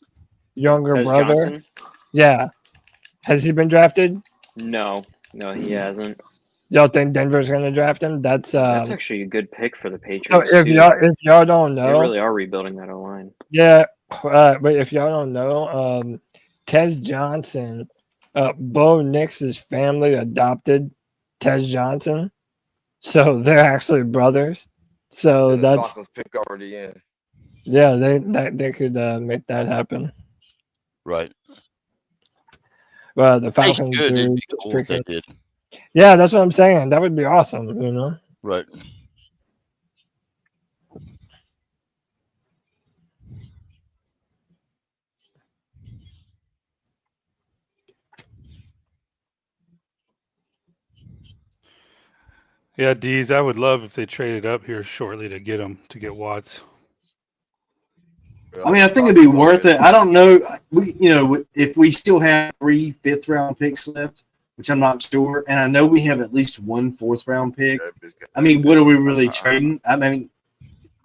younger brother. Johnson? Yeah. Has he been drafted? No, he hasn't. Y'all think Denver's going to draft him? That's actually a good pick for the Patriots. So if y'all don't know, they really are rebuilding that O-line. Yeah, but if y'all don't know, Tez Johnson, Bo Nix's family adopted Tez Johnson, so they're actually brothers. So that's pick already in. Yeah, they could make that happen. Right. The They Falcons should. It'd do be just cool if they freaking. did. Yeah, that's what I'm saying. That would be awesome. You know. Right. Yeah, D's. I would love if they traded up here shortly to get Watts. I mean, I think it'd be worth it. I don't know. If we still have 3 5th-round picks left, which I'm not sure, and I know we have at least 1 4th-round pick. I mean, what are we really trading? I mean,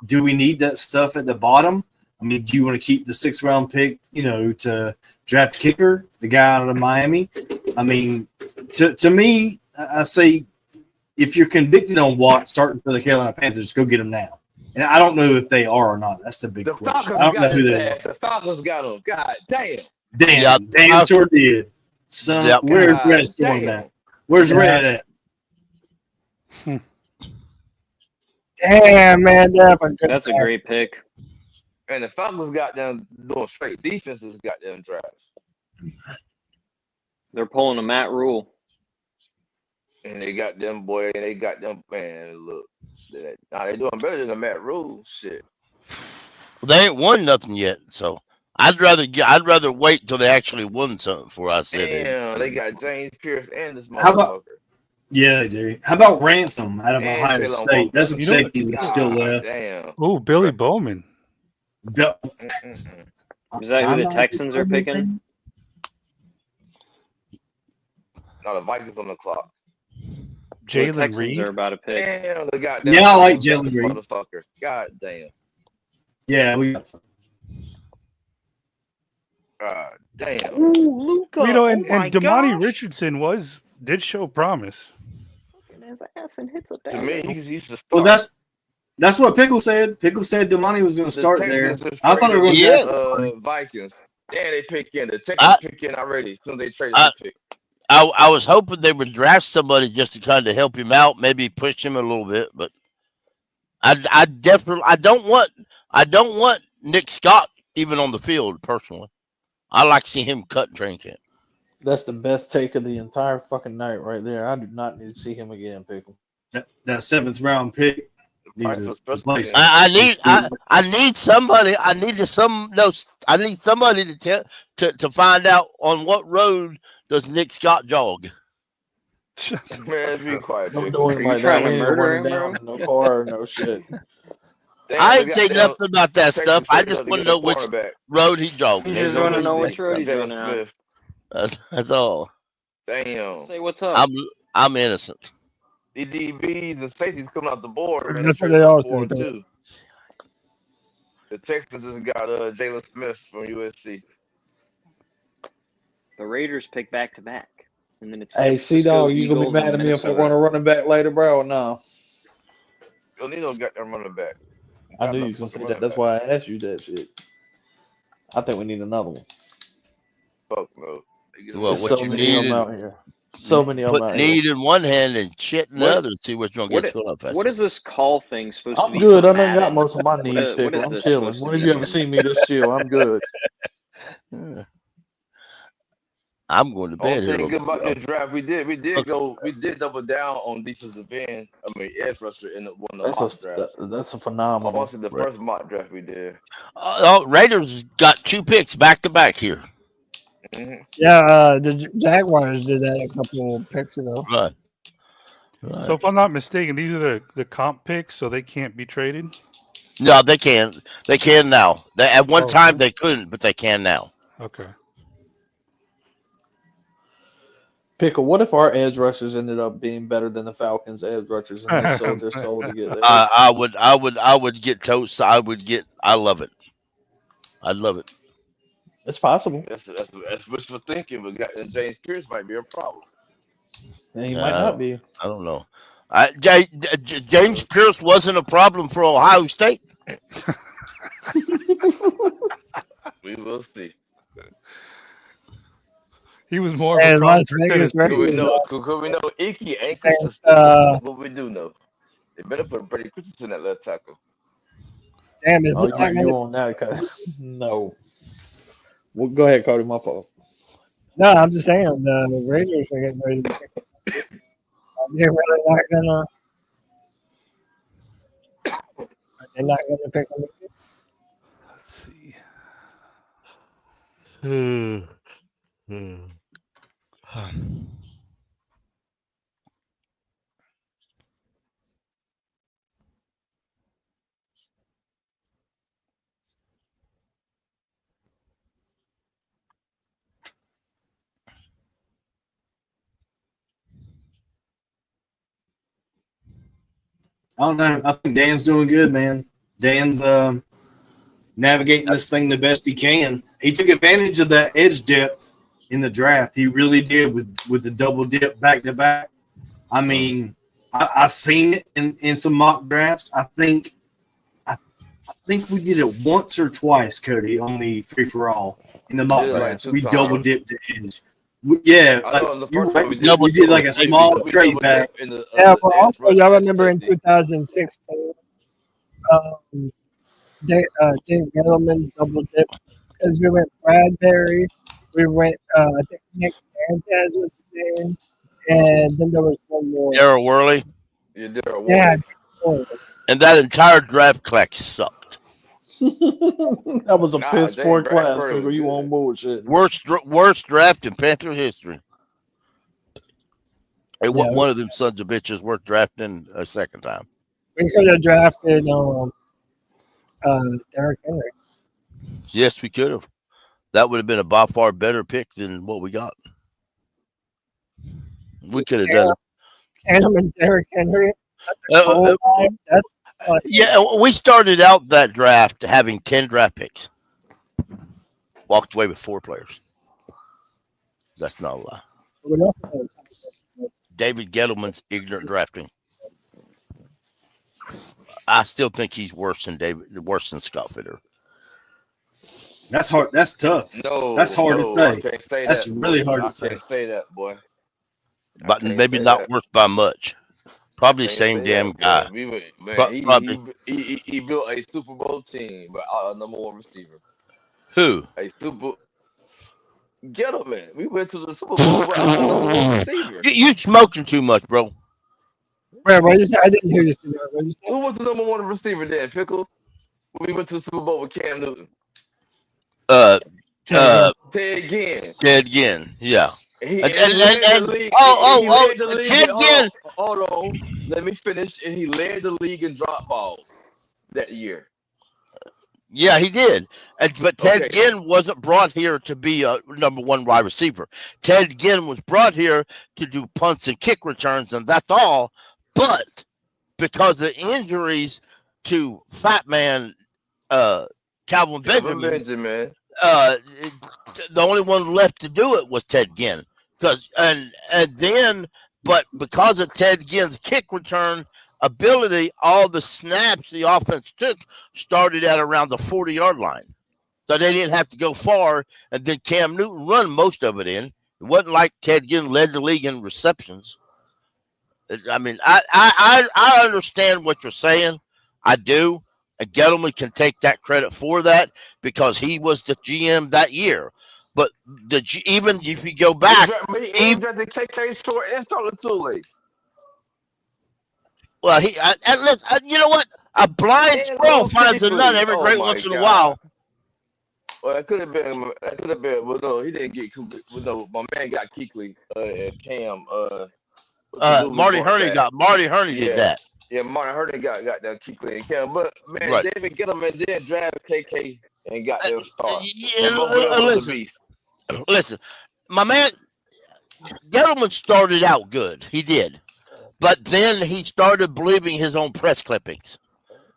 do we need that stuff at the bottom? I mean, do you want to keep the 6th-round pick, to draft kicker, the guy out of Miami? I mean, to me, I say if you're convicted on Watt starting for the Carolina Panthers, go get him now. And I don't know if they are or not. That's the big question. I don't know who they are. The Falcons got him. God damn. Damn sure did. Son, where's Red Storm at? Where's Red at? Damn, man, that's a great pick. And the Falcons got them doing straight defenses. Got them drives. They're pulling a Matt Rule. And they got them boy. And they got them man. Look, they doing better than the Matt Rule shit. Well, they ain't won nothing yet, so I'd rather wait till they actually won something before I said it. Damn, they got James Pierce and this How motherfucker. about? Yeah, they do. How about Ransom out of And Ohio Taylor State? Walker. That's a safety that's still left. Damn. Oh, Billy Bowman. Is that who the Texans are picking? No, the Vikings on the clock. The Texans are about to pick. Damn, they got Yeah, I like Jalen Reed. Motherfucker. God damn. Yeah, we got. God damn. Ooh, Luca. And my Damani gosh. Richardson did show promise. His ass and hits a To me, he's the Well, start. that's what Pickle said. Pickle said Damani was going to The start there. Texans are I thought they were going to Yeah. draft. Vikings. Damn, they pick in. The Texans pick in already. As soon as they traded the pick. I was hoping they would draft somebody just to kind of help him out, maybe push him a little bit, but I don't want Nick Scott even on the field personally. I like to see him cut training camp. That's the best take of the entire fucking night right there. I do not need to see him again, Pickle. That 7th-round pick. Needs a replacement. I need somebody. I need somebody to find out on what road does Nick Scott jog. Man, be quiet, Don't Pickle. do him like that. We ain't gonna run it down. No car, no shit. Damn, I they ain't got say them- nothing about that Texans stuff. I traded just up to want to get a know which cornerback. road he jogged. He just want to know which road he's Jalen running on. Smith. That's all. Damn. Say what's up. I'm innocent. The DBs and safeties coming off the board, man. That's what Traded they all up 4 and say, 2. The Texans just got Jalen Smith from USC. The Raiders pick back to back, and then it's Hey, San C-Dog, Francisco, you gonna be Eagles, mad and at me if I Minnesota. want a running back later, bro, or no? Nino got them running back. I knew you was gonna say that. That's why I asked you that shit. I think we need another one. Fuck no. Well, There's what so you many of need them out here. So many of them put out here. need in one hand and shit in the What- other and see which one gets filled up faster. What is this call thing supposed to I'm be? good. for I done got Madden? most of my What needs, is Pickle. I'm this chilling. supposed to When have you ever be? seen me this chill? I'm good. I'm going to bed Only here. thing good about Bro. this draft, we did double down on defensive end. I mean, edge rusher in one of the mock drafts. That's a I phenomenal. want to say the first mock draft we did. Raiders got 2 picks back to back here. Mm-hmm. Yeah, the Jaguars did that a couple picks ago. Right. So if I'm not mistaken, these are the comp picks, so they can't be traded. No, they can. They can now. At one Oh, time okay. they couldn't, but they can now. Okay. Pickle, what if our edge rushers ended up being better than the Falcons' edge rushers and they sold their soul to get theirs? I would get toast. I love it. I love it. It's possible. That's wishful thinking, but James Pierce might be a problem. And he might not be. I don't know. James Pierce wasn't a problem for Ohio State. We will see. He was more of a And problem Las for Vegas Tennessee. Could we know Icky ain't consistent? That's what we do know. They better put Brady Christensen at left tackle. Damn, is Oh, it that you many? on that? No. Well, go ahead, Cody. My fault. No, I'm just saying the Raiders are getting ready to pick up. They're really not gonna. They're not gonna pick them. Let's see. I don't know. I think Dan's doing good, man. Dan's navigating this thing the best he can. He took advantage of that edge depth in the draft. He really did with the double dip back to back. I mean, I've seen it in some mock drafts. I think we did it once or twice, Cody, on the free for all in the mock drafts. We double dipped the edge. Yeah, we did like a small trade back. Yeah, but also y'all remember in 2016, Dave Gettleman double dip because we went Bradbury, we went I think Nick Sanchez was his name, and then there was one more. Darryl Worley. Yeah. And that entire draft class sucked. That was a piss poor class. Nigga, you on bullshit? Worst draft in Panther history. It wasn't one of them sons of bitches worth drafting a second time. We could have drafted Derrick Henry. Yes, we could have. That would have been a by far better pick than what we got. We could have done it. Cam and Derrick Henry. Yeah, we started out that draft having 10 draft picks. Walked away with 4 players. That's not a lie. David Gettleman's ignorant drafting. I still think he's worse than Scott Fitter. That's hard. That's tough. That's hard to say. That's really hard to say. I can't say that, boy. But maybe not worse by much. Probably the same damn guy. He built a Super Bowl team, but number one receiver. Who? Gettleman. We went to the Super Bowl with our number one receiver. You smoking too much, bro. Wait, what you say? I didn't hear you say that. Who was the number one receiver then, Pickle? When we went to the Super Bowl with Cam Newton. Ted Ginn, yeah. Ted Ginn. Hold on, let me finish. And he led the league in drop balls that year. Yeah, he did. But Ted Ginn wasn't brought here to be a number one wide receiver. Ted Ginn was brought here to do punts and kick returns, and that's all. But because of injuries to Fat Man Calvin Benjamin, the only one left to do it was Ted Ginn. Because of Ted Ginn's kick return ability, all the snaps the offense took started at around the 40-yard line. So they didn't have to go far, and then Cam Newton run most of it in. It wasn't like Ted Ginn led the league in receptions. I mean, I understand what you're saying. I do. And Gettleman can take that credit for that because he was the GM that year. But even if you go back, he drafted KK short and started too late. Well, you know what? A blind squirrel finds a nut every great once in a while. Well, that could have been. Well, no, he didn't get. Well, no, my man got Kuechly and Cam. Marty Hurney did that. Yeah, Marty Hurney got that Kuechly and Cam. But man, Right. David Gettleman did draft KK and got their star. Listen, my man Gettleman started out good. He did. But then he started believing his own press clippings.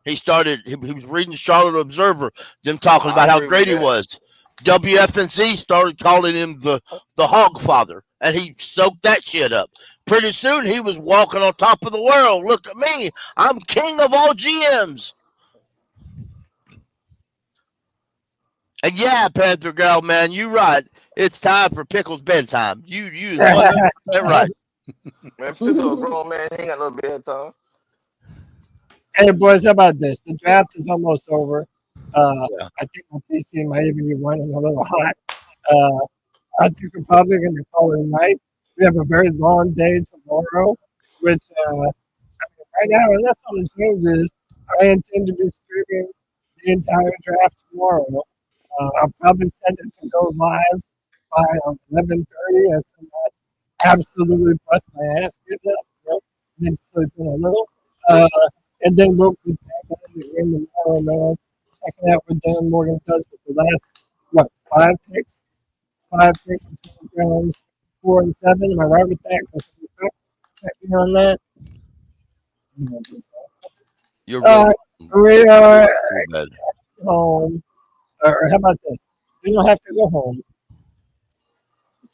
He was reading the Charlotte Observer, them talking about how great he was. WFNZ started calling him the hog father, and he soaked that shit up. Pretty soon he was walking on top of the world. Look at me. I'm king of all GMs. And yeah, Panther Girl, man, you right. It's time for Pickle's bedtime. You 100% right. Man, Pickle a grown man. He ain't got no bedtime. Hey, boys, how about this? The draft is almost over. I think my PC might even be running a little hot. I think we're probably going to call it a night. We have a very long day tomorrow, which right now, unless something changes, I intend to be streaming the entire draft tomorrow. I'll probably send it to go live by 11:30 as to not absolutely bust my ass getting up, and then sleeping a little. And then we'll be back on the end tomorrow, man. Checking out what Dan Morgan does with the last, 5 picks? 5 picks between rounds 4 and 7. Am I right with that? Check me on that. You're wrong. We are home. Or how about this? You don't have to go home.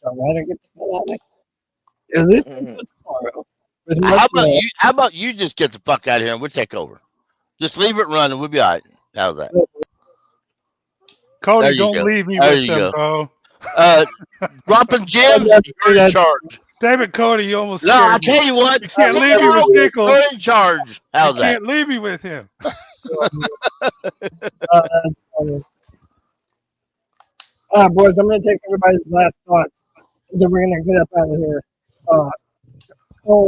I'd rather get the hell out of here. At least until tomorrow. How about you just get the fuck out of here and we'll take over? Just leave it running. We'll be all right. How's that? Cody, There you don't go. leave me There with you them, go. bro. Dropping gems, you're in charge. Damn it, Cody, you almost No, scared I me. tell you what, You can't leave me Dog, with Nichols. you're in charge. How's You that? can't leave me with him. Boys, I'm going to take everybody's last thoughts. And then we're going to get up out of here.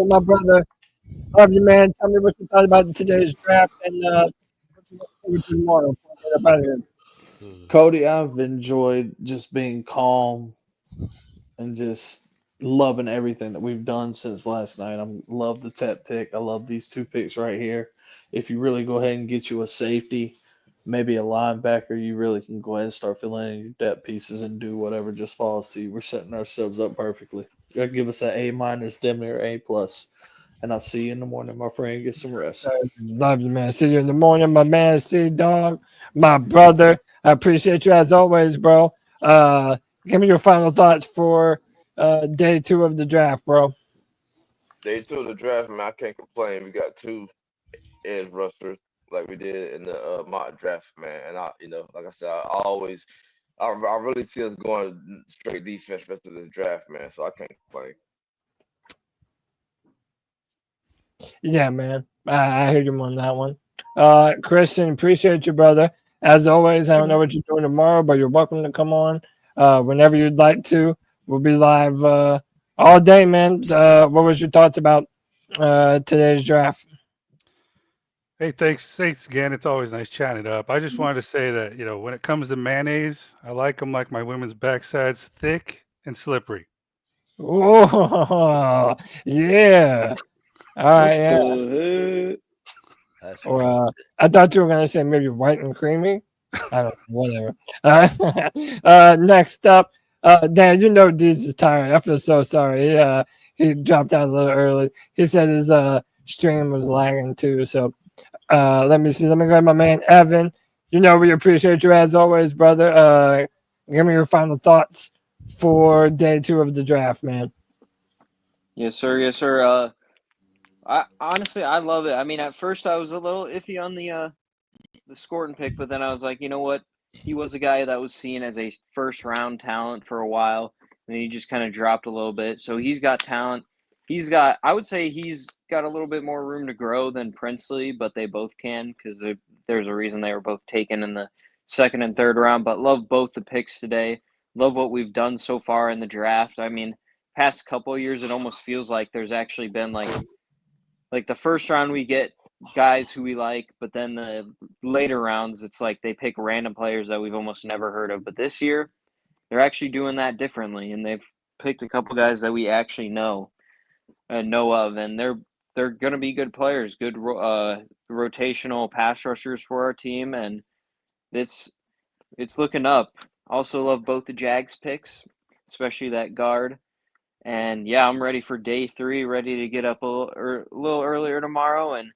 My brother, love you, man. Tell me what you thought about today's draft and what you look forward to tomorrow before we get up out of here. Cody, I've enjoyed just being calm and just loving everything that we've done since last night. I love the Tet pick. I love these 2 picks right here. If you really go ahead and get you a safety, maybe a linebacker, you really can go ahead and start filling in your depth pieces and do whatever just falls to you. We're setting ourselves up perfectly. You give us an A-, damn near A+. And I'll see you in the morning, my friend. Get some rest. Love you, man. See you in the morning, my man. See, dog, my brother. I appreciate you as always, bro. Give me your final thoughts for day 2 of the draft, bro. Day 2 of the draft, man, I can't complain. We got 2 edge rushers like we did in the mock draft, man. And like I said, I really see us going straight defense rest of the draft, man. So I can't complain. Yeah, man. I hear you on that one. Christian, appreciate you, brother. As always, I don't know what you're doing tomorrow, but you're welcome to come on whenever you'd like to. We'll be live all day, man. What was your thoughts about today's draft? Hey, thanks again. It's always nice chatting it up. I just wanted to say that, when it comes to mayonnaise, I like them like my women's backsides, thick and slippery. Oh, yeah. All right, yeah. Or I thought you were gonna say maybe white and creamy. I don't know, whatever. Next up, Dan, Deez is tired. I feel so sorry. He dropped out a little early. He said his stream was lagging too. So let me see. Let me go to my man Evan. We appreciate you as always, brother. Give me your final thoughts for day 2 of the draft, man. Yes, sir. Yes, sir. I honestly, I love it. I mean, at first I was a little iffy on the Scorton pick, but then I was like, you know what? He was a guy that was seen as a first-round talent for a while, and then he just kind of dropped a little bit. So he's got talent. I would say he's got a little bit more room to grow than Princely, but they both can because there's a reason they were both taken in the 2nd and 3rd round. But love both the picks today. Love what we've done so far in the draft. I mean, past couple of years, it almost feels like there's actually been like the first round we get guys who we like, but then the later rounds, it's like they pick random players that we've almost never heard of. But this year, they're actually doing that differently, and they've picked a couple guys that we actually know of, and they're going to be good players, good rotational pass rushers for our team, and it's looking up. Also love both the Jags picks, especially that guard. And yeah, I'm ready for day 3, ready to get up a little earlier tomorrow and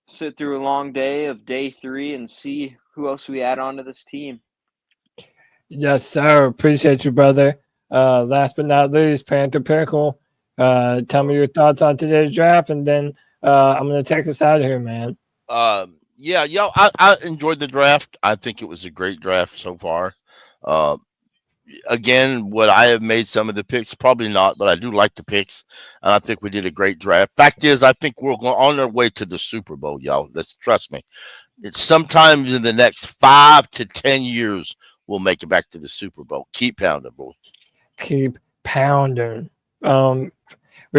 sit through a long day of day 3 and see who else we add onto this team. Yes, sir. Appreciate you, brother. Last but not least, Panther Pickle. Tell me your thoughts on today's draft, and then I'm going to take us out of here, man. Yeah, I enjoyed the draft. I think it was a great draft so far. Again, would I have made some of the picks? Probably not, but I do like the picks, and I think we did a great draft. Fact is, I think we're going on our way to the Super Bowl, y'all. Let's trust me. It's sometimes in the next 5 to 10 years we'll make it back to the Super Bowl. Keep pounding, boys. keep pounding. We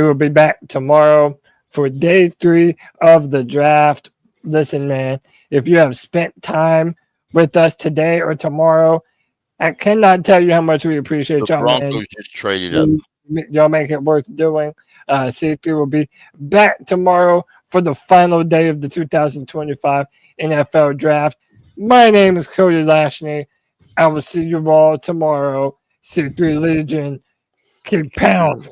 will be back tomorrow for day 3 of the draft. Listen, man, if you have spent time with us today or tomorrow, I cannot tell you how much we appreciate The y'all, man. Broncos just traded up. Y'all make it worth doing. C3 will be back tomorrow for the final day of the 2025 NFL Draft. My name is Cody Lashney. I will see you all tomorrow. C3 Legion, keep pounding.